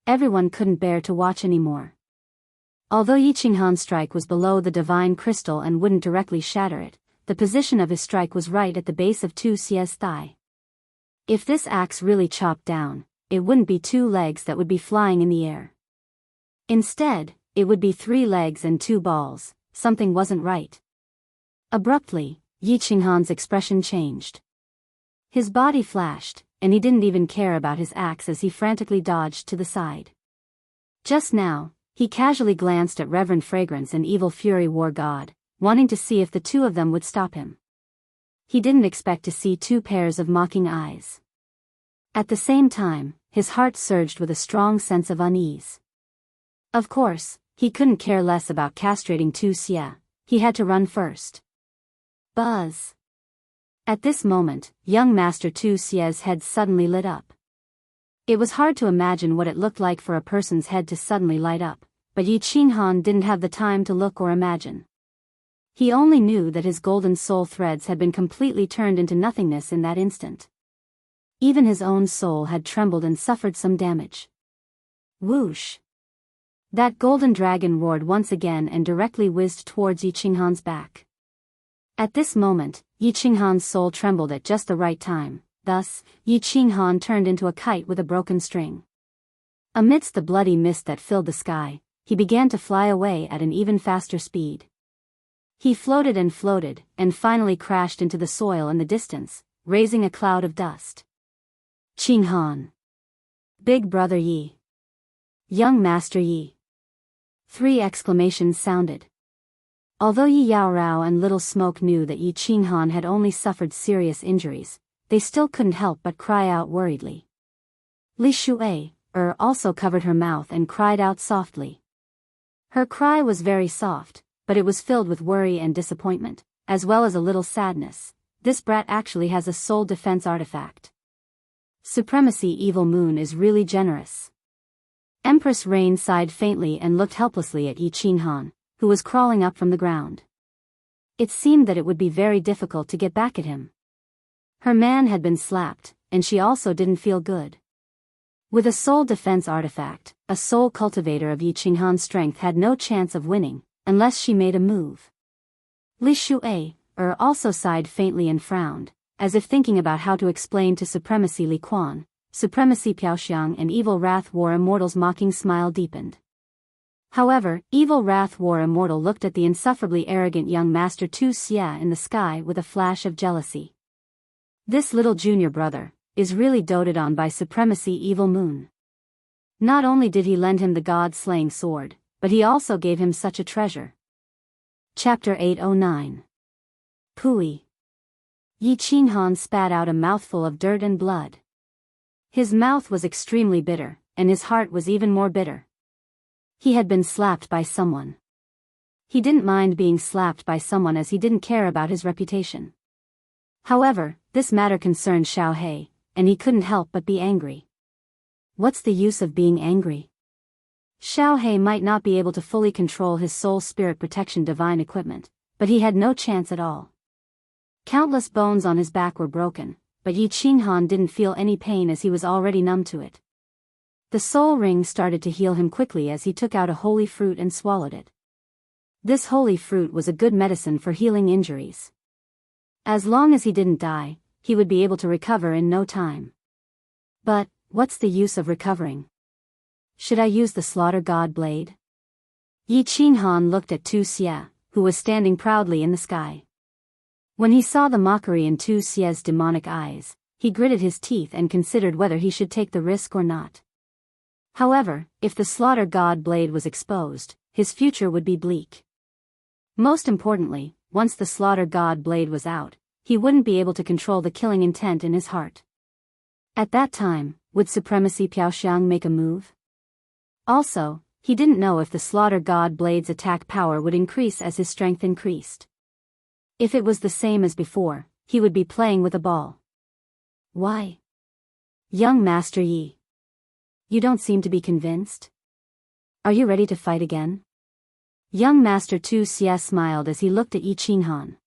Everyone couldn't bear to watch anymore. Although Yi Qinghan's strike was below the divine crystal and wouldn't directly shatter it, the position of his strike was right at the base of Tu Xie's thigh. If this axe really chopped down, it wouldn't be 2 legs that would be flying in the air. Instead, it would be 3 legs and 2 balls. Something wasn't right. Abruptly, Yi Qinghan's expression changed. His body flashed, and he didn't even care about his axe as he frantically dodged to the side. Just now, he casually glanced at Reverend Fragrance and Evil Fury War God, wanting to see if the two of them would stop him. He didn't expect to see 2 pairs of mocking eyes. At the same time, his heart surged with a strong sense of unease. Of course, he couldn't care less about castrating Tu Xie. He had to run first. Buzz! At this moment, young Master Tu Xie's head suddenly lit up. It was hard to imagine what it looked like for a person's head to suddenly light up, but Yi Qinghan didn't have the time to look or imagine. He only knew that his golden soul threads had been completely turned into nothingness in that instant. Even his own soul had trembled and suffered some damage. Whoosh! That golden dragon roared once again and directly whizzed towards Yi Qinghan's back. At this moment, Yi Qinghan's soul trembled at just the right time, thus, Yi Qinghan turned into a kite with a broken string. Amidst the bloody mist that filled the sky, he began to fly away at an even faster speed. He floated and finally crashed into the soil in the distance, raising a cloud of dust. Qinghan. Big Brother Yi. Young Master Yi. 3 exclamations sounded. Although Yi Yaorao and Little Smoke knew that Yi Qinghan had only suffered serious injuries, they still couldn't help but cry out worriedly. Li Shuai also covered her mouth and cried out softly. Her cry was very soft, but it was filled with worry and disappointment, as well as a little sadness. This brat actually has a soul defense artifact. Supremacy Evil Moon is really generous. Empress Rain sighed faintly and looked helplessly at Yi Qinghan, who was crawling up from the ground. It seemed that it would be very difficult to get back at him. Her man had been slapped, and she also didn't feel good. With a soul defense artifact, a soul cultivator of Yi Qinghan's strength had no chance of winning, unless she made a move. Li Shuai also sighed faintly and frowned, as if thinking about how to explain to Supremacy Li Quan, Supremacy Piaoxiang and Evil Wrath War Immortal's mocking smile deepened. However, Evil Wrath War Immortal looked at the insufferably arrogant young Master Tu Xia in the sky with a flash of jealousy. This little junior brother is really doted on by Supremacy Evil Moon. Not only did he lend him the god-slaying sword, but he also gave him such a treasure. Chapter 809. Pui. Yi Qinghan spat out a mouthful of dirt and blood. His mouth was extremely bitter, and his heart was even more bitter. He had been slapped by someone. He didn't mind being slapped by someone as he didn't care about his reputation. However, this matter concerned Xiao He, and he couldn't help but be angry. What's the use of being angry? Xiao He might not be able to fully control his soul spirit protection divine equipment, but he had no chance at all. Countless bones on his back were broken, but Yi Qinghan didn't feel any pain as he was already numb to it. The soul ring started to heal him quickly as he took out a holy fruit and swallowed it. This holy fruit was a good medicine for healing injuries. As long as he didn't die, he would be able to recover in no time. But, what's the use of recovering? Should I use the Slaughter God Blade? Yi Qinghan looked at Tu Xia, who was standing proudly in the sky. When he saw the mockery in Tu Xia's demonic eyes, he gritted his teeth and considered whether he should take the risk or not. However, if the Slaughter God Blade was exposed, his future would be bleak. Most importantly, once the Slaughter God Blade was out, he wouldn't be able to control the killing intent in his heart. At that time, would Supremacy Piaoxiang make a move? Also, he didn't know if the Slaughter God Blade's attack power would increase as his strength increased. If it was the same as before, he would be playing with a ball. Why? Young Master Yi. You don't seem to be convinced. Are you ready to fight again? Young Master Tu Xia smiled as he looked at Yi Qinghan.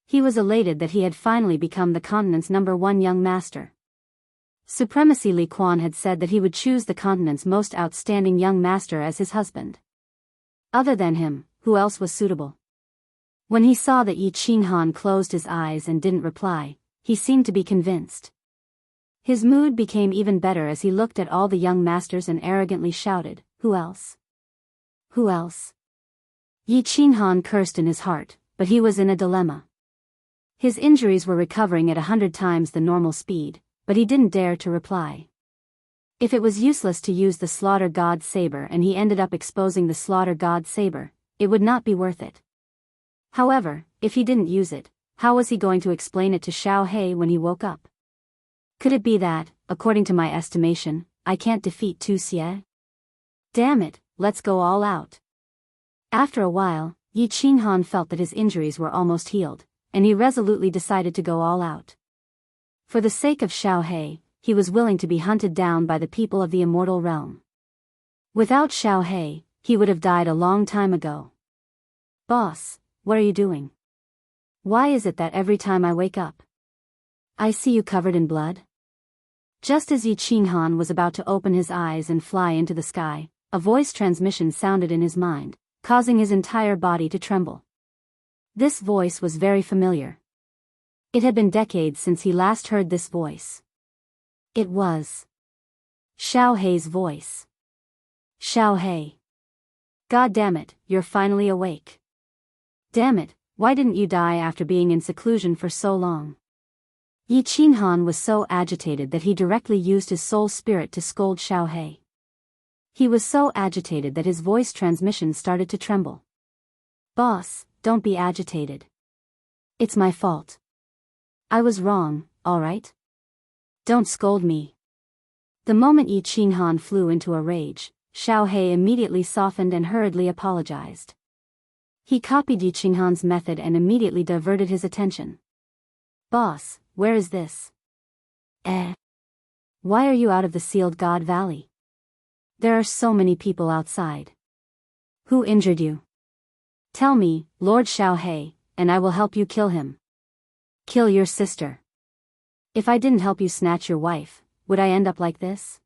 He was elated that he had finally become the continent's #1 young master. Supremacy Li Quan had said that he would choose the continent's most outstanding young master as his husband. Other than him, who else was suitable? When he saw that Yi Qinghan closed his eyes and didn't reply, he seemed to be convinced. His mood became even better as he looked at all the young masters and arrogantly shouted, "Who else? Who else?" Yi Qinghan cursed in his heart, but he was in a dilemma. His injuries were recovering at 100 times the normal speed, but he didn't dare to reply. If it was useless to use the Slaughter God Saber and he ended up exposing the Slaughter God Saber, it would not be worth it. However, if he didn't use it, how was he going to explain it to Xiao He when he woke up? Could it be that, according to my estimation, I can't defeat Tu Xie? Damn it, let's go all out. After a while, Yi Qinghan felt that his injuries were almost healed, and he resolutely decided to go all out. For the sake of Xiao He was willing to be hunted down by the people of the immortal realm. Without Xiao he would have died a long time ago. Boss, what are you doing? Why is it that every time I wake up, I see you covered in blood? Just as Yi Qinghan was about to open his eyes and fly into the sky, a voice transmission sounded in his mind, causing his entire body to tremble. This voice was very familiar. It had been decades since he last heard this voice. It was Xiao Hei's voice. Xiao Hei. God damn it, you're finally awake. Damn it, why didn't you die after being in seclusion for so long? Yi Qinghan was so agitated that he directly used his soul spirit to scold Xiao Hei. He was so agitated that his voice transmission started to tremble. Boss, don't be agitated. It's my fault. I was wrong, alright? Don't scold me. The moment Yi Qinghan flew into a rage, Xiao Hei immediately softened and hurriedly apologized. He copied Yi Qinghan's method and immediately diverted his attention. Boss, where is this? Why are you out of the Sealed God Valley? There are so many people outside. Who injured you? Tell me, Lord Xiao Hei, and I will help you kill him. Kill your sister. If I didn't help you snatch your wife, would I end up like this?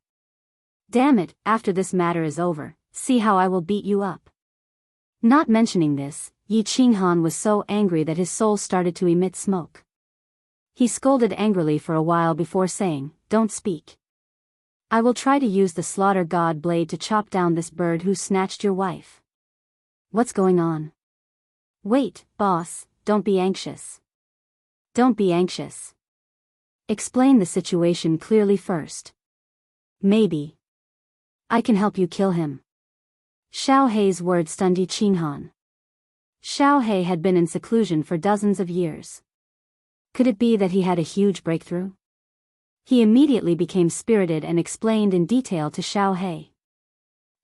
Damn it, after this matter is over, see how I will beat you up. Not mentioning this, Yi Qinghan was so angry that his soul started to emit smoke. He scolded angrily for a while before saying, Don't speak. I will try to use the slaughter god blade to chop down this bird who snatched your wife. What's going on? Wait, boss, don't be anxious. Don't be anxious. Explain the situation clearly first. Maybe I can help you kill him. Xiao Hei's words stunned Yi Qinghan. Xiao Hei had been in seclusion for dozens of years. Could it be that he had a huge breakthrough? He immediately became spirited and explained in detail to Xiao Hei.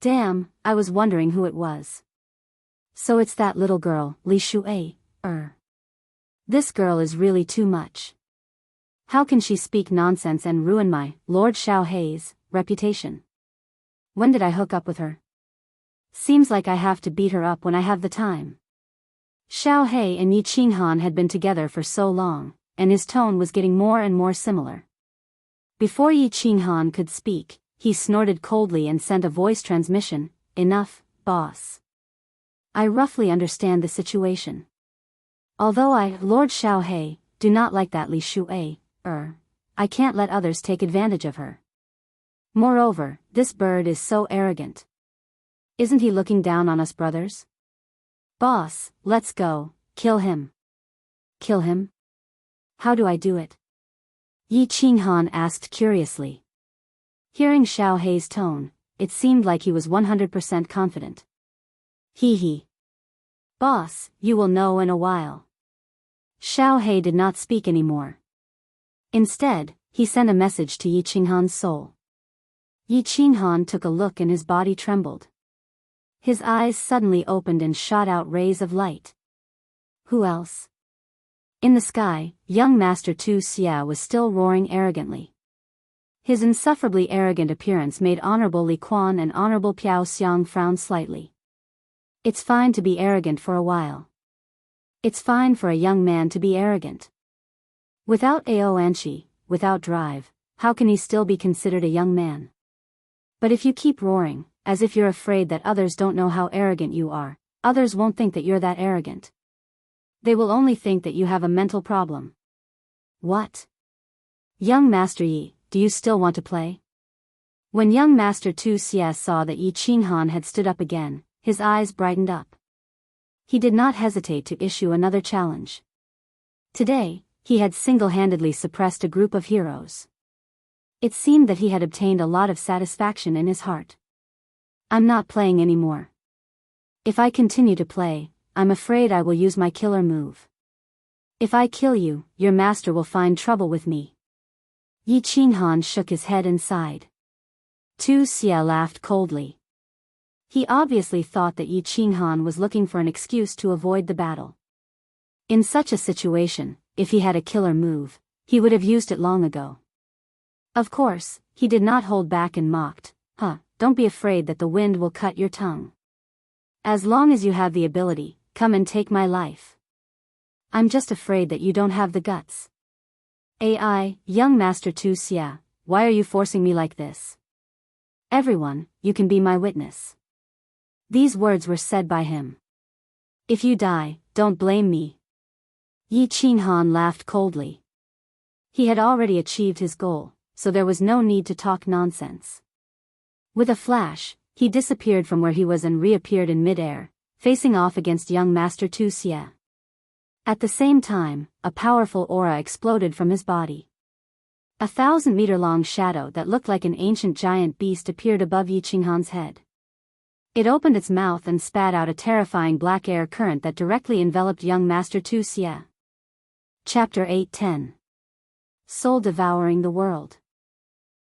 Damn, I was wondering who it was. So it's that little girl, Li Shuai, This girl is really too much. How can she speak nonsense and ruin my, Lord Xiao Hei's, reputation? When did I hook up with her? Seems like I have to beat her up when I have the time. Xiao Hei and Yi Qinghan had been together for so long, and his tone was getting more and more similar. Before Yi Qinghan could speak, he snorted coldly and sent a voice transmission, Enough, boss. I roughly understand the situation. Although I, Lord Xiao Hei, do not like that Li Shuai, I can't let others take advantage of her. Moreover, this bird is so arrogant. Isn't he looking down on us brothers? Boss, let's go, kill him. Kill him? How do I do it? Yi Qinghan asked curiously. Hearing Xiao Hei's tone, it seemed like he was 100% confident. Hee. Boss, you will know in a while. Xiao Hei did not speak anymore. Instead, he sent a message to Yi Qinghan's soul. Yi Qinghan took a look and his body trembled. His eyes suddenly opened and shot out rays of light. Who else? In the sky, young Master Tu Xia was still roaring arrogantly. His insufferably arrogant appearance made Honorable Li Quan and Honorable Piao Xiang frown slightly. It's fine to be arrogant for a while. It's fine for a young man to be arrogant. Without Aoanshi, without drive, how can he still be considered a young man? But if you keep roaring, as if you're afraid that others don't know how arrogant you are, others won't think that you're that arrogant. They will only think that you have a mental problem. What? Young Master Yi, do you still want to play? When young Master Tu Xia saw that Yi Qinghan had stood up again, his eyes brightened up. He did not hesitate to issue another challenge. Today, he had single-handedly suppressed a group of heroes. It seemed that he had obtained a lot of satisfaction in his heart. I'm not playing anymore. If I continue to play, I'm afraid I will use my killer move. If I kill you, your master will find trouble with me. Yi Qinghan shook his head and sighed. Tu Xia laughed coldly. He obviously thought that Yi Qinghan was looking for an excuse to avoid the battle. In such a situation, if he had a killer move, he would have used it long ago. Of course, he did not hold back and mocked, don't be afraid that the wind will cut your tongue. As long as you have the ability, come and take my life. I'm just afraid that you don't have the guts. Young Master Tu Xia, why are you forcing me like this? Everyone, you can be my witness. These words were said by him. If you die, don't blame me. Yi Qinghan laughed coldly. He had already achieved his goal, so there was no need to talk nonsense. With a flash, he disappeared from where he was and reappeared in mid-air, facing off against young Master Tu Xie. At the same time, a powerful aura exploded from his body. A 1,000-meter-long shadow that looked like an ancient giant beast appeared above Yi Qinghan's head. It opened its mouth and spat out a terrifying black air current that directly enveloped young Master Tu Xie. Chapter 8:10. Soul devouring the world.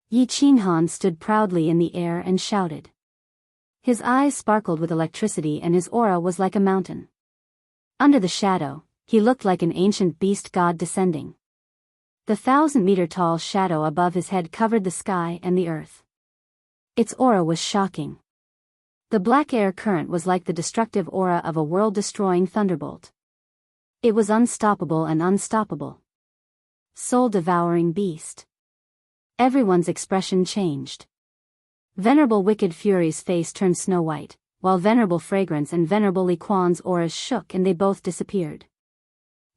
Yi Qinghan stood proudly in the air and shouted. His eyes sparkled with electricity and his aura was like a mountain. Under the shadow, he looked like an ancient beast god descending. The 1,000-meter-tall shadow above his head covered the sky and the earth. Its aura was shocking. The black air current was like the destructive aura of a world-destroying thunderbolt. It was unstoppable and unstoppable. Soul-devouring beast. Everyone's expression changed. Venerable Wicked Fury's face turned snow-white, while Venerable Fragrance and Venerable Li Quan's auras shook and they both disappeared.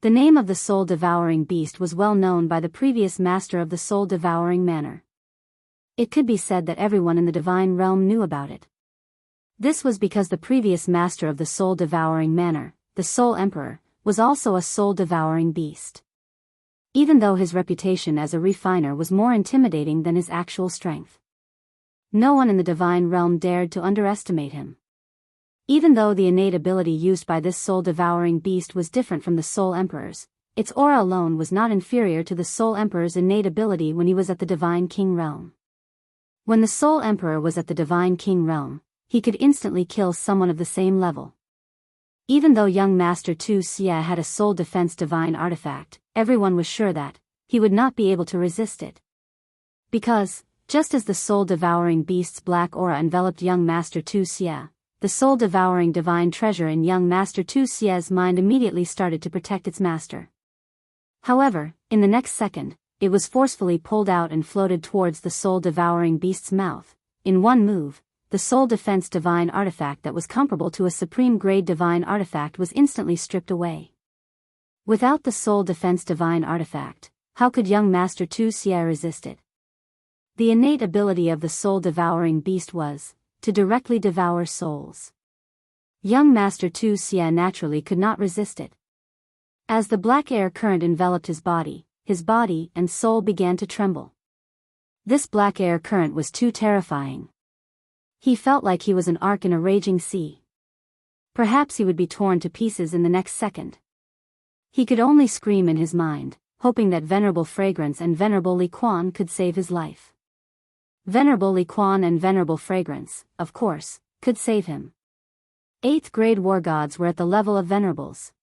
The name of the soul-devouring beast was well known by the previous master of the soul-devouring manor. It could be said that everyone in the divine realm knew about it. This was because the previous master of the soul-devouring manor, the Soul Emperor, was also a soul-devouring beast. Even though his reputation as a refiner was more intimidating than his actual strength. No one in the divine realm dared to underestimate him. Even though the innate ability used by this soul-devouring beast was different from the Soul Emperor's, its aura alone was not inferior to the Soul Emperor's innate ability when he was at the Divine King realm. When the Soul Emperor was at the Divine King realm, he could instantly kill someone of the same level. Even though young Master Tu Xie had a soul defense divine artifact, everyone was sure that he would not be able to resist it. Because, just as the soul-devouring beast's black aura enveloped young Master Tu Xie, the soul-devouring divine treasure in young Master Tu Xie's mind immediately started to protect its master. However, in the next second, it was forcefully pulled out and floated towards the soul-devouring beast's mouth. In one move, the soul defense divine artifact that was comparable to a supreme-grade divine artifact was instantly stripped away. Without the soul defense divine artifact, how could young Master Tu Xie resist it? The innate ability of the soul-devouring beast was to directly devour souls. Young Master Tu Xie naturally could not resist it. As the black air current enveloped his body and soul began to tremble. This black air current was too terrifying. He felt like he was an ark in a raging sea. Perhaps he would be torn to pieces in the next second. He could only scream in his mind, hoping that Venerable Fragrance and Venerable Li Quan could save his life. Venerable Li Quan and Venerable Fragrance, of course, could save him. 8th grade war gods were at the level of venerables.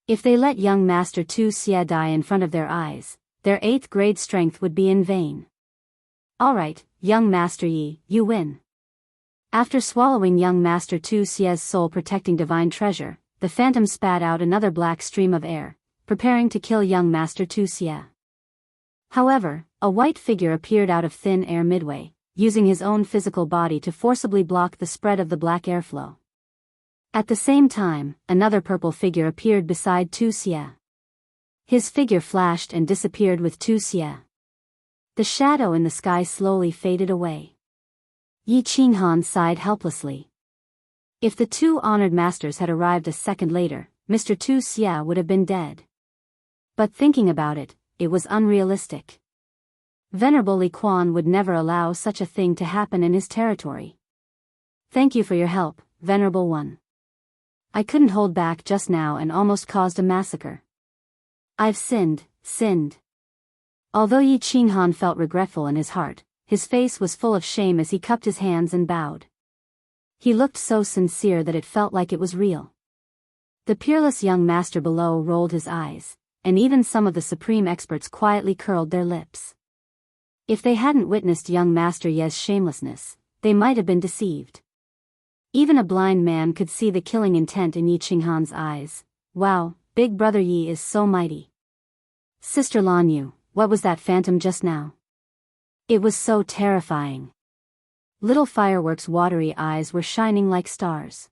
If they let young Master Tu Xie die in front of their eyes, their 8th grade strength would be in vain. Alright, young Master Yi, you win. After swallowing young Master Tu Xie's soul-protecting divine treasure, the phantom spat out another black stream of air, preparing to kill young Master Tu Xie. However, a white figure appeared out of thin air midway, using his own physical body to forcibly block the spread of the black airflow. At the same time, another purple figure appeared beside Tu Xie. His figure flashed and disappeared with Tu Xie. The shadow in the sky slowly faded away. Yi Qinghan sighed helplessly. If the two honored masters had arrived a second later, Mr. Tu Xie would have been dead. But thinking about it, it was unrealistic. Venerable Li Quan would never allow such a thing to happen in his territory. Thank you for your help, Venerable One. I couldn't hold back just now and almost caused a massacre. I've sinned. Although Yi Qinghan felt regretful in his heart, his face was full of shame as he cupped his hands and bowed. He looked so sincere that it felt like it was real. The peerless young master below rolled his eyes, and even some of the supreme experts quietly curled their lips. If they hadn't witnessed young Master Ye's shamelessness, they might have been deceived. Even a blind man could see the killing intent in Yi Qinghan's eyes. Wow, Big Brother Yi is so mighty. Sister Lan Yu, what was that phantom just now? It was so terrifying. Little fireworks' watery eyes were shining like stars.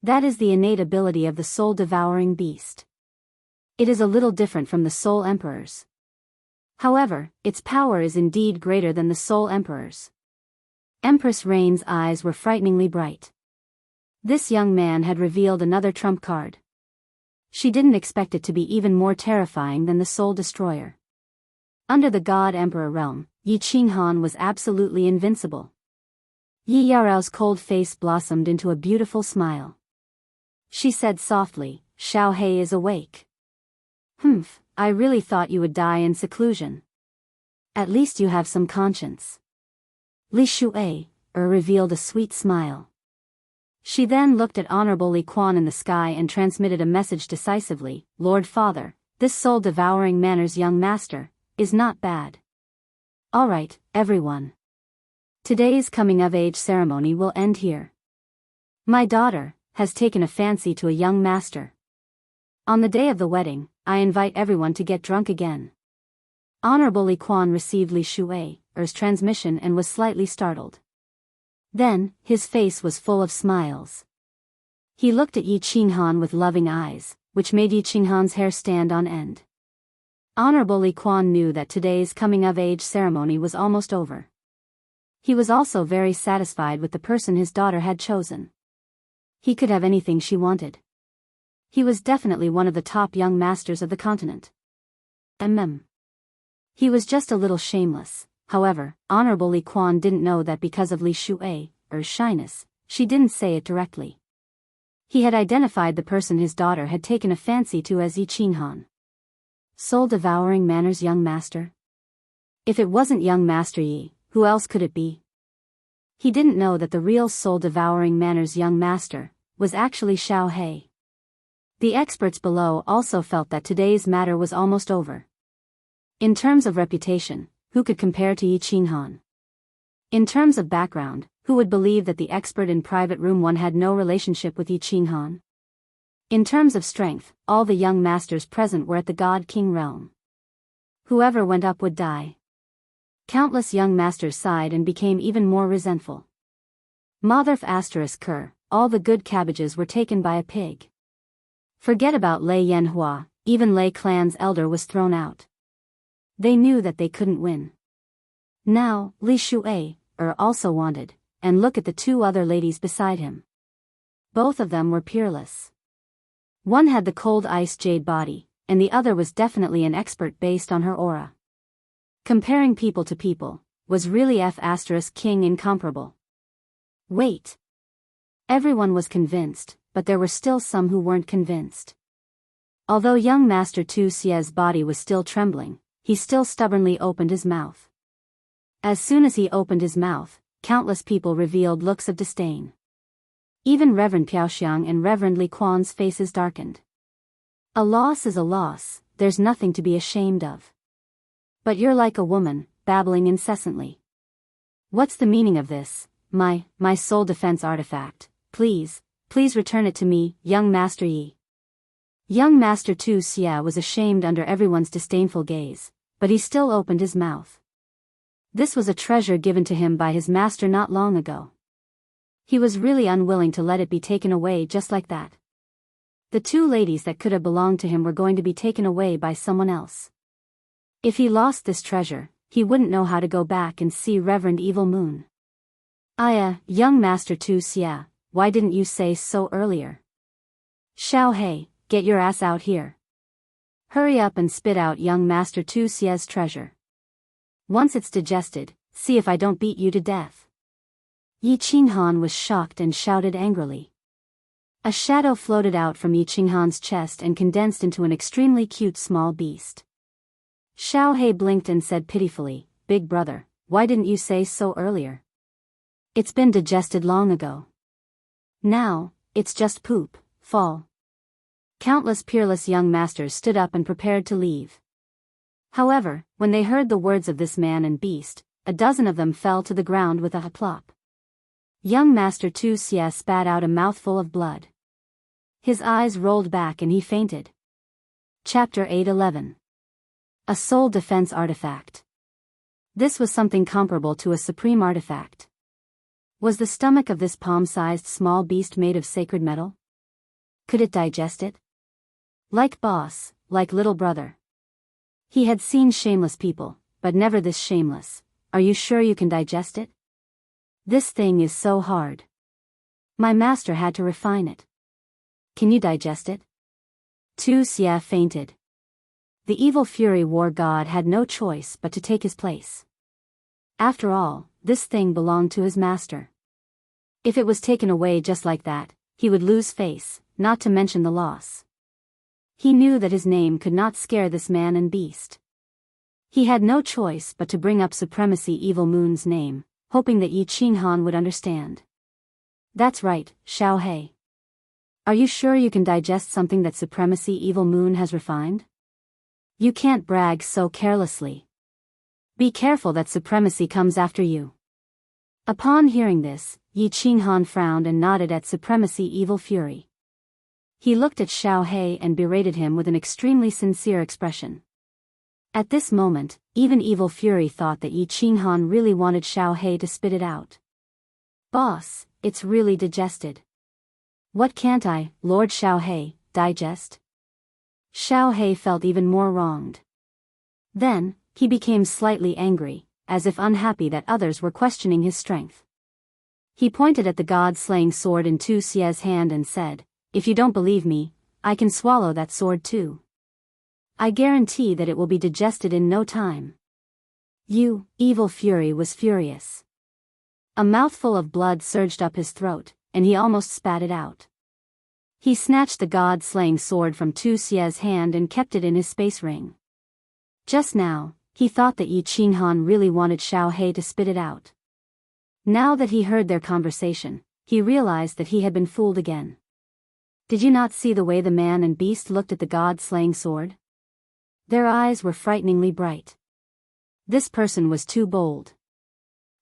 That is the innate ability of the soul-devouring beast. It is a little different from the Soul Emperor's. However, its power is indeed greater than the Soul Emperor's. Empress Rain's eyes were frighteningly bright. This young man had revealed another trump card. She didn't expect it to be even more terrifying than the Soul Destroyer. Under the God Emperor realm, Yi Qinghan was absolutely invincible. Yi Yarao's cold face blossomed into a beautiful smile. She said softly, "Xiao He is awake." "Humph, I really thought you would die in seclusion. At least you have some conscience." Li Shuai revealed a sweet smile. She then looked at Honorable Li Quan in the sky and transmitted a message decisively, "Lord Father, this soul-devouring Manor's young master is not bad. All right, everyone. Today's coming-of-age ceremony will end here. My daughter has taken a fancy to a young master. On the day of the wedding, I invite everyone to get drunk again." Honorable Li Quan received Li Shuai's transmission and was slightly startled. Then, his face was full of smiles. He looked at Yi Qinghan with loving eyes, which made Yi Qinghan's hair stand on end. Honorable Li Quan knew that today's coming-of-age ceremony was almost over. He was also very satisfied with the person his daughter had chosen. He could have anything she wanted. He was definitely one of the top young masters of the continent. He was just a little shameless. However, Honorable Li Quan didn't know that because of Li Shuai's shyness, she didn't say it directly. He had identified the person his daughter had taken a fancy to as Yi Qinghan. Soul-devouring Manor's young master? If it wasn't young Master Yi, who else could it be? He didn't know that the real soul-devouring Manor's young master was actually Xiao He. The experts below also felt that today's matter was almost over. In terms of reputation, who could compare to Yi Qinghan? In terms of background, who would believe that the expert in Private Room 1 had no relationship with Yi Qinghan? In terms of strength, all the young masters present were at the God King realm. Whoever went up would die. Countless young masters sighed and became even more resentful. Motherf***, all the good cabbages were taken by a pig. Forget about Lei Yanhua, even Lei clan's elder was thrown out. They knew that they couldn't win. Now, Li Shuai also wanted, and look at the two other ladies beside him. Both of them were peerless. One had the cold ice jade body, and the other was definitely an expert based on her aura. Comparing people to people, was really King incomparable. Wait. Everyone was convinced, but there were still some who weren't convinced. Although young Master Tu Xie's body was still trembling, he still stubbornly opened his mouth. As soon as he opened his mouth, countless people revealed looks of disdain. Even Reverend Piaoxiang and Reverend Li Quan's faces darkened. A loss is a loss, there's nothing to be ashamed of. But you're like a woman, babbling incessantly. What's the meaning of this? My soul defense artifact, please return it to me, young Master Yi. Young Master Tu Xie was ashamed under everyone's disdainful gaze, but he still opened his mouth. This was a treasure given to him by his master not long ago. He was really unwilling to let it be taken away just like that. The two ladies that could have belonged to him were going to be taken away by someone else. If he lost this treasure, he wouldn't know how to go back and see Reverend Evil Moon. Young Master Tu Xie, why didn't you say so earlier? Xiao He, get your ass out here. Hurry up and spit out young Master Tu Xie's treasure. Once it's digested, see if I don't beat you to death. Yi Qinghan was shocked and shouted angrily. A shadow floated out from Yi Qinghan's chest and condensed into an extremely cute small beast. Xiao He blinked and said pitifully, "Big brother, why didn't you say so earlier? It's been digested long ago. Now, it's just poop, fall." Countless peerless young masters stood up and prepared to leave. However, when they heard the words of this man and beast, a dozen of them fell to the ground with a plop. Young Master Tu Xie spat out a mouthful of blood. His eyes rolled back and he fainted. Chapter 811. A Soul Defense Artifact. This was something comparable to a supreme artifact. Was the stomach of this palm-sized small beast made of sacred metal? Could it digest it? Like boss, like little brother. He had seen shameless people, but never this shameless. Are you sure you can digest it? This thing is so hard. My master had to refine it. Can you digest it? Tu Xie fainted. The evil fury war god had no choice but to take his place. After all, this thing belonged to his master. If it was taken away just like that, he would lose face, not to mention the loss. He knew that his name could not scare this man and beast. He had no choice but to bring up Supremacy Evil Moon's name, hoping that Yi Qinghan would understand. That's right, Xiao He. Are you sure you can digest something that Supremacy Evil Moon has refined? You can't brag so carelessly. Be careful that Supremacy comes after you. Upon hearing this, Yi Qinghan frowned and nodded at Supremacy Evil Fury. He looked at Xiao He and berated him with an extremely sincere expression. At this moment, even Evil Fury thought that Yi Qinghan really wanted Xiao He to spit it out. Boss, it's really digested. What can't I, Lord Xiao He, digest? Xiao He felt even more wronged. Then, he became slightly angry, as if unhappy that others were questioning his strength. He pointed at the god-slaying sword in Tu Xie's hand and said, "If you don't believe me, I can swallow that sword too. I guarantee that it will be digested in no time." You, Evil Fury was furious. A mouthful of blood surged up his throat, and he almost spat it out. He snatched the god-slaying sword from Tu Xie's hand and kept it in his space ring. Just now, he thought that Yi Qinghan really wanted Xiao He to spit it out. Now that he heard their conversation, he realized that he had been fooled again. Did you not see the way the man and beast looked at the god-slaying sword? Their eyes were frighteningly bright. This person was too bold.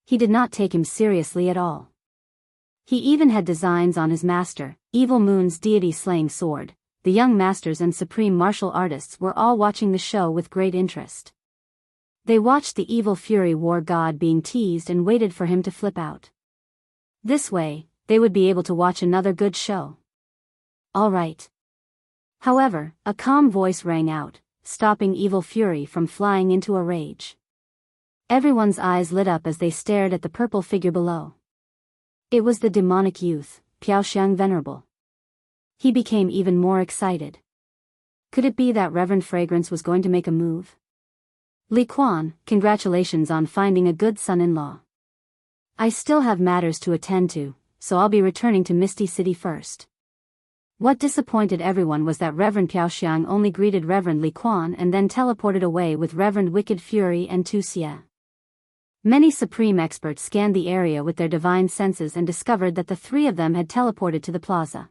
He did not take him seriously at all. He even had designs on his master, Evil Moon's deity-slaying sword. The young masters and supreme martial artists were all watching the show with great interest. They watched the Evil Fury war god being teased and waited for him to flip out. This way, they would be able to watch another good show. All right. However, a calm voice rang out, stopping Evil Fury from flying into a rage. Everyone's eyes lit up as they stared at the purple figure below. It was the demonic youth, Piaoxiang Venerable. He became even more excited. Could it be that Reverend Fragrance was going to make a move? Li Quan, congratulations on finding a good son-in-law. I still have matters to attend to, so I'll be returning to Misty City first. What disappointed everyone was that Reverend Piaoxiang only greeted Reverend Li Quan and then teleported away with Reverend Wicked Fury and Tu Xie. Many supreme experts scanned the area with their divine senses and discovered that the three of them had teleported to the plaza.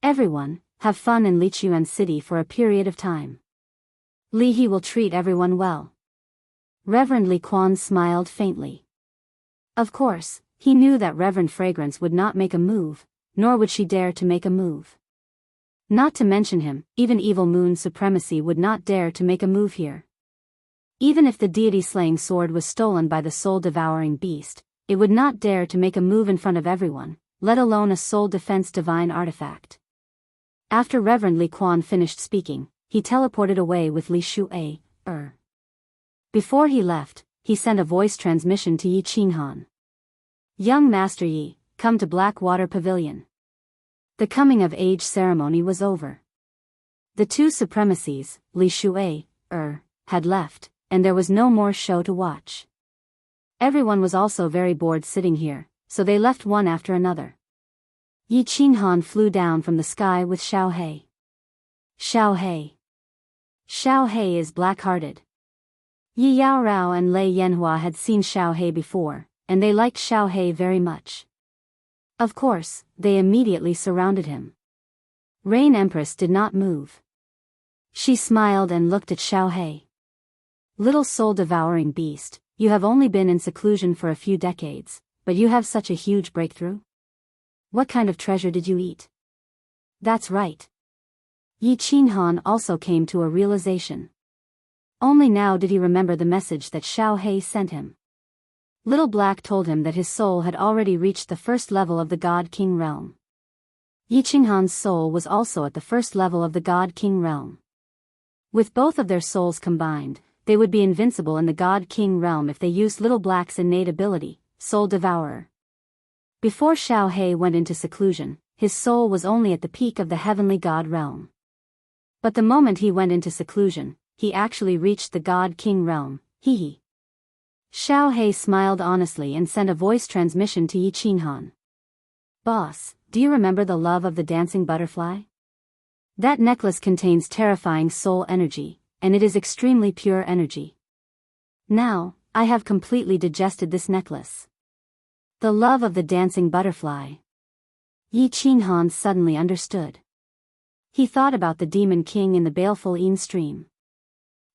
Everyone, have fun in Lichuan City for a period of time. Li He will treat everyone well. Reverend Li Quan smiled faintly. Of course, he knew that Reverend Fragrance would not make a move, nor would she dare to make a move. Not to mention him, even Evil Moon's supremacy would not dare to make a move here. Even if the deity-slaying sword was stolen by the soul-devouring beast, it would not dare to make a move in front of everyone, let alone a soul-defense divine artifact. After Reverend Li Quan finished speaking, he teleported away with Li Shu'e. Before he left, he sent a voice transmission to Yi Qinghan. Young Master Yi, come to Blackwater Pavilion. The coming-of-age ceremony was over. The two supremacies, Li Shu'e, had left, and there was no more show to watch. Everyone was also very bored sitting here, so they left one after another. Yi Qinghan flew down from the sky with Xiao He. Xiao He. Xiao He is black-hearted. Yi Yaorao and Lei Yanhua had seen Xiao He before, and they liked Xiao He very much. Of course, they immediately surrounded him. Rain Empress did not move. She smiled and looked at Xiao He. Little soul-devouring beast, you have only been in seclusion for a few decades, but you have such a huge breakthrough? What kind of treasure did you eat? That's right. Yi Qinghan also came to a realization. Only now did he remember the message that Xiao He sent him. Little Black told him that his soul had already reached the first level of the God King realm. Yi Qinghan's soul was also at the first level of the God King realm. With both of their souls combined, they would be invincible in the God King realm if they used Little Black's innate ability, Soul Devourer. Before Xiao He went into seclusion, his soul was only at the peak of the heavenly God realm. But the moment he went into seclusion, he actually reached the God King realm. Hee hee. Xiao He smiled honestly and sent a voice transmission to Yi Qinghan. Boss, do you remember the love of the dancing butterfly? That necklace contains terrifying soul energy, and it is extremely pure energy. Now, I have completely digested this necklace. The love of the dancing butterfly. Yi Qinghan suddenly understood. He thought about the demon king in the baleful Yin stream.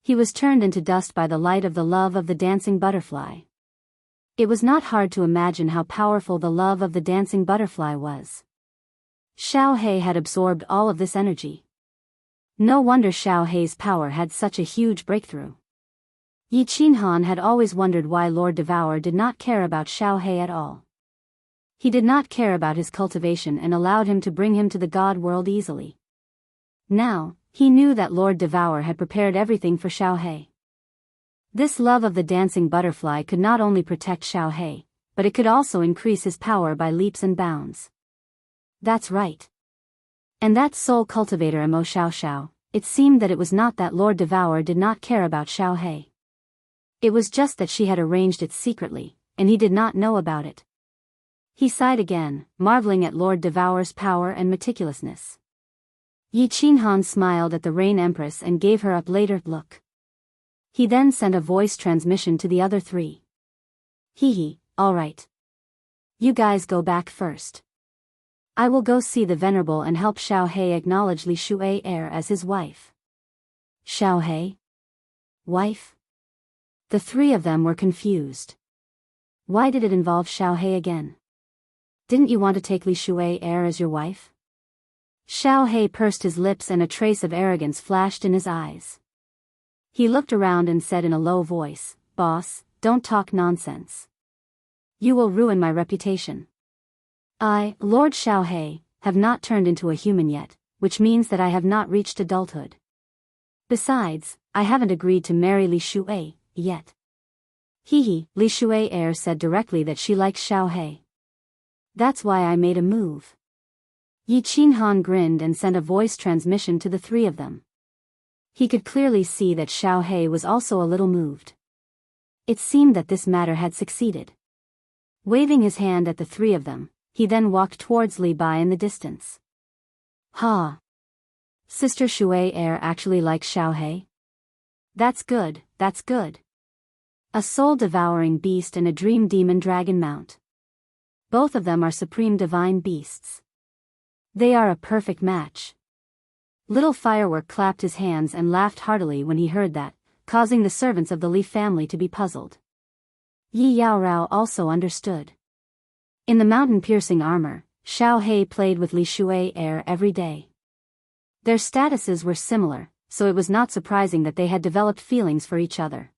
He was turned into dust by the light of the love of the dancing butterfly. It was not hard to imagine how powerful the love of the dancing butterfly was. Xiao He had absorbed all of this energy. No wonder Xiao He's power had such a huge breakthrough. Yi Qinghan had always wondered why Lord Devourer did not care about Xiao He at all. He did not care about his cultivation and allowed him to bring him to the God world easily. Now, he knew that Lord Devourer had prepared everything for Xiao He. This love of the dancing butterfly could not only protect Xiao He, but it could also increase his power by leaps and bounds. That's right. And that soul cultivator Mo Xiao Xiao, it seemed that it was not that Lord Devourer did not care about Xiao He. It was just that she had arranged it secretly, and he did not know about it. He sighed again, marveling at Lord Devourer's power and meticulousness. Yi Qinghan smiled at the Rain Empress and gave her a later look. He then sent a voice transmission to the other three. Hee hee, all right. You guys go back first. I will go see the Venerable and help Xiao He acknowledge Li Shui heir as his wife. Xiao He? Wife? The three of them were confused. Why did it involve Xiao He again? Didn't you want to take Li Shui heir as your wife? Xiao He pursed his lips and a trace of arrogance flashed in his eyes. He looked around and said in a low voice, Boss, don't talk nonsense. You will ruin my reputation. I, Lord Xiao He, have not turned into a human yet, which means that I have not reached adulthood. Besides, I haven't agreed to marry Li Shui yet. Hee hee, Li Shui heir said directly that she likes Xiao He. That's why I made a move. Yi Qinghan grinned and sent a voice transmission to the three of them. He could clearly see that Xiao He was also a little moved. It seemed that this matter had succeeded. Waving his hand at the three of them, he then walked towards Li Bai in the distance. Ha! Sister Shui heir actually likes Xiao He? That's good, that's good. A soul-devouring beast and a dream demon dragon mount. Both of them are supreme divine beasts. They are a perfect match. Little Firework clapped his hands and laughed heartily when he heard that, causing the servants of the Li family to be puzzled. Yi Yaorao also understood. In the mountain-piercing armor, Xiao He played with Li Shui heir every day. Their statuses were similar, so it was not surprising that they had developed feelings for each other.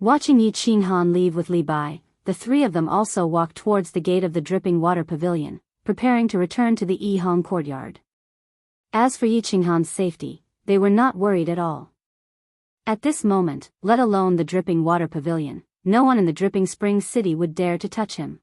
Watching Yi Qinghan leave with Li Bai, the three of them also walked towards the gate of the Dripping Water Pavilion, preparing to return to the Yihong courtyard. As for Yi Qinghan's safety, they were not worried at all. At this moment, let alone the Dripping Water Pavilion, no one in the Dripping Springs city would dare to touch him.